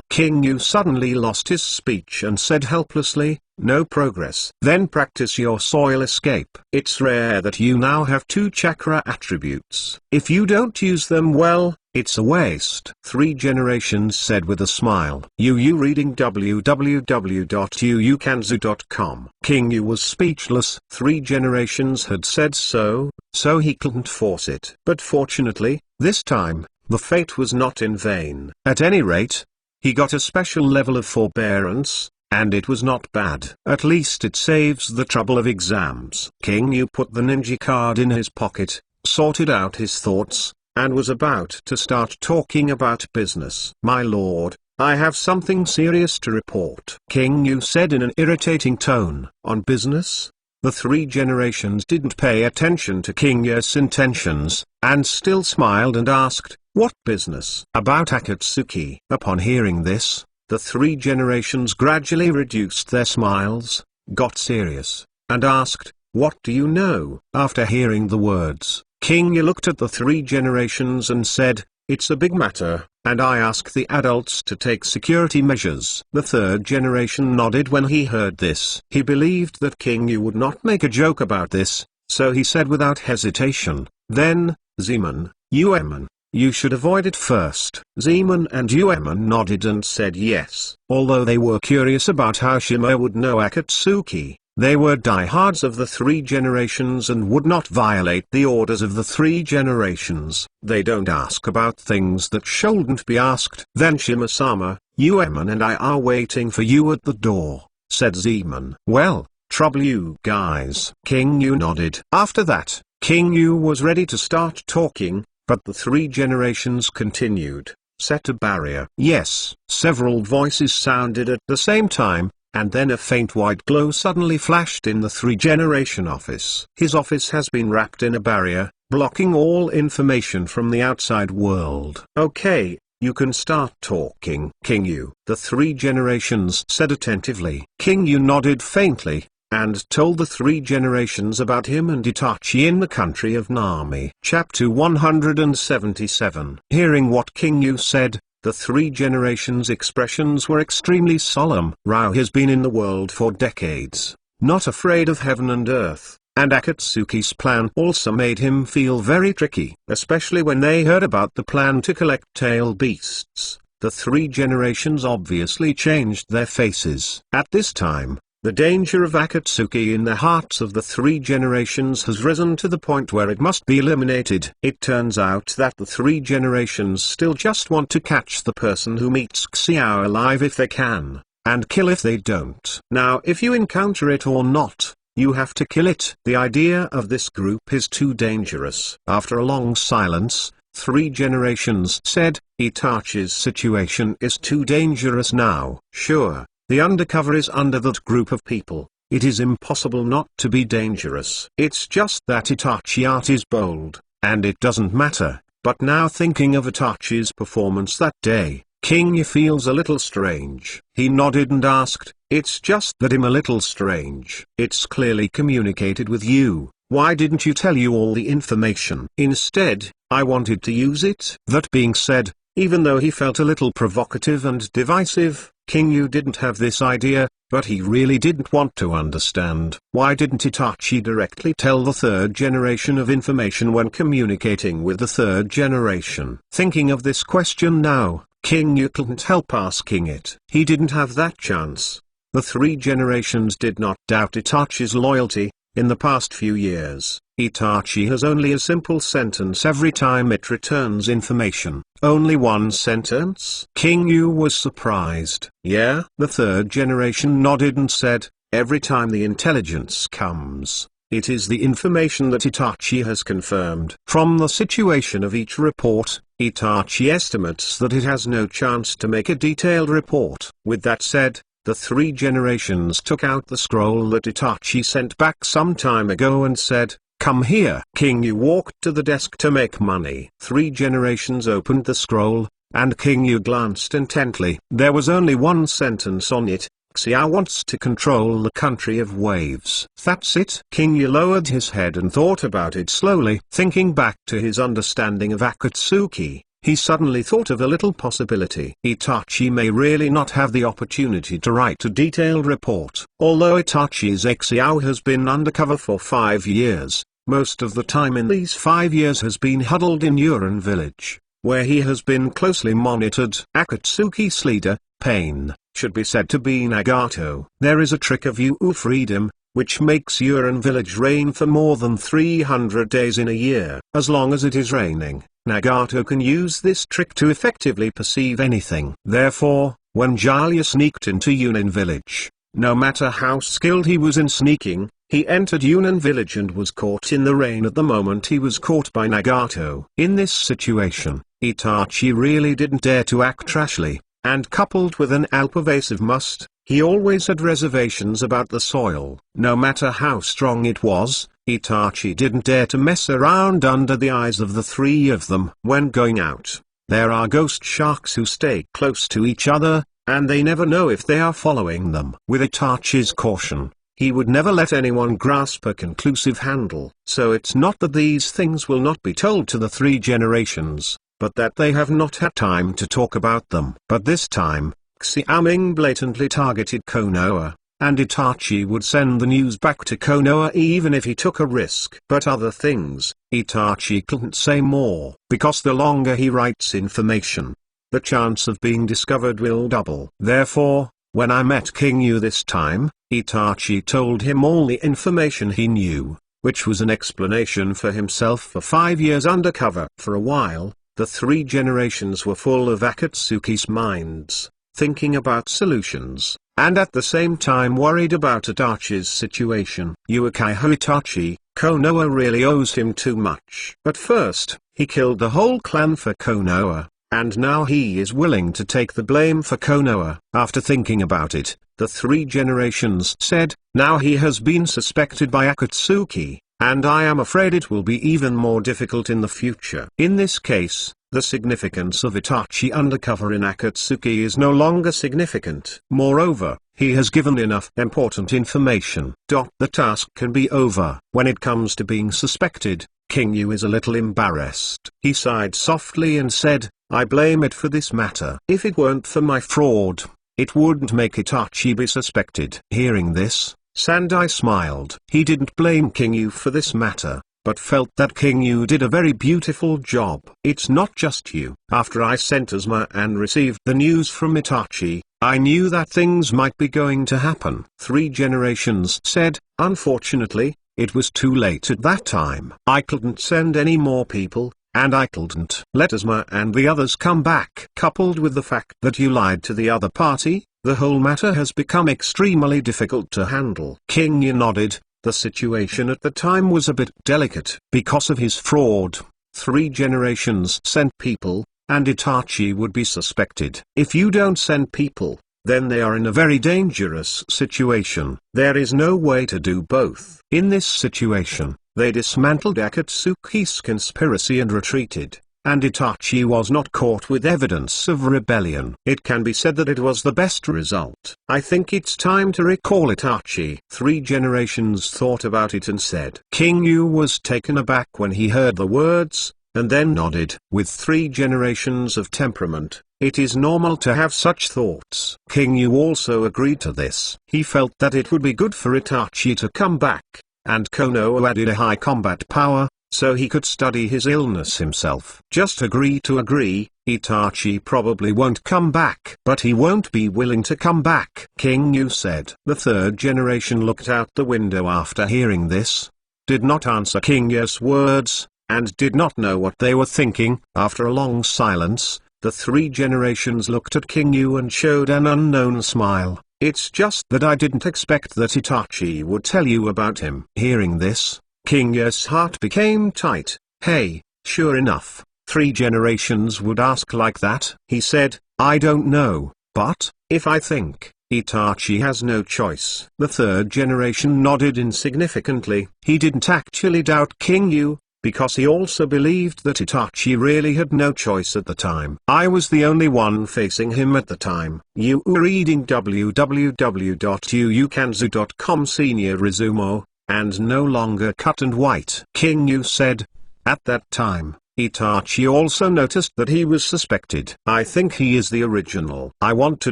King Yu suddenly lost his speech and said helplessly, no progress. Then practice your soil escape. It's rare that you now have 2 chakra attributes. If you don't use them well, it's a waste. 3 generations said with a smile. Yu reading www.yuukanzu.com. King Yu was speechless. 3 generations had said so he couldn't force it. But fortunately, this time, the fate was not in vain. At any rate, he got a special level of forbearance, and it was not bad. At least it saves the trouble of exams. King Yu put the ninja card in his pocket, sorted out his thoughts, and was about to start talking about business. My lord, I have something serious to report, King Yu said in an irritating tone. On business? The 3 generations didn't pay attention to King Yu's intentions, and still smiled and asked, what business? About Akatsuki. Upon hearing this, the 3 generations gradually reduced their smiles, got serious, and asked, what do you know? After hearing the words, King Yu looked at the 3 generations and said, it's a big matter, and I ask the adults to take security measures. The 3rd generation nodded when he heard this. He believed that King Yu would not make a joke about this, so he said without hesitation, then, Zeman, Ueman, you should avoid it first. Zeman and Ueman nodded and said yes. Although they were curious about how Shima would know Akatsuki, they were diehards of the 3 generations and would not violate the orders of the 3 generations. They don't ask about things that shouldn't be asked. Then Shima-sama, Ueman and I are waiting for you at the door, said Zeman. Well, trouble you guys. King Yu nodded. After that, King Yu was ready to start talking, but the 3 generations continued. Set a barrier. Yes. Several voices sounded at the same time, and then a faint white glow suddenly flashed in the 3-generation office. His office has been wrapped in a barrier, blocking all information from the outside world. Okay, you can start talking. King Yu, the 3 generations said attentively. King Yu nodded faintly, and told the 3 generations about him and Itachi in the country of Nami. Chapter 177. Hearing what King Yu said, the 3 generations' expressions were extremely solemn. Rao has been in the world for decades, not afraid of heaven and earth, and Akatsuki's plan also made him feel very tricky, especially when they heard about the plan to collect tail beasts. The 3 generations obviously changed their faces. At this time, the danger of Akatsuki in the hearts of the 3 generations has risen to the point where it must be eliminated. It turns out that the 3 generations still just want to catch the person who meets Xiao alive if they can, and kill if they don't. Now if you encounter it or not, you have to kill it. The idea of this group is too dangerous. After a long silence, Three generations said, Itachi's situation is too dangerous now. Sure, the undercover is under that group of people. It is impossible not to be dangerous. It's just that Itachi art is bold, and it doesn't matter. But now thinking of Itachi's performance that day, King Yu feels a little strange. He nodded and asked, it's just that I'm a little strange. It's clearly communicated with you. Why didn't you tell you all the information? Instead, I wanted to use it. That being said, even though he felt a little provocative and divisive, King Yu didn't have this idea, but he really didn't want to understand. Why didn't Itachi directly tell the third generation of information when communicating with the third generation? Thinking of this question now, King Yu couldn't help asking it. He didn't have that chance. The three generations did not doubt Itachi's loyalty. In the past few years, Itachi has only a simple sentence every time it returns information. Only one sentence? King Yu was surprised. Yeah? The third generation nodded and said, every time the intelligence comes, it is the information that Itachi has confirmed. From the situation of each report, Itachi estimates that it has no chance to make a detailed report. With that said, the three generations took out the scroll that Itachi sent back some time ago and said, come here. King Yu walked to the desk to make money. Three generations opened the scroll, and King Yu glanced intently. There was only one sentence on it. Xiao wants to control the country of waves. That's it. King Yu lowered his head and thought about it slowly. Thinking back to his understanding of Akatsuki, he suddenly thought of a little possibility. Itachi may really not have the opportunity to write a detailed report. Although Itachi's Xiao has been undercover for 5 years, most of the time in these 5 years has been huddled in Uran village, where he has been closely monitored. Akatsuki's leader, Pain, should be said to be Nagato. There is a trick of Yu freedom, which makes Uran village rain for more than 300 days in a year. As long as it is raining, Nagato can use this trick to effectively perceive anything. Therefore, when Jalya sneaked into Yunin village, no matter how skilled he was in sneaking, he entered Yunin village and was caught in the rain at the moment he was caught by Nagato. In this situation, Itachi really didn't dare to act rashly, and coupled with an all-pervasive must, he always had reservations about the soil. No matter how strong it was, Itachi didn't dare to mess around under the eyes of the three of them. When going out, there are ghost sharks who stay close to each other, and they never know if they are following them. With Itachi's caution, he would never let anyone grasp a conclusive handle. So it's not that these things will not be told to the three generations, but that they have not had time to talk about them. But this time, Xiaoming blatantly targeted Konoha, and Itachi would send the news back to Konoha even if he took a risk. But other things, Itachi couldn't say more, because the longer he writes information, the chance of being discovered will double. Therefore, when I met King Yu this time, Itachi told him all the information he knew, which was an explanation for himself for 5 years undercover. For a while, the three generations were full of Akatsuki's minds, thinking about solutions, and at the same time worried about Itachi's situation. Uchiha Itachi, Konoha really owes him too much. But first, he killed the whole clan for Konoha, and now he is willing to take the blame for Konoha. After thinking about it, the three generations said, now he has been suspected by Akatsuki, and I am afraid it will be even more difficult in the future. In this case, the significance of Itachi undercover in Akatsuki is no longer significant. Moreover, he has given enough important information. The task can be over. When it comes to being suspected, King Yu is a little embarrassed. He sighed softly and said, I blame it for this matter. If it weren't for my fraud, it wouldn't make Itachi be suspected. Hearing this, Sandai smiled. He didn't blame King Yu for this matter, but felt that King Yu did a very beautiful job. It's not just you. After I sent Asuma and received the news from Itachi, I knew that things might be going to happen. Three generations said, unfortunately, it was too late at that time. I couldn't send any more people, and I couldn't let Asuma and the others come back. Coupled with the fact that you lied to the other party, the whole matter has become extremely difficult to handle. King Yu nodded. The situation at the time was a bit delicate. Because of his fraud, 3 generations sent people, and Itachi would be suspected. If you don't send people, then they are in a very dangerous situation. There is no way to do both. In this situation, they dismantled Akatsuki's conspiracy and retreated, and Itachi was not caught with evidence of rebellion. It can be said that it was the best result. I think it's time to recall Itachi. 3 generations thought about it and said. King Yu was taken aback when he heard the words, and then nodded. With 3 generations of temperament, it is normal to have such thoughts. King Yu also agreed to this. He felt that it would be good for Itachi to come back, and Konoha added a high combat power, so he could study his illness himself. Just agree to agree, Itachi probably won't come back. But he won't be willing to come back, King Yu said. The 3rd generation looked out the window after hearing this, did not answer King Yu's words, and did not know what they were thinking. After a long silence, the 3 generations looked at King Yu and showed an unknown smile. It's just that I didn't expect that Itachi would tell you about him. Hearing this, King Yu's heart became tight. Hey, sure enough, 3 generations would ask like that. He said, I don't know, but, if I think, Itachi has no choice. The 3rd generation nodded insignificantly. He didn't actually doubt King Yu, because he also believed that Itachi really had no choice at the time. I was the only one facing him at the time. You were reading www.yuukanzu.com senior resumo, and no longer cut and white. King Yu said. At that time, Itachi also noticed that he was suspected. I think he is the original. I want to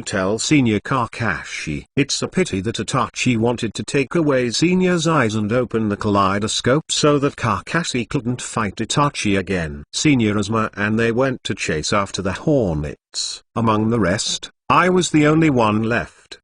tell Senior Kakashi. It's a pity that Itachi wanted to take away Senior's eyes and open the kaleidoscope so that Kakashi couldn't fight Itachi again. Senior Asma and they went to chase after the Hornets. Among the rest, I was the only one left.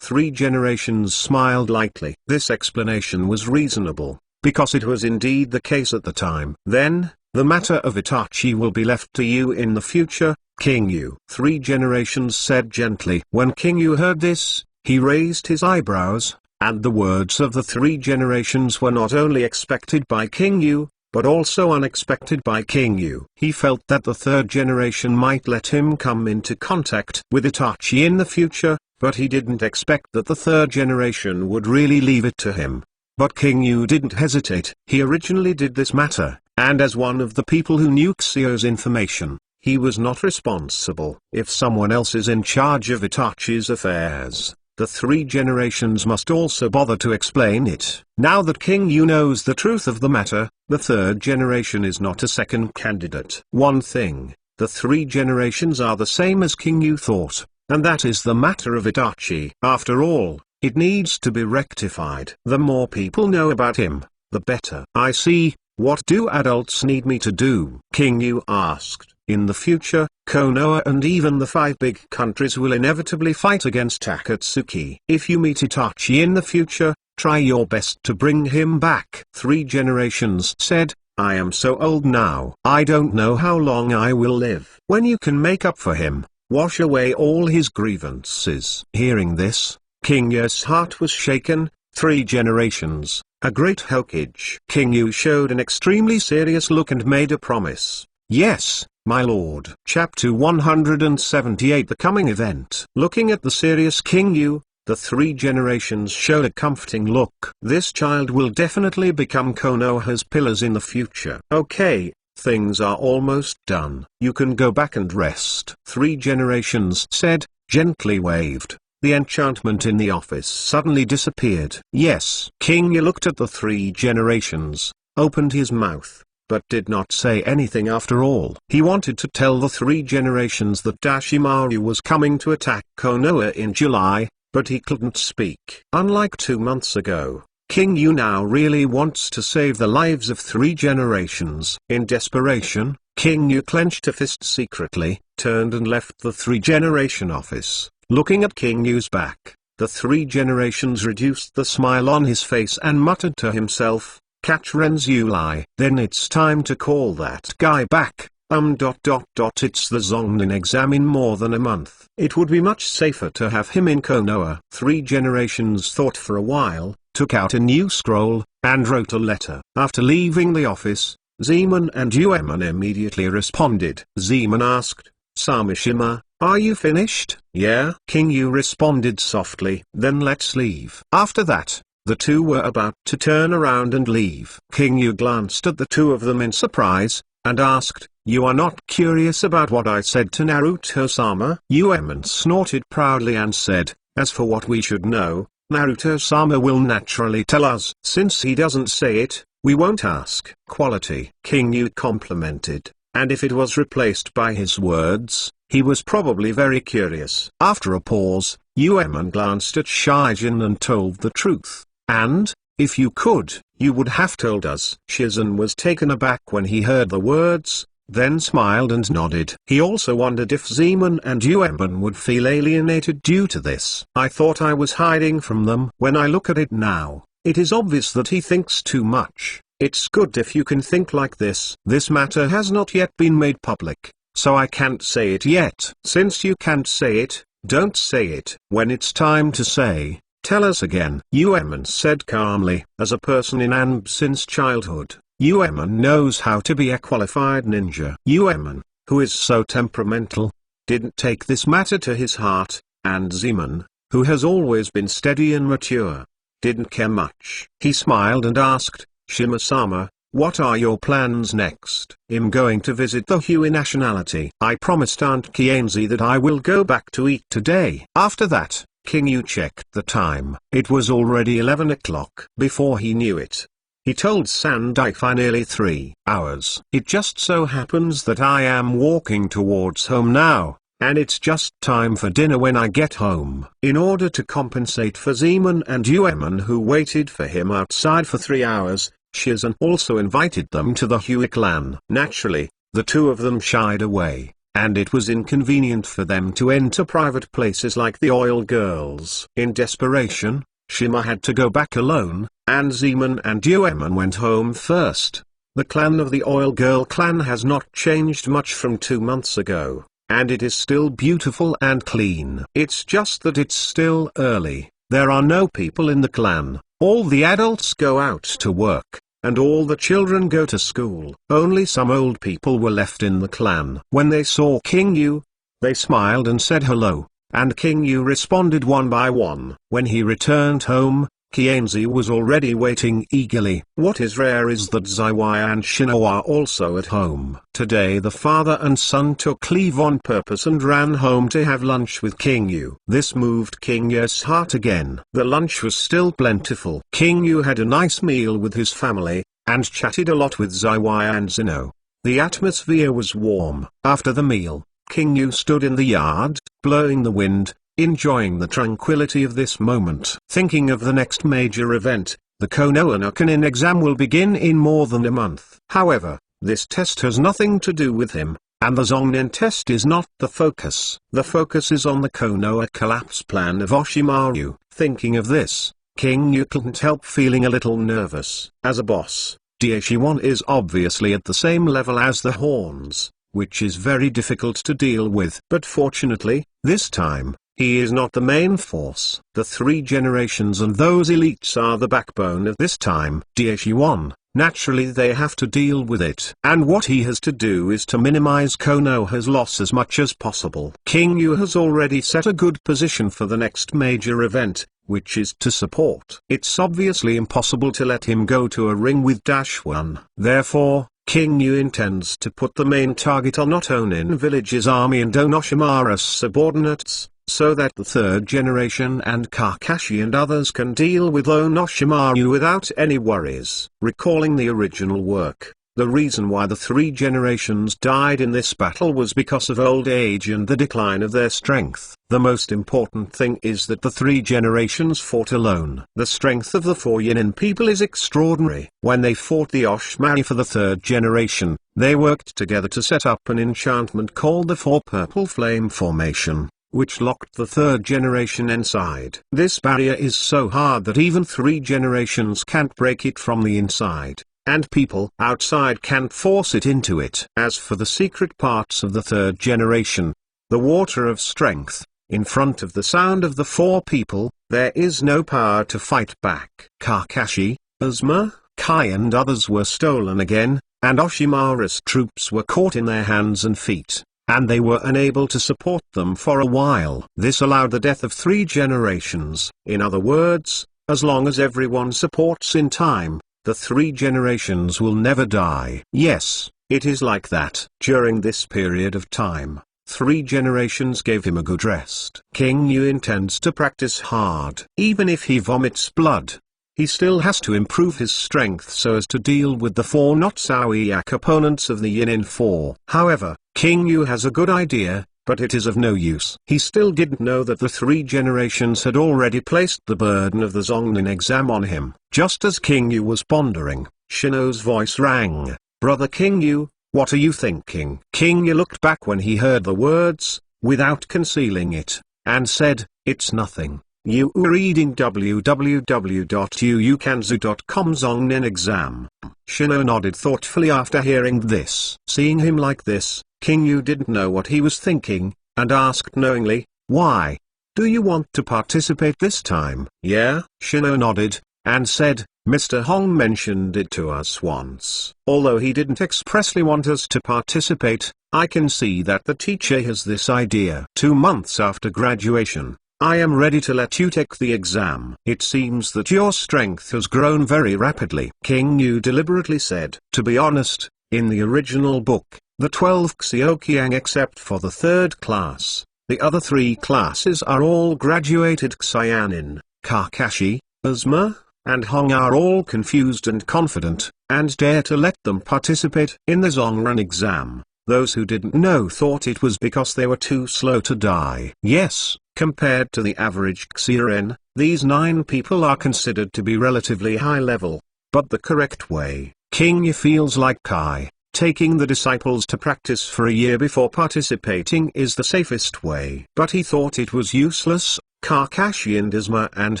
3 generations smiled lightly. This explanation was reasonable, because it was indeed the case at the time. Then, the matter of Itachi will be left to you in the future, King Yu. 3 generations said gently. When King Yu heard this, he raised his eyebrows, and the words of the 3 generations were not only expected by King Yu, but also unexpected by King Yu. He felt that the 3rd generation might let him come into contact with Itachi in the future, but he didn't expect that the 3rd generation would really leave it to him. But King Yu didn't hesitate. He originally did this matter, and as one of the people who knew Xiao's information, he was not responsible. If someone else is in charge of Itachi's affairs, the 3 generations must also bother to explain it. Now that King Yu knows the truth of the matter, the 3rd generation is not a second candidate. One thing, the 3 generations are the same as King Yu thought, and that is the matter of Itachi. After all, it needs to be rectified. The more people know about him, the better. I see. What do adults need me to do? King Yu asked. In the future, Konoha and even the 5 big countries will inevitably fight against Akatsuki. If you meet Itachi in the future, try your best to bring him back. 3 generations said, I am so old now. I don't know how long I will live. When you can make up for him, wash away all his grievances. Hearing this, King Yu's heart was shaken. 3 generations, a great Hokage. King Yu showed an extremely serious look and made a promise. Yes, my lord. Chapter 178 The Coming Event. Looking at the serious King Yu, the 3 generations showed a comforting look. This child will definitely become Konoha's pillars in the future. Okay, things are almost done. You can go back and rest. 3 generations said, gently waved. The enchantment in the office suddenly disappeared. Yes. King Yu looked at the 3 generations, opened his mouth, but did not say anything after all. He wanted to tell the 3 generations that Dashimaru was coming to attack Konoha in July, but he couldn't speak. Unlike 2 months ago, King Yu now really wants to save the lives of 3 generations. In desperation, King Yu clenched a fist secretly, turned and left the 3 generation office. Looking at King Yu's back, the 3 generations reduced the smile on his face and muttered to himself, catch Renzulai. Then it's time to call that guy back. It's the Zongnin exam in more than a month. It would be much safer to have him in Konoha. 3 generations thought for a while, took out a new scroll, and wrote a letter. After leaving the office, Zeman and Uemon immediately responded. Zeman asked, Samishima, are you finished? Yeah. King Yu responded softly. Then let's leave. After that, the two were about to turn around and leave. King Yu glanced at the two of them in surprise, and asked, you are not curious about what I said to Naruto-sama? Uemon snorted proudly and said, as for what we should know, Naruto-sama will naturally tell us. Since he doesn't say it, we won't ask. Quality. King Yu complimented, and if it was replaced by his words, he was probably very curious. After a pause, Uemon glanced at Shijin and told the truth. And, if you could, you would have told us. Shizun was taken aback when he heard the words, then smiled and nodded. He also wondered if Zeman and Uemon would feel alienated due to this. I thought I was hiding from them. When I look at it now, it is obvious that he thinks too much. It's good if you can think like this. This matter has not yet been made public, so I can't say it yet. Since you can't say it, don't say it. When it's time to say, tell us again. Uemon said calmly. As a person in Anb since childhood, Uemon knows how to be a qualified ninja. Uemon, who is so temperamental, didn't take this matter to his heart, and Zeman, who has always been steady and mature, didn't care much. He smiled and asked, Shima-sama, what are your plans next? I'm going to visit the Hui nationality. I promised Aunt Kianzi that I will go back to eat today. After that, King Yu checked the time. It was already 11 o'clock. Before he knew it, he told Sandai nearly 3 hours. It just so happens that I am walking towards home now, and it's just time for dinner when I get home. In order to compensate for Zeman and Uemon who waited for him outside for 3 hours, Shizun also invited them to the Hui clan. Naturally, the two of them shied away, and it was inconvenient for them to enter private places like the oil girls. In desperation, Shima had to go back alone, and Zeman and Uemon went home first. The clan of the oil girl clan has not changed much from 2 months ago, and it is still beautiful and clean. It's just that it's still early. There are no people in the clan. All the adults go out to work, and all the children go to school. Only some old people were left in the clan. When they saw King Yu, they smiled and said hello, and King Yu responded one by one. When he returned home, Kianzi was already waiting eagerly. What is rare is that Zaiwai and Shino are also at home. Today the father and son took leave on purpose and ran home to have lunch with King Yu. This moved King Yu's heart again. The lunch was still plentiful. King Yu had a nice meal with his family, and chatted a lot with Zaiwai and Zino. The atmosphere was warm. After the meal, King Yu stood in the yard, blowing the wind, enjoying the tranquility of this moment. Thinking of the next major event, the Konoha no Kanin exam will begin in more than a month. However, this test has nothing to do with him, and the Zongnin test is not the focus. The focus is on the Konoha collapse plan of Oshimaru. Thinking of this, King Yu couldn't help feeling a little nervous. As a boss, Daishiwan is obviously at the same level as the Horns, which is very difficult to deal with. But fortunately, this time, he is not the main force. The 3 generations and those elites are the backbone of this time. Daishiwan, naturally they have to deal with it. And what he has to do is to minimize Konoha's loss as much as possible. King Yu has already set a good position for the next major event, which is to support. It's obviously impossible to let him go to a ring with Dash-1. Therefore, King Yu intends to put the main target on not Onin Village's army and Onoshimaru's subordinates, so that the 3rd generation and Kakashi and others can deal with Onoshimaru without any worries. Recalling the original work, the reason why the 3 generations died in this battle was because of old age and the decline of their strength. The most important thing is that the 3 generations fought alone. The strength of the 4 Yinin people is extraordinary. When they fought the Oshimari for the 3rd generation, they worked together to set up an enchantment called the 4 Purple Flame Formation, which locked the 3rd generation inside. This barrier is so hard that even 3 generations can't break it from the inside, and people outside can't force it into it. As for the secret parts of the 3rd generation, the water of strength, in front of the sound of the 4 people, there is no power to fight back. Kakashi, Azuma, Kai and others were stolen again, and Oshimaru's troops were caught in their hands and feet, and they were unable to support them for a while. This allowed the death of 3 generations. In other words, as long as everyone supports in time, the 3 generations will never die. Yes, it is like that. During this period of time, 3 generations gave him a good rest. King Yu intends to practice hard. Even if he vomits blood, he still has to improve his strength so as to deal with the 4 not Saoyak opponents of the Yin 4. However, King Yu has a good idea, but it is of no use. He still didn't know that the 3 generations had already placed the burden of the Zongnin exam on him. Just as King Yu was pondering, Shino's voice rang. "Brother King Yu, what are you thinking?" King Yu looked back when he heard the words, without concealing it, and said, "It's nothing. You are reading www.uukanzu.com Zongnin exam." Shino nodded thoughtfully after hearing this. Seeing him like this, King Yu didn't know what he was thinking, and asked knowingly, "Why? Do you want to participate this time?" "Yeah." Shino nodded, and said, "Mr. Hong mentioned it to us once. Although he didn't expressly want us to participate, I can see that the teacher has this idea. 2 months after graduation, I am ready to let you take the exam. It seems that your strength has grown very rapidly." King Yu deliberately said, "To be honest, in the original book, the 12 Xioqiang except for the 3rd class, the other 3 classes are all graduated Xianin. Kakashi, Uzma, and Hong are all confused and confident, and dare to let them participate in the Zongren exam. Those who didn't know thought it was because they were too slow to die. Yes, compared to the average Xiren, these 9 people are considered to be relatively high level. But the correct way, King Yu feels like Kai, taking the disciples to practice for a year before participating is the safest way. But he thought it was useless. Kakashi and Izma and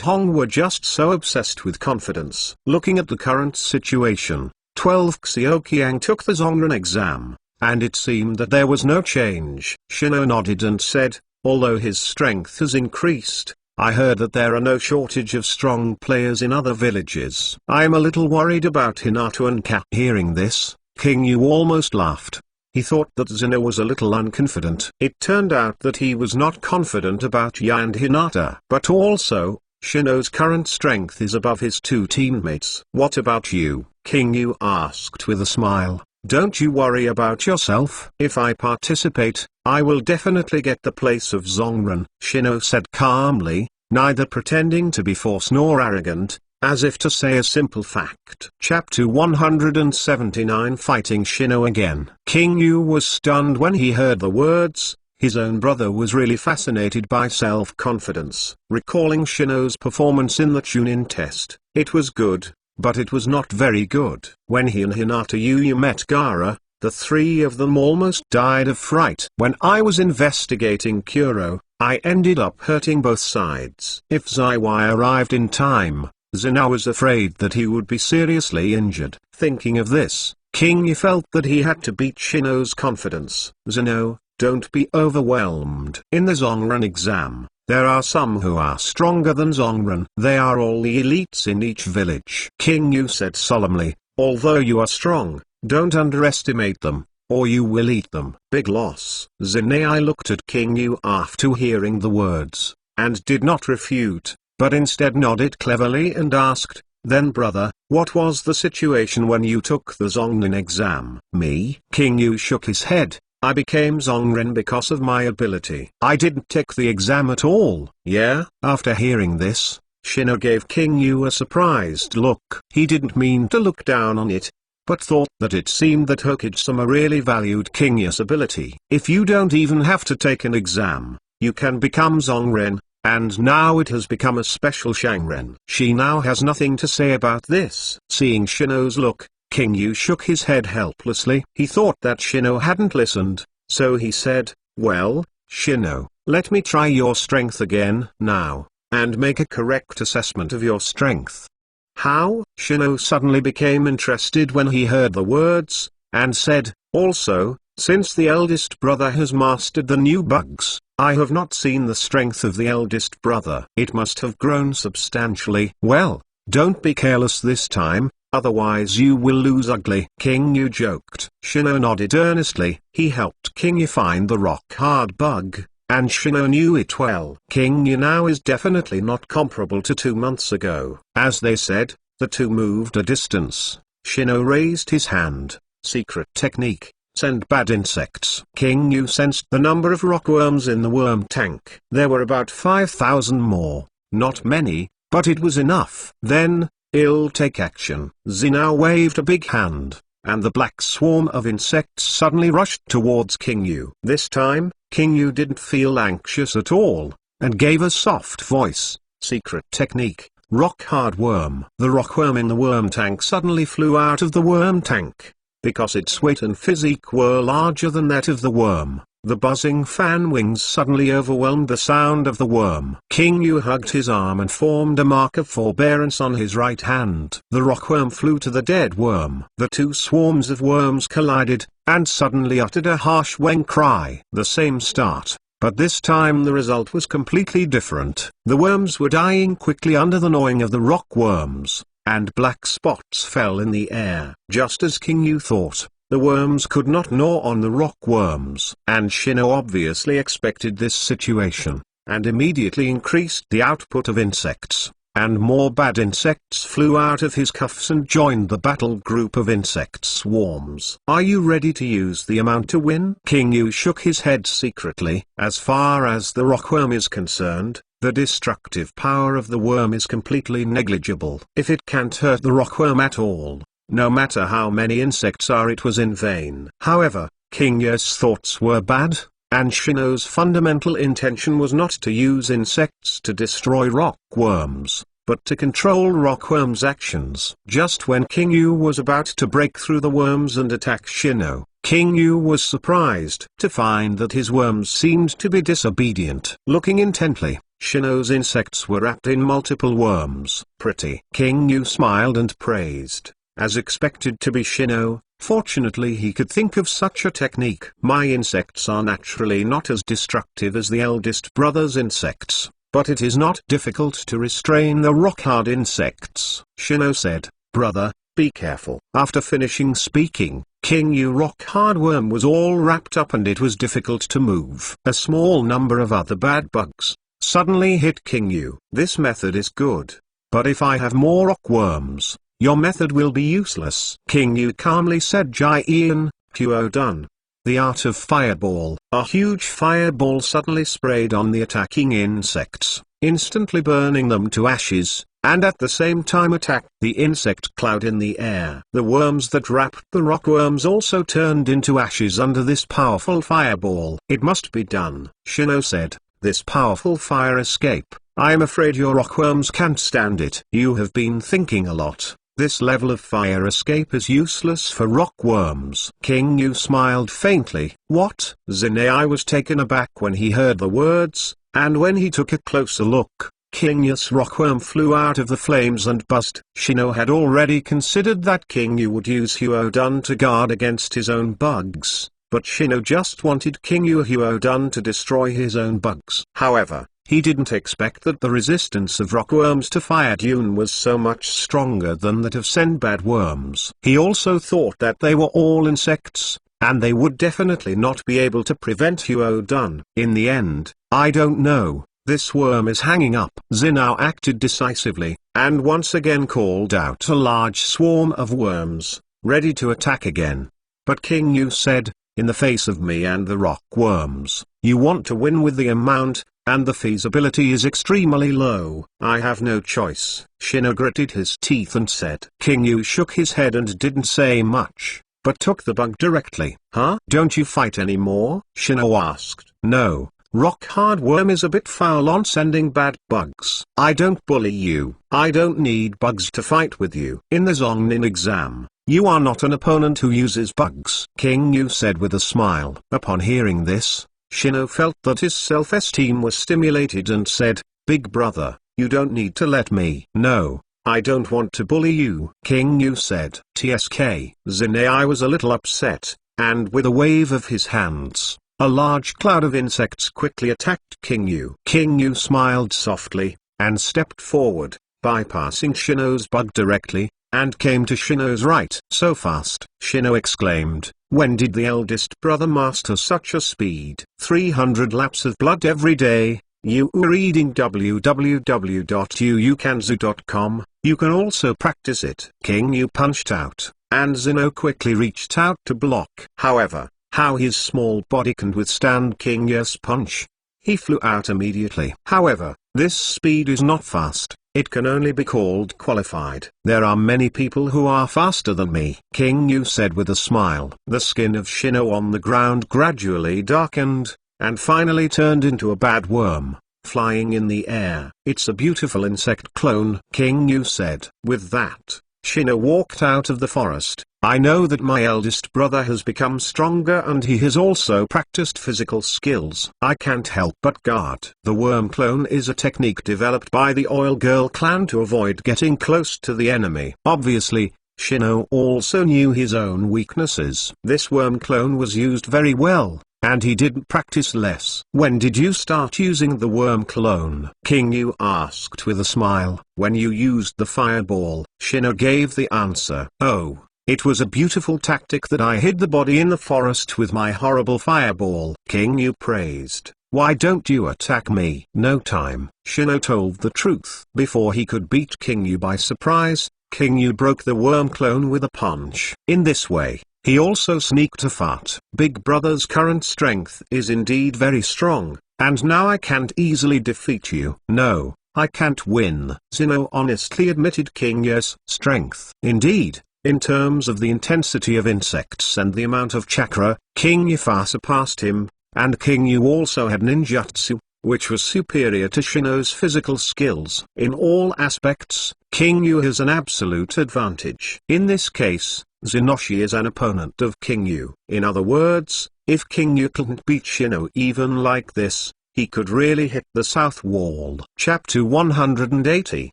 Hong were just so obsessed with confidence. Looking at the current situation, 12 Xioqiang took the Zongren exam, and it seemed that there was no change. Shino nodded and said, "Although his strength has increased, I heard that there are no shortage of strong players in other villages. I'm a little worried about Hinata and Ka." Hearing this, King Yu almost laughed. He thought that Zeno was a little unconfident. It turned out that he was not confident about Ya and Hinata. But also, Shino's current strength is above his 2 teammates. "What about you?" King Yu asked with a smile. "Don't you worry about yourself. If I participate, I will definitely get the place of Zongren," Shino said calmly, neither pretending to be false nor arrogant, as if to say a simple fact. Chapter 179 Fighting Shino Again. King Yu was stunned when he heard the words. His own brother was really fascinated by self-confidence. Recalling Shino's performance in the Chunin test, it was good, but it was not very good. When he and Hinata Yu met Gaara, the 3 of them almost died of fright. "When I was investigating Kuro, I ended up hurting both sides." If Zaiwai arrived in time, Zeno was afraid that he would be seriously injured. Thinking of this, King Yu felt that he had to beat Shino's confidence. "Zeno, don't be overwhelmed. In the Zongren exam, there are some who are stronger than Zongren. They are all the elites in each village." King Yu said solemnly, "Although you are strong, don't underestimate them, or you will eat them." Big loss. Zenai looked at King Yu after hearing the words, and did not refute, but instead nodded cleverly and asked, "Then brother, what was the situation when you took the Zongnin exam?" "Me?" King Yu shook his head. "I became Zongren because of my ability. I didn't take the exam at all." "Yeah?" After hearing this, Shino gave King Yu a surprised look. He didn't mean to look down on it, but thought that it seemed that Hokage-sama really valued King Yu's ability. "If you don't even have to take an exam, you can become Zongren. And now it has become a special Shangren." She now has nothing to say about this. Seeing Shino's look, King Yu shook his head helplessly. He thought that Shino hadn't listened, so he said, "Well, Shino, let me try your strength again now, and make a correct assessment of your strength." "How?" Shino suddenly became interested when he heard the words, and said, "Also, since the eldest brother has mastered the new bugs, I have not seen the strength of the eldest brother. It must have grown substantially." "Well, don't be careless this time. otherwise you will lose ugly." King Yu joked. Shino nodded earnestly. He helped King Yu find the rock-hard bug, and Shino knew it well. King Yu now is definitely not comparable to 2 months ago. As they said, the two moved a distance. Shino raised his hand. Secret technique. Send bad insects. King Yu sensed the number of rockworms in the worm tank. There were about 5,000 more. Not many, but it was enough. Then, "I'll take action." Zinao waved a big hand, and the black swarm of insects suddenly rushed towards King Yu. This time, King Yu didn't feel anxious at all, and gave a soft voice. Secret technique. Rock-hard worm. The rockworm in the worm tank suddenly flew out of the worm tank. Because its weight and physique were larger than that of the worm, the buzzing fan wings suddenly overwhelmed the sound of the worm. King Yu hugged his arm and formed a mark of forbearance on his right hand. The rockworm flew to the dead worm. The two swarms of worms collided, and suddenly uttered a harsh weng cry. The same start, but this time the result was completely different. The worms were dying quickly under the gnawing of the rockworms, and black spots fell in the air. Just as King Yu thought, the worms could not gnaw on the rockworms. And Shino obviously expected this situation, and immediately increased the output of insects, and more bad insects flew out of his cuffs and joined the battle group of insect swarms. "Are you ready to use the amount to win?" King Yu shook his head secretly. As far as the rockworm is concerned, the destructive power of the worm is completely negligible. If it can't hurt the rockworm at all, no matter how many insects are, it was in vain. However, King Yu's thoughts were bad, and Shino's fundamental intention was not to use insects to destroy rockworms, but to control rockworms' actions. Just when King Yu was about to break through the worms and attack Shino, King Yu was surprised to find that his worms seemed to be disobedient. Looking intently, Shino's insects were wrapped in multiple worms. "Pretty." King Yu smiled and praised. As expected to be Shino, fortunately he could think of such a technique. "My insects are naturally not as destructive as the eldest brother's insects, but it is not difficult to restrain the rock-hard insects," Shino said. "Brother, be careful." After finishing speaking, King Yu rock-hard worm was all wrapped up and it was difficult to move. A small number of other bad bugs suddenly hit King Yu. "This method is good, but if I have more rockworms, your method will be useless." King Yu calmly said, "Jai Ian, Huo done." The art of fireball. A huge fireball suddenly sprayed on the attacking insects, instantly burning them to ashes, and at the same time attacked the insect cloud in the air. The worms that wrapped the rockworms also turned into ashes under this powerful fireball. "It must be done," Shino said. "This powerful fire escape, I'm afraid your rockworms can't stand it." "You have been thinking a lot. This level of fire escape is useless for rockworms." King Yu smiled faintly. "What?" Zinai was taken aback when he heard the words, and when he took a closer look, King Yu's rockworm flew out of the flames and buzzed. Shino had already considered that King Yu would use Huodun to guard against his own bugs, but Shino just wanted King Yu Huodun to destroy his own bugs. However, he didn't expect that the resistance of rockworms to fire dune was so much stronger than that of Senbad worms. He also thought that they were all insects, and they would definitely not be able to prevent Huodun. In the end, "I don't know, this worm is hanging up." Zinao acted decisively, and once again called out a large swarm of worms, ready to attack again. But King Yu said, "In the face of me and the rockworms, you want to win with the amount, and the feasibility is extremely low. I have no choice." Shino gritted his teeth and said. King Yu shook his head and didn't say much, but took the bug directly. "Huh? Don't you fight anymore?" Shino asked. "No, rock-hard worm is a bit foul on sending bad bugs. I don't bully you. I don't need bugs to fight with you. In the Zongnin exam, you are not an opponent who uses bugs," King Yu said with a smile. Upon hearing this, Shino felt that his self-esteem was stimulated and said, "Big brother, you don't need to let me." "No, I don't want to bully you," King Yu said. "Tsk." Zinai was a little upset, and with a wave of his hands, a large cloud of insects quickly attacked King Yu. King Yu smiled softly, and stepped forward, bypassing Shino's bug directly, and came to Shino's right. So fast, Shino exclaimed. When did the eldest brother master such a speed? 300 laps of blood every day. You are reading www.uukanzu.com. You can also practice it. King Yu punched out, and Zeno quickly reached out to block. However, how his small body can withstand King Yu's punch? He flew out immediately. However, this speed is not fast. It can only be called qualified. There are many people who are faster than me, King Yu said with a smile. The skin of Shino on the ground gradually darkened, and finally turned into a bad worm, flying in the air. It's a beautiful insect clone, King Yu said. With that, Shino walked out of the forest. I know that my eldest brother has become stronger and he has also practiced physical skills. I can't help but guard. The worm clone is a technique developed by the Oil Girl clan to avoid getting close to the enemy. Obviously, Shino also knew his own weaknesses. This worm clone was used very well, and he didn't practice less. When did you start using the worm clone? King Yu asked with a smile. When you used the fireball. Shino gave the answer. Oh. It was a beautiful tactic that I hid the body in the forest with my horrible fireball. King Yu praised. Why don't you attack me? No time. Shino told the truth. Before he could beat King Yu by surprise, King Yu broke the worm clone with a punch. In this way, he also sneaked a fart. Big Brother's current strength is indeed very strong, and now I can't easily defeat you. No, I can't win. Zeno honestly admitted King Yu's strength. Indeed. In terms of the intensity of insects and the amount of chakra, King Yu far surpassed him, and King Yu also had ninjutsu, which was superior to Shino's physical skills. In all aspects, King Yu has an absolute advantage. In this case, Zenoshi is an opponent of King Yu. In other words, if King Yu couldn't beat Shino even like this, he could really hit the south wall. Chapter 180.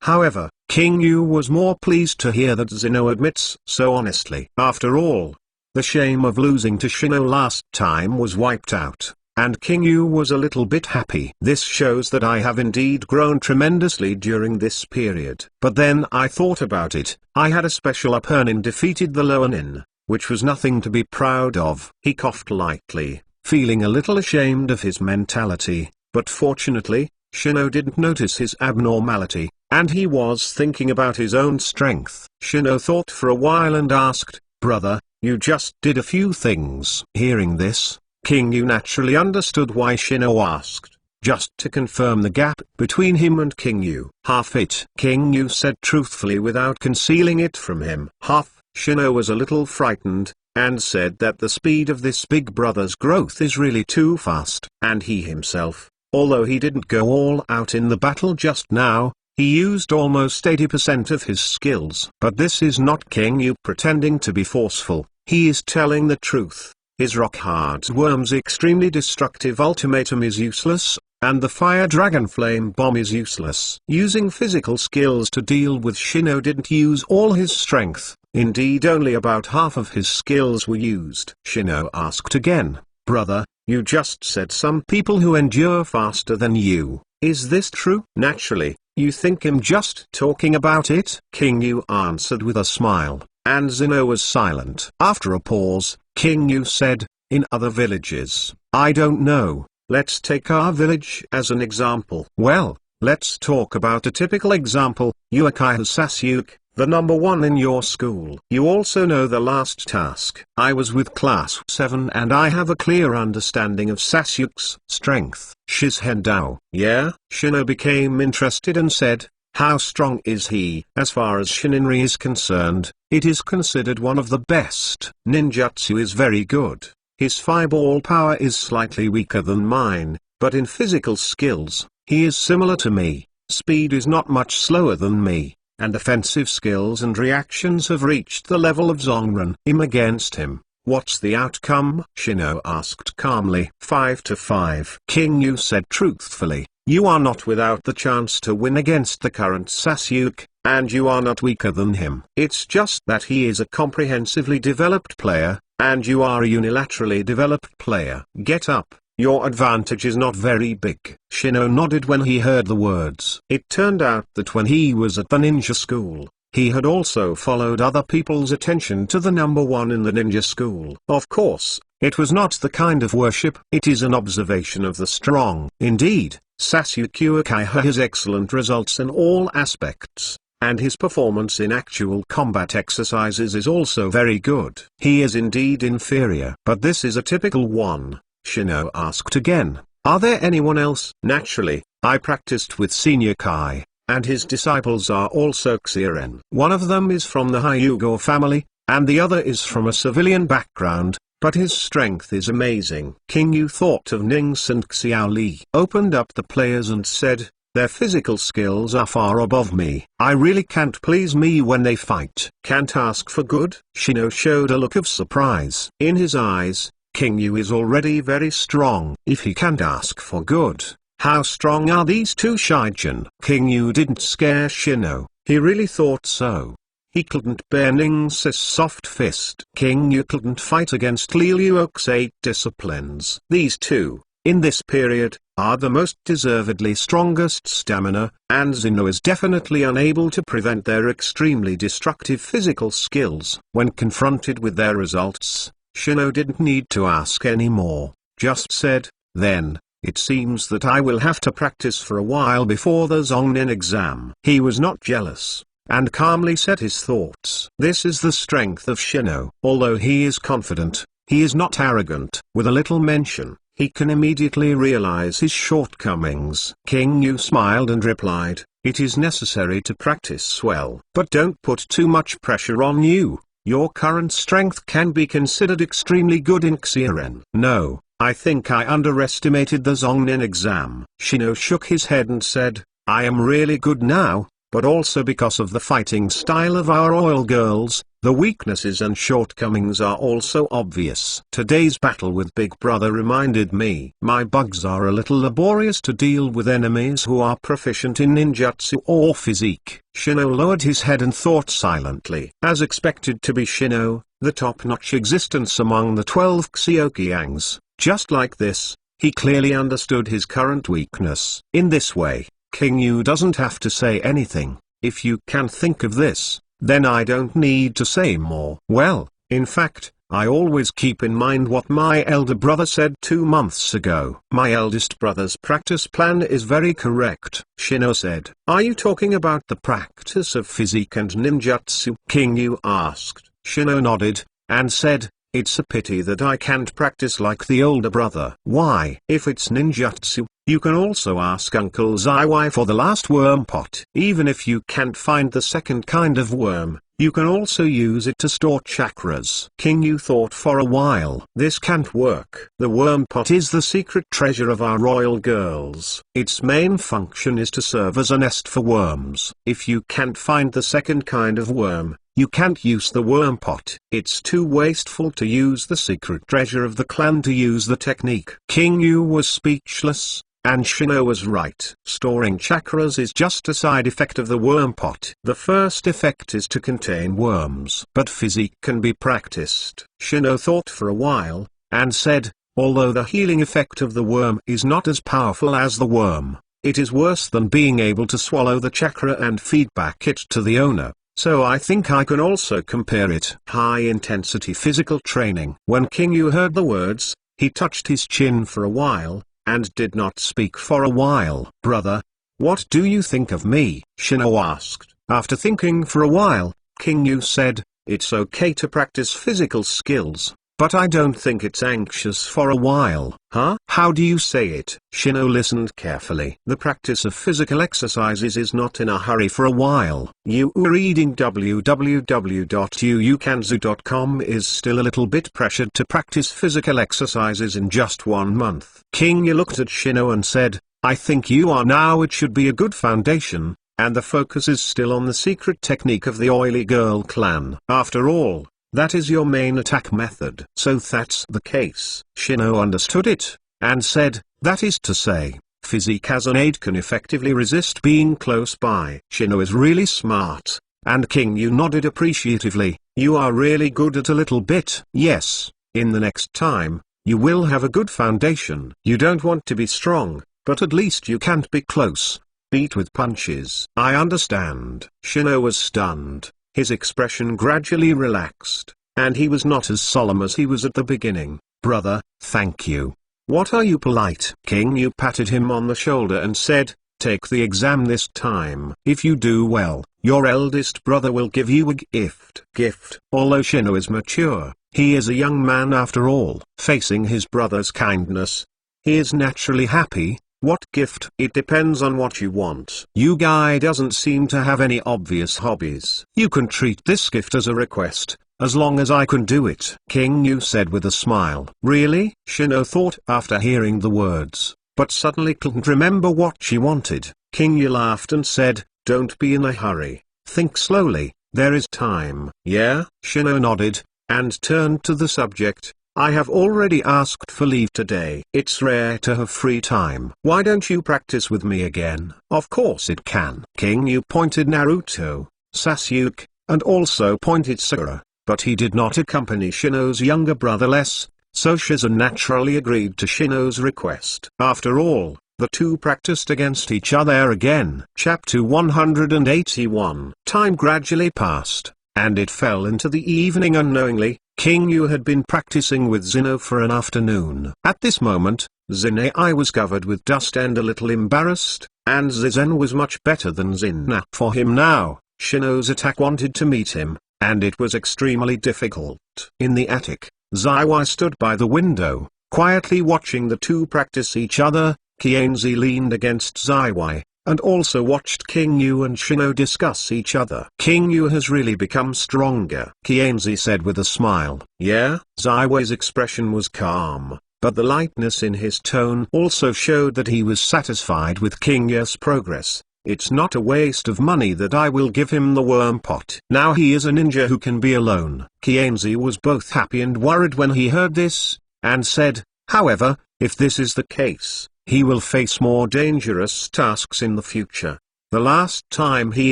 However, King Yu was more pleased to hear that Zeno admits so honestly. After all, the shame of losing to Shino last time was wiped out, and King Yu was a little bit happy. This shows that I have indeed grown tremendously during this period. But then I thought about it. I had a special upper nin defeated the lower nin, which was nothing to be proud of. He coughed lightly, feeling a little ashamed of his mentality, but fortunately, Shino didn't notice his abnormality, and he was thinking about his own strength. Shino thought for a while and asked, Brother, you just did a few things. Hearing this, King Yu naturally understood why Shino asked, just to confirm the gap between him and King Yu. Half it. King Yu said truthfully without concealing it from him. Half. Shino was a little frightened, and said that the speed of this big brother's growth is really too fast. And he himself, although he didn't go all out in the battle just now, he used almost 80% of his skills. But this is not King Yu pretending to be forceful, he is telling the truth. His rock-hard worm's extremely destructive ultimatum is useless, and the fire dragon flame bomb is useless. Using physical skills to deal with Shino didn't use all his strength, indeed only about half of his skills were used. Shino asked again, Brother, you just said some people who endure faster than you. Is this true? Naturally, you think I'm just talking about it? King Yu answered with a smile, and Zeno was silent. After a pause, King Yu said, in other villages, I don't know, let's take our village as an example. Well, let's talk about a typical example, Uchiha Sasuke, the number one in your school. You also know the last task. I was with class 7 and I have a clear understanding of Sasuke's strength. Shizhendao. Yeah? Shino became interested and said, how strong is he? As far as Shininri is concerned, it is considered one of the best. Ninjutsu is very good. His fireball power is slightly weaker than mine, but in physical skills, he is similar to me. Speed is not much slower than me, and offensive skills and reactions have reached the level of Zonran. I'm against him. What's the outcome? Shino asked calmly. 5-5. King Yu said truthfully, you are not without the chance to win against the current Sasuke, and you are not weaker than him. It's just that he is a comprehensively developed player, and you are a unilaterally developed player. Get up, your advantage is not very big. Shino nodded when he heard the words. It turned out that when he was at the ninja school, he had also followed other people's attention to the number one in the ninja school. Of course, it was not the kind of worship. It is an observation of the strong. Indeed, Sasuke Uchiha has excellent results in all aspects, and his performance in actual combat exercises is also very good. He is indeed inferior. But this is a typical one. Shino asked again, are there anyone else? Naturally, I practiced with Senior Kai, and his disciples are also Xiren. One of them is from the Hyuga family, and the other is from a civilian background, but his strength is amazing. King Yu thought of Nings and Xiao Li, opened up the players and said, their physical skills are far above me. I really can't please me when they fight. Can't ask for good? Shino showed a look of surprise. In his eyes, King Yu is already very strong. If he can't ask for good, how strong are these two Shijin? King Yu didn't scare Shino. He really thought so. He couldn't bear Ning's soft fist. King Yu couldn't fight against Li Luo's 8 disciplines. These two, in this period, are the most deservedly strongest stamina, and Zeno is definitely unable to prevent their extremely destructive physical skills. When confronted with their results, Shino didn't need to ask any more, just said, then, it seems that I will have to practice for a while before the Zongnin exam. He was not jealous, and calmly said his thoughts. This is the strength of Shino. Although he is confident, he is not arrogant. With a little mention, he can immediately realize his shortcomings. King Yu smiled and replied, it is necessary to practice well. But don't put too much pressure on you. Your current strength can be considered extremely good in Xiren. No, I think I underestimated the Zongnin exam. Shino shook his head and said, I am really good now, but also because of the fighting style of our oil girls, the weaknesses and shortcomings are also obvious. Today's battle with Big Brother reminded me, my bugs are a little laborious to deal with enemies who are proficient in ninjutsu or physique. Shino lowered his head and thought silently. As expected to be Shino, the top-notch existence among the 12 Xioqiangs, just like this, he clearly understood his current weakness. In this way, King Yu doesn't have to say anything. If you can think of this, then I don't need to say more. Well, in fact, I always keep in mind what my elder brother said 2 months ago. My eldest brother's practice plan is very correct, Shino said. Are you talking about the practice of physique and ninjutsu? King Yu asked. Shino nodded, and said, it's a pity that I can't practice like the older brother. Why? If it's ninjutsu, you can also ask Uncle Zaiwai for the last worm pot. Even if you can't find the second kind of worm, you can also use it to store chakras. King Yu thought for a while. This can't work. The worm pot is the secret treasure of our royal girls. Its main function is to serve as a nest for worms. If you can't find the second kind of worm, you can't use the worm pot. It's too wasteful to use the secret treasure of the clan to use the technique. King Yu was speechless, and Shino was right. Storing chakras is just a side effect of the worm pot. The first effect is to contain worms. But physique can be practiced. Shino thought for a while, and said, although the healing effect of the worm is not as powerful as the worm, it is worse than being able to swallow the chakra and feed back it to the owner. So I think I can also compare it. High-intensity physical training. When King Yu heard the words, he touched his chin for a while, and did not speak for a while. Brother, what do you think of me? Shino asked. After thinking for a while, King Yu said, it's okay to practice physical skills, but I don't think it's anxious for a while. Huh? How do you say it? Shino listened carefully. The practice of physical exercises is not in a hurry for a while. You reading www.yuukanzu.com is still a little bit pressured to practice physical exercises in just 1 month. King Yu looked at Shino and said, I think you are now. It should be a good foundation, and the focus is still on the secret technique of the oily girl clan. After all, that is your main attack method. So that's the case. Shino understood it, and said, that is to say, physique as an aid can effectively resist being close by. Shino is really smart, and King Yu nodded appreciatively. You are really good at a little bit. Yes, in the next time, you will have a good foundation. You don't want to be strong, but at least you can't be close. Beat with punches. I understand. Shino was stunned. His expression gradually relaxed, and he was not as solemn as he was at the beginning. Brother, thank you. What are you polite? King Yu patted him on the shoulder and said, take the exam this time. If you do well, your eldest brother will give you a gift. Although Shino is mature, he is a young man after all. Facing his brother's kindness, he is naturally happy. What gift? It depends on what you want. You guy doesn't seem to have any obvious hobbies. You can treat this gift as a request, as long as I can do it. King Yu said with a smile. Really? Shino thought after hearing the words, but suddenly couldn't remember what she wanted. King Yu laughed and said, don't be in a hurry. Think slowly, there is time. Yeah? Shino nodded, and turned to the subject. I have already asked for leave today. It's rare to have free time. Why don't you practice with me again? Of course it can. King Yu pointed Naruto, Sasuke, and also pointed Sakura, but he did not accompany Shino's younger brother less, so Shizen naturally agreed to Shino's request. After all, the two practiced against each other again. Chapter 181. Time gradually passed, and it fell into the evening unknowingly. King Yu had been practicing with Zeno for an afternoon. At this moment, Zinai was covered with dust and a little embarrassed, and Zizen was much better than Zinna. For him now, Shino's attack wanted to meet him, and it was extremely difficult. In the attic, Zaiwai stood by the window, quietly watching the two practice each other. Kianzi leaned against Zaiwai, and also watched King Yu and Shino discuss each other. King Yu has really become stronger, Kianzi said with a smile. Yeah? Zaiwai's expression was calm, but the lightness in his tone also showed that he was satisfied with King Yu's progress. It's not a waste of money that I will give him the worm pot. Now he is a ninja who can be alone. Kianzi was both happy and worried when he heard this, and said, however, if this is the case, he will face more dangerous tasks in the future. The last time he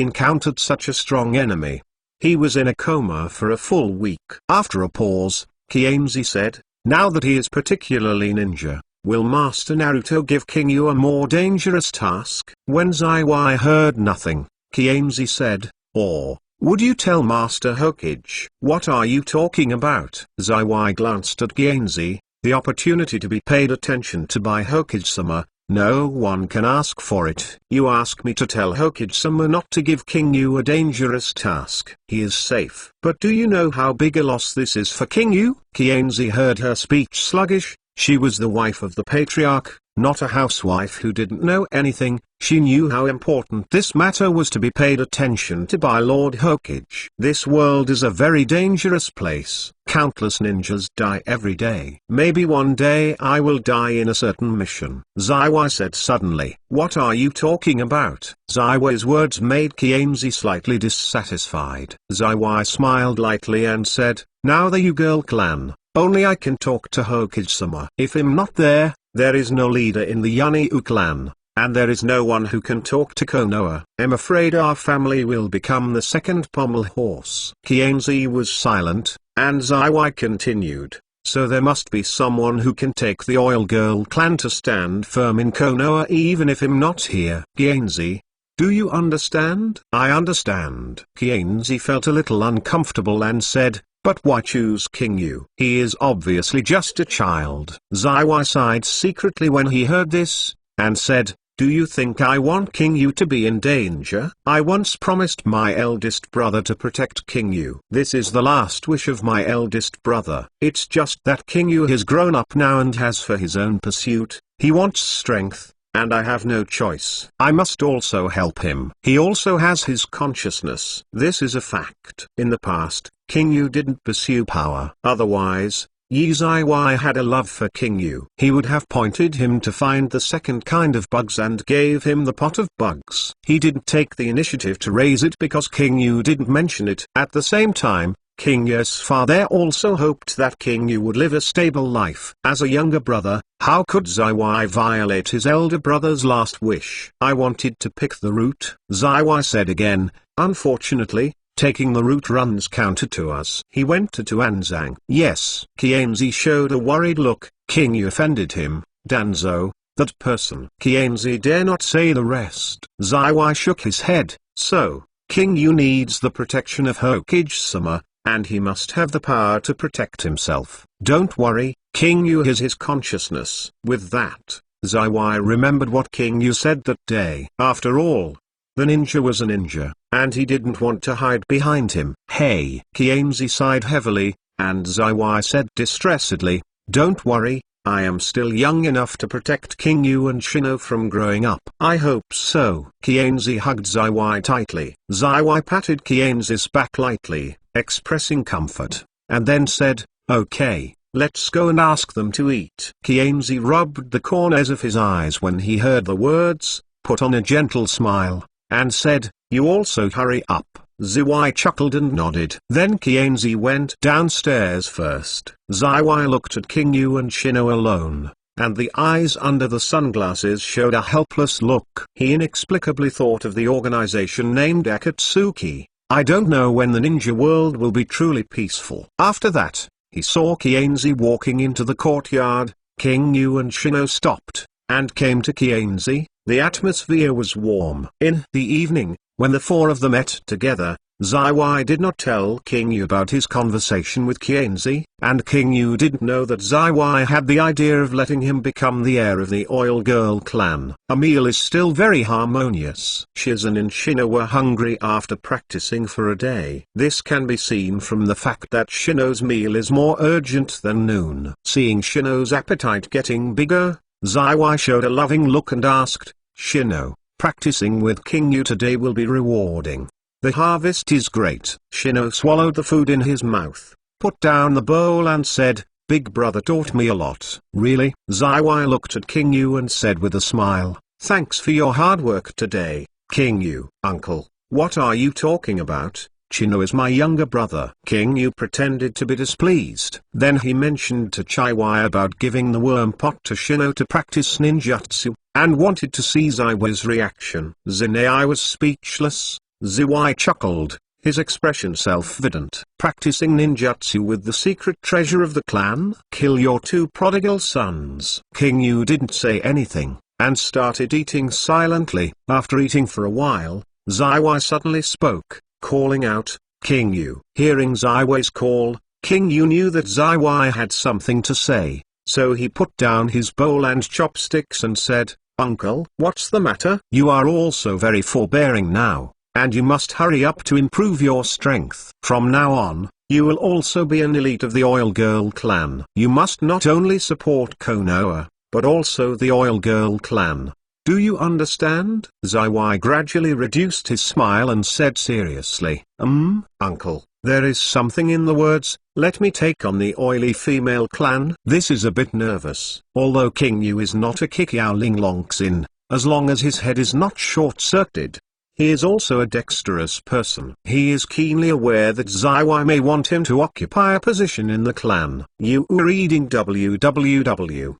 encountered such a strong enemy, he was in a coma for a full week. After a pause, Kianzi said, now that he is particularly ninja, will Master Naruto give King Yu a more dangerous task? When Zaiwai heard nothing, Kianzi said, or, would you tell Master Hokage? What are you talking about? Zaiwai glanced at Kianzi. The opportunity to be paid attention to by Hokage-sama, no one can ask for it. You ask me to tell Hokage-sama not to give King Yu a dangerous task. He is safe. But do you know how big a loss this is for King Yu? Kianzi heard her speech sluggish. She was the wife of the patriarch, not a housewife who didn't know anything. She knew how important this matter was to be paid attention to by Lord Hokage. This world is a very dangerous place. Countless ninjas die every day. Maybe one day I will die in a certain mission. Zaiwai said suddenly. What are you talking about? Zaiwai's words made Kianzi slightly dissatisfied. Zaiwai smiled lightly and said, now the U-Girl clan, only I can talk to Hokage-sama. If I'm not there, there is no leader in the Yanyu clan, and there is no one who can talk to Konoha. I'm afraid our family will become the second pommel horse. Kianzi was silent, and Zaiwai continued, so there must be someone who can take the Oil Girl clan to stand firm in Konoha even if I'm not here. Kianzi, do you understand? I understand. Kianzi felt a little uncomfortable and said, but why choose King Yu? He is obviously just a child. Zaiwai sighed secretly when he heard this, and said, do you think I want King Yu to be in danger? I once promised my eldest brother to protect King Yu. This is the last wish of my eldest brother. It's just that King Yu has grown up now and has for his own pursuit. He wants strength, and I have no choice. I must also help him. He also has his consciousness. This is a fact. In the past, King Yu didn't pursue power. Otherwise, Yi Zaiwai had a love for King Yu. He would have pointed him to find the second kind of bugs and gave him the pot of bugs. He didn't take the initiative to raise it because King Yu didn't mention it. At the same time, King Yu's father also hoped that King Yu would live a stable life. As a younger brother, how could Zaiwai violate his elder brother's last wish? I wanted to pick the route, Zaiwai said again. Unfortunately, taking the route runs counter to us. He went to Tuanzang. Yes. Kianzi showed a worried look. King Yu offended him, Danzo, that person. Kienzi dare not say the rest. Zaiwai shook his head, so, King Yu needs the protection of Hokage-sama, and he must have the power to protect himself. Don't worry, King Yu has his consciousness. With that, Zaiwai remembered what King Yu said that day. After all, the ninja was a ninja, and he didn't want to hide behind him. Hey! Kienzi sighed heavily, and Zaiwai said distressedly, don't worry, I am still young enough to protect King Yu and Shino from growing up. I hope so. Kienzi hugged Zaiwai tightly. Zaiwai patted Kienzi's back lightly, expressing comfort, and then said, okay, let's go and ask them to eat. Kienzi rubbed the corners of his eyes when he heard the words, put on a gentle smile, and said, you also hurry up. Zaiwai chuckled and nodded. Then Kienzi went downstairs first. Zaiwai looked at King Yu and Shino alone, and the eyes under the sunglasses showed a helpless look. He inexplicably thought of the organization named Akatsuki. I don't know when the ninja world will be truly peaceful. After that, he saw Kienzi walking into the courtyard. King Yu and Shino stopped, and came to Kienzi. The atmosphere was warm. In the evening, when the four of them ate together, Zaiwai did not tell King Yu about his conversation with Kienzi, and King Yu didn't know that Zaiwai had the idea of letting him become the heir of the Oil Girl clan. A meal is still very harmonious. Shizen and Shino were hungry after practicing for a day. This can be seen from the fact that Shino's meal is more urgent than noon. Seeing Shino's appetite getting bigger, Zaiwai showed a loving look and asked, Shino, practicing with King Yu today will be rewarding. The harvest is great. Shino swallowed the food in his mouth, put down the bowl and said, Big brother taught me a lot. Really? Zaiwai looked at King Yu and said with a smile, thanks for your hard work today, King Yu. Uncle, what are you talking about? Shino is my younger brother. King Yu pretended to be displeased. Then he mentioned to Zaiwai about giving the worm pot to Shino to practice ninjutsu, and wanted to see Zaiwai's reaction. Zinai was speechless. Zaiwai chuckled, his expression self-evident. Practicing ninjutsu with the secret treasure of the clan? Kill your two prodigal sons. King Yu didn't say anything, and started eating silently. After eating for a while, Zaiwai suddenly spoke, calling out, King Yu. Hearing Zaiwai's call, King Yu knew that Zaiwai had something to say, so he put down his bowl and chopsticks and said, Uncle, what's the matter? You are also very forbearing now, and you must hurry up to improve your strength. From now on, you will also be an elite of the Oil Girl clan. You must not only support Konoha, but also the Oil Girl clan. Do you understand? Zaiwai gradually reduced his smile and said seriously, Uncle, there is something in the words, let me take on the oily female clan. This is a bit nervous. Although King Yu is not a Kikiao Longxin, as long as his head is not short-circuited, he is also a dexterous person. He is keenly aware that Zaiwai may want him to occupy a position in the clan. You are reading www.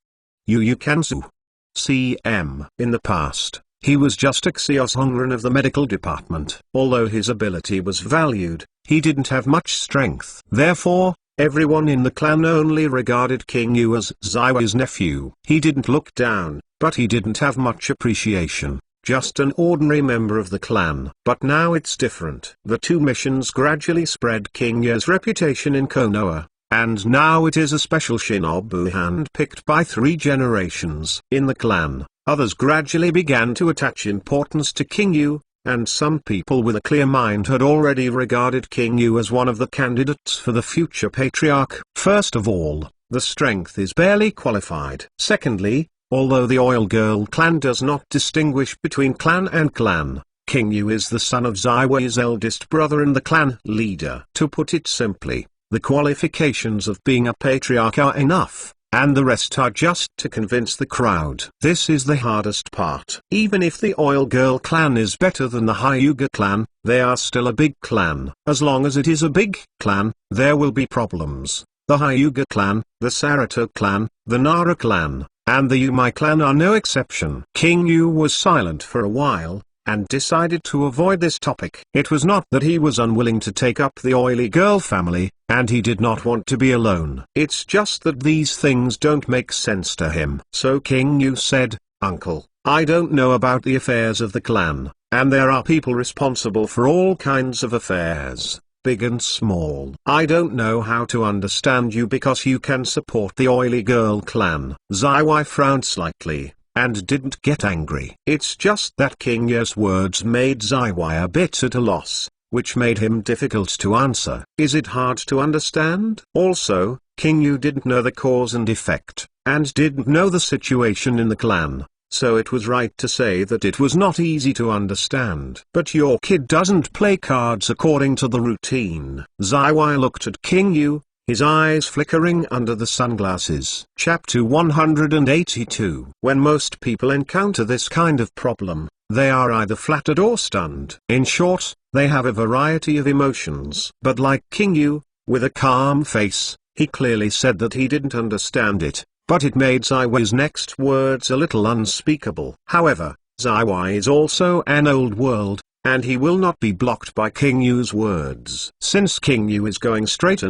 Yu Kanzu. CM. In the past, he was just a Xios of the medical department. Although his ability was valued, he didn't have much strength. Therefore, everyone in the clan only regarded King Yu as Zaiwai's nephew. He didn't look down, but he didn't have much appreciation. Just an ordinary member of the clan. But now it's different. The two missions gradually spread King Yu's reputation in Konoha, and now it is a special shinobu hand-picked by 3 generations. In the clan, others gradually began to attach importance to King Yu, and some people with a clear mind had already regarded King Yu as one of the candidates for the future patriarch. First of all, the strength is barely qualified. Secondly, although the Oil Girl clan does not distinguish between clan and clan, King Yu is the son of Zaiwai's eldest brother and the clan leader. To put it simply, the qualifications of being a patriarch are enough, and the rest are just to convince the crowd. This is the hardest part. Even if the Oil Girl clan is better than the Hyuga clan, they are still a big clan. As long as it is a big clan, there will be problems. The Hyuga clan, the Sarato clan, the Nara clan, and the Yumai clan are no exception. King Yu was silent for a while, and decided to avoid this topic. It was not that he was unwilling to take up the Oily Girl family, and he did not want to be alone. It's just that these things don't make sense to him. So King Yu said, "Uncle, I don't know about the affairs of the clan, and there are people responsible for all kinds of affairs, big and small. I don't know how to understand you because you can support the oily girl clan." Zaiwai frowned slightly, and didn't get angry. It's just that King Yu's words made Zaiwai a bit at a loss, which made him difficult to answer. Is it hard to understand? Also, King Yu didn't know the cause and effect, and didn't know the situation in the clan, so it was right to say that it was not easy to understand. But your kid doesn't play cards according to the routine. Zaiwai looked at King Yu, his eyes flickering under the sunglasses. Chapter 182. When most people encounter this kind of problem, they are either flattered or stunned. In short, they have a variety of emotions. But like King Yu, with a calm face, he clearly said that he didn't understand it, but it made Zaiwai's next words a little unspeakable. However, Zaiwai is also an old world, and he will not be blocked by King Yu's words. Since King Yu is going straight,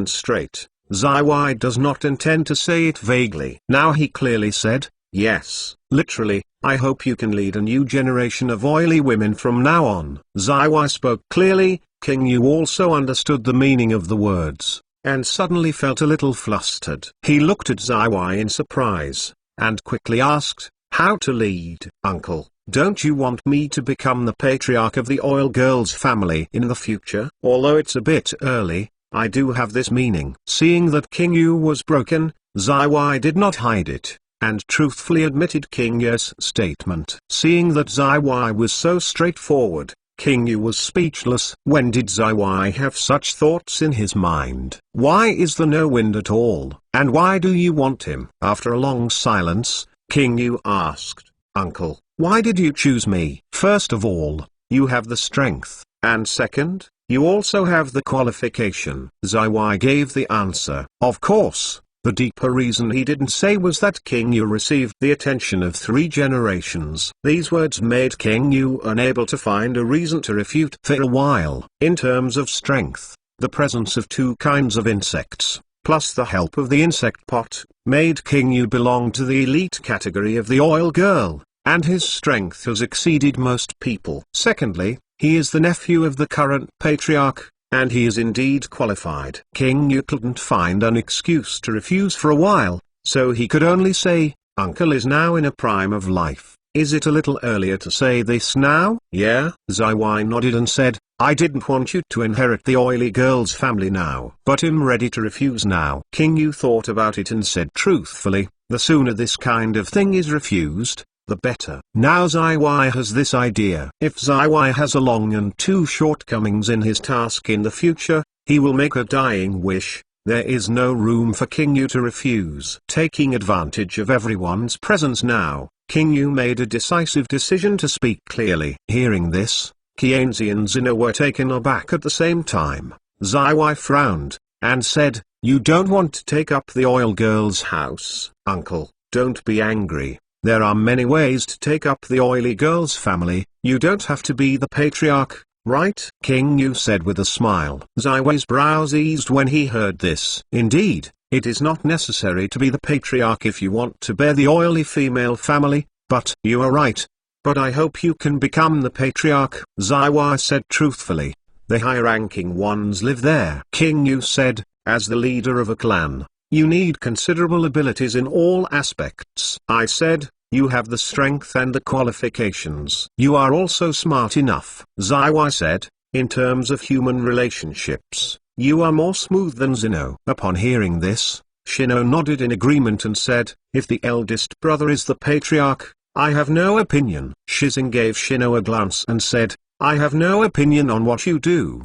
Zaiwai does not intend to say it vaguely. Now he clearly said, "Yes, literally, I hope you can lead a new generation of oily women from now on." Zaiwai spoke clearly. King Yu also understood the meaning of the words, and suddenly felt a little flustered. He looked at Zaiwai in surprise, and quickly asked, "How to lead?" "Uncle, don't you want me to become the patriarch of the oil girls family in the future?" "Although it's a bit early, I do have this meaning." Seeing that King Yu was broken, Zaiwai did not hide it, and truthfully admitted King Yu's statement. Seeing that Zaiwai was so straightforward, King Yu was speechless. When did Zaiwai have such thoughts in his mind? Why is there no wind at all, and why do you want him? After a long silence, King Yu asked, "Uncle, why did you choose me?" "First of all, you have the strength, and second, you also have the qualification." Zaiwai gave the answer. Of course, the deeper reason he didn't say was that King Yu received the attention of 3 generations. These words made King Yu unable to find a reason to refute for a while. In terms of strength, the presence of 2 kinds of insects, plus the help of the insect pot, made King Yu belong to the elite category of the oil girl, and his strength has exceeded most people. Secondly, he is the nephew of the current patriarch, and he is indeed qualified. King Yu couldn't find an excuse to refuse for a while, so he could only say, "Uncle is now in a prime of life. Is it a little earlier to say this now?" "Yeah." Zaiwai nodded and said, "I didn't want you to inherit the oily girl's family now, but I'm ready to refuse now." King Yu thought about it and said truthfully, "The sooner this kind of thing is refused, the better." Now Zaiwai has this idea. If Zaiwai has a long and 2 shortcomings in his task in the future, he will make a dying wish. There is no room for King Yu to refuse. Taking advantage of everyone's presence now, King Yu made a decisive decision to speak clearly. Hearing this, Qianzi and Zino were taken aback at the same time. Zaiwai frowned, and said, "You don't want to take up the oil girl's house?" "Uncle, don't be angry. There are many ways to take up the oily girl's family. You don't have to be the patriarch, right?" King Yu said with a smile. Zaiwai's brows eased when he heard this. "Indeed, it is not necessary to be the patriarch if you want to bear the oily female family, but you are right. But I hope you can become the patriarch," Zaiwai said truthfully. "The high-ranking ones live there." King Yu said, "As the leader of a clan, you need considerable abilities in all aspects." I said, "You have the strength and the qualifications. You are also smart enough." Zaiwai said, "In terms of human relationships, you are more smooth than Zino." Upon hearing this, Shino nodded in agreement and said, "If the eldest brother is the patriarch, I have no opinion." Shizing gave Shino a glance and said, "I have no opinion on what you do."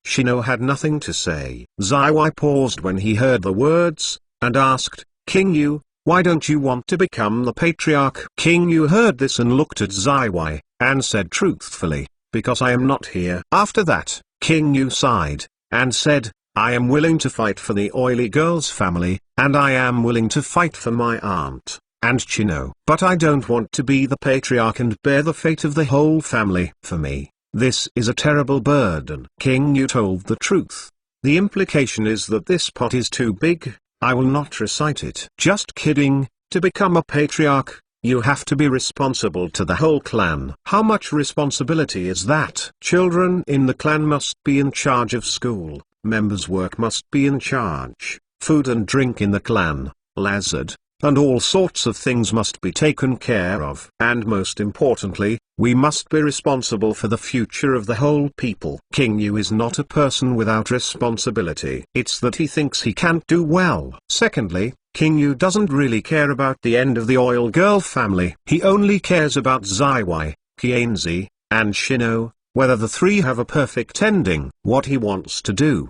Shino had nothing to say. Zaiwai paused when he heard the words, and asked, "King Yu, why don't you want to become the patriarch?" King Yu heard this and looked at Zaiwai, and said truthfully, "Because I am not here." After that, King Yu sighed, and said, "I am willing to fight for the oily girl's family, and I am willing to fight for my aunt and Chino. But I don't want to be the patriarch and bear the fate of the whole family. For me, this is a terrible burden." King Yu told the truth. The implication is that this pot is too big. I will not recite it. Just kidding. To become a patriarch, you have to be responsible to the whole clan. How much responsibility is that? Children in the clan must be in charge of school, members' work must be in charge, food and drink in the clan, lazard, and all sorts of things must be taken care of. And most importantly, we must be responsible for the future of the whole people. King Yu is not a person without responsibility. It's that he thinks he can't do well. Secondly, King Yu doesn't really care about the end of the oil girl family. He only cares about Zaiwai, Qianzi, and Shino, whether the three have a perfect ending. What he wants to do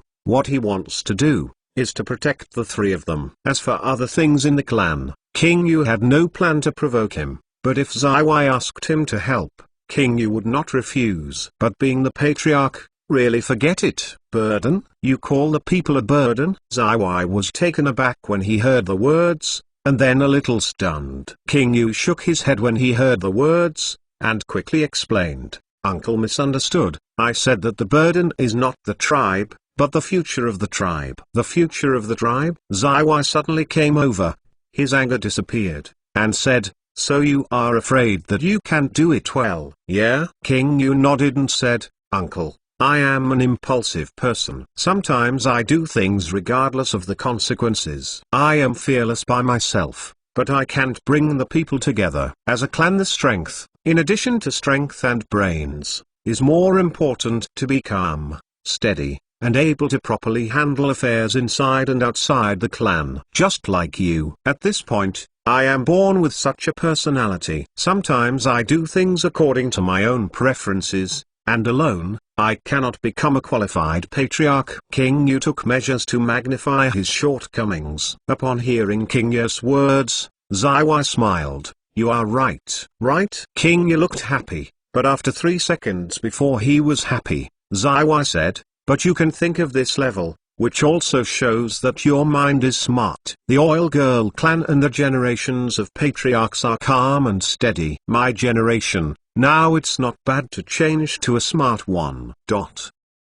is to protect the three of them. As for other things in the clan, King Yu had no plan to provoke him, but if Zaiwai asked him to help, King Yu would not refuse. But being the patriarch, really forget it. Burden? You call the people a burden? Zaiwai was taken aback when he heard the words, and then a little stunned. King Yu shook his head when he heard the words, and quickly explained, "Uncle misunderstood. I said that the burden is not the tribe, but the future of the tribe." The future of the tribe? Zaiwai suddenly came over. His anger disappeared, and said, "So you are afraid that you can't do it well?" "Yeah." King Yu nodded and said, "Uncle, I am an impulsive person. Sometimes I do things regardless of the consequences. I am fearless by myself, but I can't bring the people together. As a clan, the strength, in addition to strength and brains, is more important. To be calm, steady, and able to properly handle affairs inside and outside the clan. Just like you. At this point, I am born with such a personality. Sometimes I do things according to my own preferences, and alone, I cannot become a qualified patriarch." King Yu took measures to magnify his shortcomings. Upon hearing King Yu's words, Zaiwai smiled. "You are right." "Right?" King Yu looked happy, but after 3 seconds before he was happy, Zaiwai said, "But you can think of this level, which also shows that your mind is smart. The Oil Girl clan and the generations of patriarchs are calm and steady. My generation, now it's not bad to change to a smart one.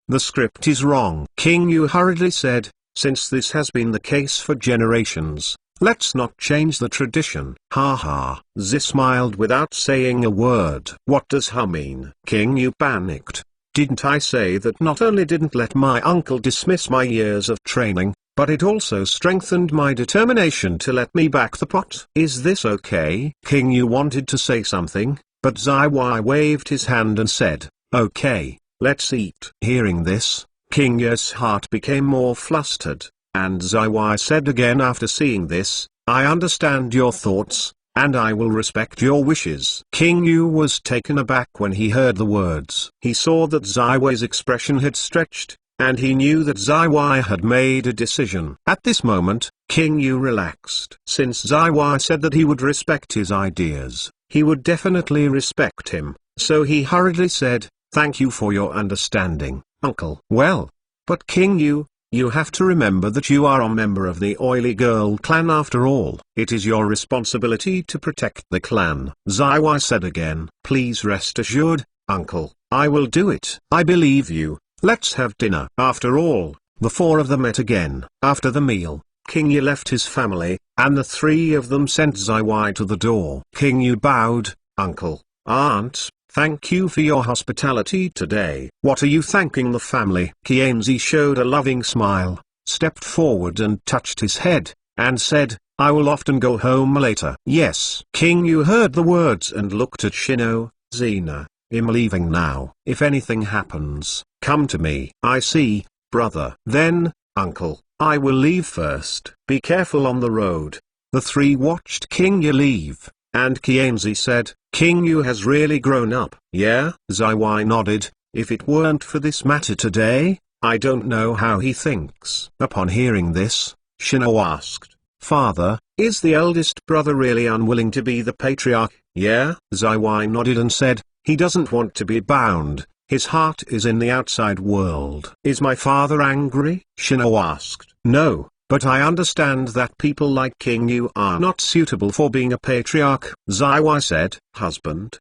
The script is wrong." King Yu hurriedly said, "Since this has been the case for generations, let's not change the tradition." "Ha ha." Zi smiled without saying a word. "What does ha mean?" King Yu panicked. "Didn't I say that not only didn't let my uncle dismiss my years of training, but it also strengthened my determination to let me back the pot? Is this okay?" King Yu wanted to say something, but Zaiwai waved his hand and said, "Okay, let's eat." Hearing this, King Yu's heart became more flustered, and Zaiwai said again after seeing this, "I understand your thoughts, and I will respect your wishes." King Yu was taken aback when he heard the words. He saw that Zaiwai's expression had stretched, and he knew that Zaiwai had made a decision. At this moment, King Yu relaxed. Since Zaiwai said that he would respect his ideas, he would definitely respect him, so he hurriedly said, "Thank you for your understanding, uncle." "Well, but King Yu, you have to remember that you are a member of the Oily Girl clan after all. It is your responsibility to protect the clan." Zaiwai said again, "Please rest assured, uncle, I will do it." "I believe you. Let's have dinner." After all, the four of them met again. After the meal, King Yu left his family, and the three of them sent Zaiwai to the door. King Yu bowed. "Uncle, aunt, thank you for your hospitality today." "What are you thanking the family?" Qianzi showed a loving smile, stepped forward and touched his head, and said, "I will often go home later." "Yes." King Yu heard the words and looked at Shino. "Xena, I'm leaving now. If anything happens, come to me." "I see, brother." "Then, uncle, I will leave first. Be careful on the road." The three watched King Yu leave, and Qianzi said, "King Yu has really grown up." "Yeah?" Zaiwai nodded. "If it weren't for this matter today, I don't know how he thinks." Upon hearing this, Shino asked, "Father, is the eldest brother really unwilling to be the patriarch?" "Yeah?" Zaiwai nodded and said, "He doesn't want to be bound. His heart is in the outside world." "Is my father angry?" Shino asked. "No, but I understand that people like King Yu are not suitable for being a patriarch." Zaiwai said, "Husband,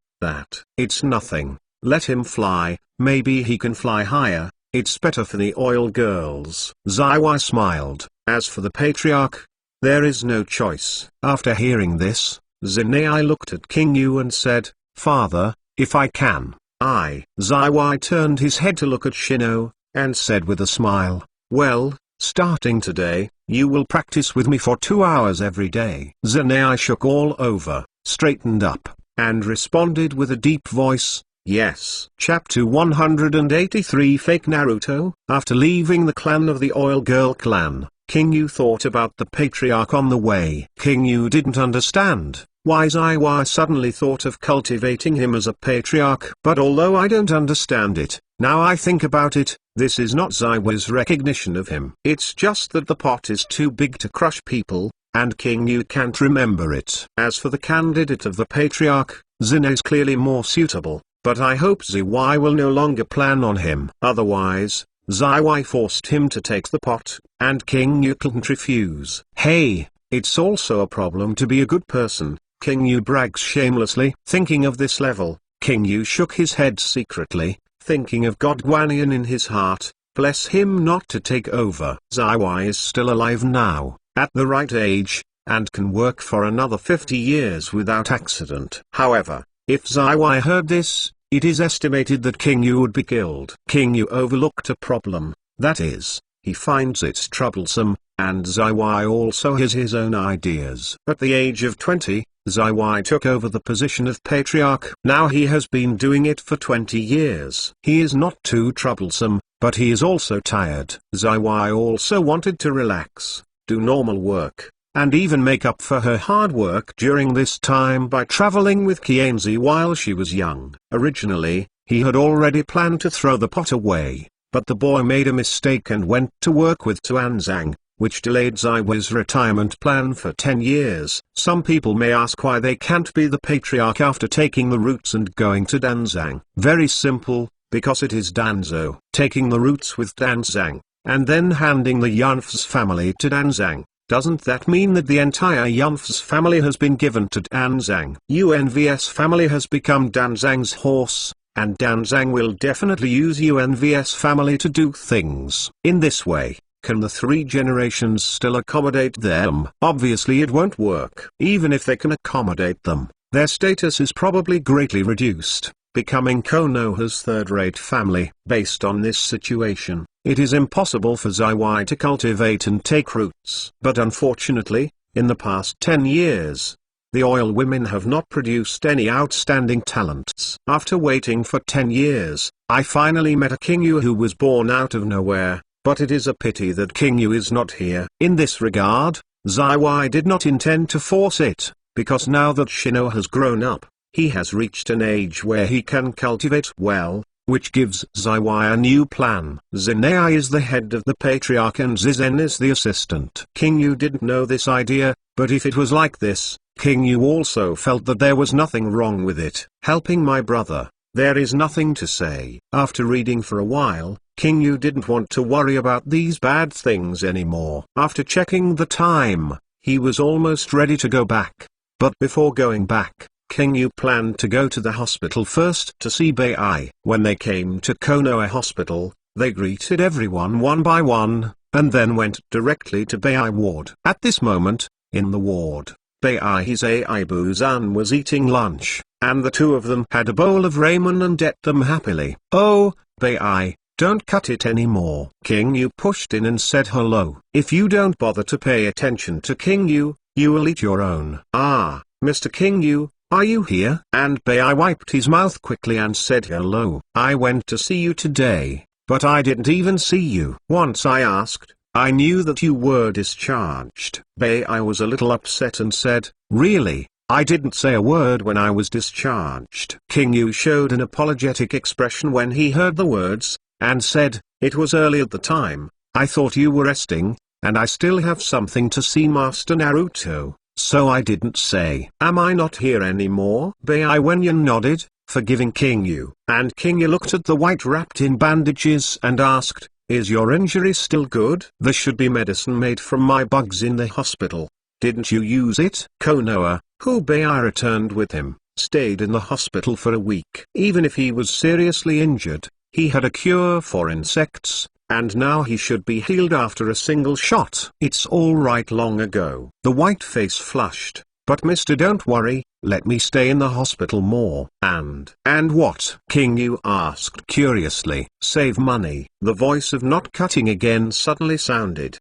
it's nothing. Let him fly, maybe he can fly higher. it's better for the oil girls. Zaiwai smiled. As for the patriarch, there is no choice. After hearing this, Zinai looked at King Yu and said, Father, if I can, Zaiwai turned his head to look at Shino, and said with a smile, well, starting today, you will practice with me for 2 hours every day. Zinai shook all over, straightened up, and responded with a deep voice, yes. Chapter 183 Fake Naruto. After leaving the clan of the Oil Girl clan, King Yu thought about the patriarch on the way. King Yu didn't understand why Zaiwai suddenly thought of cultivating him as a patriarch. But although I don't understand it, now I think about it, this is not Zaiwai's recognition of him. It's just that the pot is too big to crush people, and King Yu can't remember it. As for the candidate of the patriarch, Zin is clearly more suitable, but I hope Zaiwai will no longer plan on him. Otherwise, Zaiwai forced him to take the pot, and King Yu couldn't refuse. Hey, it's also a problem to be a good person, King Yu brags shamelessly. Thinking of this level, King Yu shook his head secretly, thinking of God Guanyin in his heart, bless him not to take over. Zaiwai is still alive now, at the right age, and can work for another 50 years without accident. However, if Zaiwai heard this, it is estimated that King Yu would be killed. King Yu overlooked a problem, that is, he finds it troublesome, and Zaiwai also has his own ideas. At the age of 20, Zaiwai took over the position of patriarch. Now he has been doing it for 20 years. He is not too troublesome, but he is also tired. Zaiwai also wanted to relax, do normal work, and even make up for her hard work during this time by traveling with Kianzi while she was young. Originally, he had already planned to throw the pot away, but the boy made a mistake and went to work with Tuanzang, which delayed Zaiwai's retirement plan for 10 years. Some people may ask why they can't be the patriarch after taking the roots and going to Danzang. Very simple, because it is Danzo. Taking the roots with Danzang, and then handing the Yunf's family to Danzang. Doesn't that mean that the entire Yunf's family has been given to Danzang? UNVS family has become Danzang's horse, and Danzang will definitely use UNVS family to do things. In this way, can the 3 generations still accommodate them? Obviously it won't work. Even if they can accommodate them, their status is probably greatly reduced, becoming Konoha's third-rate family. Based on this situation, it is impossible for Zaiwai to cultivate and take roots. But unfortunately, in the past 10 years, the oil women have not produced any outstanding talents. After waiting for 10 years, I finally met a King Yu who was born out of nowhere, but it is a pity that King Yu is not here. In this regard, Zaiwai did not intend to force it, because now that Shino has grown up, he has reached an age where he can cultivate well, which gives Zaiwai a new plan. Zenai is the head of the patriarch and Zizen is the assistant. King Yu didn't know this idea, but if it was like this, King Yu also felt that there was nothing wrong with it. Helping my brother, there is nothing to say. After reading for a while, King Yu didn't want to worry about these bad things anymore. After checking the time, he was almost ready to go back. But before going back, King Yu planned to go to the hospital first to see Bai. When they came to Konoha Hospital, they greeted everyone one by one, and then went directly to Bai ward. At this moment, in the ward, Bai Aibuzan was eating lunch, and the two of them had a bowl of ramen and ate them happily. Oh, Bai, don't cut it anymore. King Yu pushed in and said hello. If you don't bother to pay attention to King Yu, you will eat your own. Ah, Mr. King Yu, are you here? And Bai wiped his mouth quickly and said hello. I went to see you today, but I didn't even see you. Once I asked, I knew that you were discharged. Bai was a little upset and said, really? I didn't say a word when I was discharged. King Yu showed an apologetic expression when he heard the words, and said, it was early at the time, I thought you were resting, and I still have something to see Master Naruto, so I didn't say. Am I not here anymore? Bai Wenyan nodded, forgiving King Yu. And King Yu looked at the white wrapped in bandages and asked, is your injury still good? There should be medicine made from my bugs in the hospital. Didn't you use it? Konoha, who Bai returned with him, stayed in the hospital for a week. Even if he was seriously injured, He had a cure for insects, and now he should be healed after a single shot. It's all right long ago. The white face flushed. But mister, don't worry, let me stay in the hospital more. And what? King Yu asked curiously. Save money. The voice of Not Cutting again suddenly sounded.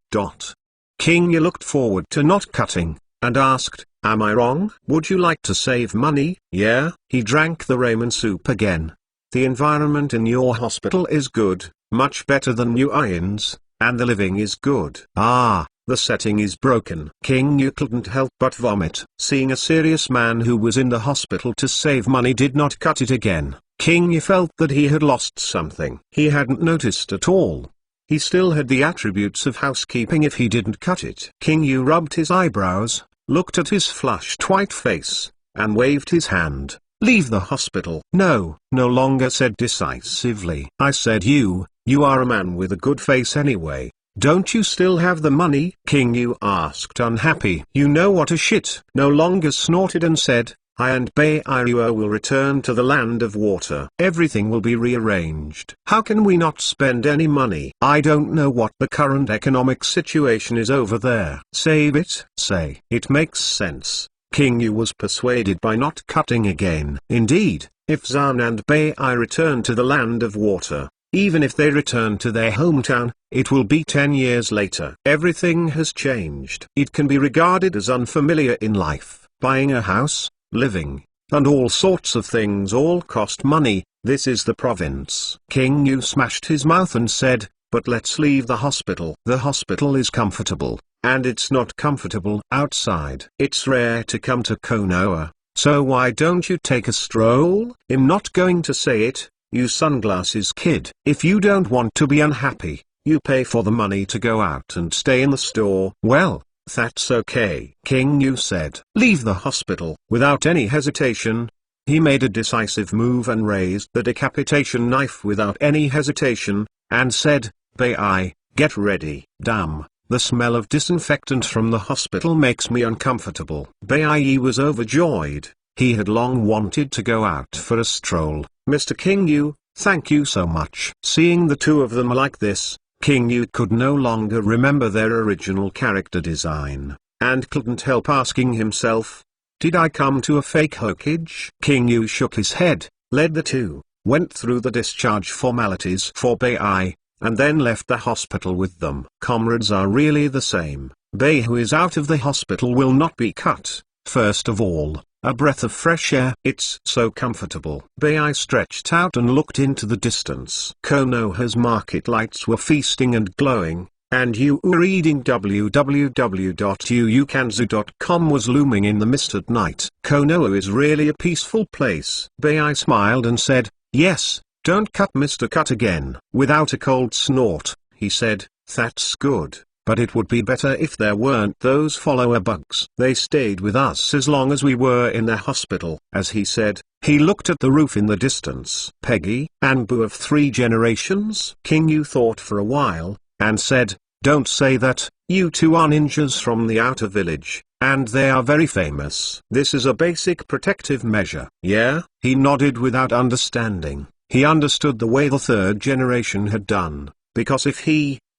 King Yu looked forward to Not Cutting, and asked, am I wrong? Would you like to save money? Yeah? He drank the ramen soup again. The environment in your hospital is good, much better than New Iron's, and the living is good. The setting is broken. King Yu couldn't help but vomit. Seeing a serious man who was in the hospital to save money did not cut it again, King Yu felt that he had lost something he hadn't noticed at all. He still had the attributes of housekeeping if he didn't cut it. King Yu rubbed his eyebrows, looked at his flushed white face, and waved his hand. Leave the hospital. No longer said decisively. I said you are a man with a good face anyway. Don't you still have the money? King Yu asked unhappy. You know what a shit. No longer snorted and said, I and Bei Irua will return to the land of water. Everything will be rearranged. How can we not spend any money? I don't know what the current economic situation is over there. Save it. Say. It makes sense. King Yu was persuaded by Not Cutting again. Indeed, if Zan and Bei return to the land of water, even if they return to their hometown, it will be 10 years later. Everything has changed. It can be regarded as unfamiliar in life. Buying a house, living, and all sorts of things all cost money. This is the province. King Yu smashed his mouth and said, but let's leave the hospital. The hospital is comfortable, and it's not comfortable outside. It's rare to come to Konoha, so why don't you take a stroll? I'm not going to say it, you sunglasses kid. If you don't want to be unhappy, you pay for the money to go out and stay in the store. Well, that's okay, King Yu said. Leave the hospital. Without any hesitation, he made a decisive move and raised the decapitation knife without any hesitation, and said, Bei, get ready. Damn, the smell of disinfectant from the hospital makes me uncomfortable. Bei was overjoyed. He had long wanted to go out for a stroll. Mr. King Yu, thank you so much. Seeing the two of them like this, King Yu could no longer remember their original character design, and couldn't help asking himself, did I come to a fake Hokage? King Yu shook his head, led the two, went through the discharge formalities for Bei, and then left the hospital with them. Comrades are really the same. Bei, who is out of the hospital, will not be cut. First of all, a breath of fresh air. It's so comfortable. Bei stretched out and looked into the distance. Konoha's market lights were feasting and glowing, and Yu reading www.yuukanzu.com was looming in the mist at night. Konoha is really a peaceful place. Bei smiled and said, yes, don't cut Mr. Cut again. Without a cold snort, he said, that's good. But it would be better if there weren't those follower bugs. They stayed with us as long as we were in the hospital. As he said, he looked at the roof in the distance. Peggy, Anbu of 3 generations? King Yu thought for a while, and said, don't say that, you two are ninjas from the outer village, and they are very famous. This is a basic protective measure. Yeah? He nodded without understanding. He understood the way the 3rd generation had done, because if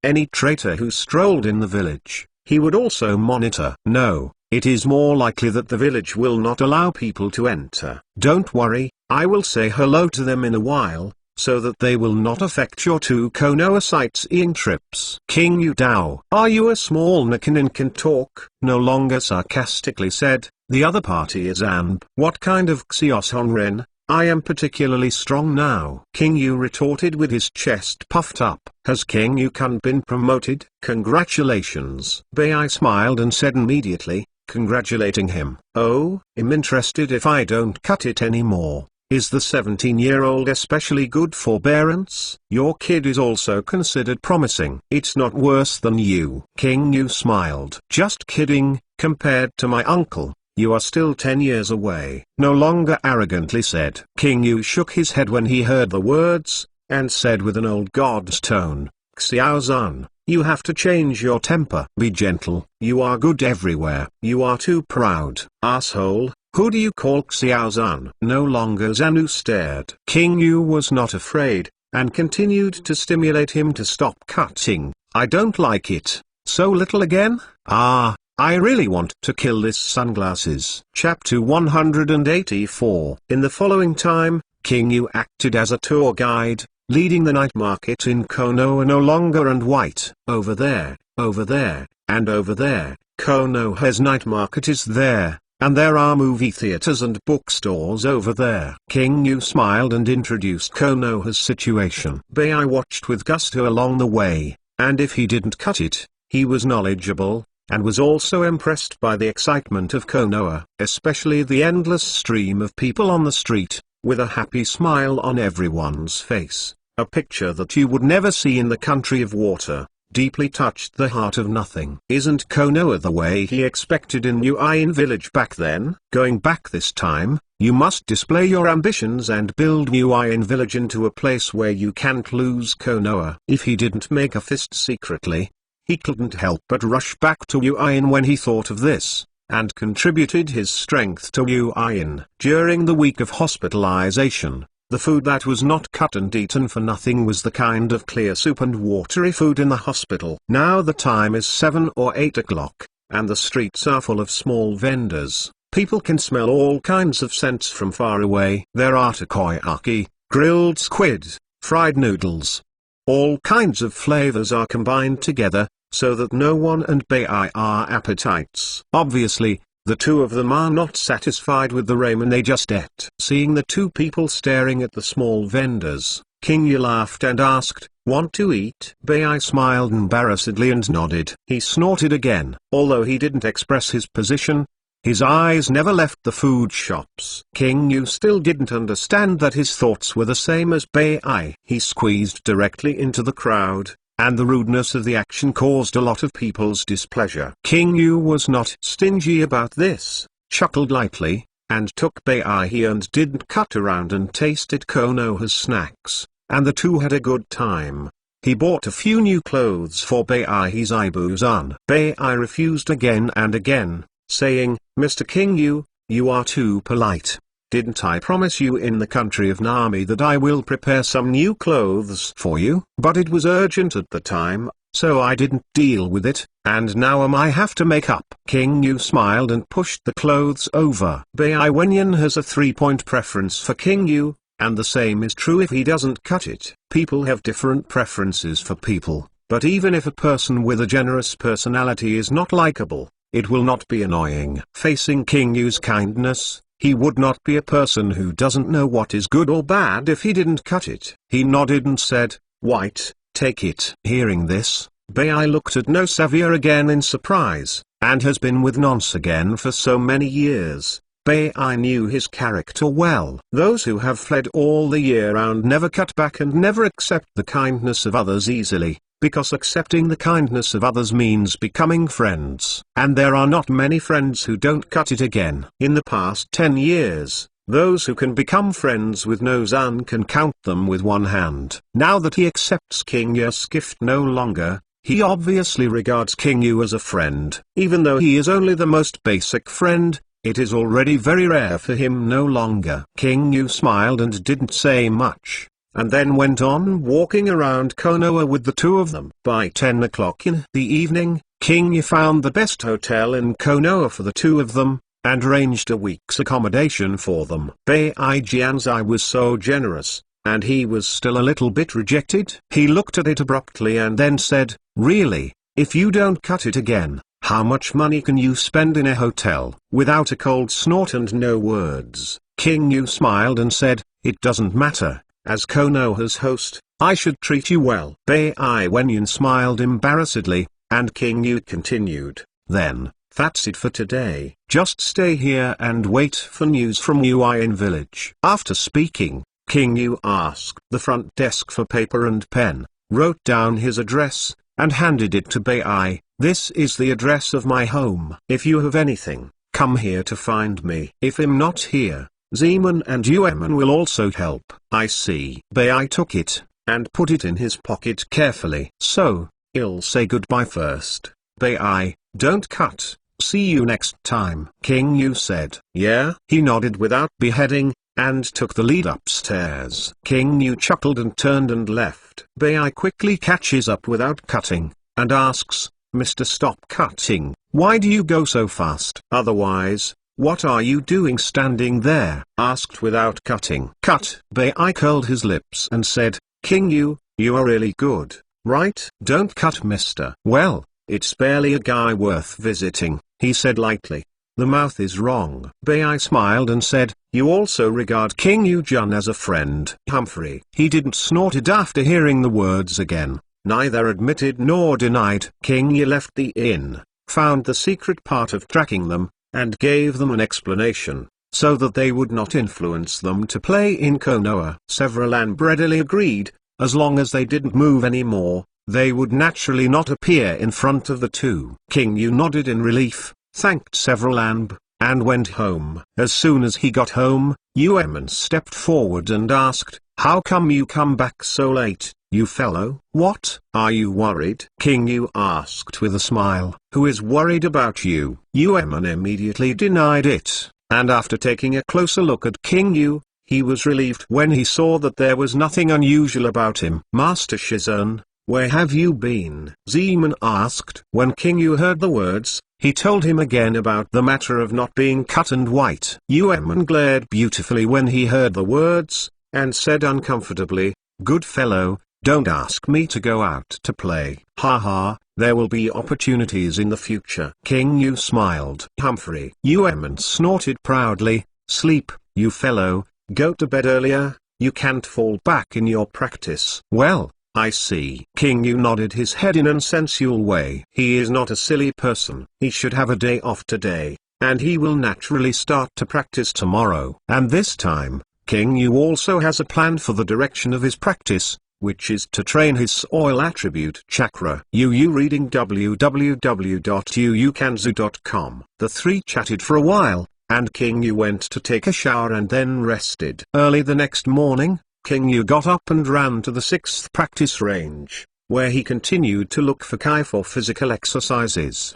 any traitor who strolled in the village, he would also monitor. No, it is more likely that the village will not allow people to enter. Don't worry, I will say hello to them in a while, so that they will not affect your 2 Konoha sightseeing trips. King Yu Dao, are you a small Nikin and can talk? No longer sarcastically said, the other party is Anb. What kind of Xios Honren? I am particularly strong now. King Yu retorted with his chest puffed up. Has King Yu-kun been promoted? Congratulations. Bei smiled and said immediately, congratulating him. Oh, I'm interested if I don't cut it anymore. Is the 17-year-old especially good for parents? Your kid is also considered promising. It's not worse than you. King Yu smiled. Just kidding, compared to my uncle. You are still 10 years away. No longer arrogantly said. King Yu shook his head when he heard the words, and said with an old god's tone, Xiaozan, you have to change your temper. Be gentle. You are good everywhere. You are too proud. Asshole, who do you call Xiaozan? No longer Zanu stared. King Yu was not afraid, and continued to stimulate him to stop cutting. "I don't like it. So little again? Ah, I really want to kill this sunglasses." Chapter 184. In the following time, King Yu acted as a tour guide, leading the night market in Konoha no longer and white. Over there, and over there. Konoha's night market is there, and there are movie theaters and bookstores over there. King Yu smiled and introduced Konoha's situation. Bai watched with gusto along the way, and if he didn't cut it, he was knowledgeable, and was also impressed by the excitement of Konoha, especially the endless stream of people on the street, with a happy smile on everyone's face. A picture that you would never see in the country of water, deeply touched the heart of Nothing. Isn't Konoha the way he expected in New Iron Village back then? Going back this time, you must display your ambitions and build New Iron Village into a place where you can't lose Konoha. If he didn't make a fist secretly, he couldn't help but rush back to New Iron when he thought of this, and contributed his strength to New Iron. During the week of hospitalization, the food that was not cut and eaten for nothing was the kind of clear soup and watery food in the hospital. Now the time is 7 or 8 o'clock, and the streets are full of small vendors. People can smell all kinds of scents from far away. There are takoyaki, grilled squid, fried noodles. All kinds of flavors are combined together, so that no one and Bai are appetites. Obviously, the two of them are not satisfied with the ramen they just ate. Seeing the two people staring at the small vendors, King Yu laughed and asked, "Want to eat?" Bai smiled embarrassedly and nodded. He snorted again. Although he didn't express his position, his eyes never left the food shops. King Yu still didn't understand that his thoughts were the same as Bai. He squeezed directly into the crowd, and the rudeness of the action caused a lot of people's displeasure. King Yu was not stingy about this, chuckled lightly, and took Bai and didn't cut around and tasted Konoha's snacks, and the two had a good time. He bought a few new clothes for Bai's Ibu-san. Bai refused again and again, saying, "Mr. King Yu, you are too polite. Didn't I promise you in the country of Nami that I will prepare some new clothes for you?" But it was urgent at the time, so I didn't deal with it, and now I have to make up. King Yu smiled and pushed the clothes over. Bai Wenyan has a 3-point preference for King Yu, and the same is true if he doesn't cut it. People have different preferences for people, but even if a person with a generous personality is not likable, it will not be annoying. Facing King Yu's kindness, he would not be a person who doesn't know what is good or bad if he didn't cut it. He nodded and said, "White, take it." Hearing this, Bai looked at No Savia again in surprise, and has been with Nonce again for so many years. Bai knew his character well. Those who have fled all the year round never cut back and never accept the kindness of others easily, because accepting the kindness of others means becoming friends. And there are not many friends who don't cut it again. In the past 10 years, those who can become friends with Nozan can count them with one hand. Now that he accepts King Yu's gift no longer, he obviously regards King Yu as a friend. Even though he is only the most basic friend, it is already very rare for him no longer. King Yu smiled and didn't say much, and then went on walking around Konoha with the two of them. By 10 o'clock in the evening, King Yu found the best hotel in Konoha for the two of them, and arranged a week's accommodation for them. Bai Jianzai was so generous, and he was still a little bit rejected. He looked at it abruptly and then said, "Really, if you don't cut it again, how much money can you spend in a hotel?" Without a cold snort and no words, King Yu smiled and said, "It doesn't matter. As Konoha's host, I should treat you well." Bai Wenyan smiled embarrassedly, and King Yu continued, "Then, that's it for today. Just stay here and wait for news from New Iron Village." After speaking, King Yu asked the front desk for paper and pen, wrote down his address, and handed it to Bai. "This is the address of my home. If you have anything, come here to find me. If I'm not here, Zeman and Ueman will also help." "I see." Bai took it, and put it in his pocket carefully. "So, I'll say goodbye first. Bai, don't cut. See you next time. King Yu said. Yeah? He nodded without beheading, and took the lead upstairs. King Yu chuckled and turned and left. Bai quickly catches up without cutting, and asks, Mr. Stop Cutting, why do you go so fast? Otherwise, what are you doing standing there? Asked without cutting. Cut. Bai curled his lips and said, King Yu, you are really good, right? Don't cut, mister. Well, it's barely a guy worth visiting, he said lightly. The mouth is wrong. Bai smiled and said, you also regard King Yu-jun as a friend. Humphrey. He didn't snort it after hearing the words again. Neither admitted nor denied. King Yu left the inn, found the secret part of tracking them, and gave them an explanation, so that they would not influence them to play in Konoha. Several and readily agreed, as long as they didn't move anymore, they would naturally not appear in front of the two. King Yu nodded in relief, thanked several and went home. As soon as he got home, Yueman stepped forward and asked, how come you come back so late, you fellow? What? Are you worried? King Yu asked with a smile. Who is worried about you? Yueman immediately denied it, and after taking a closer look at King Yu, he was relieved when he saw that there was nothing unusual about him. Master Shizun, where have you been? Zeman asked. When King Yu heard the words, he told him again about the matter of not being cut and white. Yueman glared beautifully when he heard the words, and said uncomfortably, good fellow, don't ask me to go out to play. Ha, there will be opportunities in the future. King Yu smiled. Humphrey. Yueman snorted proudly, sleep, you fellow, go to bed earlier, you can't fall back in your practice. Well, I see. King Yu nodded his head in an sensual way. He is not a silly person. He should have a day off today, and he will naturally start to practice tomorrow. And this time, King Yu also has a plan for the direction of his practice, which is to train his soil attribute chakra. Yu reading www.yuukanzu.com. The three chatted for a while, and King Yu went to take a shower and then rested. Early the next morning, King Yu got up and ran to the 6th practice range, where he continued to look for Kai for physical exercises.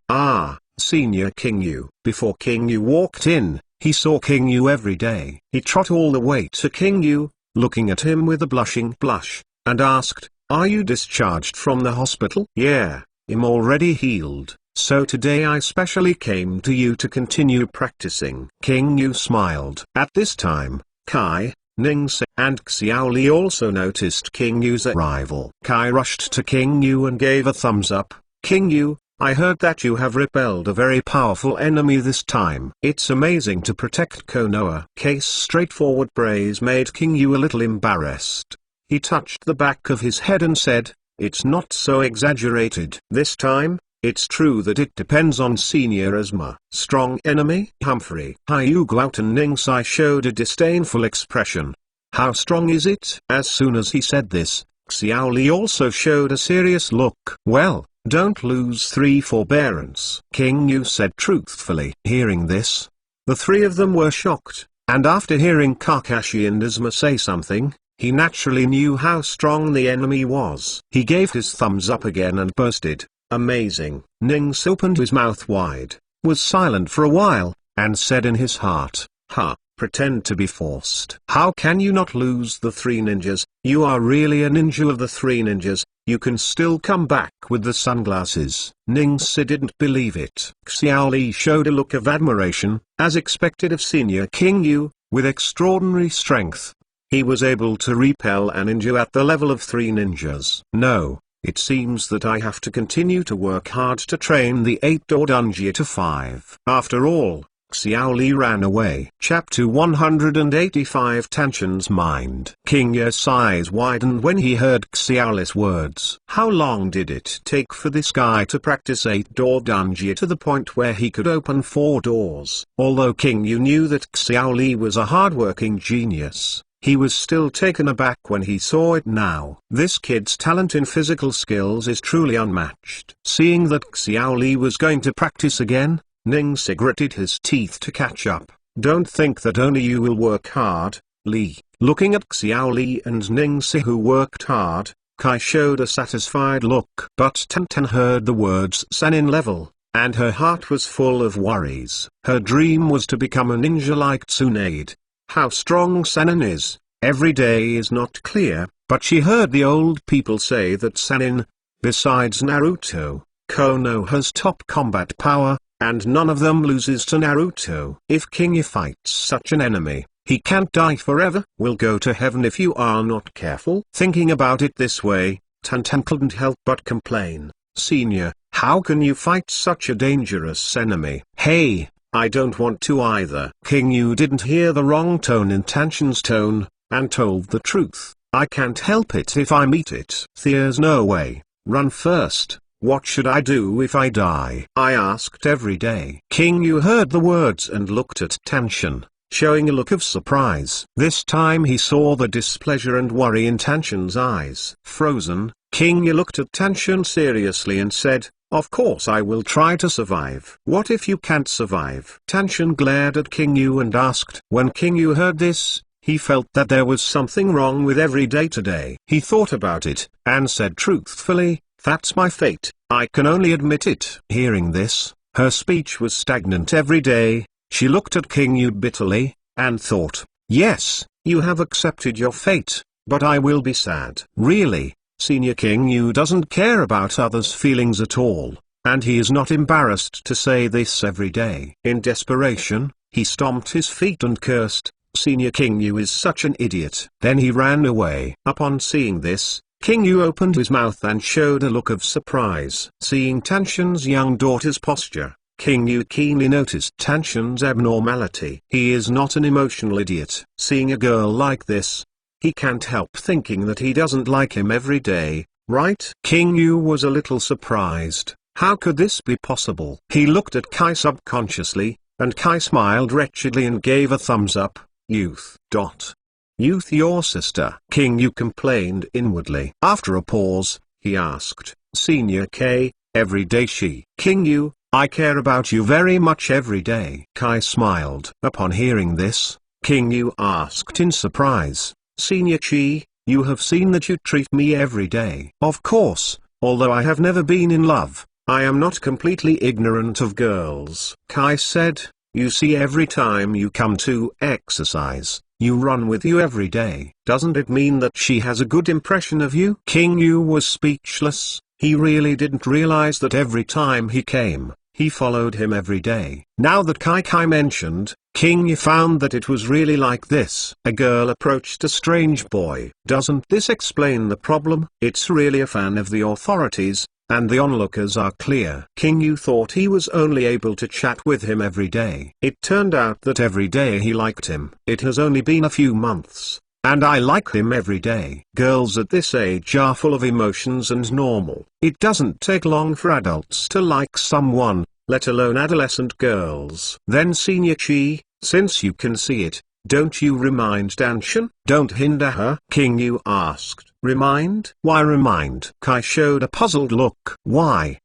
Senior King Yu. Before King Yu walked in, he saw King Yu every day. He trotted all the way to King Yu, looking at him with a blushing blush, and asked, are you discharged from the hospital? Yeah, I'm already healed, so today I specially came to you to continue practicing. King Yu smiled. At this time, Kai, Ningxi and Xiaoli also noticed King Yu's arrival. Kai rushed to King Yu and gave a thumbs up. King Yu, I heard that you have repelled a very powerful enemy this time. It's amazing to protect Konoha. Case straightforward praise made King Yu a little embarrassed. He touched the back of his head and said, it's not so exaggerated. This time, it's true that it depends on Senior Asma. Strong enemy? Humphrey. Hyuguo and Ningxi showed a disdainful expression. How strong is it? As soon as he said this, Xiaoli also showed a serious look. Well, don't lose forbearance. King Yu said truthfully. Hearing this, the three of them were shocked, and after hearing Kakashi and Asma say something, he naturally knew how strong the enemy was. He gave his thumbs up again and boasted, amazing. Ningxi opened his mouth wide, was silent for a while, and said in his heart, pretend to be forced. How can you not lose the three ninjas? You are really a ninja of the three ninjas, you can still come back with the sunglasses. Ningxi didn't believe it. Xiaoli showed a look of admiration, as expected of Senior King Yu, with extraordinary strength. He was able to repel a ninja at the level of three ninjas. No. It seems that I have to continue to work hard to train the 8-door Dunjia to 5. After all, Xiaoli ran away. Chapter 185 Tanshin's Mind. King Yu's eyes widened when he heard Xiaoli's words. How long did it take for this guy to practice 8-door Dunjia to the point where he could open 4 doors? Although King Yu knew that Xiaoli was a hard-working genius, he was still taken aback when he saw it now. This kid's talent in physical skills is truly unmatched. Seeing that Xiaoli was going to practice again, Ningxi gritted his teeth to catch up. Don't think that only you will work hard, Li. Looking at Xiaoli and Ningxi who worked hard, Kai showed a satisfied look. But Tantan heard the words Sanin level, and her heart was full of worries. Her dream was to become a ninja like Tsunade. How strong Sannin is, every day is not clear, but she heard the old people say that Sannin, besides Naruto, Kono has top combat power, and none of them loses to Naruto. If King Yi fights such an enemy, he can't die forever. Will go to heaven if you are not careful. Thinking about it this way, Tantan couldn't help but complain. Senior, how can you fight such a dangerous enemy? Hey, I don't want to either. King Yu didn't hear the wrong tone in Tanshan's tone, and told the truth. I can't help it if I meet it. There's no way. Run first. What should I do if I die? I asked every day. King Yu heard the words and looked at Tanshan, showing a look of surprise. This time he saw the displeasure and worry in Tanshan's eyes. Frozen, King Yu looked at Tanshan seriously and said, "Of course I will try to survive." "What if you can't survive?" Tanshan glared at King Yu and asked. When King Yu heard this, he felt that there was something wrong with every day today. He thought about it, and said truthfully, "That's my fate, I can only admit it." Hearing this, her speech was stagnant every day. She looked at King Yu bitterly, and thought, "Yes, you have accepted your fate, but I will be sad." Really, Senior King Yu doesn't care about others' feelings at all, and he is not embarrassed to say this every day. In desperation, he stomped his feet and cursed, "Senior King Yu is such an idiot." Then he ran away. Upon seeing this, King Yu opened his mouth and showed a look of surprise. Seeing Tanshan's young daughter's posture, King Yu keenly noticed Tanshan's abnormality. He is not an emotional idiot. Seeing a girl like this, he can't help thinking that he doesn't like him every day, right? King Yu was a little surprised. How could this be possible? He looked at Kai subconsciously, and Kai smiled wretchedly and gave a thumbs up. Youth. Youth, your sister. King Yu complained inwardly. After a pause, he asked, "Senior K, every day she." "King Yu, I care about you very much every day." Kai smiled. Upon hearing this, King Yu asked in surprise, "Senior Chi, you have seen that you treat me every day." "Of course, although I have never been in love, I am not completely ignorant of girls." Kai said, "You see, every time you come to exercise, you run with you every day. Doesn't it mean that she has a good impression of you?" King Yu was speechless. He really didn't realize that every time he came, he followed him every day. Now that Kai mentioned, King Yu found that it was really like this. A girl approached a strange boy. Doesn't this explain the problem? It's really a fan of the authorities, and the onlookers are clear. King Yu thought he was only able to chat with him every day. It turned out that every day he liked him. It has only been a few months, and I like him every day. Girls at this age are full of emotions and normal. It doesn't take long for adults to like someone, let alone adolescent girls. Then Senior Chi, since you can see it, don't you remind Tanshan? Don't hinder her? King Yu asked. Remind? Why remind? Kai showed a puzzled look. Why?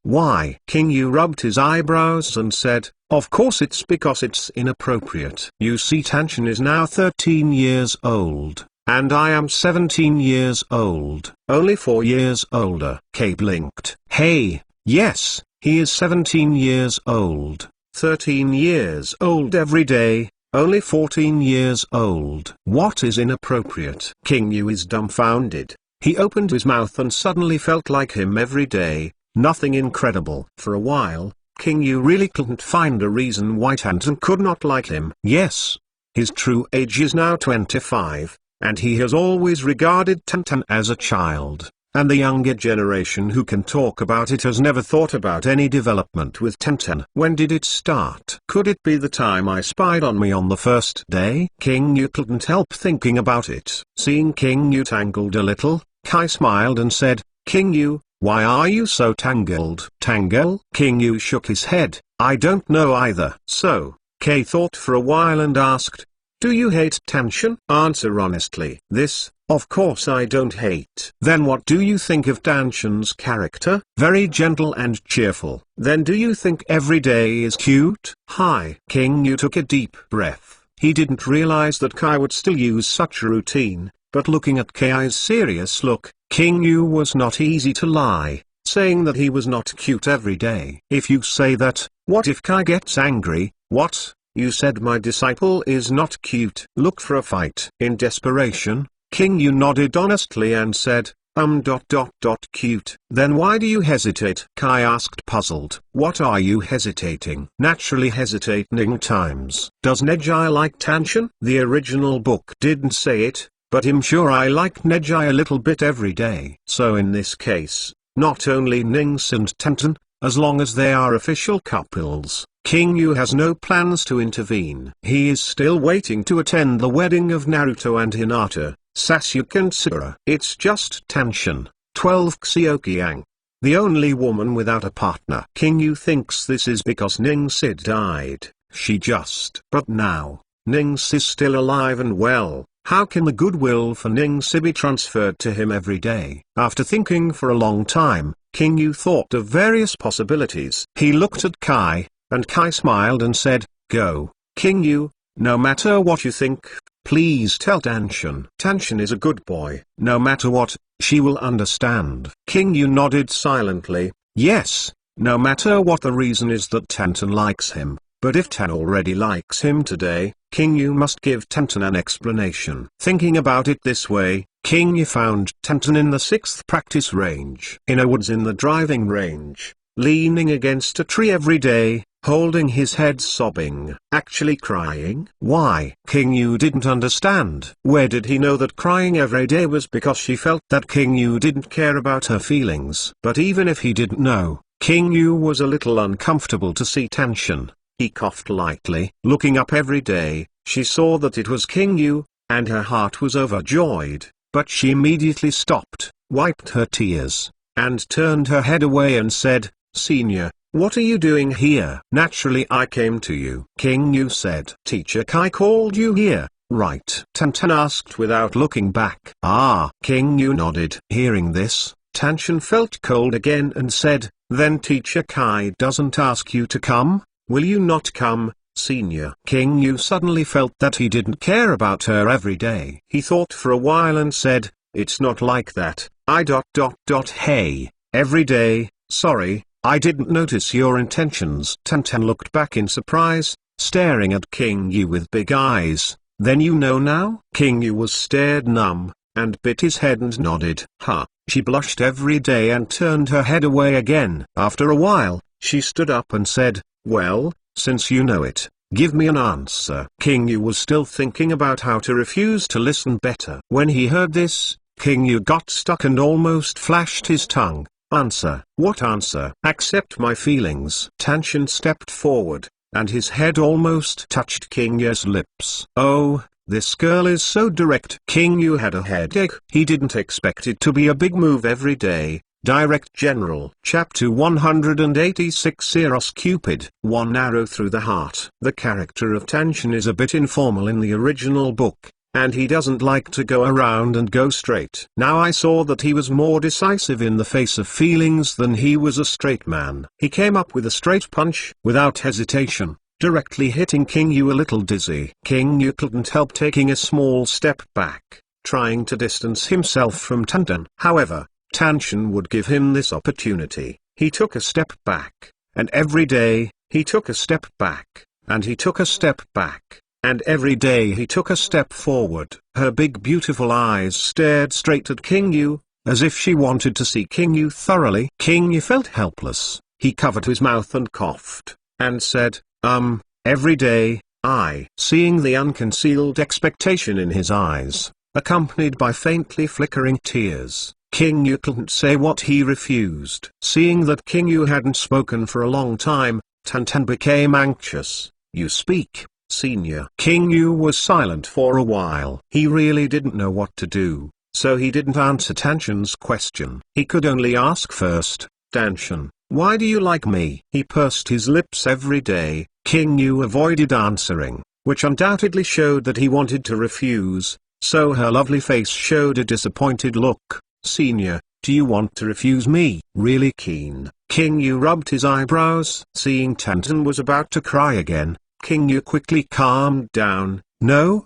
King Yu rubbed his eyebrows and said, of course it's because it's inappropriate. You see, Tanshan is now 13 years old, and I am 17 years old, only 4 years older. Kay blinked. Hey, yes, he is 17 years old, 13 years old every day, only 14 years old. What is inappropriate? King Yu is dumbfounded. He opened his mouth and suddenly felt like him every day, nothing incredible. For a while, King Yu really couldn't find a reason why Tantan could not like him. Yes, his true age is now 25, and he has always regarded Tantan as a child, and the younger generation who can talk about it has never thought about any development with Tantan. When did it start? Could it be the time I spied on me on the first day? King Yu couldn't help thinking about it. Seeing King Yu tangled a little, Kai smiled and said, King Yu, why are you so tangled? Tangle? King Yu shook his head. I don't know either. So, Kay thought for a while and asked, do you hate Tanshan? Answer honestly. This, of course I don't hate. Then what do you think of Tanshan's character? Very gentle and cheerful. Then do you think every day is cute? Hi. King Yu took a deep breath. He didn't realize that Kai would still use such a routine, but looking at Kai's serious look, King Yu was not easy to lie. saying that he was not cute every day. If you say that, what if Kai gets angry? What? You said my disciple is not cute. Look for a fight. In desperation, King Yu nodded honestly and said, cute. Then why do you hesitate? Kai asked puzzled. What are you hesitating? Naturally hesitating times. Does Neji like Tanshin? The original book didn't say it, but I'm sure I like Neji a little bit every day. So in this case, not only Nings and Tenten, as long as they are official couples, King Yu has no plans to intervene. He is still waiting to attend the wedding of Naruto and Hinata, Sasuke and Sakura. It's just Tanshin, 12 Xioqiang, the only woman without a partner. King Yu thinks this is because Ningsi died. But now, Nings is still alive and well. How can the goodwill for Ningsi be transferred to him every day? After thinking for a long time, King Yu thought of various possibilities. He looked at Kai, and Kai smiled and said, "Go, King Yu, no matter what you think, please tell Tanshin. Tanshin is a good boy. No matter what, she will understand." King Yu nodded silently. Yes, no matter what the reason is that Tanshin likes him. But if Tan already likes him today, King Yu must give Tanshin an explanation. Thinking about it this way, King Yu found Tanshin in the 6th practice range. In a woods in the driving range, leaning against a tree every day, holding his head sobbing. Actually crying? Why? King Yu didn't understand. Where did he know that crying every day was because she felt that King Yu didn't care about her feelings? But even if he didn't know, King Yu was a little uncomfortable to see Tanshin. He coughed lightly. Looking up every day, she saw that it was King Yu, and her heart was overjoyed, but she immediately stopped, wiped her tears, and turned her head away and said, "Senior, what are you doing here?" "Naturally I came to you," King Yu said. "Teacher Kai called you here, right?" Tanshin asked without looking back. "Ah." King Yu nodded. Hearing this, Tanshin felt cold again and said, "Then Teacher Kai doesn't ask you to come? Will you not come, Senior?" King Yu suddenly felt that he didn't care about her every day. He thought for a while and said, "It's not like that. Hey, every day, sorry, I didn't notice your intentions." Tanshin looked back in surprise, staring at King Yu with big eyes. "Then you know now?" King Yu was stared numb, and bit his head and nodded. "Huh." She blushed every day and turned her head away again. After a while, she stood up and said, "Well, since you know it, give me an answer." King Yu was still thinking about how to refuse to listen better. When he heard this, King Yu got stuck and almost flashed his tongue. "Answer? What answer?" "Accept my feelings." Tanshin stepped forward, and his head almost touched King Yu's lips. "Oh, this girl is so direct." King Yu had a headache. He didn't expect it to be a big move every day. Direct General. Chapter 186 Eros Cupid. One arrow through the heart. The character of Tanshin is a bit informal in the original book, and he doesn't like to go around and go straight. Now I saw that he was more decisive in the face of feelings than he was a straight man. He came up with a straight punch, without hesitation, directly hitting King Yu a little dizzy. King Yu couldn't help taking a small step back, trying to distance himself from Tanshin. However, Tanshin would give him this opportunity. He took a step back, and every day, he took a step back, and he took a step back, and every day he took a step forward. Her big beautiful eyes stared straight at King Yu, as if she wanted to see King Yu thoroughly. King Yu felt helpless. He covered his mouth and coughed, and said, every day, seeing the unconcealed expectation in his eyes, accompanied by faintly flickering tears, King Yu couldn't say what he refused. Seeing that King Yu hadn't spoken for a long time, Tanshin became anxious. "You speak, Senior." King Yu was silent for a while. He really didn't know what to do, so he didn't answer Tanshin's question. He could only ask first, "Tanshin, why do you like me?" He pursed his lips every day. King Yu avoided answering, which undoubtedly showed that he wanted to refuse, so her lovely face showed a disappointed look. "Senior, do you want to refuse me?" "Really keen." King Yu rubbed his eyebrows. Seeing Tanshin was about to cry again, King Yu quickly calmed down. No,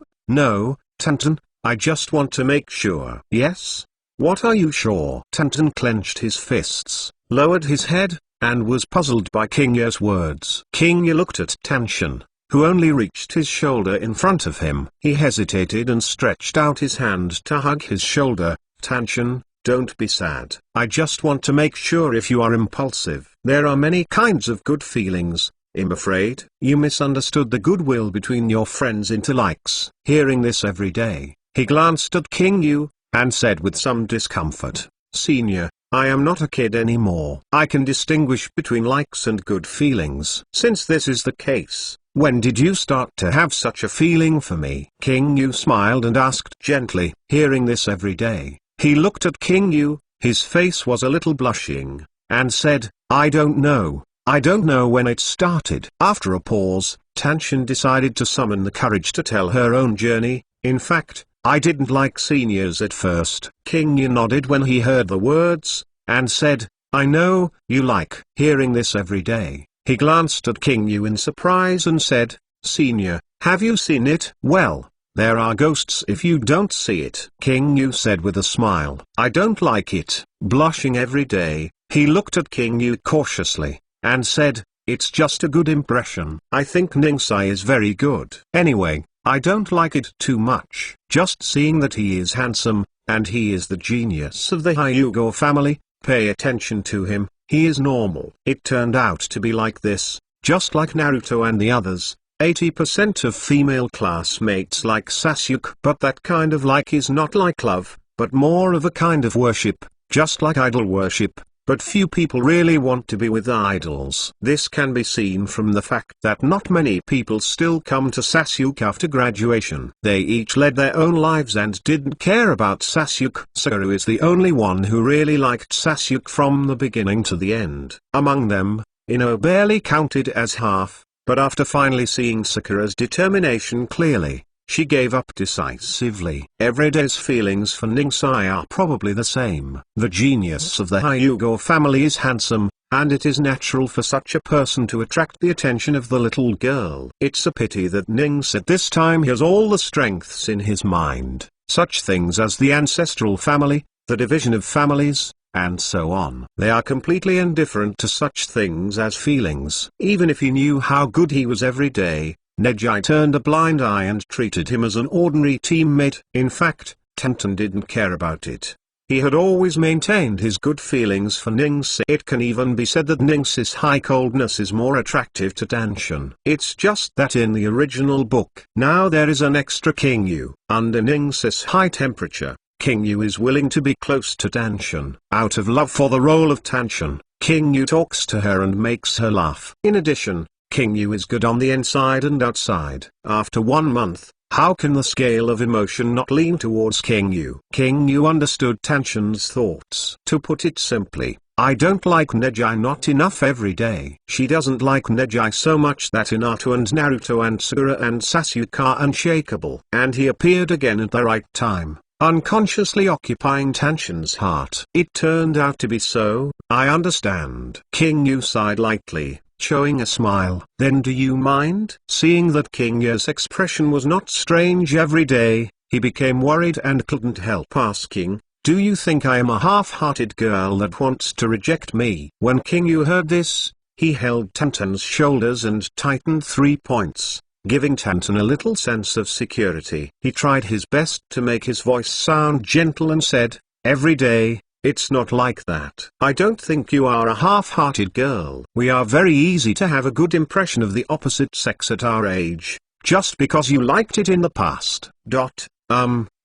Tanshin, I just want to make sure." "Yes? What are you sure?" Tanshin clenched his fists. lowered his head, and was puzzled by King Yu's words. King Yu looked at Tanshin, who only reached his shoulder in front of him. He hesitated and stretched out his hand to hug his shoulder. Tanshin, don't be sad. I just want to make sure if you are impulsive. There are many kinds of good feelings. I'm afraid you misunderstood the goodwill between your friends into likes. Hearing this every day, he glanced at King Yu, and said with some discomfort, Senior, I am not a kid anymore. I can distinguish between likes and good feelings. Since this is the case, when did you start to have such a feeling for me? King Yu smiled and asked gently. Hearing this every day, he looked at King Yu, his face was a little blushing, and said, I don't know. I don't know when it started. After a pause, Tanshin decided to summon the courage to tell her own journey. In fact, I didn't like seniors at first. King Yu nodded when he heard the words, and said, I know, you like. Hearing this every day, he glanced at King Yu in surprise and said, Senior, have you seen it? Well, there are ghosts if you don't see it. King Yu said with a smile, I don't like it. Blushing every day, he looked at King Yu cautiously, and said, it's just a good impression. I think Ningsai is very good. Anyway, I don't like it too much. Just seeing that he is handsome, and he is the genius of the Hyuga family, pay attention to him, he is normal. It turned out to be like this, just like Naruto and the others. 80% of female classmates like Sasuke, but that kind of like is not like love, but more of a kind of worship, just like idol worship. But few people really want to be with idols. This can be seen from the fact that not many people still come to Sasuke after graduation. They each led their own lives and didn't care about Sasuke. Sakura is the only one who really liked Sasuke from the beginning to the end. Among them, Ino barely counted as half, but after finally seeing Sakura's determination clearly, she gave up decisively. Everyday's feelings for Ningsai are probably the same. The genius of the Hyuga family is handsome, and it is natural for such a person to attract the attention of the little girl. It's a pity that Nings at this time has all the strengths in his mind, such things as the ancestral family, the division of families, and so on. They are completely indifferent to such things as feelings. Even if he knew how good he was every day, Neji turned a blind eye and treated him as an ordinary teammate. In fact, Tenten didn't care about it. He had always maintained his good feelings for Ning's. It can even be said that Ning's high coldness is more attractive to Tanshin. It's just that in the original book, now there is an extra King Yu. Under Ning's high temperature, King Yu is willing to be close to Tanshin. Out of love for the role of Tanshin, King Yu talks to her and makes her laugh. In addition, King Yu is good on the inside and outside. After 1 month, how can the scale of emotion not lean towards King Yu? King Yu understood Tanshin's thoughts. To put it simply, I don't like Neji not enough every day. She doesn't like Neji so much that Hinata and Naruto and Sakura and Sasuke are unshakable. And he appeared again at the right time, unconsciously occupying Tanshin's heart. It turned out to be so. I understand. King Yu sighed lightly, showing a smile. Then do you mind? Seeing that King Yu's expression was not strange every day, he became worried and couldn't help asking, do you think I am a half-hearted girl that wants to reject me? When King Yu heard this, he held Tenten's shoulders and tightened 3 points, giving Tenten a little sense of security. He tried his best to make his voice sound gentle and said, every day, it's not like that. I don't think you are a half-hearted girl. We are very easy to have a good impression of the opposite sex at our age, just because you liked it in the past.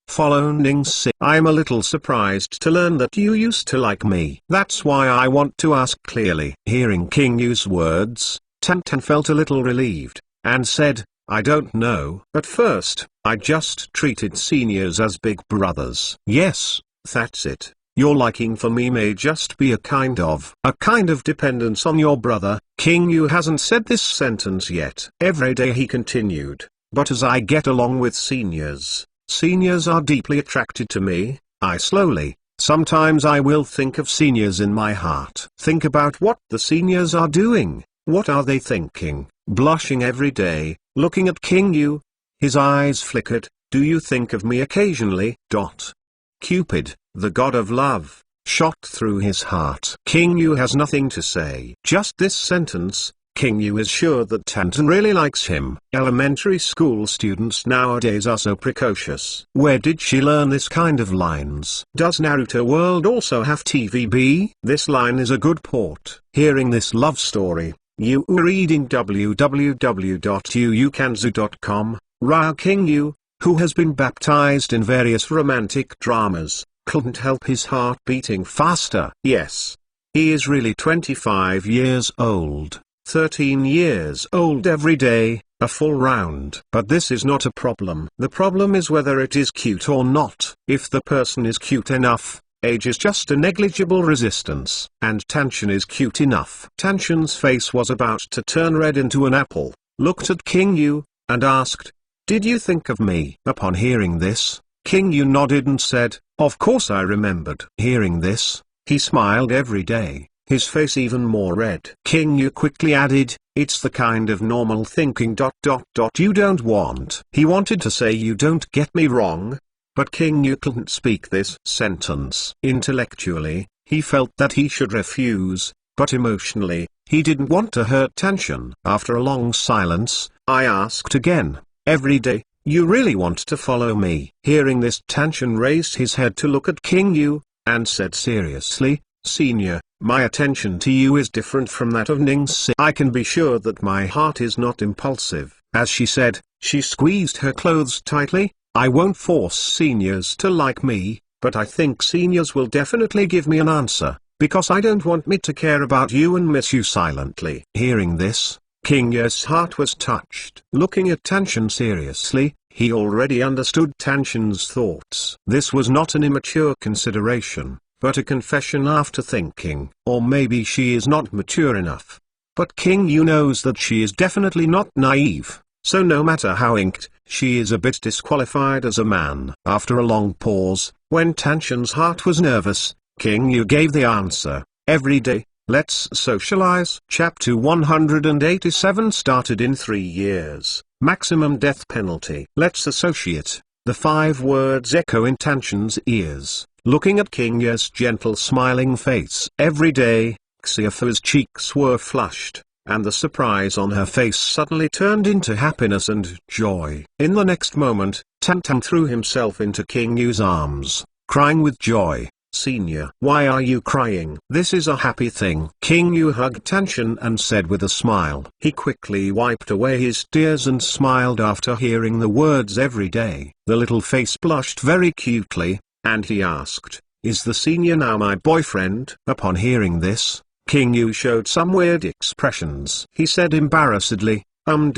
Follow Ning's. I'm a little surprised to learn that you used to like me. That's why I want to ask clearly. Hearing King Yu's words, Tenten felt a little relieved, and said, I don't know. At first, I just treated seniors as big brothers. Yes, that's it. Your liking for me may just be a kind of dependence on your brother. King Yu hasn't said this sentence yet. Every day he continued, but as I get along with seniors are deeply attracted to me. Sometimes I will think of seniors in my heart. Think about what the seniors are doing. What are they thinking? Blushing every day, looking at King Yu. His eyes flickered. Do you think of me occasionally? Cupid, the god of love, shot through his heart. King Yu has nothing to say. Just this sentence, King Yu is sure that Tantan really likes him. Elementary school students nowadays are so precocious. Where did she learn this kind of lines? Does Naruto World also have TVB? This line is a good port. Hearing this love story, you are reading www.yuukanzu.com. Rao King Yu, who has been baptized in various romantic dramas, couldn't help his heart beating faster. Yes. He is really 25 years old. 13 years old every day, a full round. But this is not a problem. The problem is whether it is cute or not. If the person is cute enough, age is just a negligible resistance. And Tanshin is cute enough. Tanshin's face was about to turn red into an apple, looked at King Yu, and asked, "Did you think of me?" Upon hearing this, King Yu nodded and said, "Of course I remembered." Hearing this, he smiled every day, his face even more red. King Yu quickly added, "It's the kind of normal thinking ... you don't want." He wanted to say "you don't get me wrong," but King Yu couldn't speak this sentence. Intellectually, he felt that he should refuse, but emotionally, he didn't want to hurt Tanshin. After a long silence, I asked again, "Every day, you really want to follow me?" Hearing this, Tanshin raised his head to look at King Yu, and said seriously, "Senior, my attention to you is different from that of Ningxi. I can be sure that my heart is not impulsive." As she said, she squeezed her clothes tightly, "I won't force seniors to like me, but I think seniors will definitely give me an answer, because I don't want me to care about you and miss you silently." Hearing this, King Yu's heart was touched. Looking at Tanshin seriously, he already understood Tanshin's thoughts. This was not an immature consideration, but a confession after thinking. Or maybe she is not mature enough. But King Yu knows that she is definitely not naive, so no matter how inked, she is a bit disqualified as a man. After a long pause, when Tanshin's heart was nervous, King Yu gave the answer, "Every day. Let's socialize." Chapter 187 started in 3 years. Maximum death penalty. Let's associate. The 5 words echo in Tanshin's ears. Looking at King Yu's gentle smiling face. Every day, Xiaofu's cheeks were flushed, and the surprise on her face suddenly turned into happiness and joy. In the next moment, Tantan threw himself into King Yu's arms, crying with joy. "Senior, why are you crying? This is a happy thing." King Yu hugged Tanshin and said with a smile. He quickly wiped away his tears and smiled after hearing the words "every day." The little face blushed very cutely, and he asked, "Is the senior now my boyfriend?" Upon hearing this, King Yu showed some weird expressions. He said embarrassedly, well,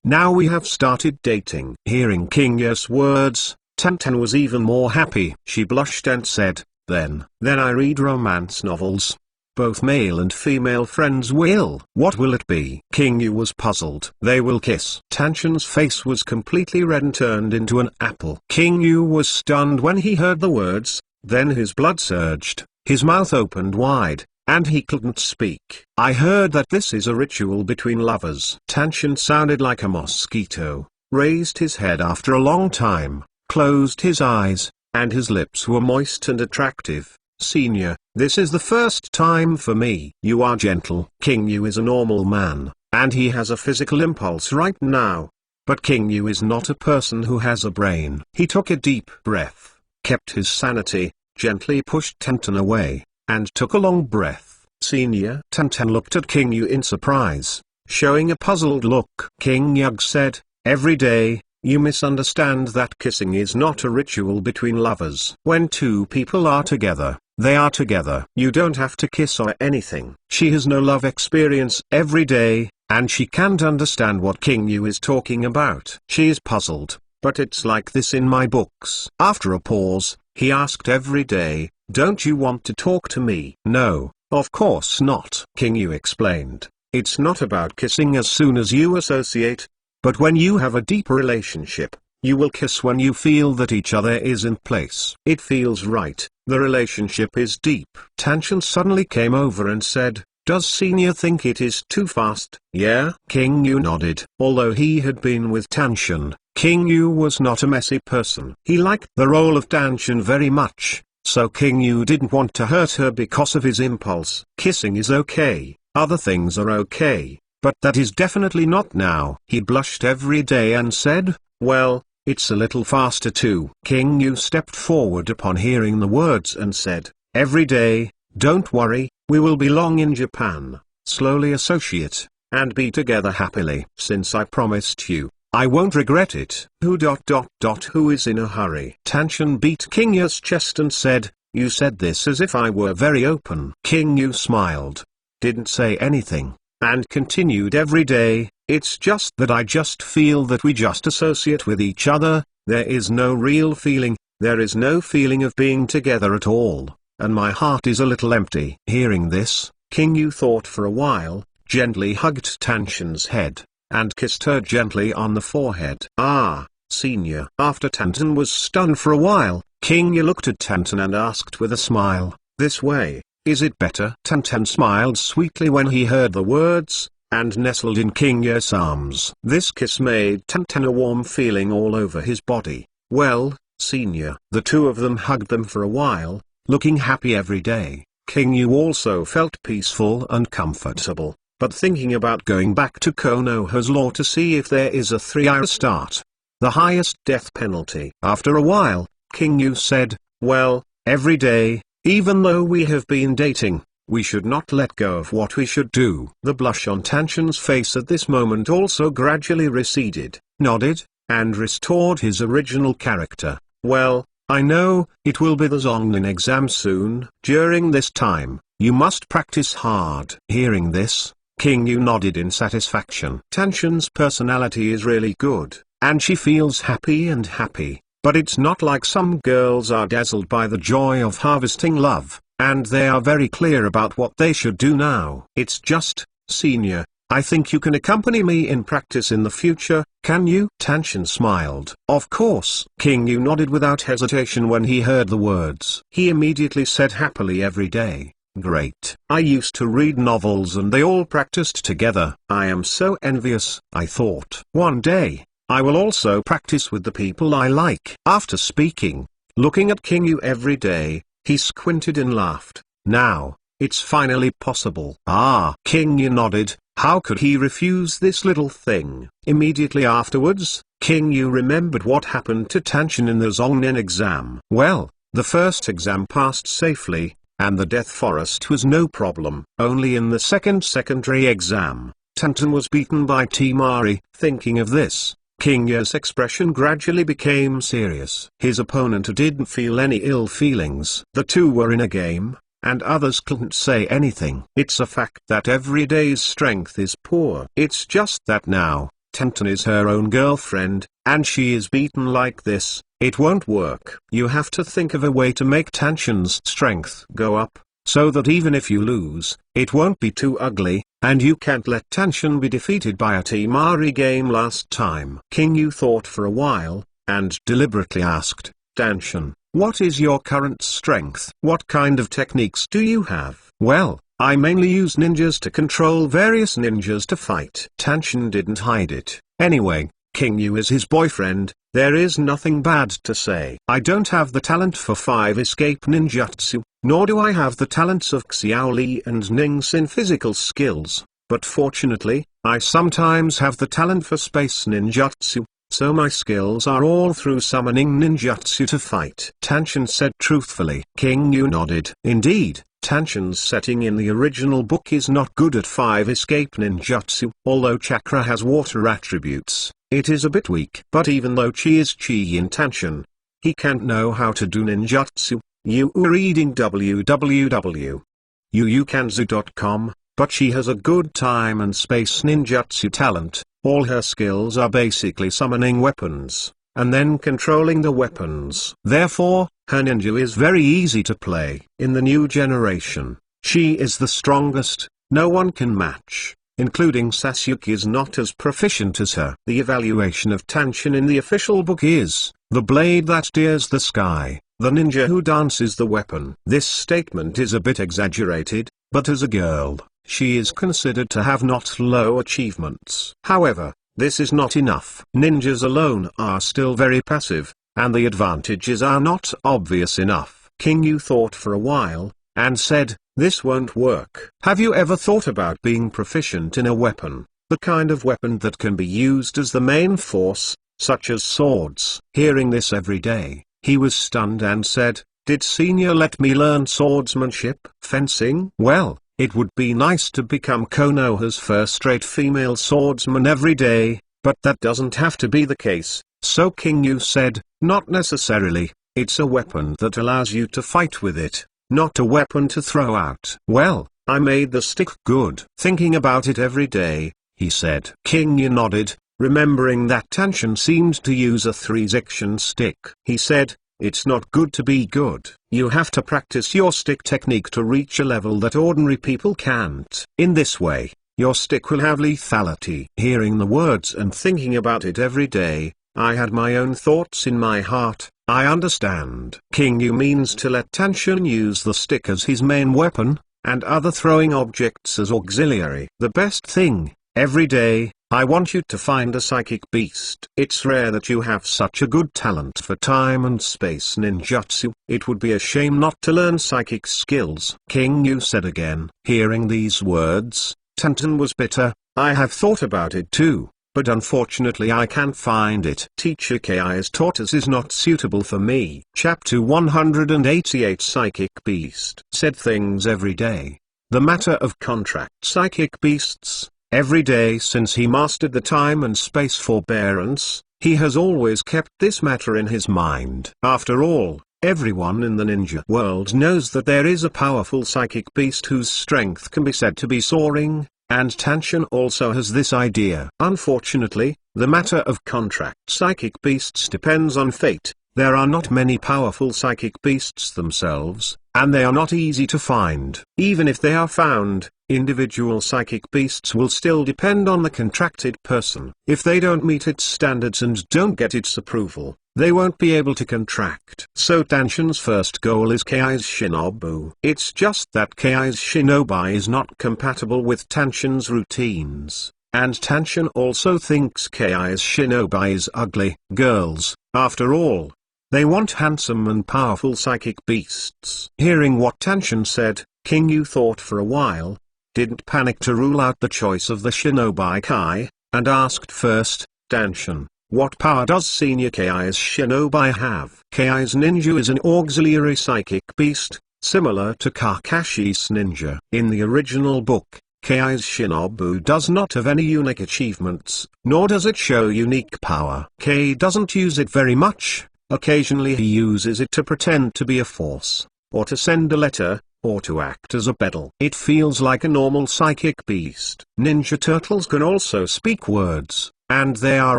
now we have started dating." Hearing King Yu's words, Tantan was even more happy. She blushed and said, then I read romance novels. Both male and female friends will." "What will it be?" King Yu was puzzled. "They will kiss." Tanshin's face was completely red and turned into an apple. King Yu was stunned when he heard the words, then his blood surged, his mouth opened wide, and he couldn't speak. "I heard that this is a ritual between lovers." Tanshin sounded like a mosquito, raised his head after a long time, closed his eyes, and his lips were moist and attractive. "Senior, this is the first time for me." "You are gentle." King Yu is a normal man, and he has a physical impulse right now. But King Yu is not a person who has a brain. He took a deep breath, kept his sanity, gently pushed Tantan away, and took a long breath. "Senior?" Tantan looked at King Yu in surprise, showing a puzzled look. King Yu said, "Every day. You misunderstand that kissing is not a ritual between lovers. When 2 people are together, they are together. You don't have to kiss or anything." She has no love experience every day, and she can't understand what King Yu is talking about. She is puzzled, but it's like this in my books. After a pause, he asked every day, "Don't you want to talk to me?" "No, of course not." King Yu explained, "It's not about kissing as soon as you associate. But when you have a deep relationship, you will kiss when you feel that each other is in place. It feels right, the relationship is deep." Tanshin suddenly came over and said, "Does senior think it is too fast?" "Yeah." King Yu nodded. Although he had been with Tanshin, King Yu was not a messy person. He liked the role of Danshin very much, so King Yu didn't want to hurt her because of his impulse. Kissing is okay, other things are okay, but that is definitely not now. He blushed every day and said, well, it's a little faster too. King Yu stepped forward upon hearing the words and said, every day, don't worry, we will belong in Japan, slowly associate, and be together happily. Since I promised you, I won't regret it. Who is in a hurry? Tanshin beat King Yu's chest and said, you said this as if I were very open. King Yu smiled, didn't say anything, and continued every day, it's just that I just feel that we just associate with each other, there is no real feeling, there is no feeling of being together at all, and my heart is a little empty. Hearing this, King Yu thought for a while, gently hugged Tanshin's head, and kissed her gently on the forehead. Ah, senior. After Tantan was stunned for a while, King Yu looked at Tantan and asked with a smile, this way, is it better? Tantan smiled sweetly when he heard the words, and nestled in King Yu's arms. This kiss made Tantan a warm feeling all over his body. Well, senior. The two of them hugged them for a while, looking happy every day. King Yu also felt peaceful and comfortable, but thinking about going back to Konoha's law to see if there is a 3-hour start, the highest death penalty. After a while, King Yu said, well, every day, even though we have been dating, we should not let go of what we should do. The blush on Tanshin's face at this moment also gradually receded, nodded, and restored his original character. Well, I know, it will be the Zongnin exam soon. During this time, you must practice hard. Hearing this, King Yu nodded in satisfaction. Tanshin's personality is really good, and she feels happy and happy, but it's not like some girls are dazzled by the joy of harvesting love, and they are very clear about what they should do now. It's just, senior, I think you can accompany me in practice in the future, can you? Tanshin smiled. Of course. King Yu nodded without hesitation when he heard the words. He immediately said happily every day, great. I used to read novels and they all practiced together. I am so envious. I thought, one day, I will also practice with the people I like. After speaking, looking at King Yu every day, he squinted and laughed. Now, it's finally possible. Ah! King Yu nodded. How could he refuse this little thing? Immediately afterwards, King Yu remembered what happened to Tanshin in the Zongnin exam. Well, the first exam passed safely, and the Death Forest was no problem. Only in the second secondary exam, Tantan was beaten by Temari. Thinking of this, King Yu's expression gradually became serious. His opponent didn't feel any ill feelings. The two were in a game, and others couldn't say anything. It's a fact that every day's strength is poor. It's just that now, Tantan is her own girlfriend, and she is beaten like this. It won't work. You have to think of a way to make Tanshin's strength go up, so that even if you lose, it won't be too ugly, and you can't let Tanshin be defeated by a Temari game last time. King Yu thought for a while, and deliberately asked, Tanshin, what is your current strength? What kind of techniques do you have? Well, I mainly use ninjas to control various ninjas to fight. Tanshin didn't hide it. Anyway, King Yu is his boyfriend, there is nothing bad to say. I don't have the talent for 5 escape ninjutsu, nor do I have the talents of Xiaoli and Ning's in physical skills, but fortunately, I sometimes have the talent for space ninjutsu, so my skills are all through summoning ninjutsu to fight. Tanshin said truthfully. King Yu nodded. Indeed, Tanshin's setting in the original book is not good at 5 escape ninjutsu. Although chakra has water attributes, it is a bit weak. But even though chi is chi in Tanshin, he can't know how to do ninjutsu. You are reading www.yuukanzu.com, but she has a good time and space ninjutsu talent. All her skills are basically summoning weapons, and then controlling the weapons. Therefore, her ninja is very easy to play. In the new generation, she is the strongest, no one can match, including Sasuke is not as proficient as her. The evaluation of Tanshin in the official book is, the blade that dares the sky, the ninja who dances the weapon. This statement is a bit exaggerated, but as a girl, she is considered to have not low achievements. However, this is not enough. Ninjas alone are still very passive, and the advantages are not obvious enough. King Yu thought for a while, and said, this won't work. Have you ever thought about being proficient in a weapon, the kind of weapon that can be used as the main force, such as swords? Hearing this every day, he was stunned and said, did Senior let me learn swordsmanship, fencing? Well, it would be nice to become Konoha's first-rate female swordsman every day, but that doesn't have to be the case. So King Yu said, not necessarily, it's a weapon that allows you to fight with it, not a weapon to throw out. Well, I made the stick good. Thinking about it every day, he said. King Yu nodded, remembering that Tanshin seemed to use a 3-section stick. He said, it's not good to be good. You have to practice your stick technique to reach a level that ordinary people can't. In this way, your stick will have lethality. Hearing the words and thinking about it every day, I had my own thoughts in my heart. I understand. King Yu means to let Tanshin use the stick as his main weapon, and other throwing objects as auxiliary. The best thing, every day, I want you to find a psychic beast. It's rare that you have such a good talent for time and space ninjutsu. It would be a shame not to learn psychic skills. King Yu said again. Hearing these words, Tenten was bitter. I have thought about it too, but unfortunately I can't find it. Teacher Kai's tortoise is not suitable for me. Chapter 188 Psychic Beast said things every day. The matter of contract psychic beasts. Every day since he mastered the time and space forbearance, he has always kept this matter in his mind. After all, everyone in the ninja world knows that there is a powerful psychic beast whose strength can be said to be soaring, and Tanshin also has this idea. Unfortunately, the matter of contract psychic beasts depends on fate. There are not many powerful psychic beasts themselves, and they are not easy to find. Even if they are found, individual psychic beasts will still depend on the contracted person. If they don't meet its standards and don't get its approval, they won't be able to contract. So Tanshin's first goal is Kai's Shinobu. It's just that Kai's Shinobi is not compatible with Tanshin's routines, and Tanshin also thinks Kai's Shinobi is ugly. Girls, after all, they want handsome and powerful psychic beasts. Hearing what Tanshin said, King Yu thought for a while, didn't panic to rule out the choice of the Shinobi Kai, and asked first, Tanshin, what power does Senior Kai's Shinobi have? Kai's ninja is an auxiliary psychic beast, similar to Kakashi's ninja. In the original book, Kai's Shinobu does not have any unique achievements, nor does it show unique power. Kai doesn't use it very much. Occasionally he uses it to pretend to be a force, or to send a letter, or to act as a beddle. It feels like a normal psychic beast. Ninja turtles can also speak words, and they are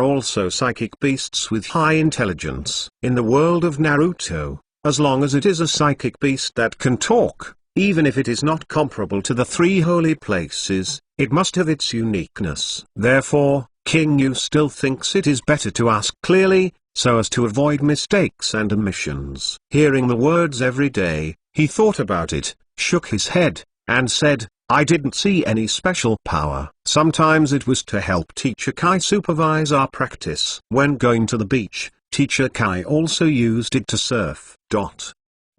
also psychic beasts with high intelligence. In the world of Naruto, as long as it is a psychic beast that can talk, even if it is not comparable to the 3 holy places, it must have its uniqueness. Therefore, King Yu still thinks it is better to ask clearly, so as to avoid mistakes and omissions. Hearing the words every day, he thought about it, shook his head, and said, I didn't see any special power. Sometimes it was to help Teacher Kai supervise our practice. When going to the beach, Teacher Kai also used it to surf.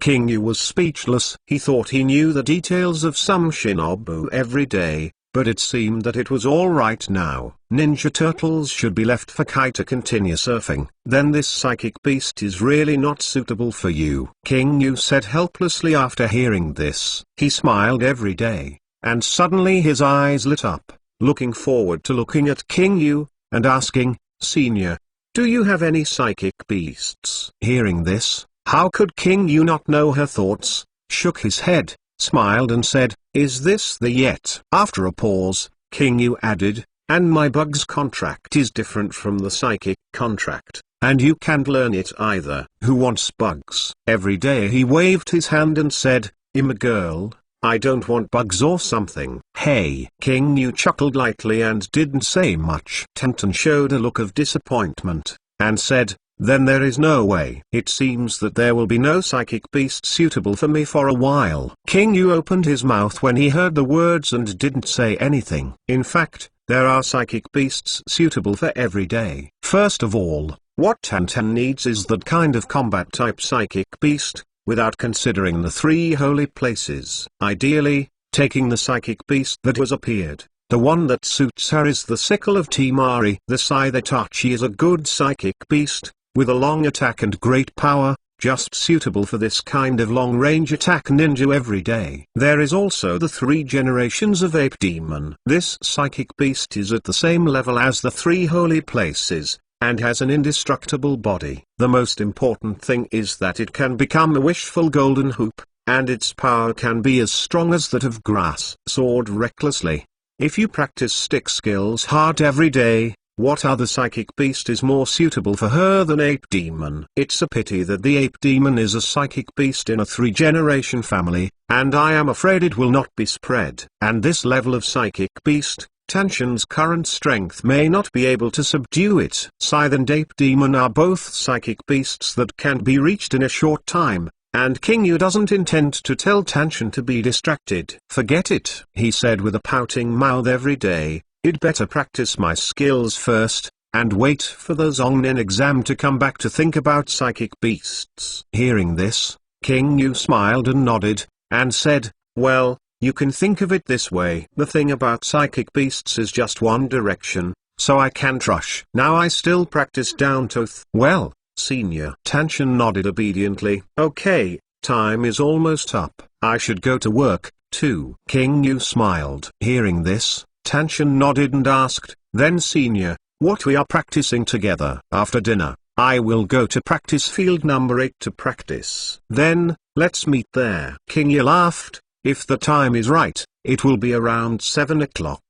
King Yu was speechless. He thought he knew the details of some shinobu every day, but it seemed that it was all right now. Ninja turtles should be left for Kai to continue surfing. Then this psychic beast is really not suitable for you. King Yu said helplessly after hearing this. He smiled every day, and suddenly his eyes lit up, looking forward to looking at King Yu, and asking, Senior, do you have any psychic beasts? Hearing this, how could King Yu not know her thoughts? Shook his head, smiled and said, is this the yet? After a pause, King Yu added, and my bug's contract is different from the psychic contract, and you can't learn it either. Who wants bugs? Every day he waved his hand and said, I'm a girl, I don't want bugs or something. Hey! King Yu chuckled lightly and didn't say much. Tenten showed a look of disappointment, and said, then there is no way. It seems that there will be no psychic beast suitable for me for a while. King Yu opened his mouth when he heard the words and didn't say anything. In fact, there are psychic beasts suitable for every day. First of all, what Tantan needs is that kind of combat-type psychic beast, without considering the 3 holy places. Ideally, taking the psychic beast that has appeared, the one that suits her is the Sickle of Timari. The Saidatachi is a good psychic beast, with a long attack and great power, just suitable for this kind of long-range attack ninja every day. There is also the 3 generations of Ape Demon. This psychic beast is at the same level as the 3 holy places, and has an indestructible body. The most important thing is that it can become a wishful golden hoop, and its power can be as strong as that of grass sword recklessly. If you practice stick skills hard every day, what other psychic beast is more suitable for her than Ape Demon? It's a pity that the Ape Demon is a psychic beast in a 3-generation family, and I am afraid it will not be spread. And this level of psychic beast, Tanshan's current strength may not be able to subdue it. Scythe and Ape Demon are both psychic beasts that can be reached in a short time, and King Yu doesn't intend to tell Tanshan to be distracted. Forget it, he said with a pouting mouth every day. I'd better practice my skills first, and wait for the Zongnin exam to come back to think about psychic beasts. Hearing this, King Yu smiled and nodded, and said, well, you can think of it this way. The thing about psychic beasts is just one direction, so I can't rush. Now I still practice down to well, senior. Tanshan nodded obediently. Okay, time is almost up. I should go to work, too. King Yu smiled. Hearing this, Tanshan nodded and asked, then senior, what we are practicing together? After dinner, I will go to practice field number 8 to practice. Then, let's meet there. King Yu laughed, if the time is right, it will be around 7 o'clock.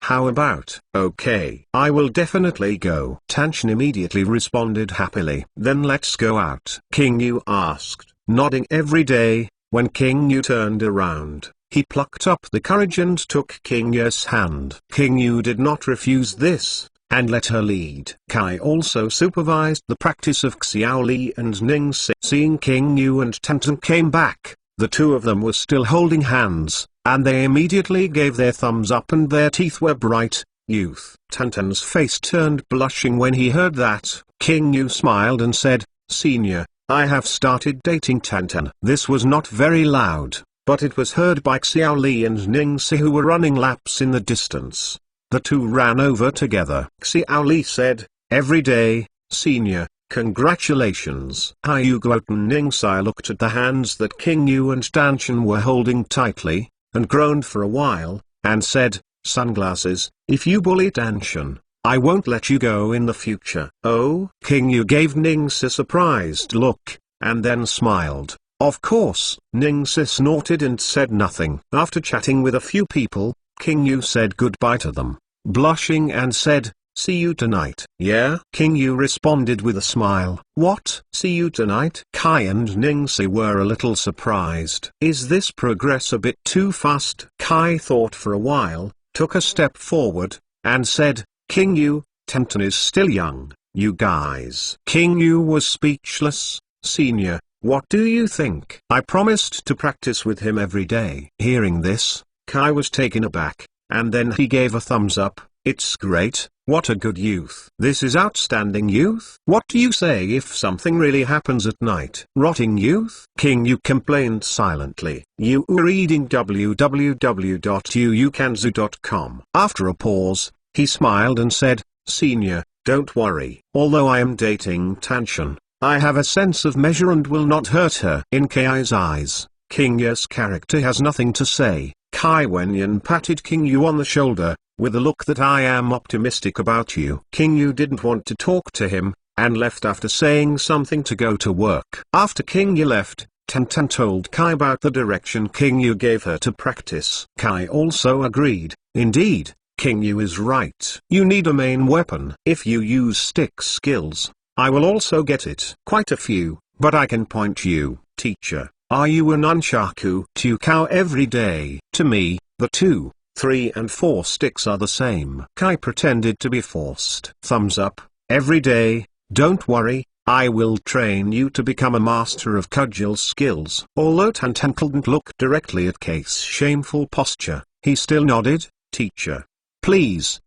How about? Okay. I will definitely go. Tanshan immediately responded happily. Then let's go out. King Yu asked, nodding every day. When King Yu turned around, he plucked up the courage and took King Yu's hand. King Yu did not refuse this, and let her lead. Kai also supervised the practice of Xiao Li and Ning Si. Seeing King Yu and Tantan came back, the 2 of them were still holding hands, and they immediately gave their thumbs up and their teeth were bright. Youth. Tantan's face turned blushing when he heard that. King Yu smiled and said, senior, I have started dating Tantan. This was not very loud, but it was heard by Xiao Li and Ning Si who were running laps in the distance. The 2 ran over together. Xiao Li said, every day, senior, congratulations. Hyugo and Ning Si looked at the hands that King Yu and Tanshan were holding tightly, and groaned for a while, and said, sunglasses, if you bully Tanshan, I won't let you go in the future. Oh? King Yu gave Ning Si a surprised look, and then smiled. Of course. Ning Si snorted and said nothing. After chatting with a few people, King Yu said goodbye to them, blushing and said, see you tonight. Yeah? King Yu responded with a smile. What? See you tonight? Kai and Ning Si were a little surprised. Is this progress a bit too fast? Kai thought for a while, took a step forward, and said, King Yu, Tantan is still young, you guys. King Yu was speechless. Senior, what do you think? I promised to practice with him every day. Hearing this, Kai was taken aback, and then he gave a thumbs up. It's great, what a good youth. This is outstanding youth. What do you say if something really happens at night? Rotting youth? King Yu complained silently. You were reading www.yuukanzu.com. After a pause, he smiled and said, Senior, don't worry. Although I am dating Tanshan, I have a sense of measure and will not hurt her. In Kai's eyes, King Yu's character has nothing to say. Kai Wenyan patted King Yu on the shoulder, with a look that I am optimistic about you. King Yu didn't want to talk to him, and left after saying something to go to work. After King Yu left, Tantan told Kai about the direction King Yu gave her to practice. Kai also agreed. Indeed, King Yu is right. You need a main weapon. If you use stick skills, I will also get it. Quite a few, but I can point you. Teacher, are you a nunchaku? Tukao every day. To me, the 2, 3 and 4 sticks are the same. Kai pretended to be forced. Thumbs up, every day. Don't worry, I will train you to become a master of cudgel skills. Although Tantan couldn't look directly at Kai's shameful posture, he still nodded. Teacher, please.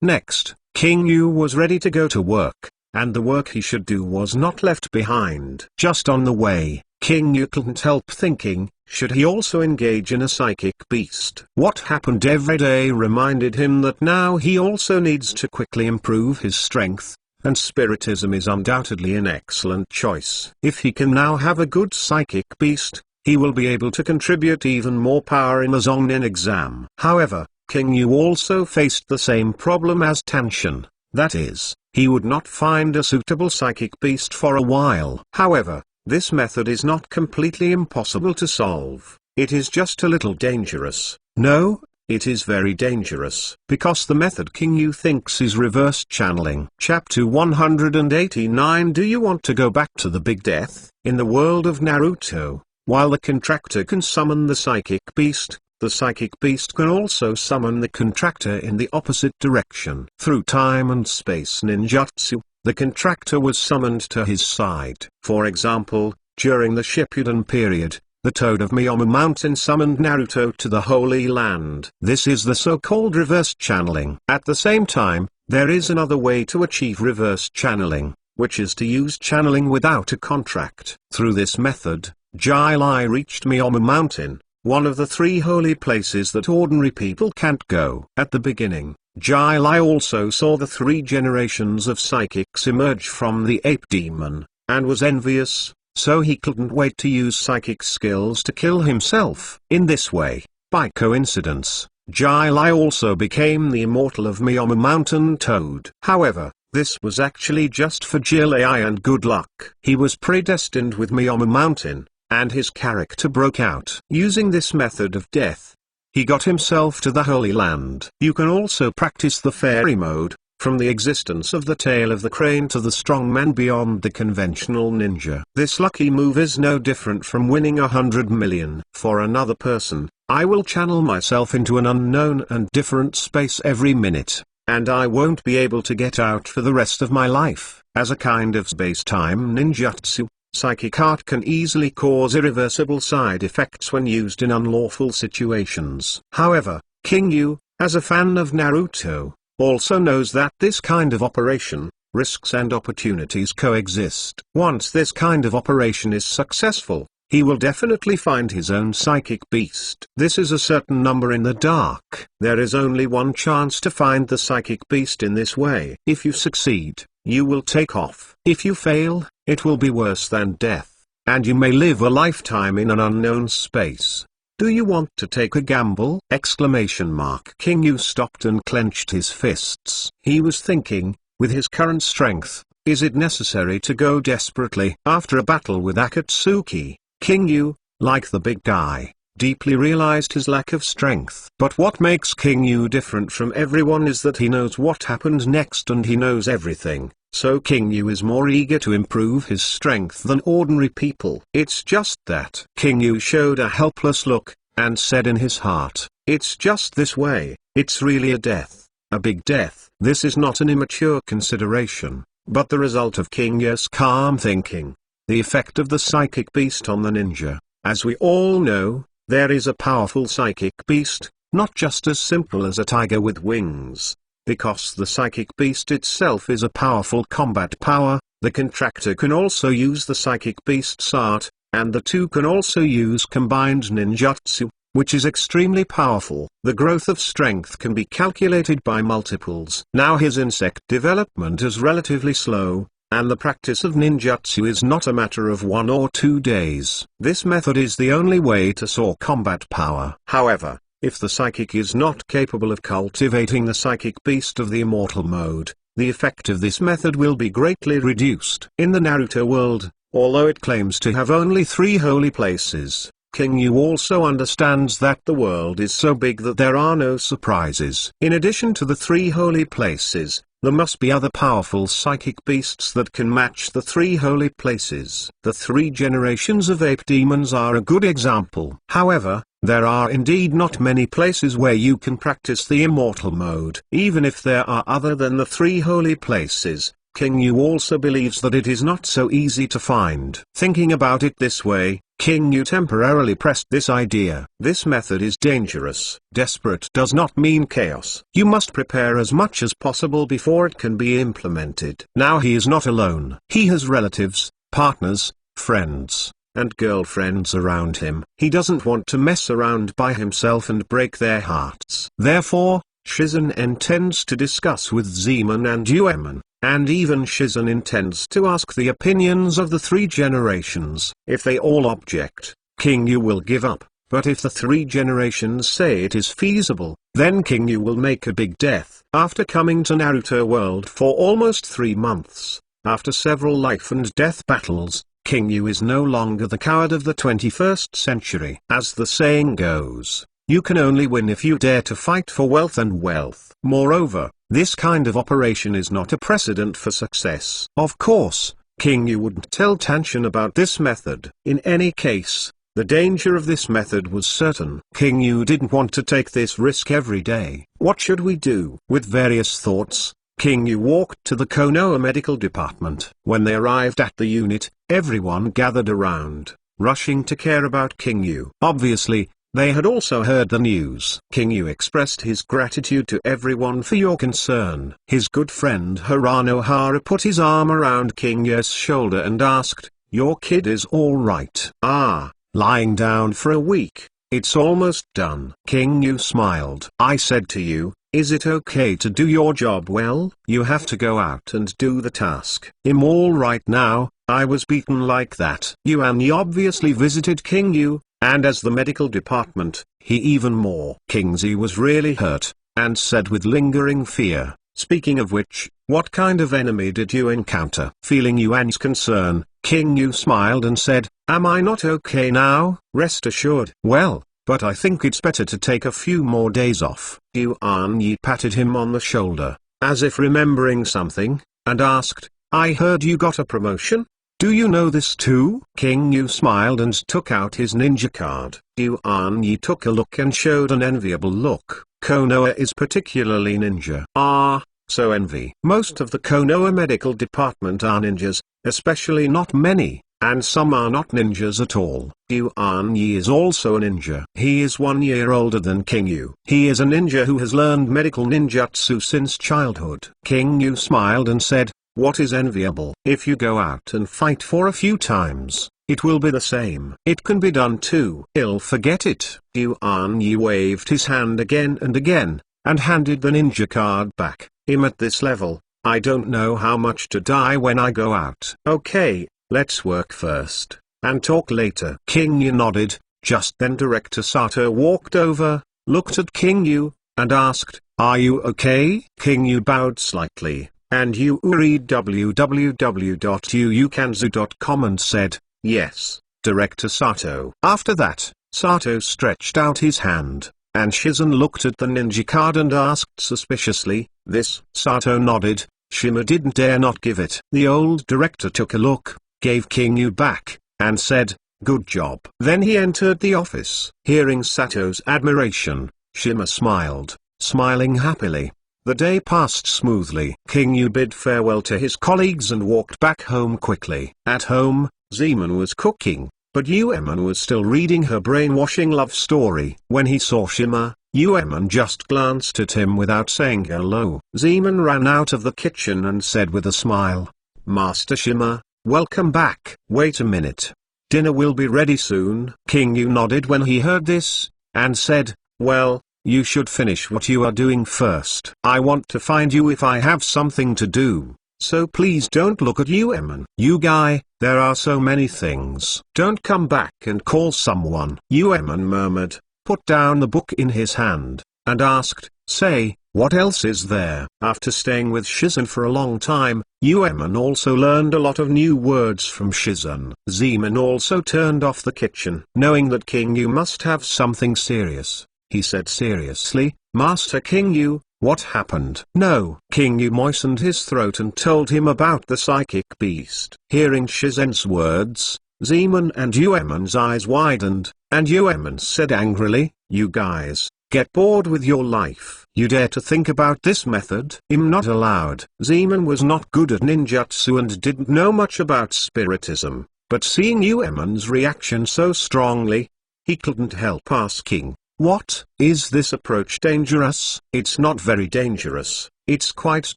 Next, King Yu was ready to go to work, and the work he should do was not left behind. Just on the way, King Yu couldn't help thinking, should he also engage in a psychic beast? What happened every day reminded him that now he also needs to quickly improve his strength, and spiritism is undoubtedly an excellent choice. If he can now have a good psychic beast, he will be able to contribute even more power in the Zongnin exam. However, King Yu also faced the same problem as Tanshan, that is, he would not find a suitable psychic beast for a while. However, this method is not completely impossible to solve. It is just a little dangerous. No, it is very dangerous. Because the method King Yu thinks is reverse channeling. Chapter 189. Do you want to go back to the Big Death? In the world of Naruto, while the contractor can summon the psychic beast, the psychic beast can also summon the contractor in the opposite direction. Through time and space ninjutsu, the contractor was summoned to his side. For example, during the Shippuden period, the Toad of Miyama Mountain summoned Naruto to the Holy Land. This is the so-called reverse channeling. At the same time, there is another way to achieve reverse channeling, which is to use channeling without a contract. Through this method, Jai Lai reached Miyama Mountain, one of the 3 holy places that ordinary people can't go. At the beginning, Jai Lai also saw the 3 generations of psychics emerge from the ape demon, and was envious, so he couldn't wait to use psychic skills to kill himself. In this way, by coincidence, Jai Lai also became the immortal of Miyama Mountain Toad. However, this was actually just for Jai and good luck. He was predestined with Miyama Mountain, and his character broke out. Using this method of death, he got himself to the Holy Land. You can also practice the fairy mode, from the existence of the tail of the crane to the strong man beyond the conventional ninja. This lucky move is no different from winning 100 million. For another person, I will channel myself into an unknown and different space every minute, and I won't be able to get out for the rest of my life. As a kind of space-time ninjutsu, psychic art can easily cause irreversible side effects when used in unlawful situations. However, King Yu, as a fan of Naruto, also knows that this kind of operation, risks and opportunities coexist. Once this kind of operation is successful, he will definitely find his own psychic beast. This is a certain number in the dark. There is only one chance to find the psychic beast in this way. If you succeed, you will take off. If you fail, it will be worse than death, and you may live a lifetime in an unknown space. Do you want to take a gamble? King Yu stopped and clenched his fists. He was thinking, with his current strength, is it necessary to go desperately? After a battle with Akatsuki, King Yu, like the big guy, deeply realized his lack of strength. But what makes King Yu different from everyone is that he knows what happened next and he knows everything. So King Yu is more eager to improve his strength than ordinary people. It's just that. King Yu showed a helpless look, and said in his heart, it's just this way, it's really a death, a big death. This is not an immature consideration, but the result of King Yu's calm thinking. The effect of the psychic beast on the ninja. As we all know, there is a powerful psychic beast, not just as simple as a tiger with wings. Because the psychic beast itself is a powerful combat power, the contractor can also use the psychic beast's art, and the two can also use combined ninjutsu, which is extremely powerful. The growth of strength can be calculated by multiples. Now his insect development is relatively slow, and the practice of ninjutsu is not a matter of 1 or 2 days. This method is the only way to soar combat power. However, if the psychic is not capable of cultivating the psychic beast of the immortal mode, the effect of this method will be greatly reduced. In the Naruto world, although it claims to have only 3 holy places, King Yu also understands that the world is so big that there are no surprises. In addition to the 3 holy places, there must be other powerful psychic beasts that can match the 3 holy places. The 3 generations of ape demons are a good example. However, there are indeed not many places where you can practice the immortal mode. Even if there are other than the 3 holy places, King Yu also believes that it is not so easy to find. Thinking about it this way, King Yu temporarily pressed this idea. This method is dangerous. Desperate does not mean chaos. You must prepare as much as possible before it can be implemented. Now he is not alone. He has relatives, partners, friends, and girlfriends around him. He doesn't want to mess around by himself and break their hearts. Therefore, Shizen intends to discuss with Zeman and Yueman, and even Shizen intends to ask the opinions of the three generations. If they all object, King Yu will give up, but if the three generations say it is feasible, then King Yu will make a big death. After coming to Naruto World for almost 3 months, after several life and death battles, King Yu is no longer the coward of the 21st century. As the saying goes, you can only win if you dare to fight for wealth and wealth. Moreover, this kind of operation is not a precedent for success. Of course, King Yu wouldn't tell Tanshin about this method. In any case, the danger of this method was certain. King Yu didn't want to take this risk every day. What should we do? With various thoughts, King Yu walked to the Konoha medical department. When they arrived at the unit, everyone gathered around, rushing to care about King Yu. Obviously, they had also heard the news. King Yu expressed his gratitude to everyone for your concern. His good friend Haranohara put his arm around King Yu's shoulder and asked, "Your kid is all right?" "Ah, lying down for a week. It's almost done." King Yu smiled. "I said to you, is it okay to do your job well? You have to go out and do the task." "I'm all right now, I was beaten like that." Yuan obviously visited King Yu, and as the medical department, he even more. King Zi was really hurt, and said with lingering fear, "Speaking of which, what kind of enemy did you encounter?" Feeling Yuan's concern, King Yu smiled and said, "Am I not okay now?" "Rest assured." "Well, but I think it's better to take a few more days off." Yuan Yi patted him on the shoulder, as if remembering something, and asked, "I heard you got a promotion? Do you know this too?" King Yu smiled and took out his ninja card. Yuan Yi took a look and showed an enviable look. Konoha is particularly ninja. "Ah, so envy." Most of the Konoha medical department are ninjas, especially not many, and some are not ninjas at all. Yuan Yi is also a ninja. He is 1 year older than King Yu. He is a ninja who has learned medical ninjutsu since childhood. King Yu smiled and said, "What is enviable? If you go out and fight for a few times, it will be the same. It can be done too. I'll forget it." Yuan Yi waved his hand again and again, and handed the ninja card back. "I'm at this level, I don't know how much to die when I go out." "Okay, let's work first, and talk later." King Yu nodded. Just then Director Sato walked over, looked at King Yu, and asked, "Are you okay?" King Yu bowed slightly, and Yu read www.uukanzu.com and said, "Yes, Director Sato." After that, Sato stretched out his hand, and Shizen looked at the ninja card and asked suspiciously, "This?" Sato nodded. Shima didn't dare not give it. The old director took a look, gave King Yu back, and said, "Good job." Then he entered the office. Hearing Sato's admiration, Shima smiled, smiling happily. The day passed smoothly. King Yu bid farewell to his colleagues and walked back home quickly. At home, Zeman was cooking, but Yueman was still reading her brainwashing love story. When he saw Shima, Yueman just glanced at him without saying hello. Zeman ran out of the kitchen and said with a smile, "Master Shima, welcome back." "Wait a minute. Dinner will be ready soon." King Yu nodded when he heard this, and said, "Well, you should finish what you are doing first. I want to find you if I have something to do, so please don't look at Yueman." "You guy, there are so many things." "Don't come back and call someone." Yueman murmured, put down the book in his hand, and asked, "Say, what else is there?" After staying with Shizen for a long time, Yueman also learned a lot of new words from Shizen. Zeman also turned off the kitchen. Knowing that King Yu must have something serious, he said seriously, "Master King Yu, what happened?" "No." King Yu moistened his throat and told him about the psychic beast. Hearing Shizen's words, Zeman and Yueman's eyes widened, and Yueman said angrily, "You guys, get bored with your life. You dare to think about this method?" "I'm not allowed." Zeman was not good at ninjutsu and didn't know much about spiritism, but seeing Yuemon's reaction so strongly, he couldn't help asking, "What, is this approach dangerous?" "It's not very dangerous, it's quite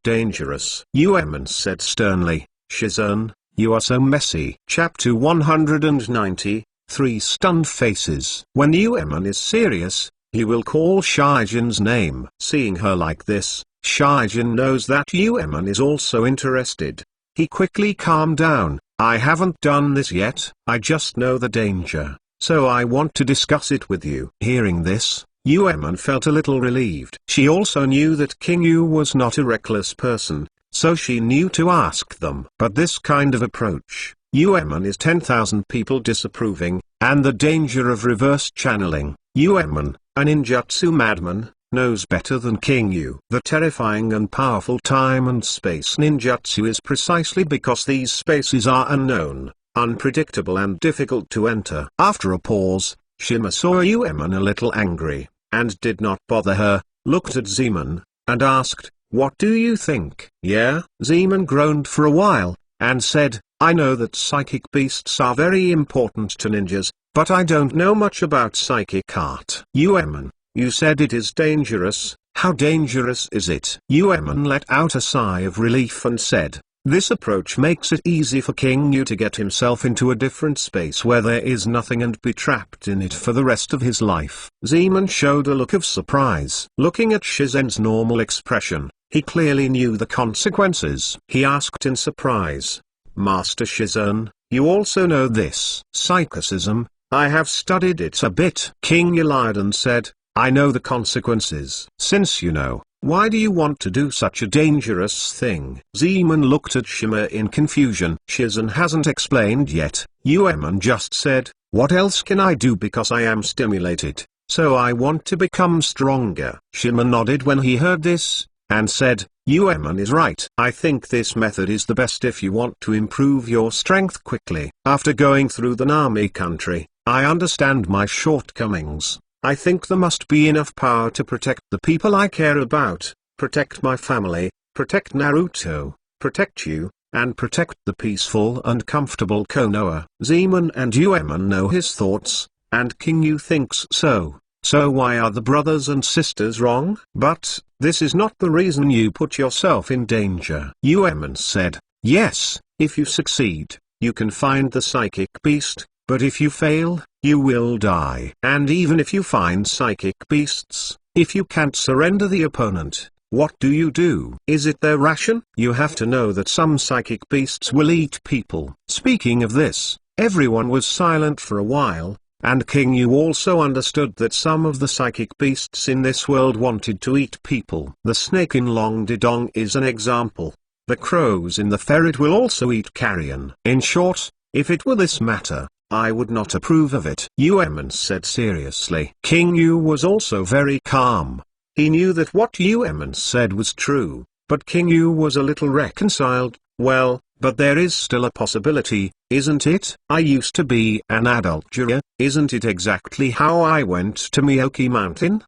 dangerous," Yuemon said sternly. "Shizun, you are so messy." Chapter 190, Three Stunned Faces. When Yuemon is serious, he will call Shijin's name. Seeing her like this, Shijin knows that Yuemon is also interested. He quickly calmed down. "I haven't done this yet, I just know the danger, so I want to discuss it with you." Hearing this, Yuemon felt a little relieved. She also knew that King Yu was not a reckless person, so she knew to ask them. But this kind of approach, Yuemon is 10,000 people disapproving, and the danger of reverse channeling. Yuemon, a ninjutsu madman, knows better than King Yu. The terrifying and powerful time and space ninjutsu is precisely because these spaces are unknown, unpredictable and difficult to enter. After a pause, Shima saw Yuemon a little angry, and did not bother her, looked at Zeman, and asked, "What do you think?" "Yeah?" Zeman groaned for a while, and said, "I know that psychic beasts are very important to ninjas, but I don't know much about psychic art." "Yuemon, you said it is dangerous, how dangerous is it?" Yuemon let out a sigh of relief and said, "This approach makes it easy for King Yu to get himself into a different space where there is nothing and be trapped in it for the rest of his life." Zeman showed a look of surprise. Looking at Shizen's normal expression, he clearly knew the consequences. He asked in surprise, "Master Shizen, you also know this?" "Psychicism, I have studied it a bit." King Yu lied and said, "I know the consequences." "Since you know, why do you want to do such a dangerous thing?" Zeman looked at Shima in confusion. Shizen hasn't explained yet. Yuemon just said, "What else can I do because I am stimulated, so I want to become stronger." Shima nodded when he heard this, and said, "Yuemon is right. I think this method is the best if you want to improve your strength quickly. After going through the Nami country, I understand my shortcomings. I think there must be enough power to protect the people I care about, protect my family, protect Naruto, protect you, and protect the peaceful and comfortable Konoha." Zeman and Yuemon know his thoughts, and King Yu thinks so. So why are the brothers and sisters wrong? "But, this is not the reason you put yourself in danger." Yuemon said, "Yes, if you succeed, you can find the psychic beast, but if you fail, you will die. And even if you find psychic beasts, if you can't surrender the opponent, what do you do? Is it their ration?" "You have to know that some psychic beasts will eat people." Speaking of this, everyone was silent for a while, and King Yu also understood that some of the psychic beasts in this world wanted to eat people. The snake in Long Didong is an example. The crows in the ferret will also eat carrion. In short, if it were this matter, I would not approve of it," Yuemon said seriously. King Yu was also very calm. He knew that what Yuemon said was true, but King Yu was a little reconciled. "Well, but there is still a possibility, isn't it? I used to be an adult Jiraiya, isn't it exactly how I went to Miyoki Mountain?"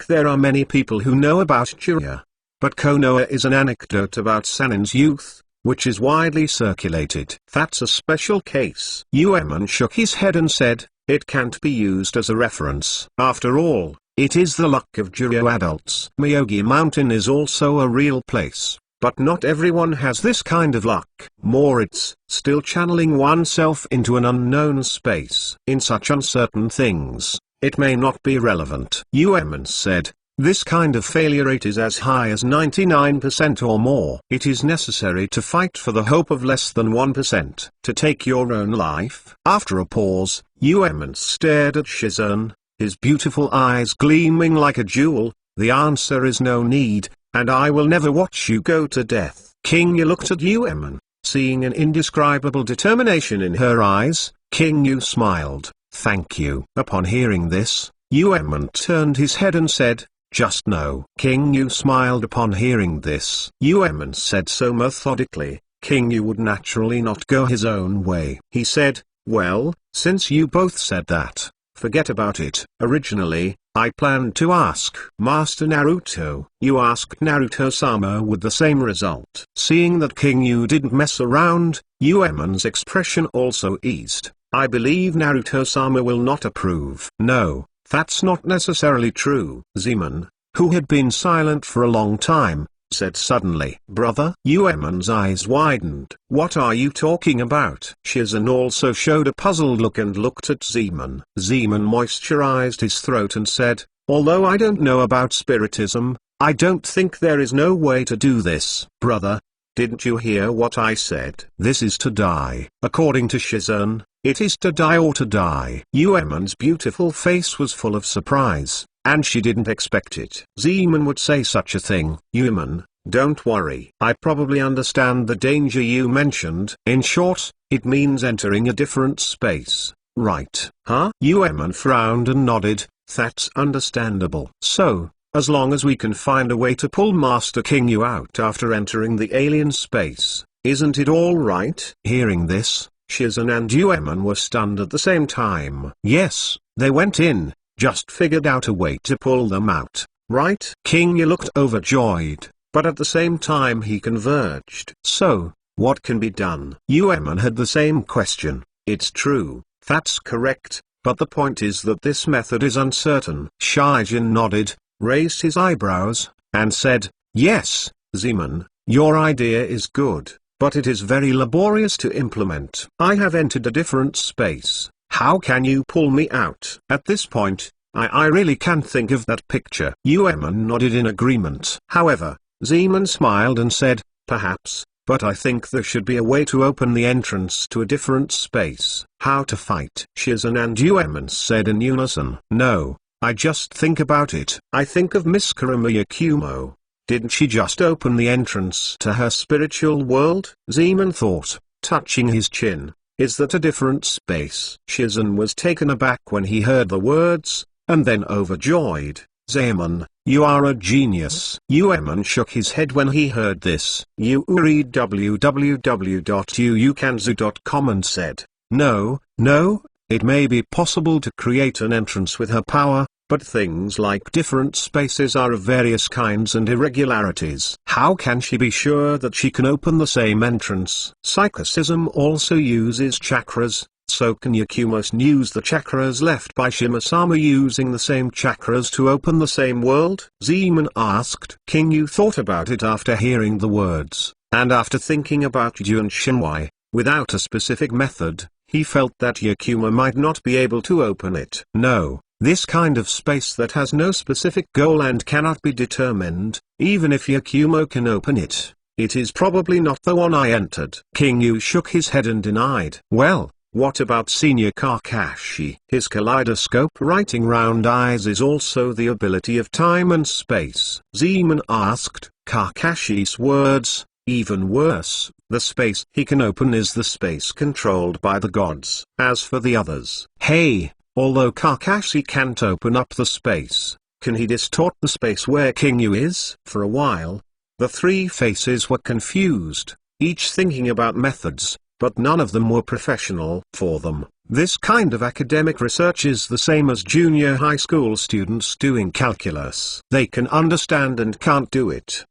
There are many people who know about Jiraiya. But Konoha is an anecdote about Sanin's youth, which is widely circulated. That's a special case. Yuemon shook his head and said, "It can't be used as a reference. After all, it is the luck of Jiraiya adults." Miyogi Mountain is also a real place, but not everyone has this kind of luck. More, it's still channeling oneself into an unknown space. In such uncertain things, it may not be relevant. Yuemon said, "This kind of failure rate is as high as 99% or more. It is necessary to fight for the hope of less than 1%, to take your own life." After a pause, Yuemon stared at Shizun, his beautiful eyes gleaming like a jewel. "The answer is no need, and I will never watch you go to death." King Yu looked at Yuemon, seeing an indescribable determination in her eyes. King Yu smiled, "Thank you." Upon hearing this, Yuemon turned his head and said, "Just no." King Yu smiled upon hearing this. Yuemon said so methodically, King Yu would naturally not go his own way. He said, "Well, since you both said that, Forget about it. Originally, I planned to ask Master Naruto. You asked Naruto-sama with the same result. Seeing that King Yu didn't mess around, Uemon's expression also eased. I believe Naruto-sama will not approve. No, that's not necessarily true. Zeman, who had been silent for a long time, said suddenly. Brother? Uemon's eyes widened. What are you talking about? Shizen also showed a puzzled look and looked at Zeman. Zeman moisturized his throat and said, although I don't know about spiritism, I don't think there is no way to do this. Brother, didn't you hear what I said? This is to die. According to Shizen, it is to die or to die. Uemon's beautiful face was full of surprise, and she didn't expect it. Zeman would say such a thing. Uemon, don't worry. I probably understand the danger you mentioned. In short, it means entering a different space, right? Huh? Uemon frowned and nodded. That's understandable. So, as long as we can find a way to pull Master King Yu out after entering the alien space, isn't it all right? Hearing this, Shizen and Uemon were stunned at the same time. Yes, they went in, just figured out a way to pull them out, right? King Yu looked overjoyed, but at the same time he converged. So, what can be done? Uemon had the same question. It's true, that's correct, but the point is that this method is uncertain. Shijin nodded, raised his eyebrows, and said, yes, Zeman, your idea is good, but it is very laborious to implement. I have entered a different space. How can you pull me out? At this point, I really can't think of that picture. Uemon nodded in agreement. However, Zeman smiled and said, perhaps, but I think there should be a way to open the entrance to a different space. How to fight? Shizen and Uemon said in unison. No, I just think about it. I think of Miss Kurama Yakumo. Didn't she just open the entrance to her spiritual world? Zeman thought, touching his chin. Is that a different space? Shizen was taken aback when he heard the words, and then overjoyed. Zeman, you are a genius. Uemon shook his head when he heard this. You read www.uukanzu.com and said, no, it may be possible to create an entrance with her power, but things like different spaces are of various kinds and irregularities. How can she be sure that she can open the same entrance? Psychicism also uses chakras, so can Yakumo use the chakras left by Shima-sama using the same chakras to open the same world? Zeman asked. King Yu thought about it after hearing the words, and after thinking about Ju and Shinwai, without a specific method, he felt that Yakumo might not be able to open it. No. This kind of space that has no specific goal and cannot be determined, even if Yakumo can open it, it is probably not the one I entered. King Yu shook his head and denied. Well, what about Senior Kakashi? His kaleidoscope writing round eyes is also the ability of time and space. Zeman asked. Kakashi's words, even worse, the space he can open is the space controlled by the gods. As for the others, hey, although Kakashi can't open up the space, can he distort the space where King Yu is? For a while, the three faces were confused, each thinking about methods, but none of them were professional for them. This kind of academic research is the same as junior high school students doing calculus. They can understand and can't do it.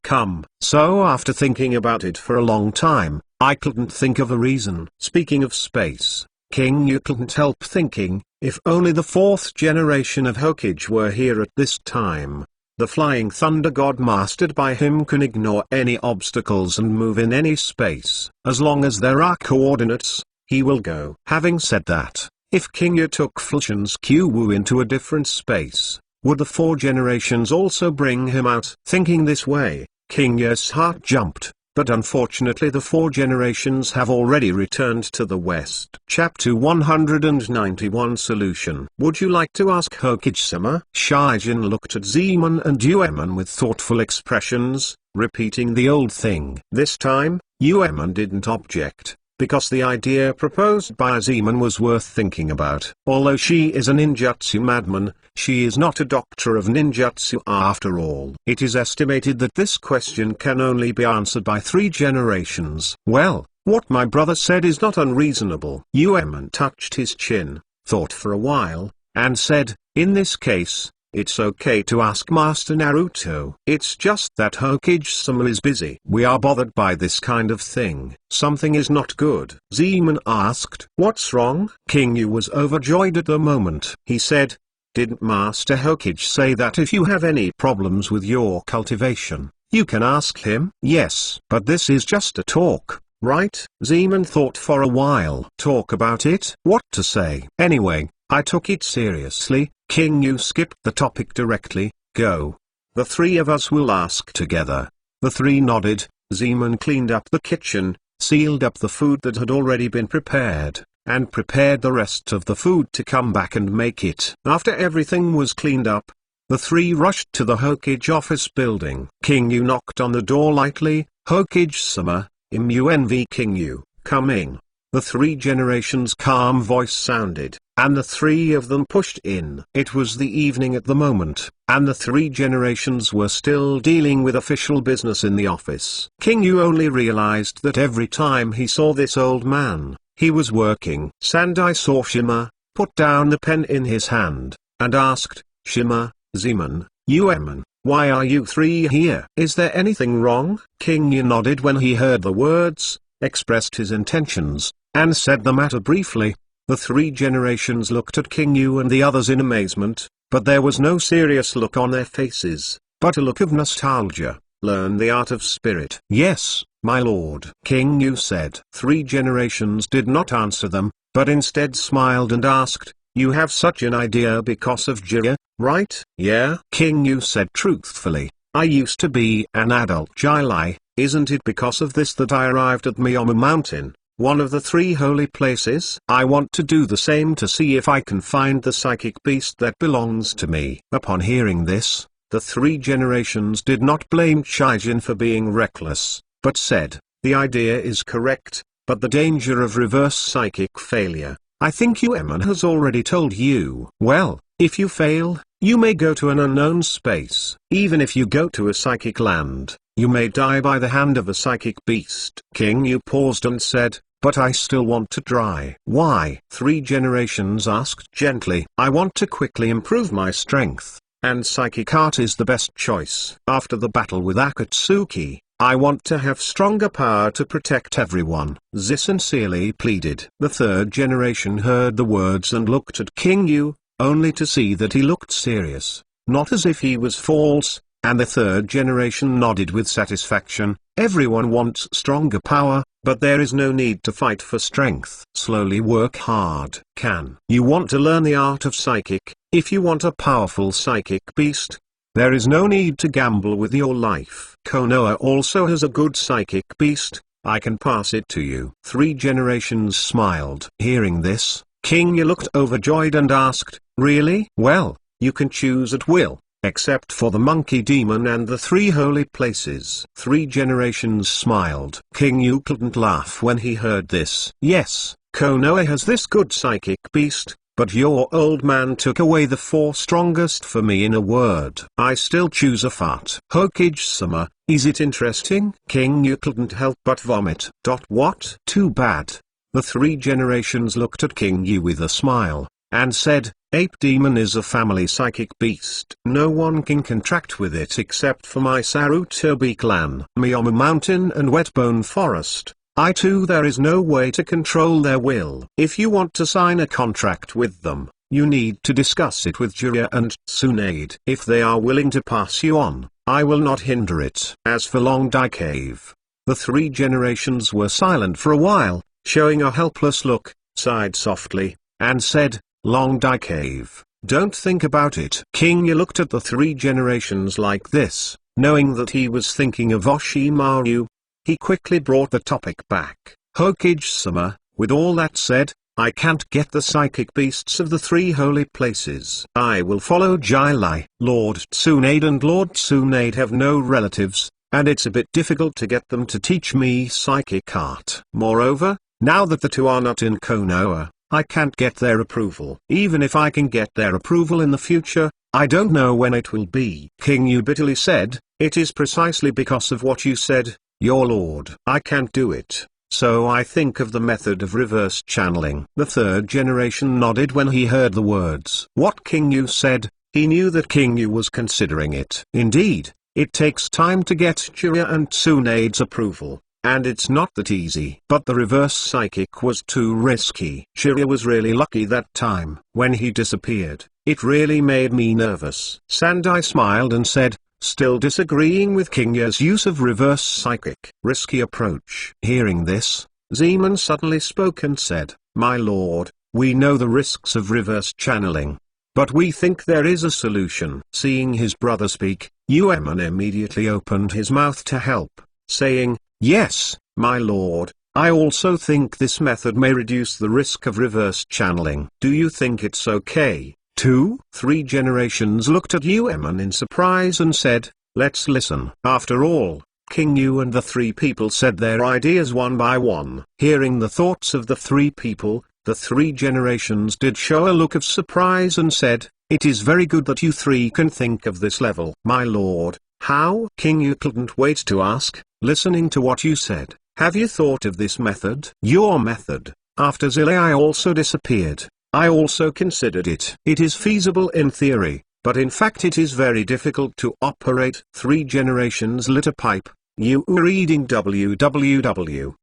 So after thinking about it for a long time, I couldn't think of a reason. Speaking of space, King Yu couldn't help thinking, if only the fourth generation of Hokage were here at this time. The flying thunder god mastered by him can ignore any obstacles and move in any space. As long as there are coordinates, he will go. Having said that, if King Yu took Fulshan's Q-Wu into a different space, would the four generations also bring him out? Thinking this way, King Yu's heart jumped. But unfortunately the four generations have already returned to the West. Chapter 191 Solution. Would you like to ask Hokage-sama? Shijin looked at Zeman and Uemon with thoughtful expressions, repeating the old thing. This time, Uemon didn't object, because the idea proposed by Zeman was worth thinking about. Although she is a ninjutsu madman, she is not a doctor of ninjutsu after all. It is estimated that this question can only be answered by 3 generations. Well, what my brother said is not unreasonable. Uemon touched his chin, thought for a while, and said, "In this case, it's okay to ask Master Naruto. It's just that Hokage-sama is busy. We are bothered by this kind of thing. Something is not good." Zeman asked, "What's wrong?" King Yu was overjoyed at the moment. He said, "Didn't Master Hokage say that if you have any problems with your cultivation, you can ask him?" "Yes, but this is just a talk, right?" Zeman thought for a while. "Talk about it? What to say?" "Anyway, I took it seriously." King Yu skipped the topic directly. "Go. The three of us will ask together." The three nodded. Zeman cleaned up the kitchen, sealed up the food that had already been prepared, and prepared the rest of the food to come back and make it. After everything was cleaned up, the three rushed to the Hokage office building. King Yu knocked on the door lightly. "Hokage-sama, MUNV King Yu, come in." The three generations' calm voice sounded, and the three of them pushed in. It was the evening at the moment, and the three generations were still dealing with official business in the office. King Yu only realized that every time he saw this old man, he was working. Sandai saw Shima, put down the pen in his hand, and asked, "Shima, Zeman, Ueman, why are you three here? Is there anything wrong?" King Yu nodded when he heard the words, expressed his intentions, and said the matter briefly. The three generations looked at King Yu and the others in amazement, but there was no serious look on their faces, but a look of nostalgia. "Learn the art of spirit." "Yes, my lord," King Yu said. Three generations did not answer them, but instead smiled and asked, "You have such an idea because of Jiraiya, right?" "Yeah," King Yu said truthfully. "I used to be an adult Jiraiya. Isn't it because of this that I arrived at Miyama Mountain, one of the three holy places? I want to do the same to see if I can find the psychic beast that belongs to me." Upon hearing this, the three generations did not blame Chijin for being reckless, but said, "The idea is correct, but the danger of reverse psychic failure, I think Ueman has already told you." "Well, if you fail, you may go to an unknown space. Even if you go to a psychic land, you may die by the hand of a psychic beast." King Yu paused and said, "But I still want to try." "Why?" Three generations asked gently. "I want to quickly improve my strength, and psychic art is the best choice. After the battle with Akatsuki, I want to have stronger power to protect everyone." Ze sincerely pleaded. The third generation heard the words and looked at King Yu, only to see that he looked serious, not as if he was false, and the third generation nodded with satisfaction. "Everyone wants stronger power, but there is no need to fight for strength. Slowly work hard." "Can you want to learn the art of psychic? If you want a powerful psychic beast, there is no need to gamble with your life. Konoha also has a good psychic beast. I can pass it to you." Three generations smiled. Hearing this, King Yu looked overjoyed and asked, "Really? Well, you can choose at will, except for the monkey demon and the three holy places." Three generations smiled. King Yu couldn't laugh when he heard this. "Yes, Konoha has this good psychic beast, but your old man took away the four strongest for me. In a word, I still choose a fart." "Hokage-sama, is it interesting?" King Yu couldn't help but vomit. "What? Too bad." The three generations looked at King Yu with a smile, and said, "Ape Demon is a family psychic beast. No one can contract with it except for my Sarutobi clan. Miyama Mountain and Wetbone Forest, there is no way to control their will. If you want to sign a contract with them, you need to discuss it with Jiraiya and Tsunade. If they are willing to pass you on, I will not hinder it." As for Long Dai Cave, the three generations were silent for a while, showing a helpless look, sighed softly, and said, "Long Dai Cave, don't think about it." King Yu looked at the three generations like this, knowing that he was thinking of Oshimaru. He quickly brought the topic back. "Hokage-sama, with all that said, I can't get the psychic beasts of the three holy places. I will follow Jiraiya. Lord Tsunade and Lord Tsunade have no relatives, and it's a bit difficult to get them to teach me psychic art. Moreover, now that the two are not in Konoha, I can't get their approval. Even if I can get their approval in the future, I don't know when it will be." King Yu bitterly said, "It is precisely because of what you said, your lord. I can't do it. So I think of the method of reverse channeling. The third generation nodded when he heard the words. What King Yu said, he knew that King Yu was considering it. Indeed, it takes time to get Chuya and Tsunade's approval, and it's not that easy. But the reverse psychic was too risky. Chuya was really lucky that time. When he disappeared, it really made me nervous. Sandai smiled and said, still disagreeing with King Yu's use of reverse psychic. Risky approach. Hearing this, Zeman suddenly spoke and said, my lord, we know the risks of reverse channeling, but we think there is a solution. Seeing his brother speak, Yueman immediately opened his mouth to help, saying, yes, my lord, I also think this method may reduce the risk of reverse channeling. Do you think it's okay? 3 generations looked at Yueman in surprise and said, let's listen. After all, King Yu and the 3 people said their ideas one by one. Hearing the thoughts of the 3 people, the 3 generations did show a look of surprise and said, it is very good that you 3 can think of this level. My lord, how? King Yu couldn't wait to ask, listening to what you said, have you thought of this method? Your method. After Zilei also disappeared, I also considered it. It is feasible in theory, but in fact it is very difficult to operate. 3 generations lit a pipe. You reading www.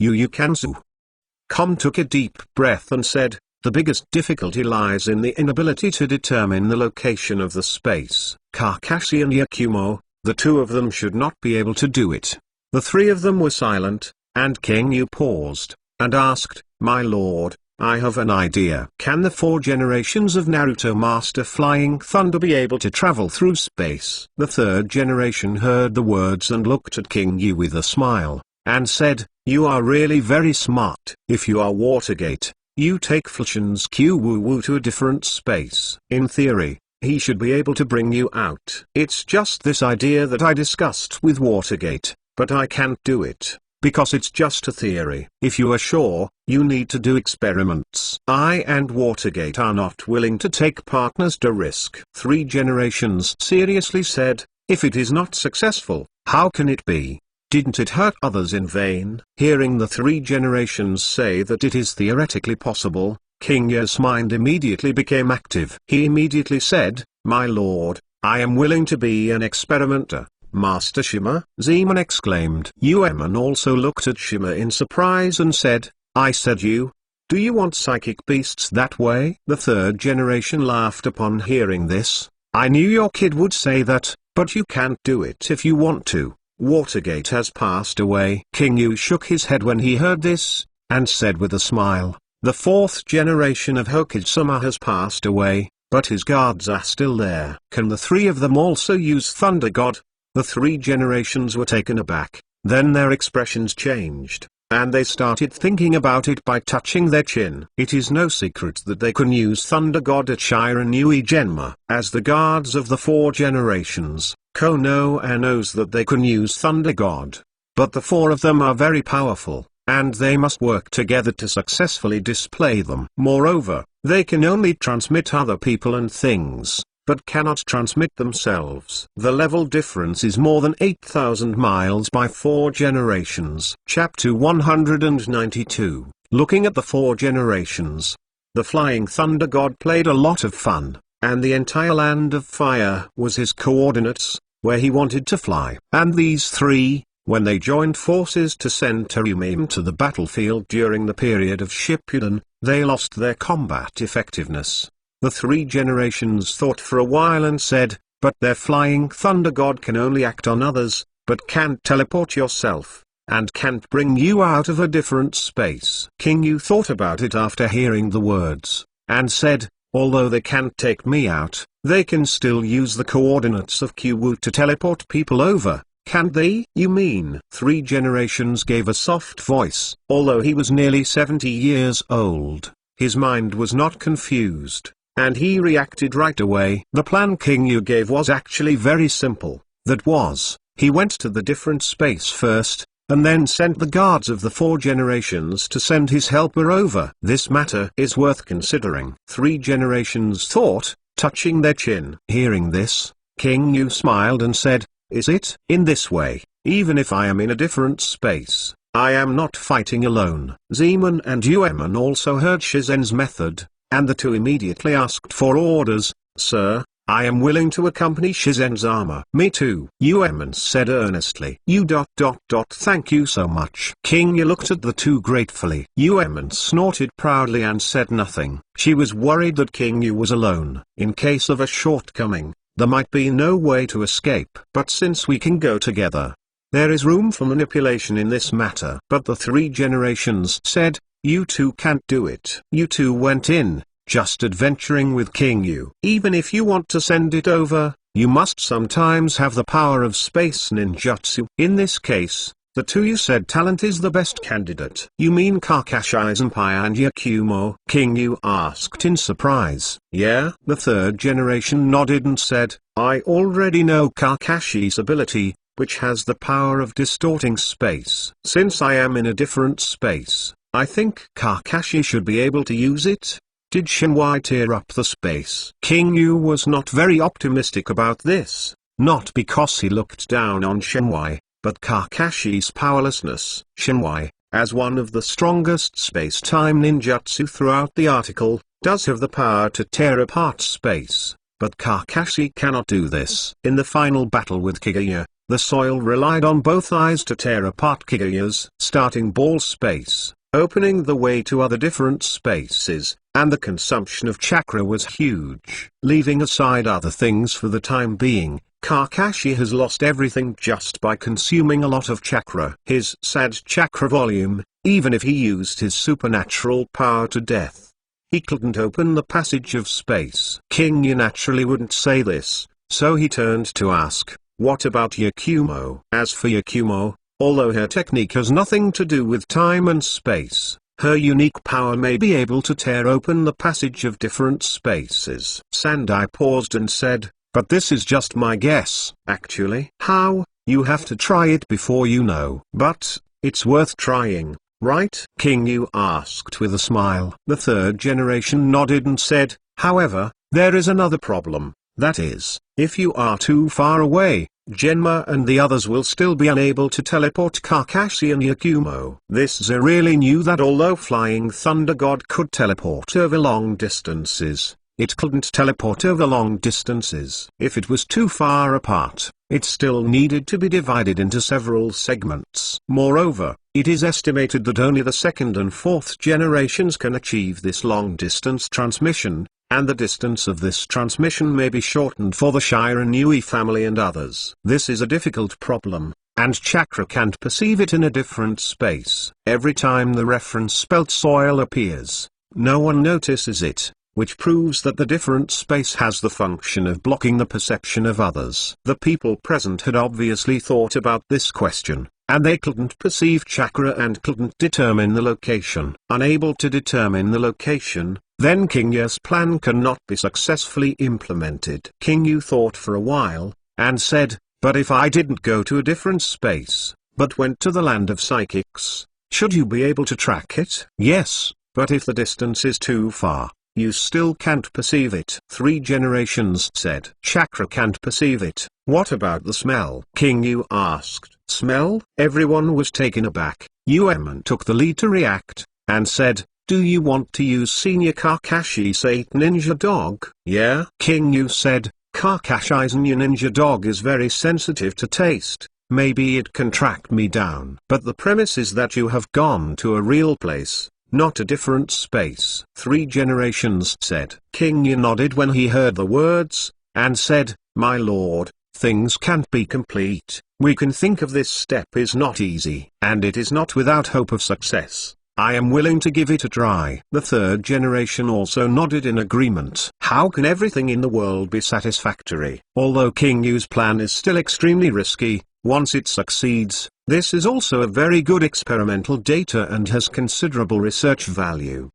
Yuyukansu.com took a deep breath and said, the biggest difficulty lies in the inability to determine the location of the space. Kakashi and Yakumo, the 2 of them should not be able to do it. The 3 of them were silent, and King Yu paused, and asked, my lord, I have an idea. Can the 4 generations of Naruto Master Flying Thunder be able to travel through space? The 3rd generation heard the words and looked at King Yu with a smile, and said, you are really very smart. If you are Watergate, you take Flushin's Q-Woo-Woo to a different space. In theory, he should be able to bring you out. It's just this idea that I discussed with Watergate, but I can't do it, because it's just a theory. If you are sure, you need to do experiments. I and Watergate are not willing to take partners to risk. 3 generations seriously said, if it is not successful, how can it be? Didn't it hurt others in vain? Hearing the 3 generations say that it is theoretically possible, King Yu's mind immediately became active. He immediately said, my lord, I am willing to be an experimenter. Master Shima? Zeman exclaimed. Yueman also looked at Shima in surprise and said, I said you? Do you want psychic beasts that way? The 3rd generation laughed upon hearing this. I knew your kid would say that, but you can't do it if you want to. Watergate has passed away. King Yu shook his head when he heard this, and said with a smile, the 4th generation of Hokage-sama has passed away, but his guards are still there. Can the 3 of them also use Thunder God? The 3 generations were taken aback, then their expressions changed, and they started thinking about it by touching their chin. It is no secret that they can use Thunder God at Shiran Yui Genma. As the guards of the 4 generations, Konoha knows that they can use Thunder God, but the 4 of them are very powerful, and they must work together to successfully display them. Moreover, they can only transmit other people and things, but cannot transmit themselves. The level difference is more than 8,000 miles by 4 generations. Chapter 192. Looking at the 4 generations, the Flying Thunder God played a lot of fun, and the entire Land of Fire was his coordinates, where he wanted to fly. And these 3, when they joined forces to send Terumim to the battlefield during the period of Shippuden, they lost their combat effectiveness. The 3 generations thought for a while and said, but their Flying Thunder God can only act on others, but can't teleport yourself, and can't bring you out of a different space. King Yu thought about it after hearing the words, and said, although they can't take me out, they can still use the coordinates of Q-Woo to teleport people over, can't they? You mean? 3 generations gave a soft voice. Although he was nearly 70 years old, his mind was not confused, and he reacted right away. The plan King Yu gave was actually very simple. That was, he went to the different space first, and then sent the guards of the 4 generations to send his helper over. This matter is worth considering. 3 generations thought, touching their chin. Hearing this, King Yu smiled and said, is it? In this way, even if I am in a different space, I am not fighting alone. Zeman and Ueman also heard Shizen's method, and the two immediately asked for orders. Sir, I am willing to accompany Shizen's armor. Me too, Ueman said earnestly. Thank you so much. King Yu looked at the two gratefully. Ueman snorted proudly and said nothing. She was worried that King Yu was alone. In case of a shortcoming, there might be no way to escape. But since we can go together, there is room for manipulation in this matter. But the three generations said, you two can't do it. You two went in, just adventuring with King Yu. Even if you want to send it over, you must sometimes have the power of space ninjutsu. In this case, the two you said talent is the best candidate. You mean Kakashi Senpai and Yakumo? King Yu asked in surprise. Yeah? The third generation nodded and said, I already know Kakashi's ability, which has the power of distorting space. Since I am in a different space, I think Kakashi should be able to use it. Did Shenwai tear up the space? King Yu was not very optimistic about this, not because he looked down on Shenwai, but Kakashi's powerlessness. Shenwai, as one of the strongest space-time ninjutsu throughout the article, does have the power to tear apart space, but Kakashi cannot do this. In the final battle with Kaguya, the soil relied on both eyes to tear apart Kaguya's starting ball space, opening the way to other different spaces, and the consumption of chakra was huge. Leaving aside other things for the time being, Kakashi has lost everything just by consuming a lot of chakra. His sad chakra volume, even if he used his supernatural power to death, he couldn't open the passage of space. King Yu naturally wouldn't say this, so he turned to ask, what about Yakumo? As for Yakumo, although her technique has nothing to do with time and space, her unique power may be able to tear open the passage of different spaces. Sandai paused and said, but this is just my guess. Actually, how? You have to try it before you know. But, it's worth trying, right? King Yu asked with a smile. The third generation nodded and said, however, there is another problem. That is, if you are too far away, Genma and the others will still be unable to teleport Kakashi and Yakumo. This is really new that although Flying Thunder God could teleport over long distances, it couldn't teleport over long distances. If it was too far apart, it still needed to be divided into several segments. Moreover, it is estimated that only the second and fourth generations can achieve this long-distance transmission, and the distance of this transmission may be shortened for the Shiranui family and others. This is a difficult problem, and Chakra can't perceive it in a different space. Every time the reference spelt soil appears, no one notices it, which proves that the different space has the function of blocking the perception of others. The people present had obviously thought about this question, and they couldn't perceive Chakra and couldn't determine the location. Unable to determine the location, then King Yu's plan cannot be successfully implemented. King Yu thought for a while, and said, but if I didn't go to a different space, but went to the land of psychics, should you be able to track it? Yes, but if the distance is too far, you still can't perceive it. Three generations said. Chakra can't perceive it. What about the smell? King Yu asked. Smell? Everyone was taken aback. Ueman took the lead to react, and said, do you want to use Senior Kakashi's 8 Ninja Dog? Yeah? King Yu said, Kakashi's new Ninja Dog is very sensitive to taste, maybe it can track me down. But the premise is that you have gone to a real place, not a different space. Three generations said. King Yu nodded when he heard the words, and said, my lord, things can't be complete. We can think of this step is not easy, and it is not without hope of success. I am willing to give it a try. The third generation also nodded in agreement. How can everything in the world be satisfactory? Although King Yu's plan is still extremely risky, once it succeeds, this is also a very good experimental data and has considerable research value.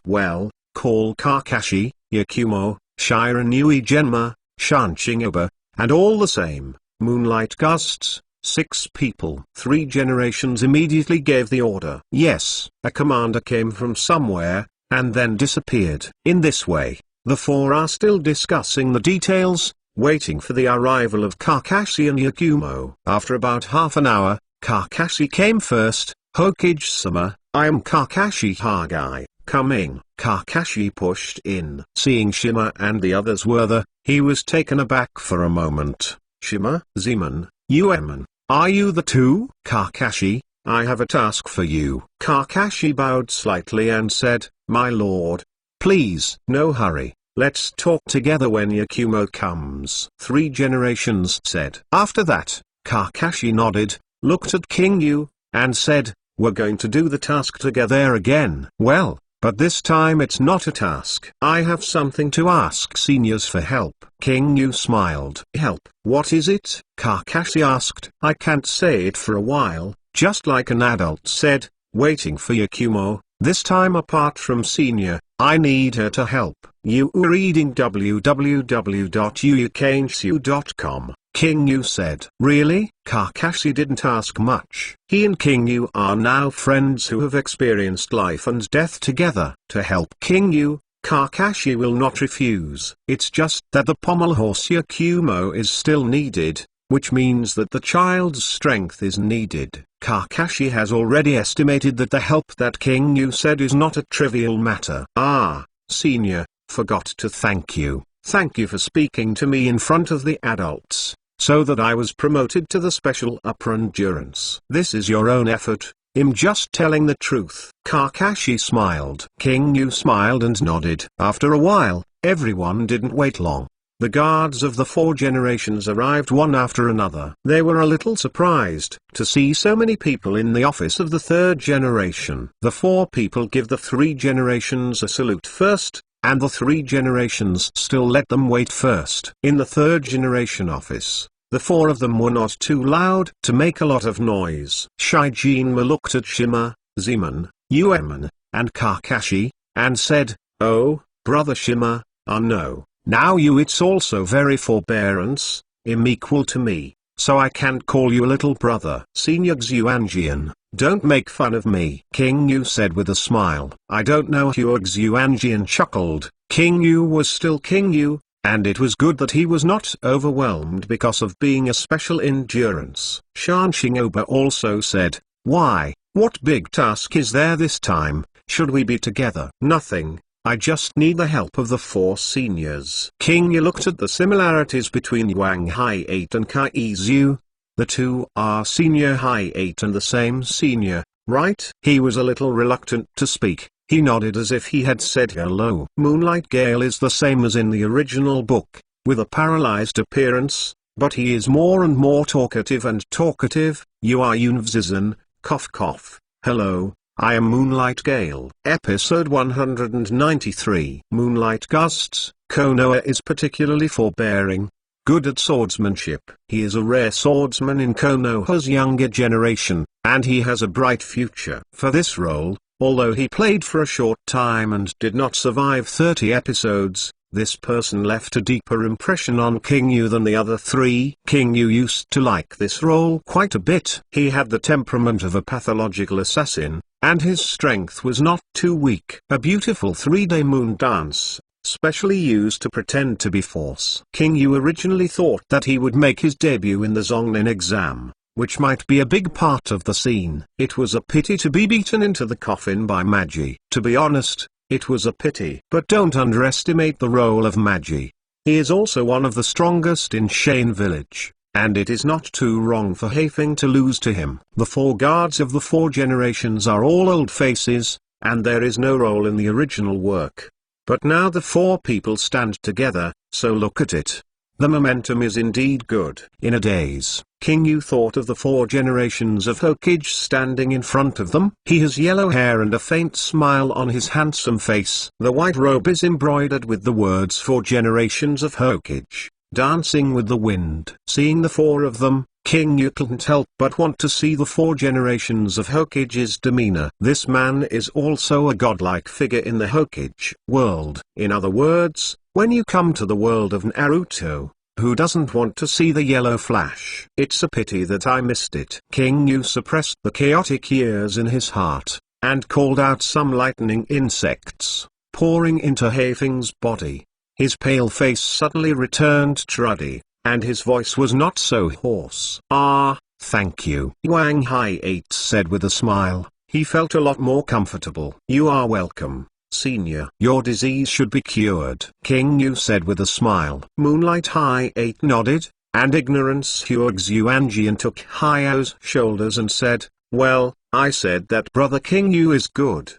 Well, call Kakashi, Yakumo, Shiranui Genma, Shanshingoba, and all the same, Moonlight Gusts, 6 people. 3 generations immediately gave the order. Yes, a commander came from somewhere, and then disappeared. In this way, the 4 are still discussing the details, waiting for the arrival of Kakashi and Yakumo. After about half an hour, Kakashi came first, Hokage-sama, I am Kakashi Hagai, coming. Kakashi pushed in. Seeing Shima and the others were there, he was taken aback for a moment. Shima, Zeman, Uemon, are you the two? Kakashi, I have a task for you. Kakashi bowed slightly and said, my lord. Please. No hurry, let's talk together when Yakumo comes. 3 generations said. After that, Kakashi nodded, looked at King Yu, and said, we're going to do the task together again. Well, but this time it's not a task. I have something to ask seniors for help. King Yu smiled. Help? What is it? Kakashi asked. I can't say it for a while, just like an adult said, waiting for Yakumo. This time apart from senior, I need her to help. You are reading www.yuyukanshu.com. King Yu said. Really? Kakashi didn't ask much. He and King Yu are now friends who have experienced life and death together. To help King Yu, Kakashi will not refuse. It's just that the pommel horse Yakumo is still needed, which means that the child's strength is needed. Kakashi has already estimated that the help that King Yu said is not a trivial matter. Ah, senior, forgot to thank you. Thank you for speaking to me in front of the adults, so that I was promoted to the special upper endurance. This is your own effort. I'm just telling the truth. Kakashi smiled. King Yu smiled and nodded. After a while, everyone didn't wait long. The guards of the 4 generations arrived one after another. They were a little surprised to see so many people in the office of the 3rd generation. The 4 people give the 3 generations a salute first, and the 3 generations still let them wait first. In the 3rd generation office, the 4 of them were not too loud to make a lot of noise. Shijinma looked at Shima, Zeman, Uemon, and Kakashi, and said, oh, brother Shima, no. Now you it's also very forbearance, equal to me, so I can't call you little brother. Senior Xuanjian, don't make fun of me. King Yu said with a smile. I don't know who. Xuanjian chuckled. King Yu was still King Yu, and it was good that he was not overwhelmed because of being a special endurance. Shan Xingoba also said, why, what big task is there this time? Should we be together? Nothing. I just need the help of the 4 seniors. King Yu looked at the similarities between Wang Hai 8 and Kai Zhu. The 2 are senior Hai 8 and the same senior, right? He was a little reluctant to speak. He nodded as if he had said hello. Moonlight Gale is the same as in the original book, with a paralyzed appearance, but he is more and more talkative and talkative. You are Yunvzizan, cough cough. Hello. I am Moonlight Gale. Episode 193. Moonlight Gusts. Konoha is particularly forbearing, good at swordsmanship. He is a rare swordsman in Konoha's younger generation, and he has a bright future. For this role, although he played for a short time and did not survive 30 episodes, this person left a deeper impression on King Yu than the other 3. King Yu used to like this role quite a bit. He had the temperament of a pathological assassin, and his strength was not too weak. A beautiful 3-day moon dance, specially used to pretend to be Force. King Yu originally thought that he would make his debut in the Zongnin exam, which might be a big part of the scene. It was a pity to be beaten into the coffin by Magi. To be honest, it was a pity. But don't underestimate the role of Magi. He is also one of the strongest in Shane Village, and it is not too wrong for Haifeng to lose to him. The 4 guards of the 4 generations are all old faces, and there is no role in the original work. But now the 4 people stand together, so look at it. The momentum is indeed good. In a daze, King Yu thought of the 4 generations of Hokage standing in front of them. He has yellow hair and a faint smile on his handsome face. The white robe is embroidered with the words 4 generations of Hokage, dancing with the wind. Seeing the 4 of them, King Yu couldn't help but want to see the 4 generations of Hokage's demeanor. This man is also a godlike figure in the Hokage world. In other words, when you come to the world of Naruto, who doesn't want to see the yellow flash? It's a pity that I missed it. King Yu suppressed the chaotic years in his heart, and called out some lightning insects, pouring into Haifeng's body. His pale face suddenly returned ruddy, and his voice was not so hoarse. Ah, Thank you. Wang Hai 8 said with a smile. He felt a lot more comfortable. You are welcome, Senior. Your disease should be cured, King Yu said with a smile. Moonlight High 8 nodded, and Ignorance Huangzian took Hio's shoulders and said, well, I said that brother King Yu is good.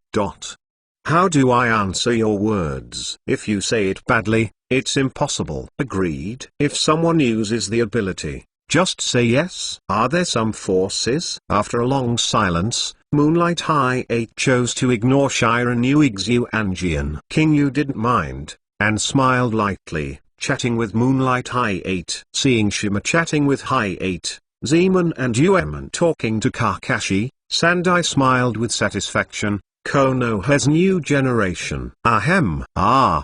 How do I answer your words? If you say it badly, it's impossible. Agreed. If someone uses the ability, just say yes. Are there some forces? After a long silence, Moonlight High 8 chose to ignore Shiren Yuangzian. King Yu didn't mind, and smiled lightly, chatting with Moonlight High 8. Seeing Shima chatting with High 8, Zeman and Ueman talking to Kakashi, Sandai smiled with satisfaction. Kono has new generation. Ahem.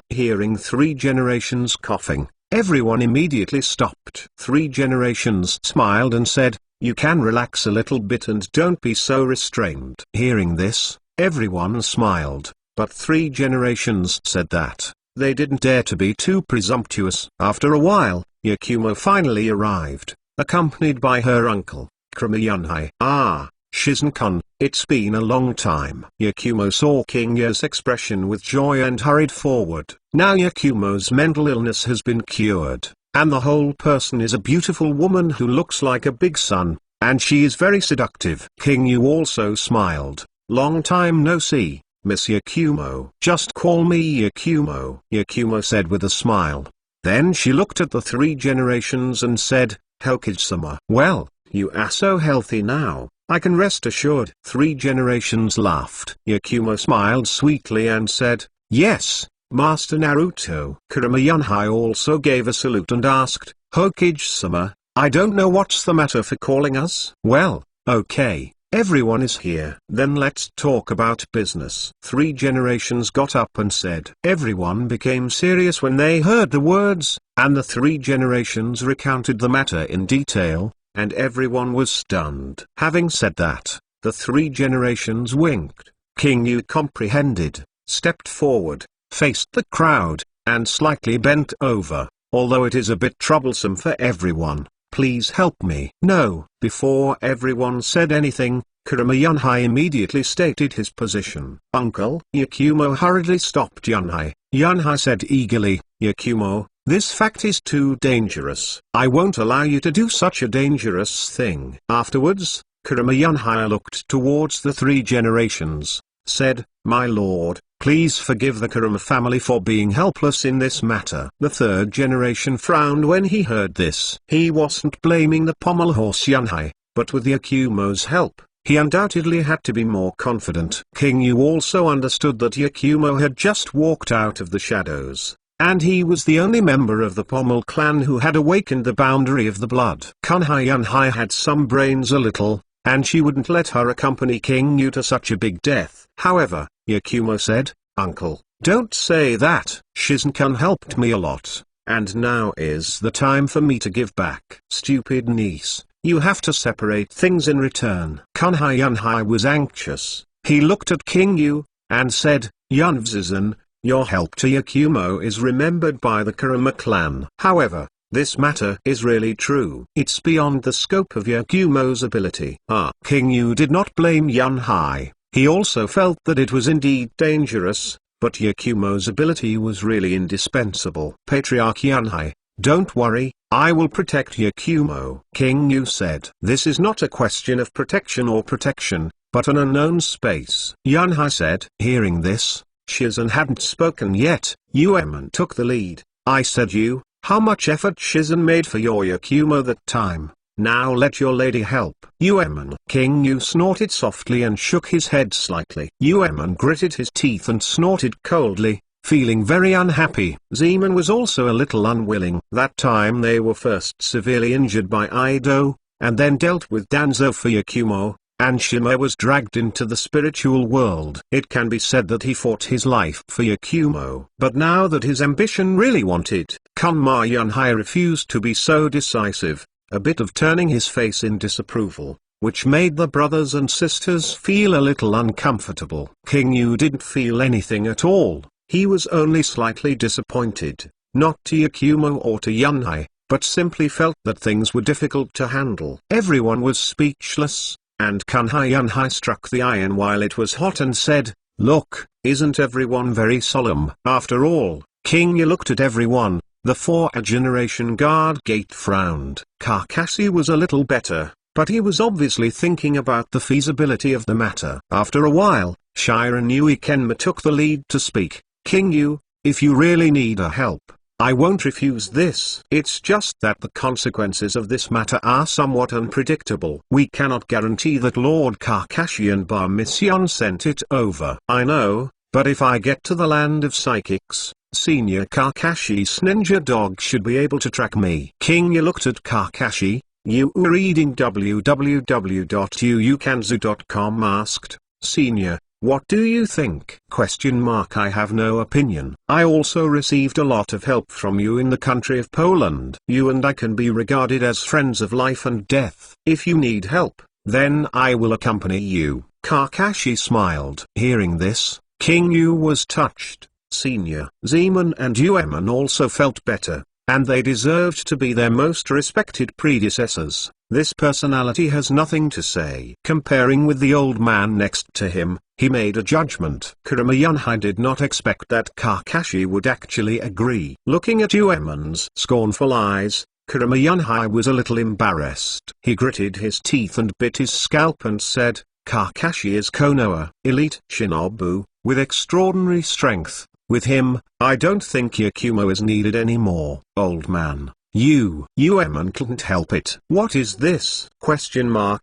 Hearing 3 generations coughing, everyone immediately stopped. 3 generations smiled and said, you can relax a little bit and don't be so restrained. Hearing this, everyone smiled, but 3 generations said that they didn't dare to be too presumptuous. After a while, Yakumo finally arrived, accompanied by her uncle, Kurama. Shizen-kun, it's been a long time. Yakumo saw King Yu's expression with joy and hurried forward. Now Yakumo's mental illness has been cured, and the whole person is a beautiful woman who looks like a big sun, and she is very seductive. King Yu also smiled. Long time no see, Miss Yakumo. Just call me Yakumo, Yakumo said with a smile. Then she looked at the 3 generations and said, Hokage-sama. Well, you are so healthy now, I can rest assured. 3 generations laughed. Yakumo smiled sweetly and said, yes, Master Naruto. Kurama also gave a salute and asked, Hokage-sama, I don't know what's the matter for calling us. Well, okay, everyone is here. Then let's talk about business. 3 generations got up and said. Everyone became serious when they heard the words, and the 3 generations recounted the matter in detail, and everyone was stunned. Having said that, the 3 generations winked. King Yu comprehended, stepped forward, faced the crowd, and slightly bent over. Although it is a bit troublesome for everyone, please help me. No. Before everyone said anything, Kurama immediately stated his position. Uncle. Yakumo hurriedly stopped Yunhai. Yunhai said eagerly, Yakumo, this fact is too dangerous. I won't allow you to do such a dangerous thing. Afterwards, Kurama looked towards the 3 generations, said, my lord, please forgive the Kurama family for being helpless in this matter. The 3rd generation frowned when he heard this. He wasn't blaming the pommel horse Yunhai, but with Yakumo's help, he undoubtedly had to be more confident. King Yu also understood that Yakumo had just walked out of the shadows, and he was the only member of the Pommel clan who had awakened the boundary of the blood. Kunhai Yunhai had some brains a little, and she wouldn't let her accompany King Yu to such a big death. However, Yakumo said, Uncle, don't say that. Shizen-kun helped me a lot, and now is the time for me to give back. Stupid niece, you have to separate things in return. Kunhai Yunhai was anxious. He looked at King Yu, and said, Yunvzizan, your help to Yakumo is remembered by the Kurama clan. However, this matter is really true. It's beyond the scope of Yakumo's ability. King Yu did not blame Yunhai. He also felt that it was indeed dangerous, but Yakumo's ability was really indispensable. Patriarch Yunhai, don't worry, I will protect Yakumo. King Yu said. This is not a question of protection or protection, but an unknown space. Yunhai said. Hearing this, Shizen hadn't spoken yet. Ueman took the lead. I said you, how much effort Shizen made for your Yakumo that time. Now let your lady help. Ueman. King Yu snorted softly and shook his head slightly. Ueman gritted his teeth and snorted coldly, feeling very unhappy. Zeman was also a little unwilling. That time they were first severely injured by Ido, and then dealt with Danzo for Yakumo, and Shima was dragged into the spiritual world. It can be said that he fought his life for Yakumo. But now that his ambition really wanted, Kunma Yunhai refused to be so decisive, a bit of turning his face in disapproval, which made the brothers and sisters feel a little uncomfortable. King Yu didn't feel anything at all. He was only slightly disappointed, not to Yakumo or to Yunhai, but simply felt that things were difficult to handle. Everyone was speechless, and Kanhai struck the iron while it was hot and said, "Look, isn't everyone very solemn?" After all, King Yu looked at everyone. The 4th-generation guard gate frowned. Kakashi was a little better, but he was obviously thinking about the feasibility of the matter. After a while, Shiran Uikenma took the lead to speak. "King Yu, if you really need a help, I won't refuse this. It's just that the consequences of this matter are somewhat unpredictable. We cannot guarantee that Lord Kakashi and Bar Mission sent it over. I know, but if I get to the land of psychics, Senior Kakashi's ninja dog should be able to track me." King Yu looked at Kakashi. "You were reading www.uukanzu.com asked, Senior, what do you think? I have no opinion. I also received a lot of help from you in the country of Poland. You and I can be regarded as friends of life and death. If you need help, then I will accompany you." Kakashi smiled. Hearing this, King Yu was touched. Senior Zeman and Uemon also felt better, and they deserved to be their most respected predecessors. This personality has nothing to say. Comparing with the old man next to him, he made a judgment. Kurama Yunhai did not expect that Kakashi would actually agree. Looking at Uemon's scornful eyes, Kurama Yunhai was a little embarrassed. He gritted his teeth and bit his scalp and said, "Kakashi is Konoha, elite shinobu, with extraordinary strength. With him, I don't think Yakumo is needed anymore." "Old man, Uemon couldn't help it." "What is this?"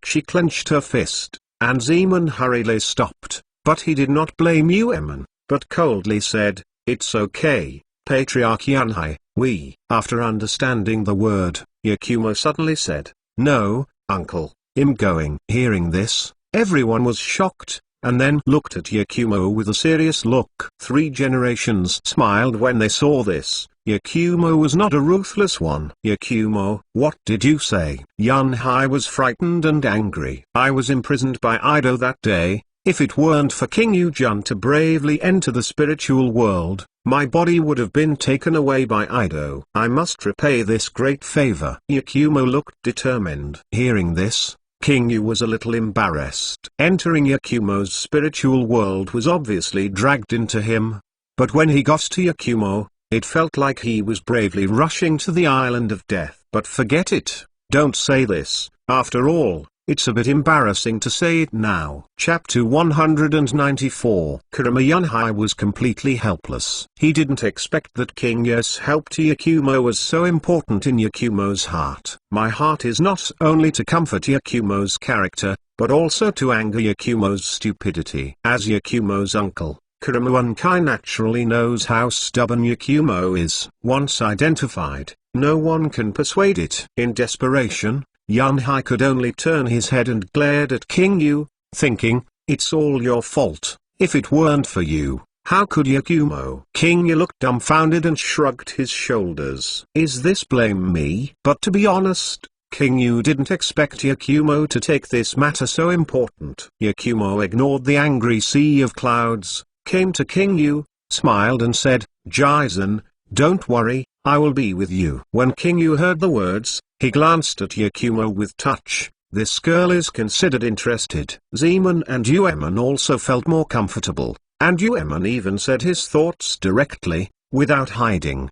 She clenched her fist, and Zeman hurriedly stopped, but he did not blame Uemon, but coldly said, "It's okay, Patriarch Yunhai, we." After understanding the word, Yakumo suddenly said, "No, uncle, I'm going." Hearing this, everyone was shocked, and then looked at Yakumo with a serious look. 3 generations smiled when they saw this. Yakumo was not a ruthless one. "Yakumo, what did you say?" Yunhai was frightened and angry. "I was imprisoned by Ido that day. If it weren't for King Yu-jun to bravely enter the spiritual world, my body would have been taken away by Ido. I must repay this great favor." Yakumo looked determined. Hearing this, King Yu was a little embarrassed. Entering Yakumo's spiritual world was obviously dragged into him. But when he got to Yakumo, it felt like he was bravely rushing to the island of death. But forget it, don't say this. After all, it's a bit embarrassing to say it now. Chapter 194. Kurama Yunhai was completely helpless. He didn't expect that King Yu's help to Yakumo was so important in Yakumo's heart. My heart is not only to comfort Yakumo's character, but also to anger Yakumo's stupidity. As Yakumo's uncle, Kurama Yunhai naturally knows how stubborn Yakumo is. Once identified, no one can persuade it. In desperation, Yunhai could only turn his head and glared at King Yu, thinking, "It's all your fault. If it weren't for you, how could Yakumo?" King Yu looked dumbfounded and shrugged his shoulders. "Is this blame me?" But to be honest, King Yu didn't expect Yakumo to take this matter so important. Yakumo ignored the angry sea of clouds, came to King Yu, smiled and said, "Jaisen, don't worry, I will be with you." When King Yu heard the words, he glanced at Yakumo with touch. This girl is considered interested. Zeman and Uemon also felt more comfortable, and Uemon even said his thoughts directly, without hiding.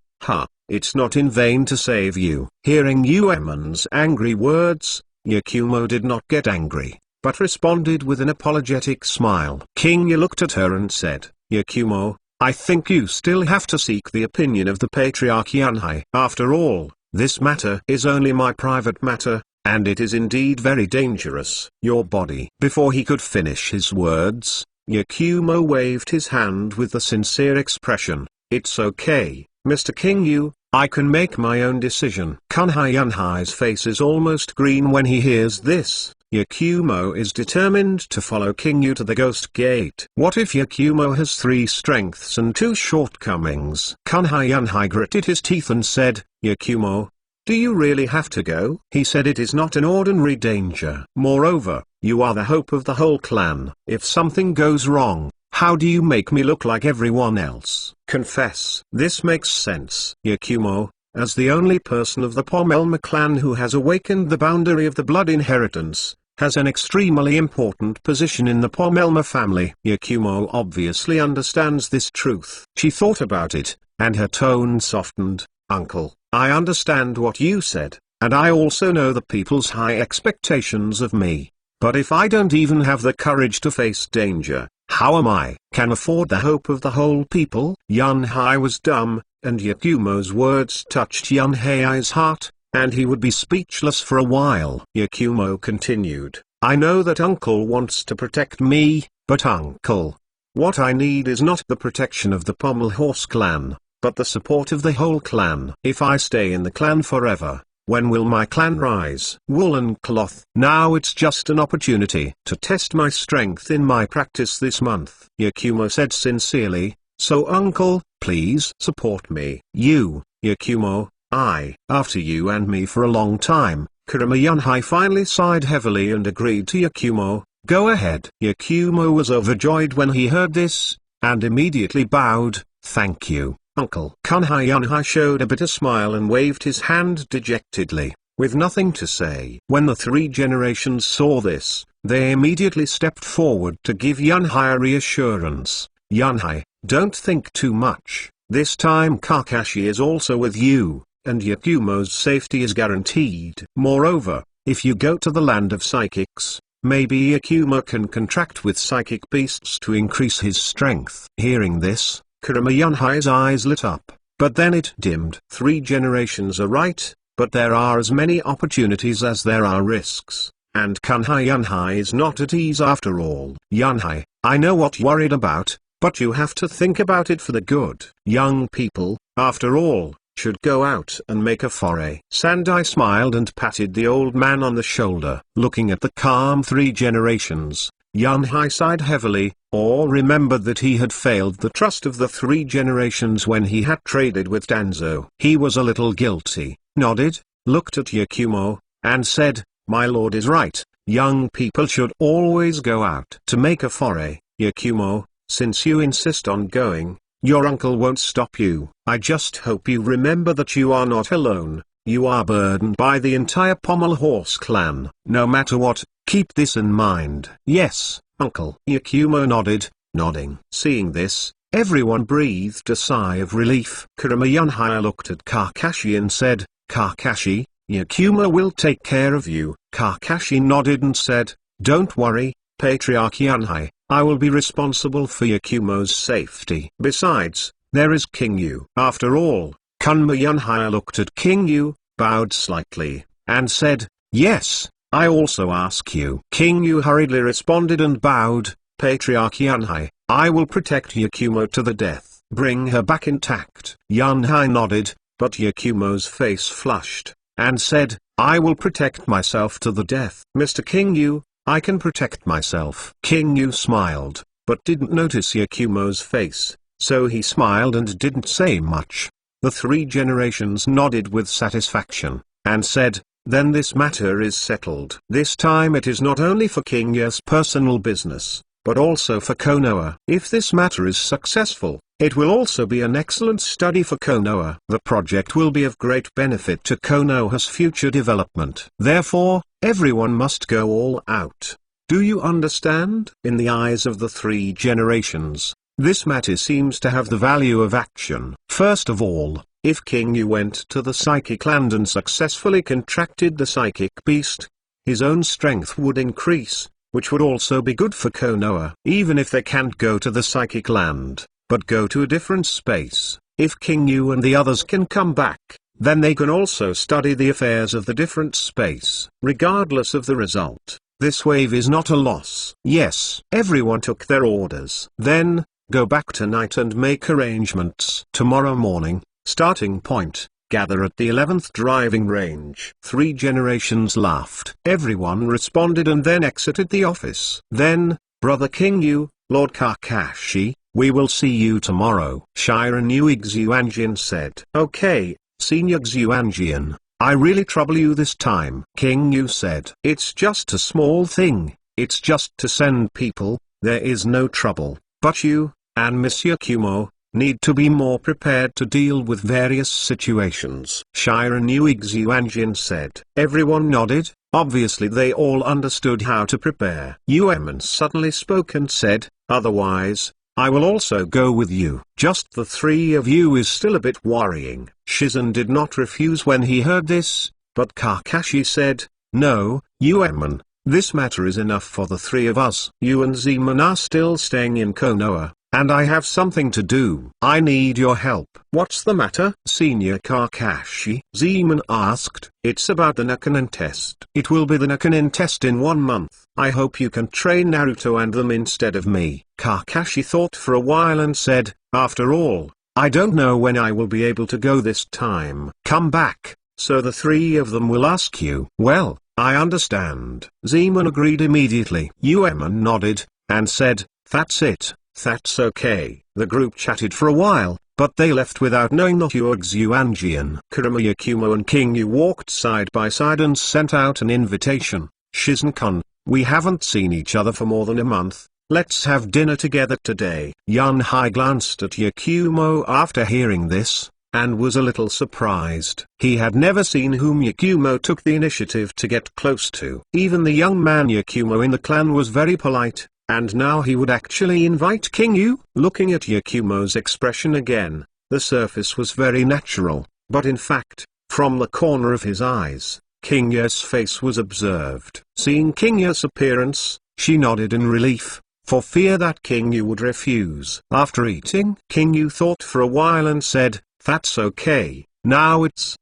It's not in vain to save you." Hearing Uemon's angry words, Yakumo did not get angry, but responded with an apologetic smile. King Yu looked at her and said, "Yakumo, I think you still have to seek the opinion of the Patriarch Yunhai. After all, this matter is only my private matter, and it is indeed very dangerous. Your body." Before he could finish his words, Yakumo waved his hand with a sincere expression. "It's okay, Mr. King Yu, I can make my own decision." Kanhai Yunhai's face is almost green when he hears this. Yakumo is determined to follow King Yu to the Ghost Gate. What if Yakumo has 3 strengths and 2 shortcomings? Kanhai Yunhai gritted his teeth and said, "Yakumo, do you really have to go?" He said it is not an ordinary danger. Moreover, you are the hope of the whole clan. If something goes wrong, how do you make me look like everyone else? Confess. This makes sense. Yakumo, as the only person of the Pomelma clan who has awakened the boundary of the blood inheritance, has an extremely important position in the Pomelma family. Yakumo obviously understands this truth. She thought about it, and her tone softened. Uncle, I understand what you said, and I also know the people's high expectations of me. But if I don't even have the courage to face danger, how am I can afford the hope of the whole people? Yunhai was dumb, and Yakumo's words touched Yunhai's heart, and he would be speechless for a while. Yakumo continued, I know that Uncle wants to protect me, but Uncle, what I need is not the protection of the Pommel Horse clan, but the support of the whole clan. If I stay in the clan forever, when will my clan rise? Woolen cloth. Now it's just an opportunity to test my strength in my practice this month. Yakumo said sincerely, so uncle, please support me. You, Yakumo, after you and me for a long time. Kurama Yunhai finally sighed heavily and agreed to Yakumo. Go ahead. Yakumo was overjoyed when he heard this, and immediately bowed. Thank you, uncle. Kunhai Yunhai showed a bitter smile and waved his hand dejectedly, with nothing to say. When the three generations saw this, they immediately stepped forward to give Yunhai reassurance. Yunhai, don't think too much. This time Kakashi is also with you, and Yakumo's safety is guaranteed. Moreover, if you go to the land of psychics, maybe Yakumo can contract with psychic beasts to increase his strength. Hearing this, Kurama Yunhai's eyes lit up, but then it dimmed. Three generations are right, but there are as many opportunities as there are risks, and Kunhai Yunhai is not at ease after all. Yunhai, I know what you're worried about, but you have to think about it for the good. Young people, after all, should go out and make a foray. Sandai smiled and patted the old man on the shoulder. Looking at the calm three generations, Yunhai sighed heavily, or remembered that he had failed the trust of the three generations when he had traded with Danzo. He was a little guilty, nodded, looked at Yakumo, and said, my lord is right, young people should always go out to make a foray. Yakumo, since you insist on going, your uncle won't stop you. I just hope you remember that you are not alone, you are burdened by the entire Pommel Horse clan. No matter what, keep this in mind. Yes, uncle. Yakumo nodded, nodding. Seeing this, everyone breathed a sigh of relief. Kurama Yunhai looked at Kakashi and said, Kakashi, Yakumo will take care of you. Kakashi nodded and said, don't worry, Patriarch Yunhai, I will be responsible for Yakumo's safety. Besides, there is King Yu. After all, Kunma Yunhai looked at King Yu, bowed slightly, and said, yes, I also ask you. King Yu hurriedly responded and bowed, Patriarch Yunhai, I will protect Yakumo to the death. Bring her back intact. Yunhai nodded, but Yakumo's face flushed, and said, I will protect myself to the death. Mr. King Yu, I can protect myself. King Yu smiled, but didn't notice Yakumo's face, so he smiled and didn't say much. The three generations nodded with satisfaction, and said, then this matter is settled. This time it is not only for King Yu's personal business, but also for Konoha. If this matter is successful, it will also be an excellent study for Konoha. The project will be of great benefit to Konoha's future development. Therefore, everyone must go all out. Do you understand? In the eyes of the three generations, this matter seems to have the value of action. First of all, if King Yu went to the psychic land and successfully contracted the psychic beast, his own strength would increase, which would also be good for Konoha. Even if they can't go to the psychic land, but go to a different space, if King Yu and the others can come back, then they can also study the affairs of the different space. Regardless of the result, this wave is not a loss. Yes, everyone took their orders. Then, go back tonight and make arrangements. Tomorrow morning, starting point, gather at the 11th driving range. Three generations laughed. Everyone responded and then exited the office. Then, Brother King Yu, Lord Kakashi, we will see you tomorrow. Shiran Yu Xuanjian said. Okay, Senior Xuanjian, I really trouble you this time. King Yu said. It's just a small thing, it's just to send people, there is no trouble. But you, and Monsieur Kumo, need to be more prepared to deal with various situations. Shiran Yuanjin said. Everyone nodded. Obviously they all understood how to prepare. Yueman suddenly spoke and said, otherwise, I will also go with you. Just the three of you is still a bit worrying. Shizen did not refuse when he heard this, but Kakashi said, no, Yueman, this matter is enough for the three of us. You and Zeman are still staying in Konoha, and I have something to do. I need your help. What's the matter? Senior Kakashi, Zeman asked. It's about the Nakanin test. It will be the Nakanin test in 1 month. I hope you can train Naruto and them instead of me. Kakashi thought for a while and said, after all, I don't know when I will be able to go this time. Come back, so the three of them will ask you. Well, I understand. Zeman agreed immediately. Yueman nodded, and said, that's it. That's okay. The group chatted for a while, but they left without knowing the Yuanjian. Kurama Yakumo and King Yu walked side by side and sent out an invitation. Shizen-kun, we haven't seen each other for more than a month. Let's have dinner together today. Yunhai glanced at Yakumo after hearing this, and was a little surprised. He had never seen whom Yakumo took the initiative to get close to. Even the young man Yakumo in the clan was very polite. And now he would actually invite King Yu? Looking at Yakumo's expression again, the surface was very natural, but in fact, from the corner of his eyes, King Yu's face was observed. Seeing King Yu's appearance, she nodded in relief, for fear that King Yu would refuse. After eating, King Yu thought for a while and said, that's okay, now it's…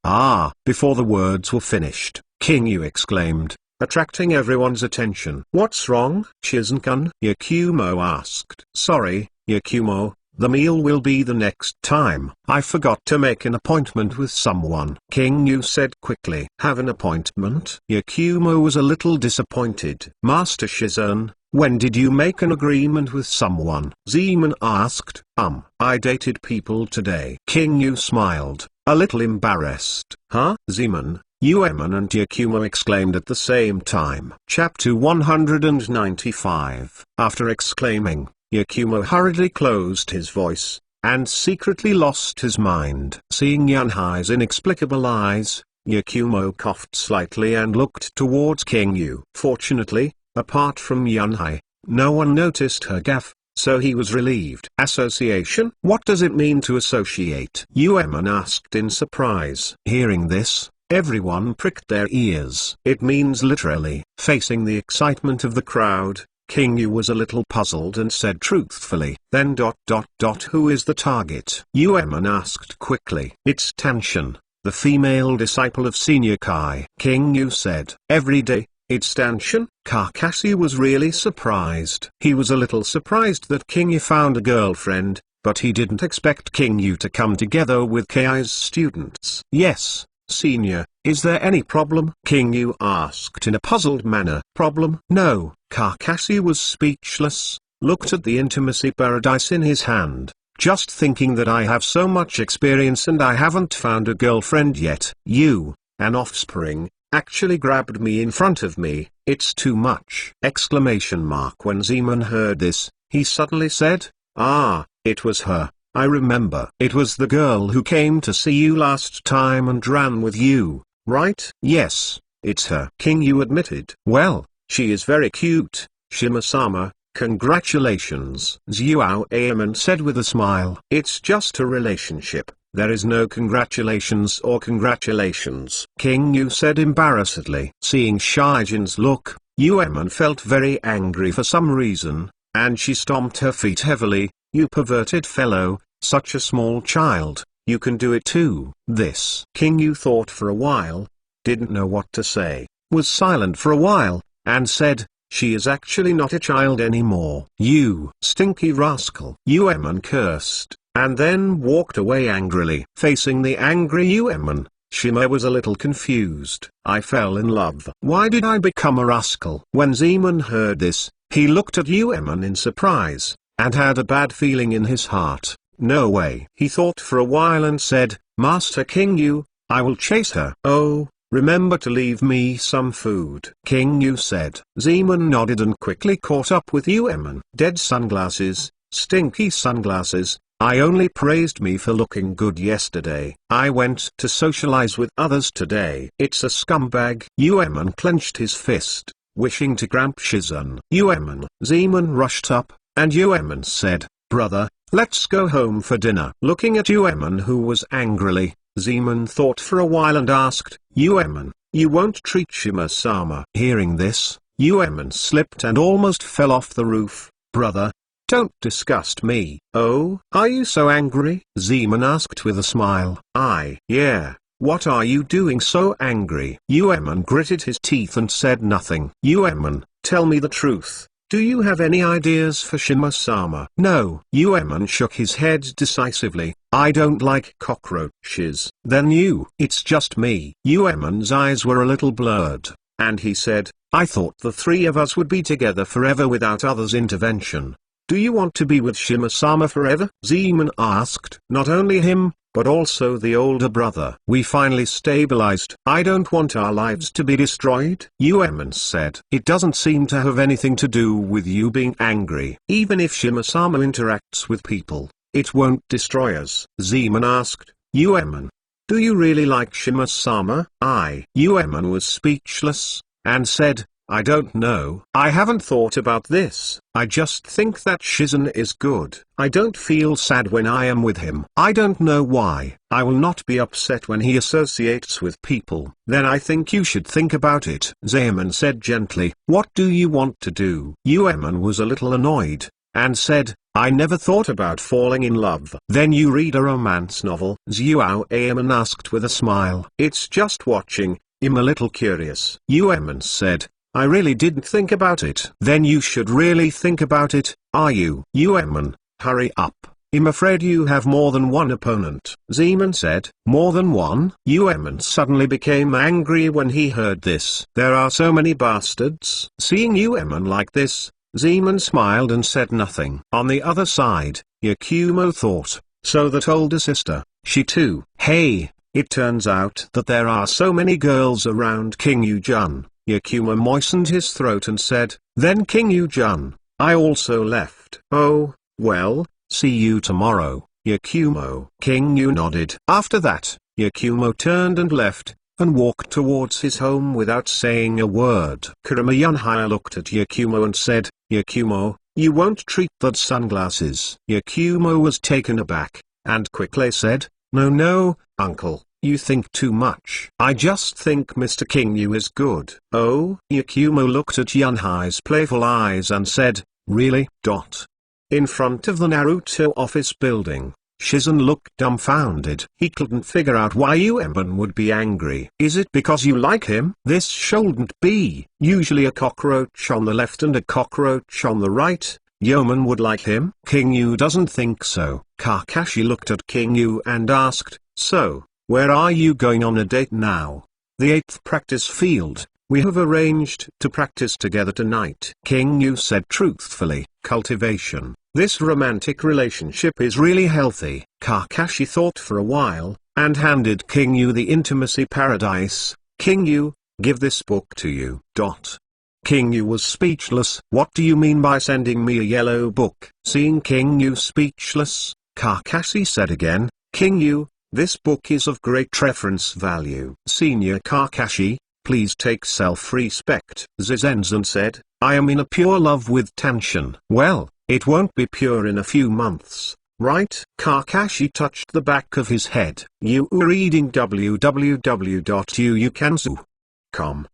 Before the words were finished, King Yu exclaimed, attracting everyone's attention. What's wrong, Shizen-kun? Yakumo asked. Sorry, Yakumo, the meal will be the next time. I forgot to make an appointment with someone. King Yu said quickly. Have an appointment? Yakumo was a little disappointed. Master Shizen, when did you make an agreement with someone? Zeman asked. I dated people today. King Yu smiled, a little embarrassed. Huh? Zeman, Yueman and Yakumo exclaimed at the same time. Chapter 195. After exclaiming, Yakumo hurriedly closed his voice, and secretly lost his mind. Seeing Yunhai's inexplicable eyes, Yakumo coughed slightly and looked towards King Yu. Fortunately, apart from Yunhai, no one noticed her gaffe, so he was relieved. Association? What does it mean to associate? Yueman asked in surprise. Hearing this, everyone pricked their ears. It means literally. Facing the excitement of the crowd, King Yu was a little puzzled and said truthfully. Then ... who is the target? Yueman asked quickly. It's Tanshin, the female disciple of Senior Kai. King Yu said. Every day, it's Tanshin? Kakashi was really surprised. He was a little surprised that King Yu found a girlfriend, but he didn't expect King Yu to come together with Kai's students. Yes. Senior, is there any problem? King Yu asked in a puzzled manner. Problem? No. Kakashi was speechless, looked at the intimacy paradise in his hand, just thinking that I have so much experience and I haven't found a girlfriend yet. You, an offspring, actually grabbed me in front of me, it's too much! Exclamation mark. When Zeman heard this, he suddenly said, it was her. I remember. It was the girl who came to see you last time and ran with you, right? Yes, it's her. King Yu admitted. Well, she is very cute, Shima-sama, congratulations. Xiao Aemon said with a smile. It's just a relationship, there is no congratulations or congratulations. King Yu said embarrassedly. Seeing Shijin's look, Yueman felt very angry for some reason, and she stomped her feet heavily. You perverted fellow, such a small child, you can do it too. This. King Yu thought for a while, didn't know what to say, was silent for a while, and said, she is actually not a child anymore. You stinky rascal. Yueman cursed, and then walked away angrily. Facing the angry Yueman, Shima was a little confused. I fell in love. Why did I become a rascal? When Zeman heard this, he looked at Yueman in surprise, and had a bad feeling in his heart. No way. He thought for a while and said, Master King Yu, I will chase her. Oh, remember to leave me some food. King Yu said. Zeman nodded and quickly caught up with Yueman. Dead sunglasses, stinky sunglasses, I only praised me for looking good yesterday. I went to socialize with others today. It's a scumbag. Ueman clenched his fist, wishing to cramp Shizen. Ueman. Zeman rushed up, and Ueman said, "Brother, let's go home for dinner." Looking at Ueman, who was angrily, Zeman thought for a while and asked, "Ueman, you won't treat Shima-sama?" Hearing this, Ueman slipped and almost fell off the roof. "Brother, don't disgust me." "Oh, are you so angry?" Zeman asked with a smile. Yeah, what are you doing so angry?" Ueman gritted his teeth and said nothing. "Ueman, tell me the truth. Do you have any ideas for Shima-sama?" "No." Ueman shook his head decisively. "I don't like cockroaches." "Then it's just me." Ueman's eyes were a little blurred, and he said, "I thought the three of us would be together forever without others' intervention." "Do you want to be with Shima-sama forever?" Zeman asked. "Not only him, but also the older brother." "We finally stabilized." "I don't want our lives to be destroyed," Ueman said. "It doesn't seem to have anything to do with you being angry. Even if Shima-sama interacts with people, it won't destroy us." Zeman asked, "Ueman, do you really like Shima-sama?" Ueman was speechless, and said, "I don't know. I haven't thought about this. I just think that Shizen is good. I don't feel sad when I am with him. I don't know why. I will not be upset when he associates with people." "Then I think you should think about it," Zeman said gently. "What do you want to do?" Ueman was a little annoyed, and said, "I never thought about falling in love." "Then you read a romance novel?" Ueman asked with a smile. "It's just watching. I'm a little curious." Ueman said, "I really didn't think about it." "Then you should really think about it, are you?" Ueman, hurry up. "I'm afraid you have more than one opponent." Zeman said. "More than one?" Ueman suddenly became angry when he heard this. "There are so many bastards." Seeing Ueman like this, Zeman smiled and said nothing. On the other side, Yakumo thought, so that older sister, she too. "Hey, it turns out that there are so many girls around King Yu-jun." Yakumo moistened his throat and said, "Then King Yu-jun, I also left." "Oh, well, see you tomorrow, Yakumo." King Yu nodded. After that, Yakumo turned and left, and walked towards his home without saying a word. Kurama Yunhaya looked at Yakumo and said, "Yakumo, you won't treat that sunglasses." Yakumo was taken aback, and quickly said, No, uncle. You think too much. I just think Mr. King Yu is good." "Oh?" Yakumo looked at Yunhai's playful eyes and said, "Really?" In front of the Naruto office building, Shizen looked dumbfounded. He couldn't figure out why Ueman would be angry. "Is it because you like him?" "This shouldn't be. Usually a cockroach on the left and a cockroach on the right. Yeoman would like him." King Yu doesn't think so. Kakashi looked at King Yu and asked, "So, where are you going on a date now?" "The 8th practice field. We have arranged to practice together tonight." King Yu said truthfully, "Cultivation. This romantic relationship is really healthy." Kakashi thought for a while, and handed King Yu the Intimacy Paradise. "King Yu, give this book to you." King Yu was speechless. "What do you mean by sending me a yellow book?" Seeing King Yu speechless, Kakashi said again, "King Yu, this book is of great reference value." "Senior Kakashi, please take self-respect." Zenzen said, "I am in a pure love with Tanshin." "Well, it won't be pure in a few months, right?" Kakashi touched the back of his head. "You are reading www.uyukanzu.com.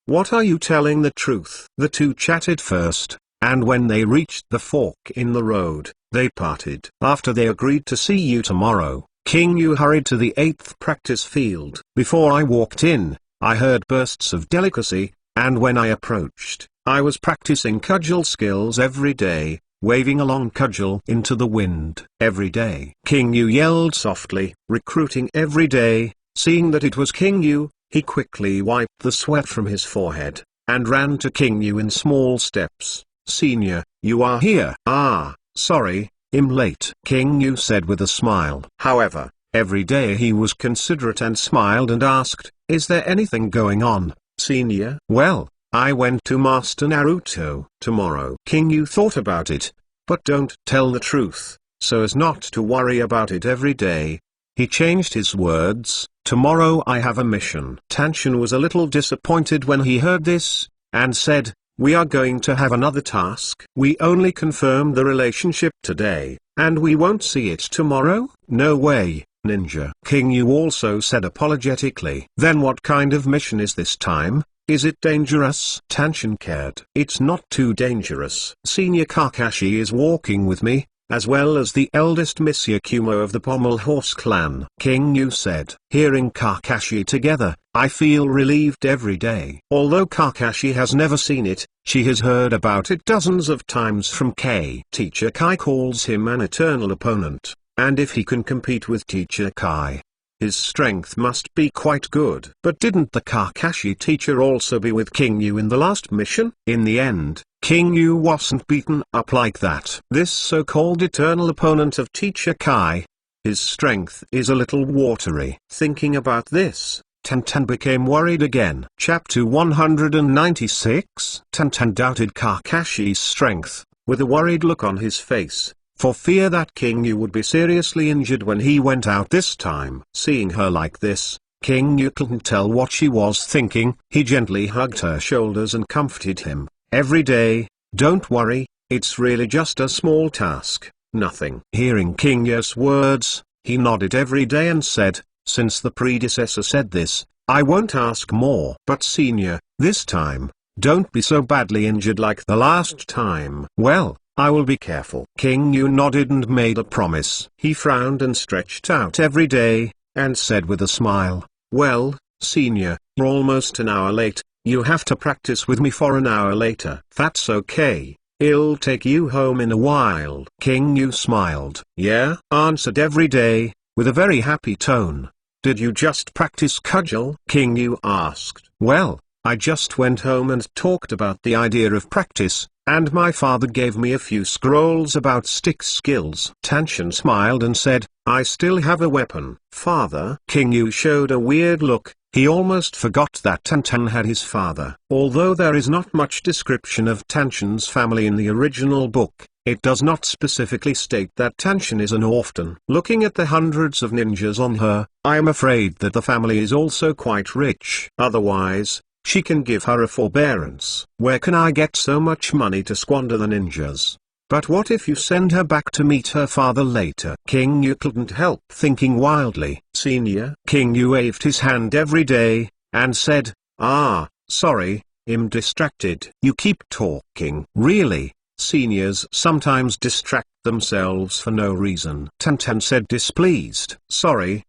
What are you telling the truth?" The two chatted first, and when they reached the fork in the road, they parted. After they agreed to see you tomorrow, King Yu hurried to the 8th practice field. "Before I walked in, I heard bursts of delicacy, and when I approached, I was practicing cudgel skills every day, waving a long cudgel into the wind. Every day." King Yu yelled softly, "Recruiting every day." Seeing that it was King Yu, he quickly wiped the sweat from his forehead, and ran to King Yu in small steps. "Senior, you are here." "Ah, sorry, I'm late," King Yu said with a smile. However, every day he was considerate and smiled and asked, "Is there anything going on, Senior?" "Well, I went to Master Naruto tomorrow." King Yu thought about it, "But don't tell the truth, so as not to worry about it every day. He changed his words, "Tomorrow I have a mission." Tanshin was a little disappointed when he heard this, and said, "We are going to have another task. We only confirmed the relationship today, and we won't see it tomorrow?" "No way, ninja." King Yu also said apologetically. "Then what kind of mission is this time? Is it dangerous?" Tanshin cared. "It's not too dangerous. Senior Kakashi is walking with me, as well as the eldest Miss Yakumo of the Pommel Horse clan." King Yu said. Hearing Kakashi together, I feel relieved every day. Although Kakashi has never seen it, she has heard about it dozens of times from K. Teacher Kai calls him an eternal opponent, and if he can compete with Teacher Kai, his strength must be quite good. But didn't the Kakashi teacher also be with King Yu in the last mission? In the end, King Yu wasn't beaten up like that. This so-called eternal opponent of Teacher Kai, his strength is a little watery. Thinking about this, Tantan became worried again. Chapter 196. Tantan doubted Kakashi's strength, with a worried look on his face, for fear that King Yu would be seriously injured when he went out this time. Seeing her like this, King Yu couldn't tell what she was thinking. He gently hugged her shoulders and comforted him. "Every day, don't worry, it's really just a small task, nothing." Hearing King Yu's words, he nodded every day and said, "Since the predecessor said this, I won't ask more." "But senior, this time, don't be so badly injured like the last time." "Well, I will be careful." King Yu nodded and made a promise. He frowned and stretched out every day, and said with a smile, "Well, senior, you're almost an hour late. You have to practice with me for an hour later." "That's okay. I'll take you home in a while." King Yu smiled. "Yeah?" answered every day, with a very happy tone. "Did you just practice cudgel?" King Yu asked. "Well, I just went home and talked about the idea of practice, and my father gave me a few scrolls about stick skills." Tanshin smiled and said, "I still have a weapon." "Father?" King Yu showed a weird look. He almost forgot that Tantan had his father. Although there is not much description of Tanshin's family in the original book, it does not specifically state that Tanshin is an orphan. Looking at the hundreds of ninjas on her, I am afraid that the family is also quite rich. Otherwise, she can give her a forbearance. Where can I get so much money to squander the ninjas? But what if you send her back to meet her father later? King Yu couldn't help thinking wildly. "Senior?" King Yu waved his hand every day, and said, Sorry, I'm distracted." "You keep talking." "Really? Seniors sometimes distract themselves for no reason." Tantan said displeased. Sorry.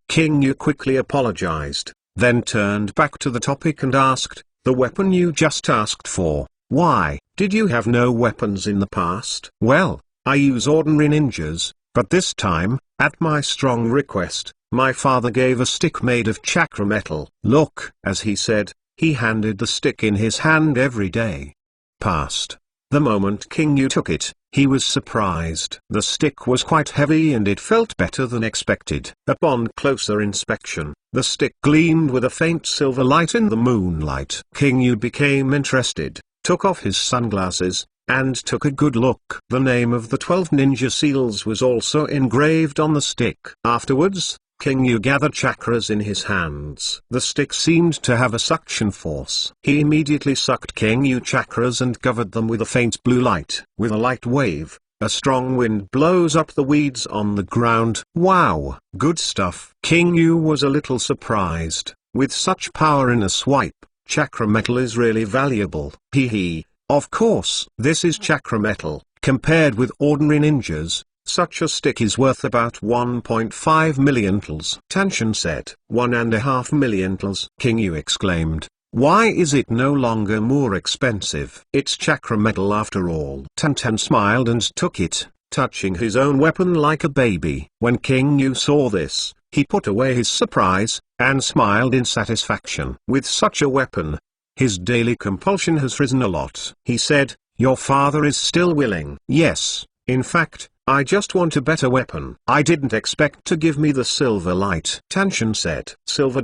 King Yu quickly apologized, then turned back to the topic and asked, "The weapon you just asked for, why? Did you have no weapons in the past?" "Well, I use ordinary ninjas, but this time, at my strong request, my father gave a stick made of chakra metal." "Look." As he said, he handed the stick in his hand every day. Past. The moment King Yu took it, he was surprised. The stick was quite heavy and it felt better than expected. Upon closer inspection, the stick gleamed with a faint silver light in the moonlight. King Yu became interested, took off his sunglasses, and took a good look. The name of the 12 ninja seals was also engraved on the stick. Afterwards, King Yu gathered chakras in his hands. The stick seemed to have a suction force. He immediately sucked King Yu chakras and covered them with a faint blue light. With a light wave, a strong wind blows up the weeds on the ground. Wow, good stuff. King Yu was a little surprised. With such power in a swipe, chakra metal is really valuable. Hee. Of course, this is chakra metal. Compared with ordinary ninjas, such a stick is worth about 1.5 million tals. Tanshin said. 1.5 million tals. King Yu exclaimed. Why is it no longer more expensive? It's chakra metal after all. Tantan smiled and took it, touching his own weapon like a baby. When King Yu saw this, he put away his surprise, and smiled in satisfaction. With such a weapon, his daily compulsion has risen a lot. He said, "Your father is still willing." "Yes, in fact, I just want a better weapon." "I didn't expect to give me the silver light," Tanshin said. Silver ...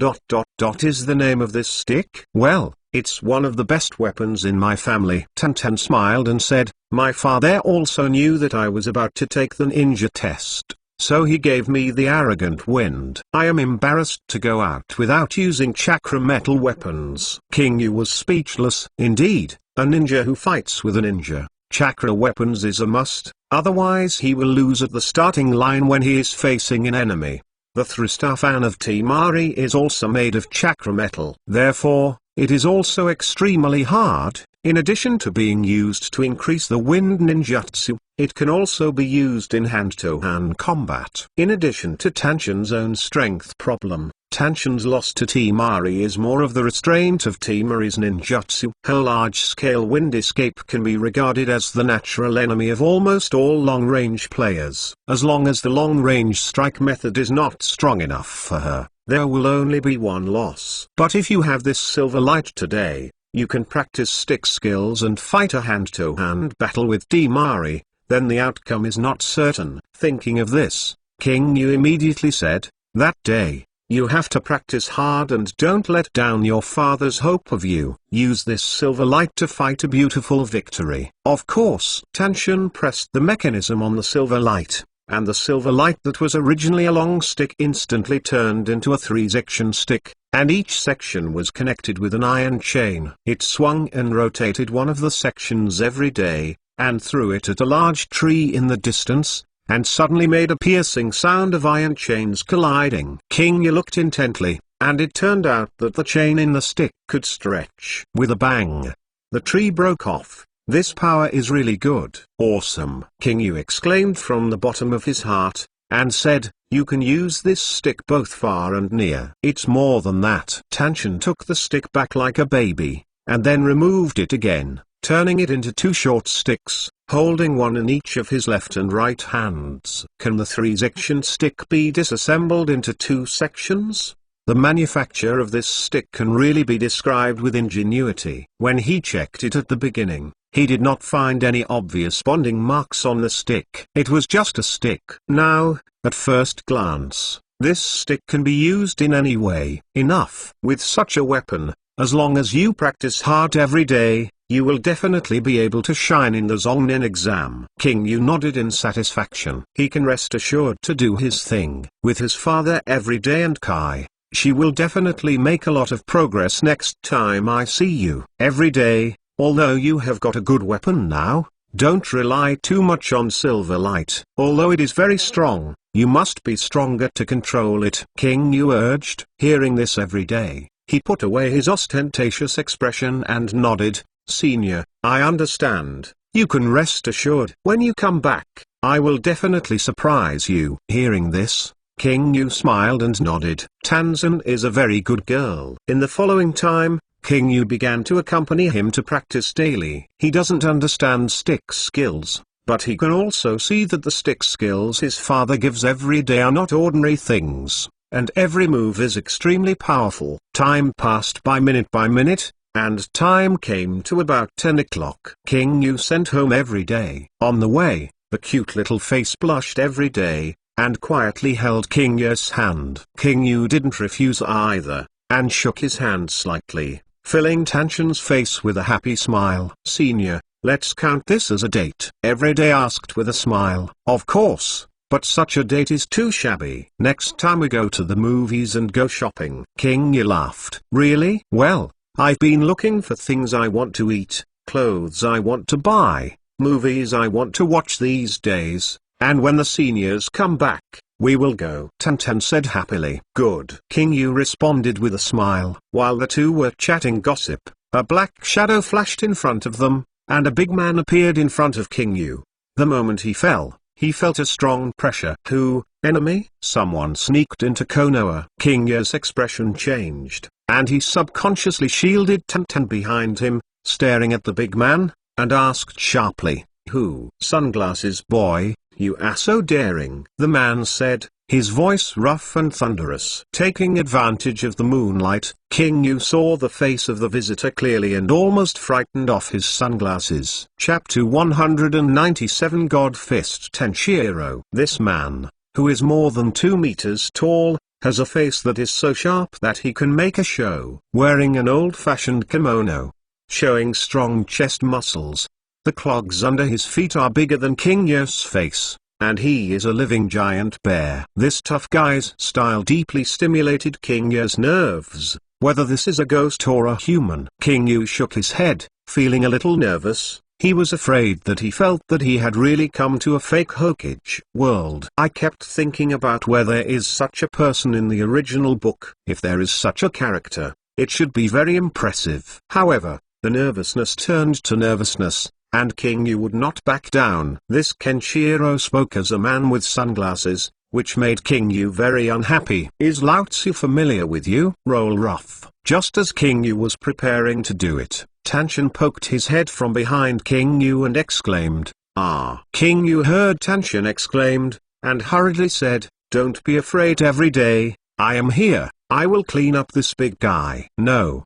is the name of this stick? "Well, it's one of the best weapons in my family." Tantan smiled and said, My father also knew that I was about to take the ninja test, so he gave me the arrogant wind. I am embarrassed to go out without using chakra metal weapons. King Yu was speechless. Indeed, a ninja who fights with a ninja, chakra weapons is a must, otherwise he will lose at the starting line when he is facing an enemy. The Thrustar fan of Temari is also made of chakra metal. Therefore, it is also extremely hard. In addition to being used to increase the wind ninjutsu, it can also be used in hand-to-hand combat. In addition to Tanshin's own strength problem, Tanshin's loss to Temari is more of the restraint of Temari's ninjutsu. A large-scale wind escape can be regarded as the natural enemy of almost all long-range players. As long as the long-range strike method is not strong enough for her, there will only be one loss. But if you have this silver light today, you can practice stick skills and fight a hand-to-hand battle with Temari, then the outcome is not certain. Thinking of this, King Yu immediately said, "That day, you have to practice hard and don't let down your father's hope of you. Use this silver light to fight a beautiful victory." Of course, Tanshin pressed the mechanism on the silver light, and the silver light that was originally a long stick instantly turned into a 3-section stick, and each section was connected with an iron chain. It swung and rotated one of the sections every day, and threw it at a large tree in the distance, and suddenly made a piercing sound of iron chains colliding. King Yu looked intently, and it turned out that the chain in the stick could stretch. With a bang, the tree broke off. "This power is really good." "Awesome!" King Yu exclaimed from the bottom of his heart, and said, "You can use this stick both far and near." "It's more than that." Tanshin took the stick back like a baby, and then removed it again, turning it into 2 short sticks, holding one in each of his left and right hands. "Can the 3-section stick be disassembled into 2 sections? The manufacture of this stick can really be described with ingenuity." When he checked it at the beginning, he did not find any obvious bonding marks on the stick. It was just a stick. Now, at first glance, this stick can be used in any way. Enough. With such a weapon, as long as you practice hard every day, you will definitely be able to shine in the Zongnin exam. King Yu nodded in satisfaction. He can rest assured to do his thing with his father every day, and Kai, she will definitely make a lot of progress next time I see you. Every day, although you have got a good weapon now, don't rely too much on silver light. Although it is very strong, you must be stronger to control it. King Yu urged. Hearing this every day, he put away his ostentatious expression and nodded. "Senior, I understand. You can rest assured. When you come back, I will definitely surprise you." Hearing this, King Yu smiled and nodded. Tanzan is a very good girl. In the following time, King Yu began to accompany him to practice daily. He doesn't understand stick skills, but he can also see that the stick skills his father gives every day are not ordinary things, and every move is extremely powerful. Time passed by minute, and time came to about 10 o'clock. King Yu sent home every day. On the way, the cute little face blushed every day, and quietly held King Yu's hand. King Yu didn't refuse either, and shook his hand slightly, filling Tanshin's face with a happy smile. "Senior, let's count this as a date." Every day asked with a smile. "Of course, but such a date is too shabby. Next time we go to the movies and go shopping." King Yu laughed. "Really? Well, I've been looking for things I want to eat, clothes I want to buy, movies I want to watch these days, and when the seniors come back, we will go." Tantan said happily. "Good." King Yu responded with a smile. While the two were chatting gossip, a black shadow flashed in front of them, and a big man appeared in front of King Yu. The moment he fell, he felt a strong pressure. "Who, enemy?" "Someone sneaked into Konoha." King Yu's expression changed, and he subconsciously shielded Tantan behind him, staring at the big man, and asked sharply, "Who?" "Sunglasses boy, you are so daring," the man said, his voice rough and thunderous. Taking advantage of the moonlight, King Yu saw the face of the visitor clearly and almost frightened off his sunglasses. Chapter 197 God Fist Tenshiro. This man, who is more than 2 meters tall, has a face that is so sharp that he can make a show. Wearing an old-fashioned kimono, showing strong chest muscles, The clogs under his feet are bigger than King Yur's face, and he is a living giant bear. This tough guy's style deeply stimulated King Yur's nerves, whether this is a ghost or a human. King Yu shook his head, feeling a little nervous. He was afraid that he felt that he had really come to a fake Hokage world. I kept thinking about where there is such a person in the original book. If there is such a character, it should be very impressive. However, the nervousness turned to nervousness, and King Yu would not back down. This Kenshiro spoke as a man with sunglasses, which made King Yu very unhappy. Is Lao Tzu familiar with you? Roll rough. Just as King Yu was preparing to do it, Tanshin poked his head from behind King Yu and exclaimed, "Ah!" King Yu heard Tanshin exclaimed, and hurriedly said, "Don't be afraid every day, I am here, I will clean up this big guy." No,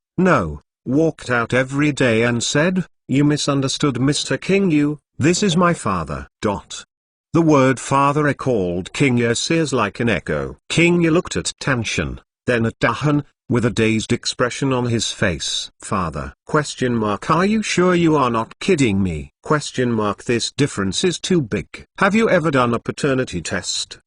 walked out every day and said, "You misunderstood Mr. King Yu, this is my father." The word father recalled King Yu's ears like an echo. King Yu looked at Tanshin, then at Dahan, with a dazed expression on his face. "Father? Are you sure you are not kidding me? This difference is too big. Have you ever done a paternity test?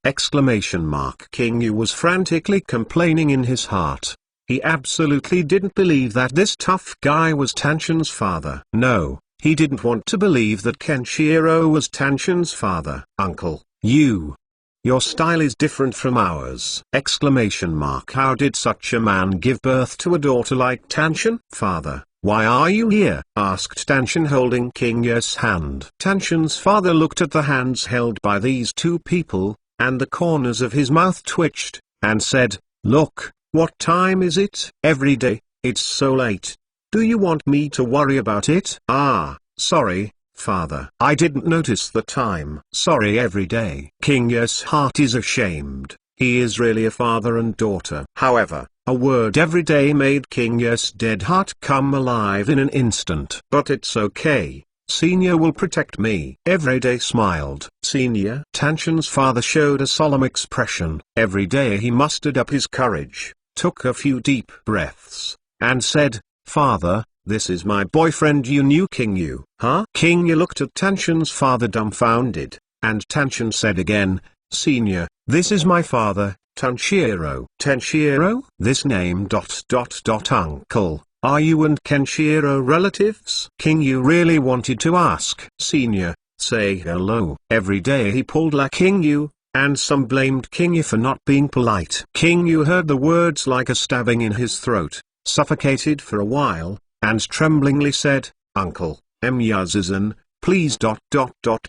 King Yu was frantically complaining in his heart. He absolutely didn't believe that this tough guy was Tanshin's father. No, he didn't want to believe that Kenshiro was Tanshin's father. "Uncle, your style is different from ours!" How did such a man give birth to a daughter like Tanshin? "Father, why are you here?" asked Tanshin, holding King Yu's hand. Tanshin's father looked at the hands held by these two people, and the corners of his mouth twitched, and said, "Look, what time is it?" "Every day, it's so late. Do you want me to worry about it?" "Ah, sorry, Father. I didn't notice the time." "Sorry every day." King Yu's heart is ashamed. He is really a father and daughter. However, a word every day made King Yu's dead heart come alive in an instant. "But it's okay. Senior will protect me." Everyday smiled. "Senior?" Tanshin's father showed a solemn expression. Every day he mustered up his courage, took a few deep breaths, and said, "Father, this is my boyfriend." "You knew King Yu?" "Huh?" King Yu looked at Tanshin's father dumbfounded, and Tanshin said again, "Senior, this is my father, Tanshiro." "Tenshiro?" "This name ... Uncle, are you and Kenshiro relatives?" King Yu really wanted to ask. "Senior, say hello." Every day he pulled like King Yu, and some blamed King Yu for not being polite. King Yu heard the words like a stabbing in his throat, suffocated for a while, and tremblingly said, "Uncle, Yazuzan, please ...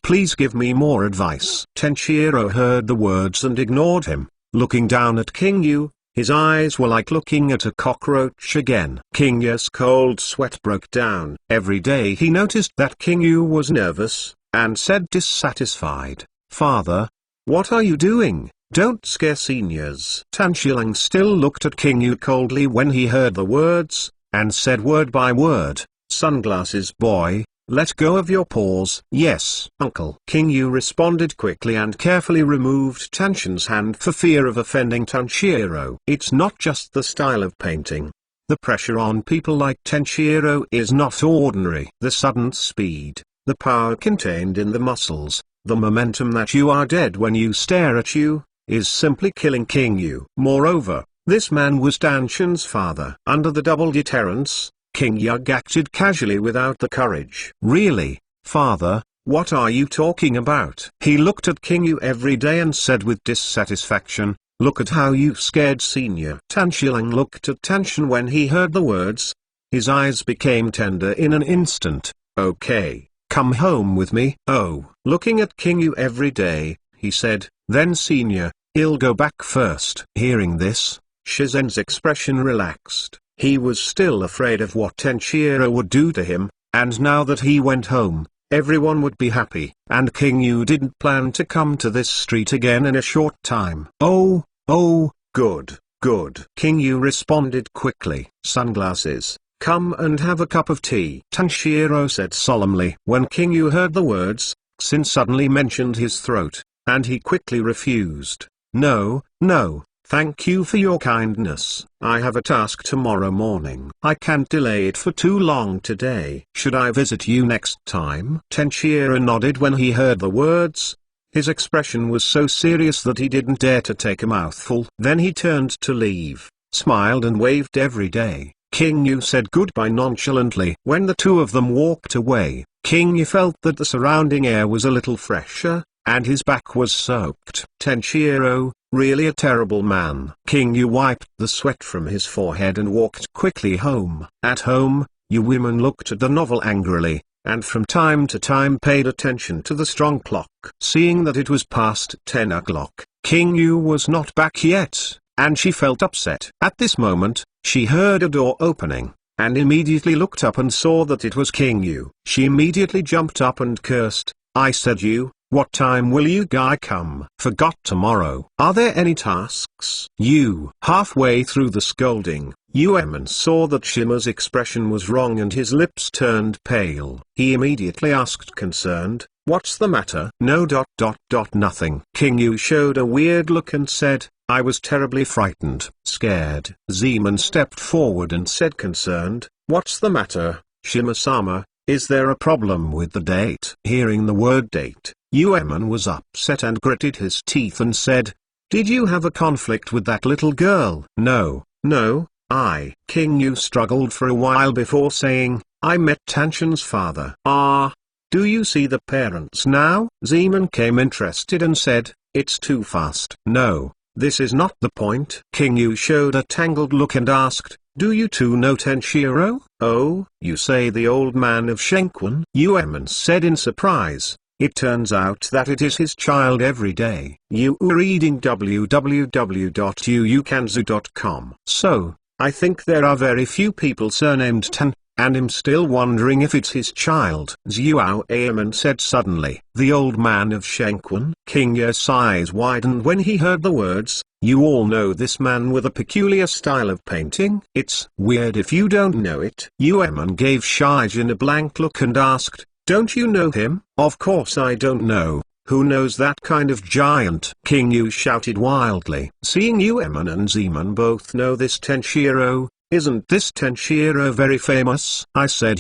please give me more advice." Tenshiro heard the words and ignored him, looking down at King Yu. His eyes were like looking at a cockroach again. King Yu's cold sweat broke down. Every day he noticed that King Yu was nervous, and said dissatisfied, "Father, what are you doing? Don't scare seniors." Tanshilang still looked at King Yu coldly when he heard the words, and said word by word, "Sunglasses boy, let go of your paws." "Yes, uncle." King Yu responded quickly and carefully removed Tanshin's hand for fear of offending Tanshiro. It's not just the style of painting. The pressure on people like Tanshiro is not ordinary. The sudden speed, the power contained in the muscles, the momentum that you are dead when you stare at you, is simply killing King Yu. Moreover, this man was Tanshin's father. Under the double deterrence, King Yu acted casually without the courage. "Really, father, what are you talking about?" He looked at King Yu every day and said with dissatisfaction, "Look at how you scared senior." Tanshilang looked at Tanshin when he heard the words. His eyes became tender in an instant. "Okay, come home with me." "Oh." Looking at King Yu every day, he said, "Then senior, I'll go back first." Hearing this, Shizen's expression relaxed. He was still afraid of what Tenshiro would do to him, and now that he went home, everyone would be happy. And King Yu didn't plan to come to this street again in a short time. Oh, good. King Yu responded quickly. "Sunglasses, come and have a cup of tea," Tanshiro said solemnly. When King Yu heard the words, Xin suddenly mentioned his throat, and he quickly refused. No, Thank you for your kindness. I have a task tomorrow morning. I can't delay it for too long today. Should I visit you next time? Tenshiro nodded when he heard the words. His expression was so serious that he didn't dare to take a mouthful. Then he turned to leave, smiled and waved every day. King Yu said goodbye nonchalantly. When the two of them walked away, King Yu felt that the surrounding air was a little fresher, and his back was soaked. Tenshiro, really a terrible man. King Yu wiped the sweat from his forehead and walked quickly home. At home, Yu women looked at the novel angrily, and from time to time paid attention to the strong clock. Seeing that it was past 10 o'clock, King Yu was not back yet, and she felt upset. At this moment, she heard a door opening, and immediately looked up and saw that it was King Yu. She immediately jumped up and cursed, "I said you, what time will you guy come? Forgot tomorrow. Are there any tasks?" Halfway through the scolding, Uemon saw that Shima's expression was wrong and his lips turned pale. He immediately asked concerned, "What's the matter?" "No. Nothing." King Yu showed a weird look and said, "I was terribly frightened." Scared. Zeman stepped forward and said concerned, "What's the matter, Shima-sama? Is there a problem with the date?" Hearing the word date, Uemon was upset and gritted his teeth and said, "Did you have a conflict with that little girl?" No. King Yu struggled for a while before saying, "I met Tanshin's father." Do you see the parents now?" Zeman came interested and said, "It's too fast." "No, this is not the point." King Yu showed a tangled look and asked, "Do you two know Tenshiro?" "Oh, you say the old man of Shenquan?" Uemon said in surprise. It turns out that it is his child every day. You are reading www.uukanzu.com. So, I think there are very few people surnamed Tan, and I'm still wondering if it's his child. Zhuo Aemon said suddenly. "The old man of Shenquan?" King Yu's eyes widened when he heard the words. "You all know this man with a peculiar style of painting?" "It's weird if you don't know it." Uemon gave Shijin a blank look and asked, "Don't you know him?" "Of course I don't know. Who knows that kind of giant?" King Yu shouted wildly. Seeing Uemon and Zeman both know this Tenshiro, "Isn't this Tenshiro very famous?" I said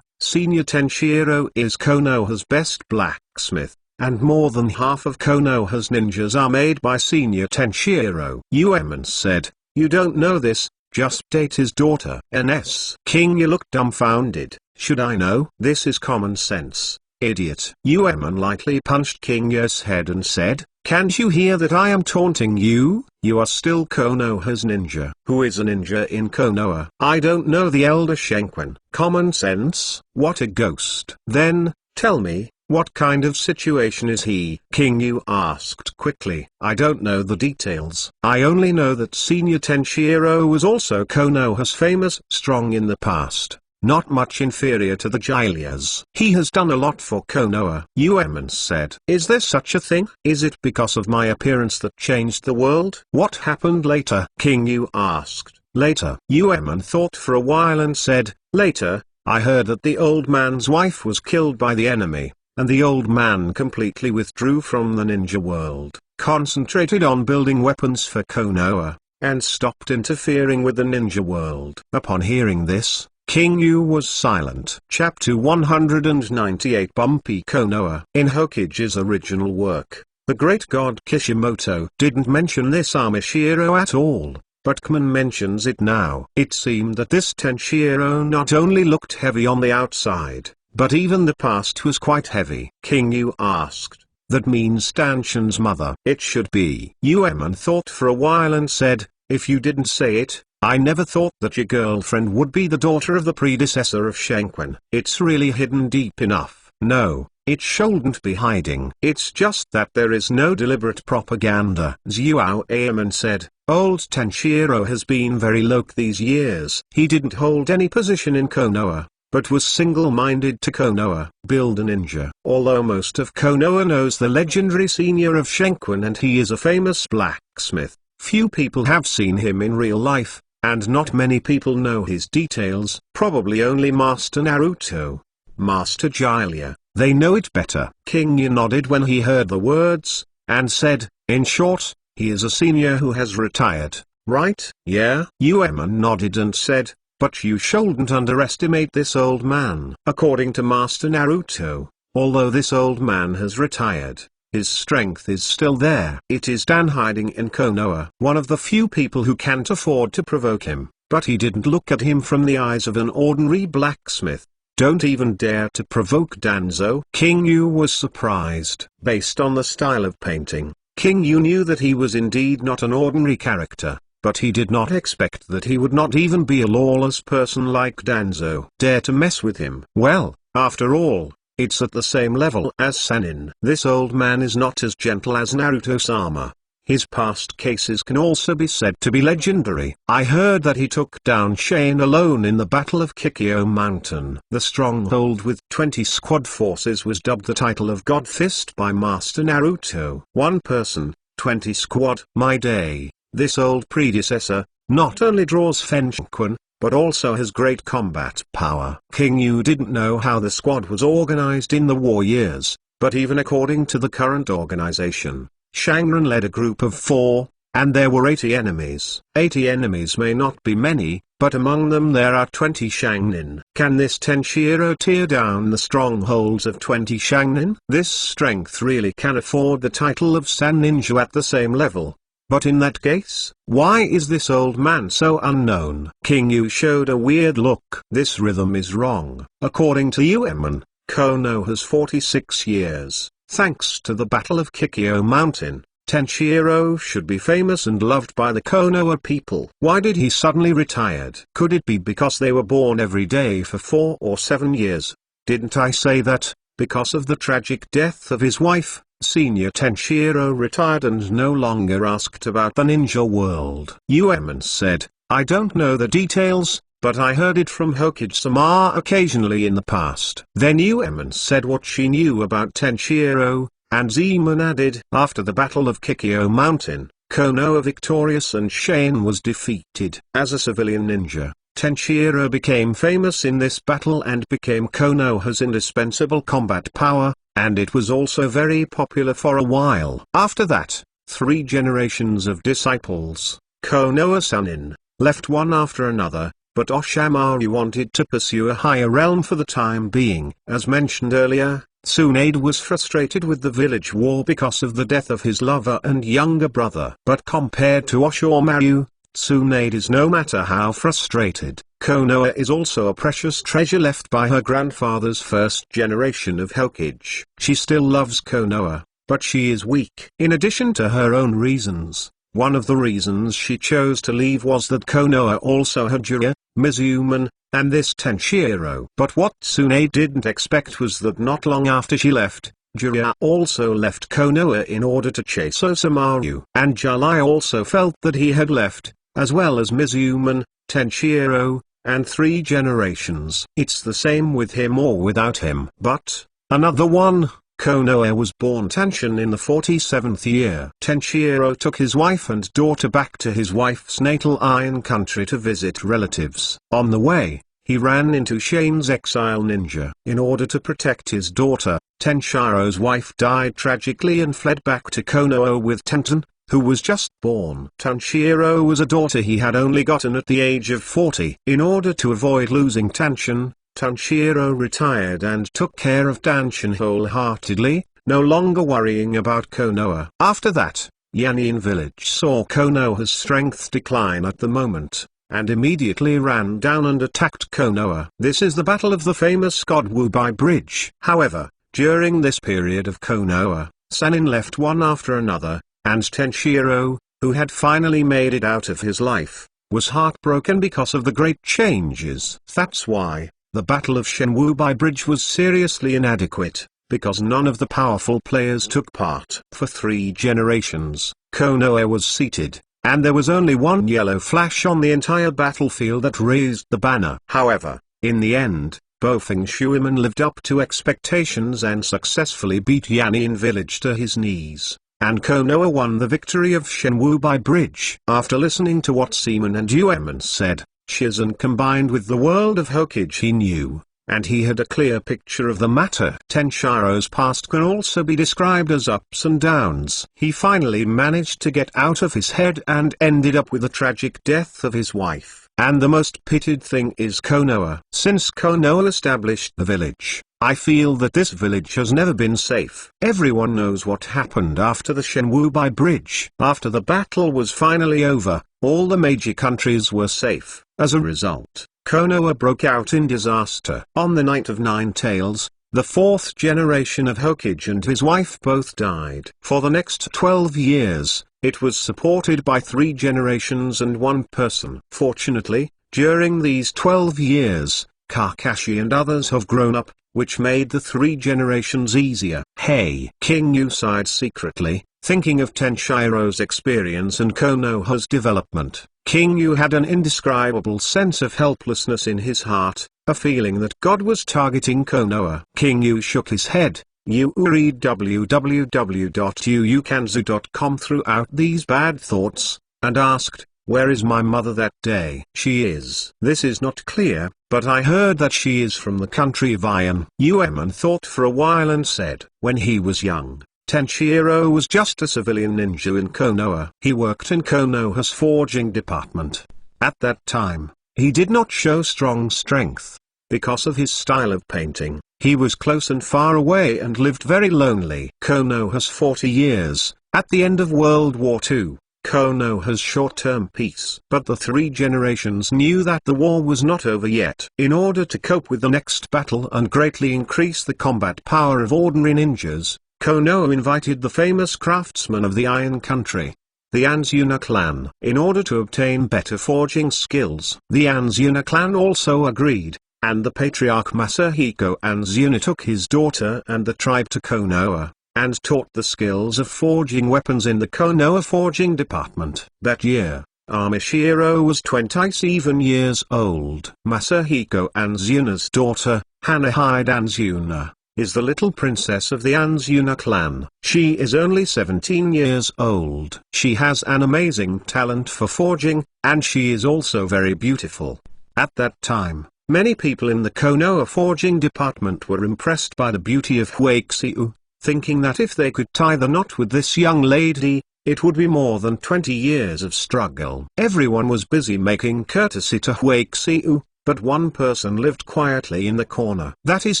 Senior Tenshiro is Konoha's best blacksmith, and more than half of Konoha's ninjas are made by Senior Tenshiro. Uemon said, "You don't know this, just date his daughter." NS. King Yu looked dumbfounded. "Should I know? This is common sense, idiot." Uemon lightly punched King Yu's head and said, "Can't you hear that I am taunting you? You are still Konoha's ninja." "Who is a ninja in Konoha?" "I don't know the elder Shenquan." "Common sense? What a ghost." "Then, tell me, what kind of situation is he?" King Yu asked quickly. "I don't know the details. I only know that Senior Tenshiro was also Konoha's famous strong in the past. Not much inferior to the Gylias. He has done a lot for Konoha." Uemon said. "Is there such a thing? Is it because of my appearance that changed the world?" "What happened later?" King Yu asked. "Later?" Uemon thought for a while and said, "Later, I heard that the old man's wife was killed by the enemy, and the old man completely withdrew from the ninja world, concentrated on building weapons for Konoha, and stopped interfering with the ninja world." Upon hearing this, King Yu was silent. Chapter 198 Bumpy Konoha. In Hokage's original work, the great god Kishimoto didn't mention this Amashiro at all, but Kman mentions it now. It seemed that this Tenshiro not only looked heavy on the outside, but even the past was quite heavy. King Yu asked, "That means Tanshin's mother?" "It should be." Uemon thought for a while and said, "If you didn't say it, I never thought that your girlfriend would be the daughter of the predecessor of Shenquan. It's really hidden deep enough." "No, it shouldn't be hiding. It's just that there is no deliberate propaganda." Zhuo Aemon said, "Old Tenshiro has been very low these years. He didn't hold any position in Konoha, but was single-minded to Konoha, build a ninja. Although most of Konoha knows the legendary senior of Shenquan and he is a famous blacksmith, few people have seen him in real life, and not many people know his details. Probably only Master Naruto, Master Gylia, they know it better." King Yu nodded when he heard the words, and said, "In short, He is a senior who has retired, right? Yeah. Yueman nodded and said, but you shouldn't underestimate this old man. According to Master Naruto, although this old man has retired, his strength is still there. It is Dan hiding in Konoha, one of the few people who can't afford to provoke him, but he didn't look at him from the eyes of an ordinary blacksmith. Don't even dare to provoke Danzo. King Yu was surprised. Based on the style of painting, King Yu knew that he was indeed not an ordinary character, but he did not expect that he would not even be a lawless person like Danzo. Dare to mess with him. Well, after all, it's at the same level as Sannin. This old man is not as gentle as Naruto-sama. His past cases can also be said to be legendary. I heard that he took down Shane alone in the Battle of Kikyo Mountain. The stronghold with 20 squad forces was dubbed the title of God Fist by Master Naruto. One person, 20 squad. My day. This old predecessor, not only draws Fenshin, but also has great combat power. King Yu didn't know how the squad was organized in the war years, but even according to the current organization, Shangren led a group of 4, and there were 80 enemies. 80 enemies may not be many, but among them there are 20 Shangnin. Can this Tenshiro tear down the strongholds of 20 Shangnin? This strength really can afford the title of San Ninja at the same level. But in that case, why is this old man so unknown? King Yu showed a weird look. This rhythm is wrong. According to Yueman, Konoha has 46 years. Thanks to the Battle of Kikyo Mountain, Tenshiro should be famous and loved by the Konoha people. Why did he suddenly retired? Could it be because they were born every day for 4 or 7 years? Didn't I say that? Because of the tragic death of his wife, Senior Tenshiro retired and no longer asked about the ninja world. Yueman said, I don't know the details, but I heard it from Hokage-sama occasionally in the past. Then Yueman said what she knew about Tenshiro, and Zeman added, after the Battle of Kikyo Mountain, Konoha victorious and Shane was defeated. As a civilian ninja, Tenshiro became famous in this battle and became Konoha's indispensable combat power, and it was also very popular for a while. After that, 3 generations of disciples, Konoha Sannin, left one after another, but Oshamaru wanted to pursue a higher realm for the time being. As mentioned earlier, Tsunade was frustrated with the village war because of the death of his lover and younger brother. But compared to Oshamaru, Tsunade is no matter how frustrated. Konoha is also a precious treasure left by her grandfather's first generation of Hokage. She still loves Konoha, but she is weak. In addition to her own reasons, one of the reasons she chose to leave was that Konoha also had Jiraiya, Mizuman, and this Tenshiro. But what Tsunade didn't expect was that not long after she left, Jiraiya also left Konoha in order to chase Osamu. And Jiraiya also felt that he had left, as well as Mizuman, Tenshiro, and 3 generations. It's the same with him or without him. But, another one, Konoha was born Tanshin in the 47th year. Tenshiro took his wife and daughter back to his wife's natal Iron Country to visit relatives. On the way, he ran into Shane's exile ninja. In order to protect his daughter, Tenshiro's wife died tragically and fled back to Konoha with Tenten, who was just born. Tanshiro was a daughter he had only gotten at the age of 40. In order to avoid losing Tanshin, Tanshiro retired and took care of Tanshin wholeheartedly, no longer worrying about Konoha. After that, Yanin village saw Konoha's strength decline at the moment, and immediately ran down and attacked Konoha. This is the battle of the famous God Wubai Bridge. However, during this period of Konoha, Sannin left one after another, and Tenshiro, who had finally made it out of his life, was heartbroken because of the great changes. That's why the Battle of Shenwubai Bridge was seriously inadequate, because none of the powerful players took part. For 3 generations, Konoha was seated, and there was only one yellow flash on the entire battlefield that raised the banner. However, in the end, Bofeng Shuiman lived up to expectations and successfully beat Yanin village to his knees, and Konoha won the victory of Shenwubai Bridge. After listening to what Seaman and Yueman said, Shizen combined with the world of Hokage he knew, and he had a clear picture of the matter. Tenshiro's past can also be described as ups and downs. He finally managed to get out of his head and ended up with the tragic death of his wife. And the most pitied thing is Konoha. Since Konoha established the village, I feel that this village has never been safe. Everyone knows what happened after the Shenwubai Bridge. After the battle was finally over, all the major countries were safe. As a result, Konoha broke out in disaster. On the night of Nine Tails, the fourth generation of Hokage and his wife both died. For the next 12 years, it was supported by 3 generations and 1 person. Fortunately, during these 12 years, Kakashi and others have grown up, which made the 3 generations easier. Hey! King Yu sighed secretly, thinking of Tenshiro's experience and Konoha's development. King Yu had an indescribable sense of helplessness in his heart, a feeling that God was targeting Konoha. King Yu shook his head. You read www.yuukanzu.com throughout these bad thoughts, and asked, "Where is my mother that day?" "She is. This is not clear, but I heard that she is from the country of Iron." Ueman thought for a while and said, "When he was young, Tenshiro was just a civilian ninja in Konoha. He worked in Konoha's forging department. At that time, he did not show strong strength. Because of his style of painting, he was close and far away and lived very lonely." Konoha's 40 years, at the end of World War II, Konoha's short-term peace. But the 3 generations knew that the war was not over yet. In order to cope with the next battle and greatly increase the combat power of ordinary ninjas, Konoha invited the famous craftsmen of the Iron Country, the Anzuna clan, in order to obtain better forging skills. The Anzuna clan also agreed, and the patriarch Masahiko Anzuna took his daughter and the tribe to Konoha, and taught the skills of forging weapons in the Konoha forging department. That year, Amashiro was 27 years old. Masahiko Anzuna's daughter, Hanahide Anzuna, is the little princess of the Anzuna clan. She is only 17 years old. She has an amazing talent for forging, and she is also very beautiful. At that time, many people in the Konoha forging department were impressed by the beauty of Huaxiu, thinking that if they could tie the knot with this young lady, it would be more than 20 years of struggle. Everyone was busy making courtesy to Huaxiu, but one person lived quietly in the corner. That is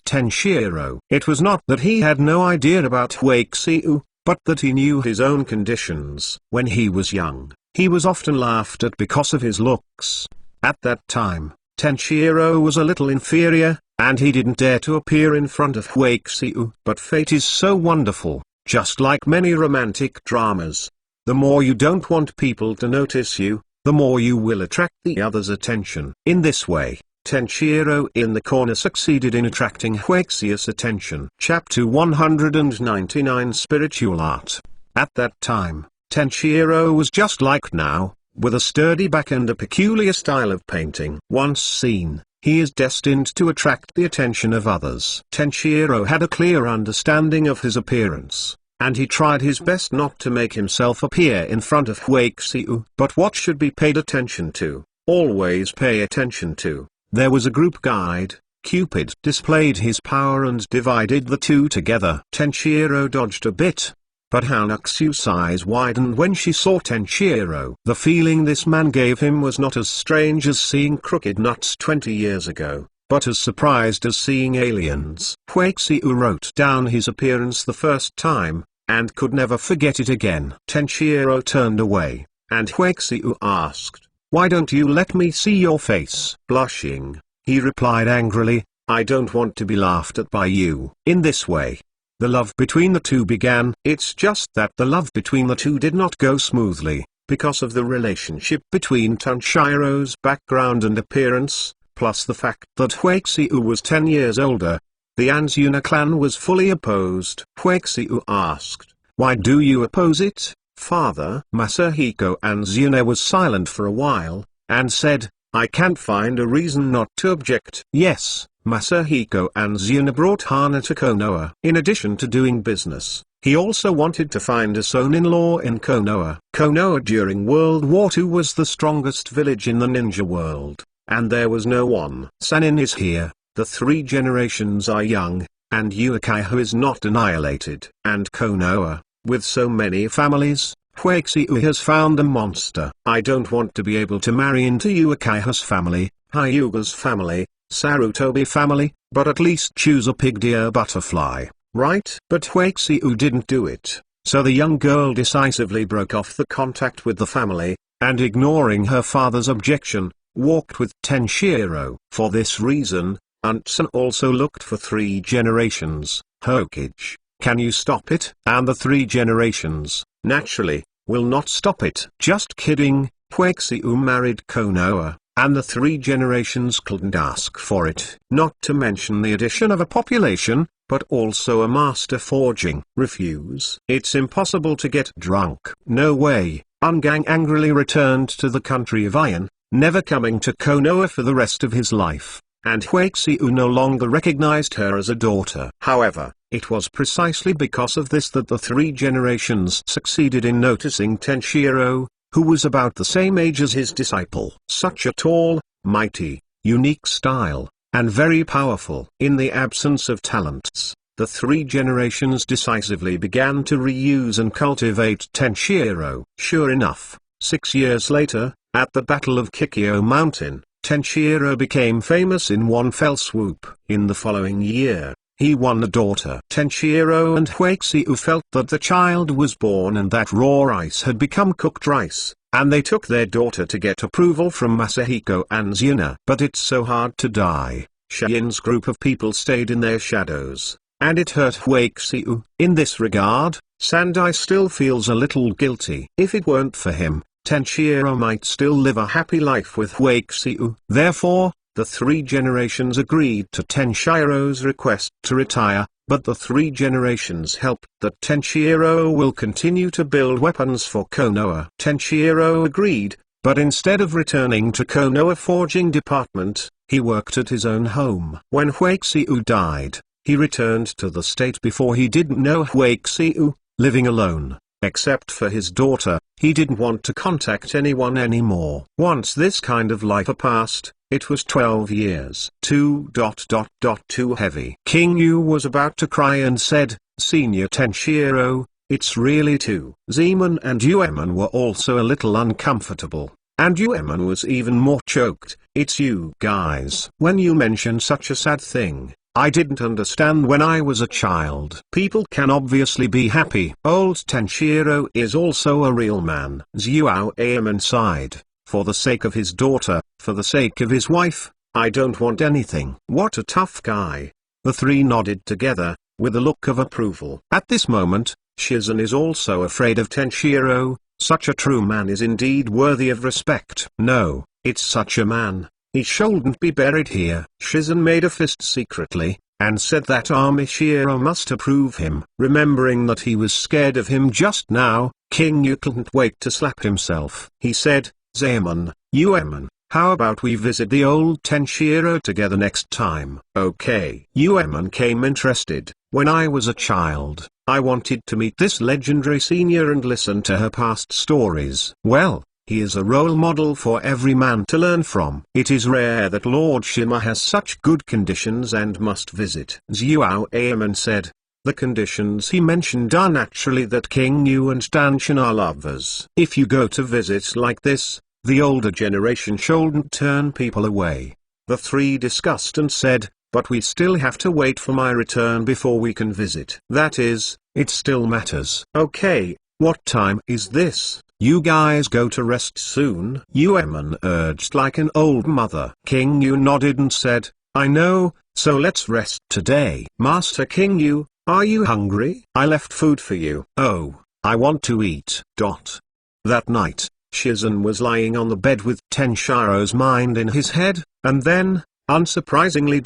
Tenshiro. It was not that he had no idea about Huaxiu, but that he knew his own conditions. When he was young, he was often laughed at because of his looks. At that time, Tenshiro was a little inferior, and he didn't dare to appear in front of Huaxiu. But fate is so wonderful, just like many romantic dramas. The more you don't want people to notice you, the more you will attract the other's attention. In this way, Tenshiro in the corner succeeded in attracting Huaxiu's attention. Chapter 199 Spiritual Art. At that time, Tenshiro was just like now, with a sturdy back and a peculiar style of painting. Once seen, he is destined to attract the attention of others. Tenshiro had a clear understanding of his appearance, and he tried his best not to make himself appear in front of Huaxiu. But what should be paid attention to, always pay attention to. There was a group guide. Cupid displayed his power and divided the two together. Tenshiro dodged a bit, but Hanaxu's eyes widened when she saw Tenshiro. The feeling this man gave him was not as strange as seeing crooked nuts 20 years ago, but as surprised as seeing aliens. Huaxiu wrote down his appearance the first time, and could never forget it again. Tenshiro turned away, and Huaxiu asked, "Why don't you let me see your face?" Blushing, he replied angrily, "I don't want to be laughed at by you." In this way, the love between the two began. It's just that the love between the two did not go smoothly, because of the relationship between Tenshiro's background and appearance, plus the fact that Huaxiu was 10 years older. The Anzuna clan was fully opposed. Huaxiu asked, "Why do you oppose it, father?" Masahiko Anzuna was silent for a while, and said, "I can't find a reason not to object." Yes, Masahiko Anzuna brought Hana to Konoha. In addition to doing business, he also wanted to find a son-in-law in Konoha. Konoha during World War II was the strongest village in the ninja world, and there was no one. "Sanin is here," the three generations are young, and Ukiho is not annihilated. And Konoha, with so many families, Huaxiu has found a monster. I don't want to be able to marry into Ukiho's family, Hyuga's family, Sarutobi family, but at least choose a pig deer butterfly, right? But Huaxiu didn't do it, so the young girl decisively broke off the contact with the family, and ignoring her father's objection, walked with Tenshiro. For this reason, Untsun also looked for three generations. Hokage, can you stop it? And the three generations, naturally, will not stop it. Just kidding, Huaxiu married Konoha, and the three generations couldn't ask for it. Not to mention the addition of a population, but also a master forging. Refuse. It's impossible to get drunk. No way. Ungang angrily returned to the country of iron, never coming to Konoha for the rest of his life, and Huaxiu no longer recognized her as a daughter. However, it was precisely because of this that the three generations succeeded in noticing Tenshiro, who was about the same age as his disciple. Such a tall, mighty, unique style, and very powerful. In the absence of talents, the three generations decisively began to reuse and cultivate Tenshiro. Sure enough, 6 years later, at the Battle of Kikyo Mountain, Tenshiro became famous in one fell swoop. In the following year, he won a daughter. Tenshiro and Huaxiu felt that the child was born and that raw rice had become cooked rice, and they took their daughter to get approval from Masahiko and Yuna. But it's so hard to die. Shin's group of people stayed in their shadows, and it hurt Huaxiu. In this regard, Sandai still feels a little guilty. If it weren't for him, Tenshiro might still live a happy life with Huaxiu. Therefore, the three generations agreed to Tenshiro's request to retire, but the three generations helped that Tenshiro will continue to build weapons for Konoha. Tenshiro agreed, but instead of returning to Konoha forging department, he worked at his own home. When Huaxiu died, he returned to the state before he didn't know Huaxiu, living alone. Except for his daughter, he didn't want to contact anyone anymore. Once this kind of life passed, it was 12 years. Too heavy. King Yu was about to cry and said, Senior Tenshiro, it's really too. Zeman and Uemon were also a little uncomfortable, and Uemon was even more choked. It's you guys. When you mention such a sad thing, I didn't understand when I was a child. People can obviously be happy. Old Tenshiro is also a real man. Xiao Aemon sighed. For the sake of his daughter, for the sake of his wife, I don't want anything. What a tough guy. The three nodded together, with a look of approval. At this moment, Shizen is also afraid of Tenshiro. Such a true man is indeed worthy of respect. No, it's such a man. He shouldn't be buried here. Shizen made a fist secretly, and said that Amishiro must approve him. Remembering that he was scared of him just now, King Yu couldn't wait to slap himself. He said, Zaemon, Uemon, how about we visit the old Tenshiro together next time? Okay. Uemon came interested. When I was a child, I wanted to meet this legendary senior and listen to her past stories. Well, he is a role model for every man to learn from. It is rare that Lord Shima has such good conditions and must visit. Xiao Aemon said. The conditions he mentioned are naturally that King Yu and Danshin are lovers. If you go to visit like this, the older generation shouldn't turn people away. The three discussed and said, but we still have to wait for my return before we can visit. That is, it still matters. Okay, what time is this? You guys go to rest soon? Uemon urged like an old mother. King Yu nodded and said, I know, so let's rest today. Master King Yu, are you hungry? I left food for you. Oh, I want to eat. That night, Shizen was lying on the bed with Tenshiro's mind in his head, and then, unsurprisingly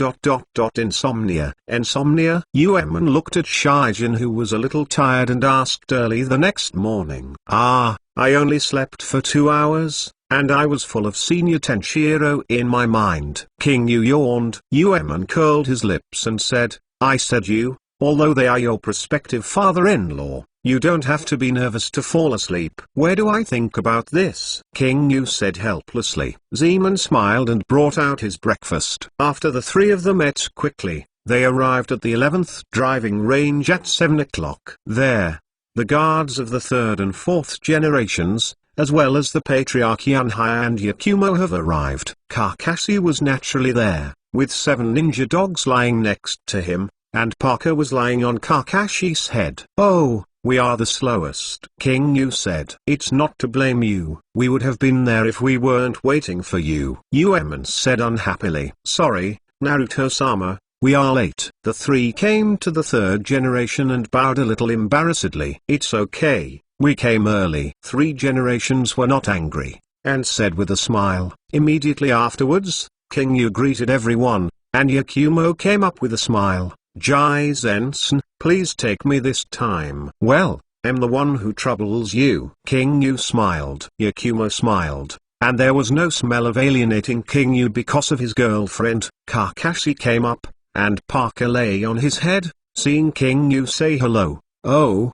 insomnia. Uemon looked at Shijin, who was a little tired, and asked early the next morning. I only slept for 2 hours, and I was full of Senior Tenshiro in my mind. King Yu yawned. Uemon curled his lips and said, I said you, although they are your prospective father-in-law, You don't have to be nervous to fall asleep. Where do I think about this? King Yu said helplessly. Zeman smiled and brought out his breakfast. After the three of them ate quickly, they arrived at the 11th driving range at 7 o'clock. There, the guards of the third and fourth generations, as well as the patriarch Yanhai and Yakumo have arrived. Kakashi was naturally there, with 7 ninja dogs lying next to him, and Parker was lying on Kakashi's head. Oh, we are the slowest, King Yu said. It's not to blame you. We would have been there if we weren't waiting for you. Uemon said unhappily. Sorry, Naruto-sama, we are late. The three came to the third generation and bowed a little embarrassedly. It's okay. We came early. 3 generations were not angry, and said with a smile. Immediately afterwards, King Yu greeted everyone, and Yakumo came up with a smile. Jai Zensen, please take me this time. Well, I'm the one who troubles you. King Yu smiled. Yakumo smiled, and there was no smell of alienating King Yu because of his girlfriend. Kakashi came up, and Parker lay on his head, seeing King Yu say hello. Oh,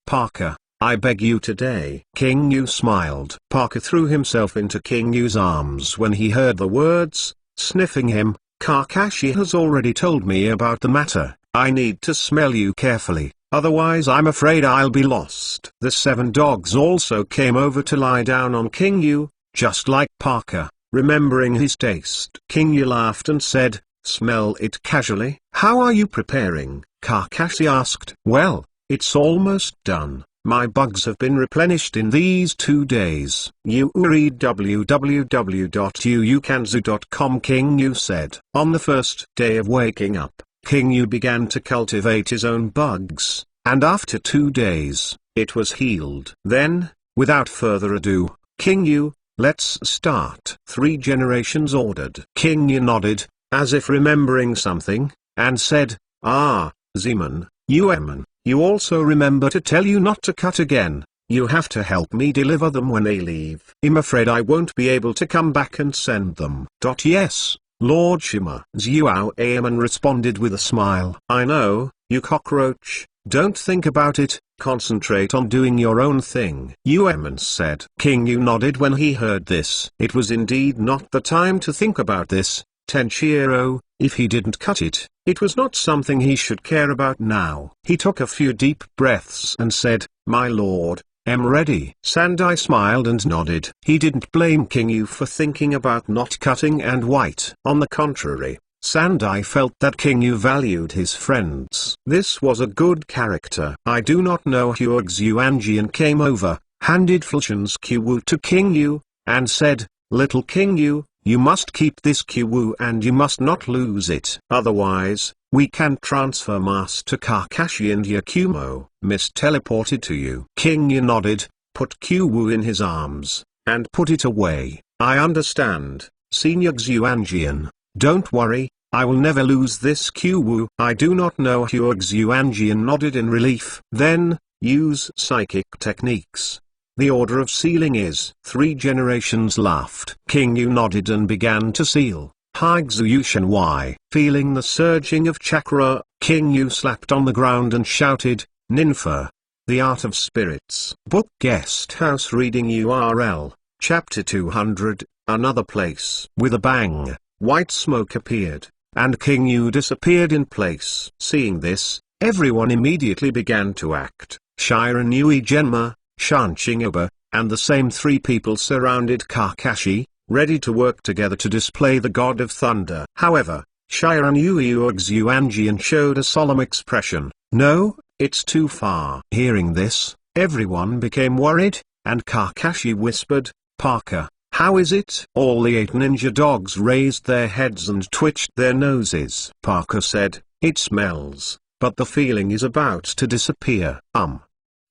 Parker. I beg you today. King Yu smiled. Parker threw himself into King Yu's arms when he heard the words, sniffing him. Kakashi has already told me about the matter. I need to smell you carefully, otherwise I'm afraid I'll be lost. The 7 dogs also came over to lie down on King Yu, just like Parker, remembering his taste. King Yu laughed and said, smell it casually. How are you preparing? Kakashi asked. Well, it's almost done. My bugs have been replenished in these 2 days. You read www.uukanzu.com. King Yu said. On the first day of waking up, King Yu began to cultivate his own bugs, and after 2 days, it was healed. Then, without further ado, King Yu, let's start. 3 generations ordered. King Yu nodded, as if remembering something, and said, Zeman, Uemon. You also remember to tell you not to cut again. You have to help me deliver them when they leave. I'm afraid I won't be able to come back and send them. Yes, Lord Shima. Zuo Aemon responded with a smile. I know, you cockroach, don't think about it, concentrate on doing your own thing. Uemon said. King Yu nodded when he heard this. It was indeed not the time to think about this. Tenshiro, if he didn't cut it, it was not something he should care about now. He took a few deep breaths and said, my lord, I'm ready. Sandai smiled and nodded. He didn't blame King Yu for thinking about not cutting and white. On the contrary, Sandai felt that King Yu valued his friends. This was a good character. I do not know. Xuanjian came over, handed Fulshan's Q-Wu to King Yu, and said, little King Yu, you must keep this Q-Wu and you must not lose it. Otherwise, we can transfer Master Kakashi and Yakumo. Miss teleported to you. King Yu nodded, put Q-Wu in his arms, and put it away. I understand, Senior Xuanjian. Don't worry, I will never lose this Q-Wu. I do not know. Xuanjian nodded in relief. Then, use psychic techniques. The order of sealing is. 3 generations laughed. King Yu nodded and began to seal. Haigzuyushan. Feeling the surging of chakra, King Yu slapped on the ground and shouted, Ninfa. The Art of Spirits. Book Guest House Reading URL, Chapter 200, Another Place. With a bang, white smoke appeared, and King Yu disappeared in place. Seeing this, everyone immediately began to act. Shiran Yui Genma, Shanshingoba, and the same 3 people surrounded Kakashi, ready to work together to display the God of Thunder. However, Shiran Yui Xuanjian showed a solemn expression. No, it's too far. Hearing this, everyone became worried, and Kakashi whispered, Parker, how is it? All the 8 ninja dogs raised their heads and twitched their noses. Parker said, it smells, but the feeling is about to disappear.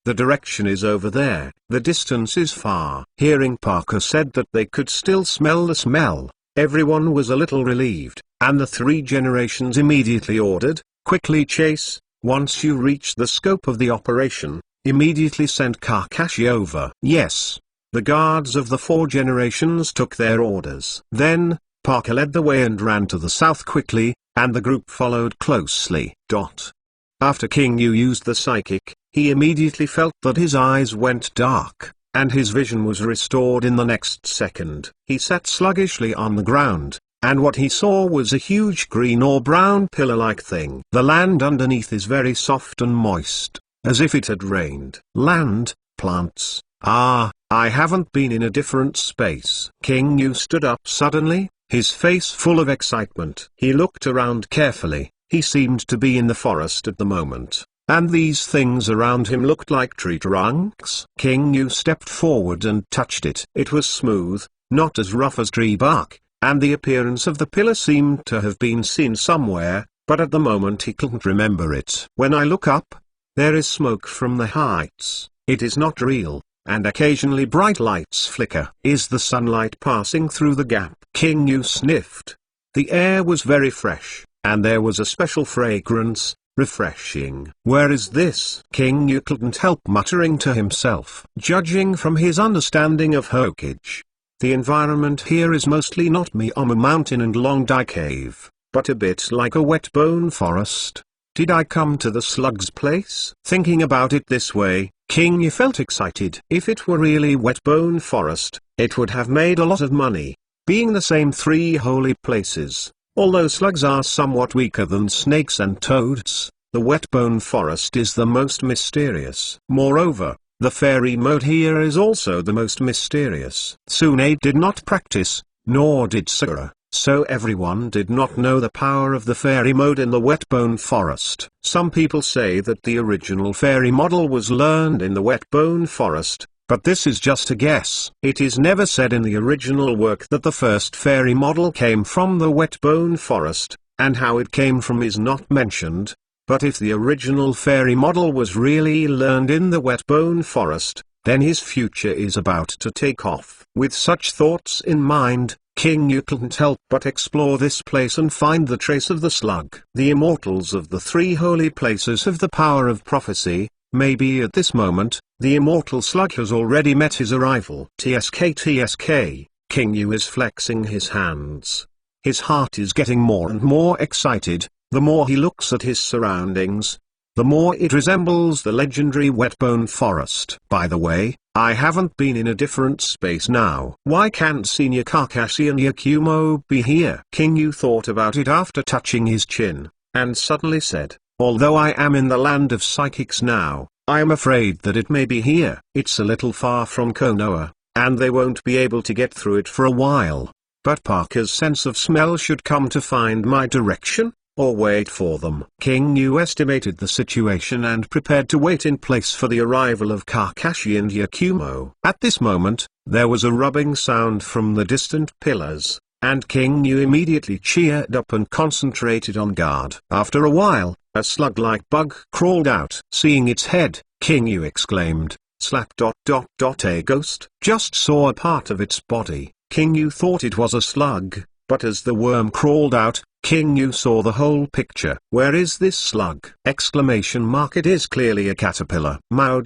The direction is over there. The distance is far. Hearing Parker said that they could still smell the smell, everyone was a little relieved, and the 3 generations immediately ordered, quickly chase. Once you reach the scope of the operation, immediately send Kakashi over. Yes. The guards of the 4 generations took their orders. Then, Parker led the way and ran to the south quickly, and the group followed closely. After King Yu used the psychic, He immediately felt that his eyes went dark, and his vision was restored in the next second. He sat sluggishly on the ground, and what he saw was a huge green or brown pillar-like thing. The land underneath is very soft and moist, as if it had rained. Land, plants, I haven't been in a different space. King Yu stood up suddenly, his face full of excitement. He looked around carefully. He seemed to be in the forest at the moment, and these things around him looked like tree trunks. King Yu stepped forward and touched it. It was smooth, not as rough as tree bark, and the appearance of the pillar seemed to have been seen somewhere, but at the moment he couldn't remember it. When I look up, there is smoke from the heights. It is not real, and occasionally bright lights flicker. Is the sunlight passing through the gap? King Yu sniffed. The air was very fresh, and there was a special fragrance, refreshing. Where is this? King Yu couldn't help muttering to himself. Judging from his understanding of Hokage, the environment here is mostly not Mioma Mountain and Longdai Cave, but a bit like a wet bone forest. Did I come to the slug's place? Thinking about it this way, King Yu felt excited. If it were really wet bone forest, it would have made a lot of money, being the same three holy places. Although slugs are somewhat weaker than snakes and toads, the wet bone forest is the most mysterious. Moreover, the fairy mode here is also the most mysterious. Tsunade did not practice, nor did Sakura, so everyone did not know the power of the fairy mode in the wet bone forest. Some people say that the original fairy model was learned in the wet bone forest, but this is just a guess. It is never said in the original work that the first fairy model came from the wet bone forest, and how it came from is not mentioned. But if the original fairy model was really learned in the wet bone forest, then his future is about to take off. With such thoughts in mind, King Yu couldn't help but explore this place and find the trace of the slug. The immortals of the three holy places have the power of prophecy. Maybe at this moment, the immortal slug has already met his arrival. TSK, King Yu is flexing his hands. His heart is getting more and more excited. The more he looks at his surroundings, the more it resembles the legendary wetbone forest. By the way, I haven't been in a different space now. Why can't Senior Kakashi and Yakumo be here? King Yu thought about it after touching his chin, and suddenly said, although I am in the land of psychics now, I am afraid that it may be here. It's a little far from Konoha, and they won't be able to get through it for a while. But Parker's sense of smell should come to find my direction, or wait for them. King Yu estimated the situation and prepared to wait in place for the arrival of Kakashi and Yakumo. At this moment, there was a rubbing sound from the distant pillars, and King Yu immediately cheered up and concentrated on guard. After a while, a slug-like bug crawled out. Seeing its head, King Yu exclaimed, slap ... A ghost. Just saw a part of its body. King Yu thought it was a slug, but as the worm crawled out, King Yu saw the whole picture. Where is this slug? Exclamation mark. It is clearly a caterpillar. Mao ...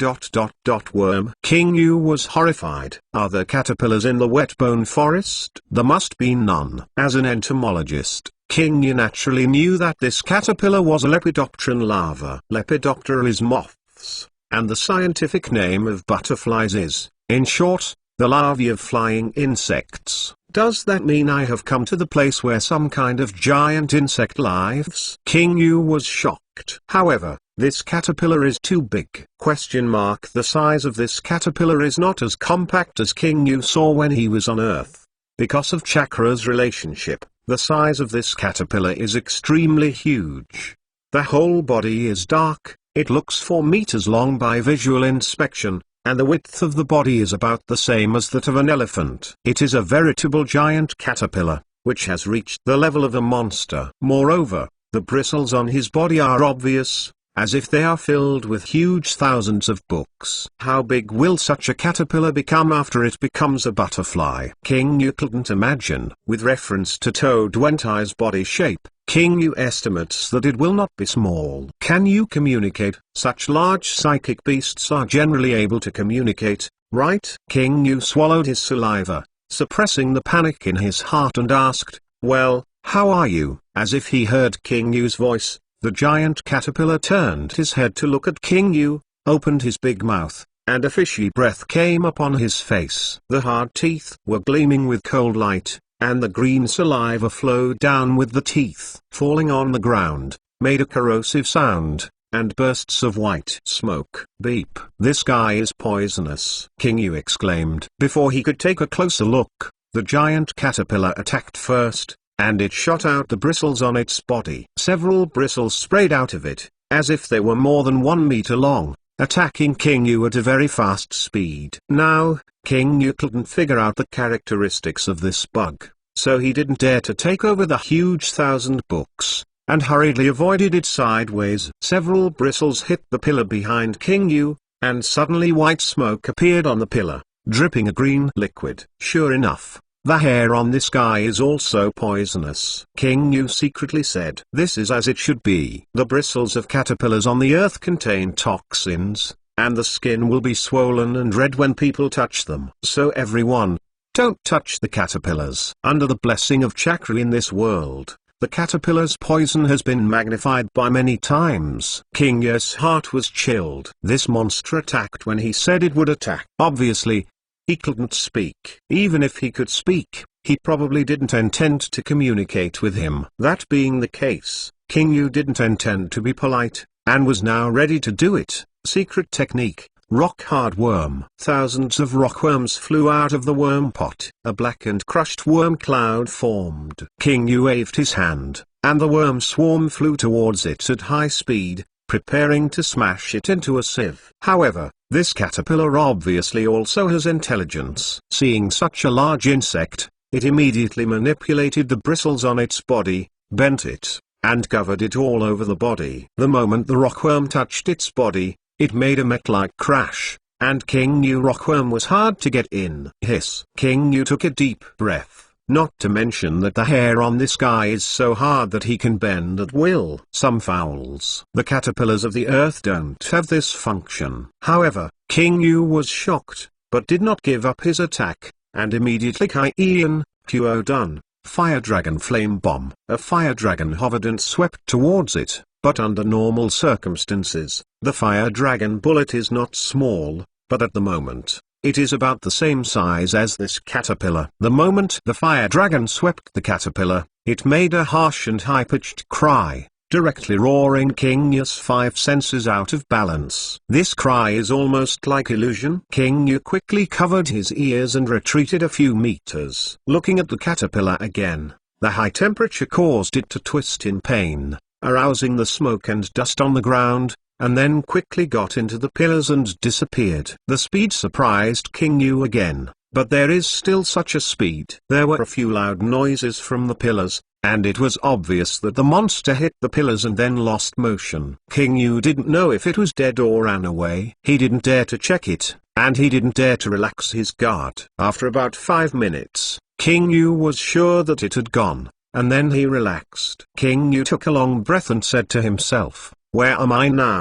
Worm. King Yu was horrified. Are there caterpillars in the wetbone forest? There must be none. As an entomologist, King Yu naturally knew that this caterpillar was a Lepidopteran larva. Lepidoptera is moths, and the scientific name of butterflies is, in short, the larvae of flying insects. Does that mean I have come to the place where some kind of giant insect lives? King Yu was shocked. However, this caterpillar is too big. The size of this caterpillar is not as compact as King Yu saw when he was on Earth. Because of Chakra's relationship, the size of this caterpillar is extremely huge. The whole body is dark, it looks 4 meters long by visual inspection, and the width of the body is about the same as that of an elephant. It is a veritable giant caterpillar, which has reached the level of a monster. Moreover, the bristles on his body are obvious, as if they are filled with huge thousands of books. How big will such a caterpillar become after it becomes a butterfly? King Yu couldn't imagine. With reference to Toad Wentai's body shape, King Yu estimates that it will not be small. Can you communicate? Such large psychic beasts are generally able to communicate, right? King Yu swallowed his saliva, suppressing the panic in his heart, and asked, well, how are you? As if he heard King Yu's voice, the giant caterpillar turned his head to look at King Yu, opened his big mouth, and a fishy breath came upon his face. The hard teeth were gleaming with cold light, and the green saliva flowed down with the teeth. Falling on the ground, made a corrosive sound, and bursts of white smoke. Beep! This guy is poisonous, King Yu exclaimed. Before he could take a closer look, the giant caterpillar attacked first, and it shot out the bristles on its body. Several bristles sprayed out of it, as if they were more than 1 meter long, attacking King Yu at a very fast speed. Now, King Yu couldn't figure out the characteristics of this bug, so he didn't dare to take over the huge 1,000 books, and hurriedly avoided it sideways. Several bristles hit the pillar behind King Yu, and suddenly white smoke appeared on the pillar, dripping a green liquid. Sure enough, the hair on this guy is also poisonous, King Yu secretly said. This is as it should be. The bristles of caterpillars on the earth contain toxins, and the skin will be swollen and red when people touch them. So everyone, don't touch the caterpillars. Under the blessing of chakra in this world, the caterpillar's poison has been magnified by many times. King Yu's heart was chilled. This monster attacked when he said it would attack. Obviously, he couldn't speak. Even if he could speak, he probably didn't intend to communicate with him. That being the case, King Yu didn't intend to be polite, and was now ready to do it. Secret technique: rock-hard worm. Thousands of rockworms flew out of the worm pot. A black and crushed worm cloud formed. King Yu waved his hand, and the worm swarm flew towards it at high speed, preparing to smash it into a sieve. However, this caterpillar obviously also has intelligence. Seeing such a large insect, it immediately manipulated the bristles on its body, bent it, and covered it all over the body. The moment the rockworm touched its body, it made a mech-like crash, and King Yu rockworm was hard to get in. Hiss! King Yu took a deep breath. Not to mention that the hair on this guy is so hard that he can bend at will. Some fowls, the caterpillars of the earth, don't have this function. However, King Yu was shocked, but did not give up his attack, and immediately Kaiyan, Qo done, Fire Dragon Flame Bomb. A fire dragon hovered and swept towards it, but under normal circumstances, the fire dragon bullet is not small, but at the moment, it is about the same size as this caterpillar. The moment the fire dragon swept the caterpillar, it made a harsh and high-pitched cry, directly roaring King Yu's 5 senses out of balance. This cry is almost like illusion. King Yu quickly covered his ears and retreated a few meters. Looking at the caterpillar again, the high temperature caused it to twist in pain, arousing the smoke and dust on the ground, and then quickly got into the pillars and disappeared. The speed surprised King Yu again, but there is still such a speed. There were a few loud noises from the pillars, and it was obvious that the monster hit the pillars and then lost motion. King Yu didn't know if it was dead or ran away. He didn't dare to check it, and he didn't dare to relax his guard. After about 5 minutes, King Yu was sure that it had gone, and then he relaxed. King Yu took a long breath and said to himself, "Where am I now?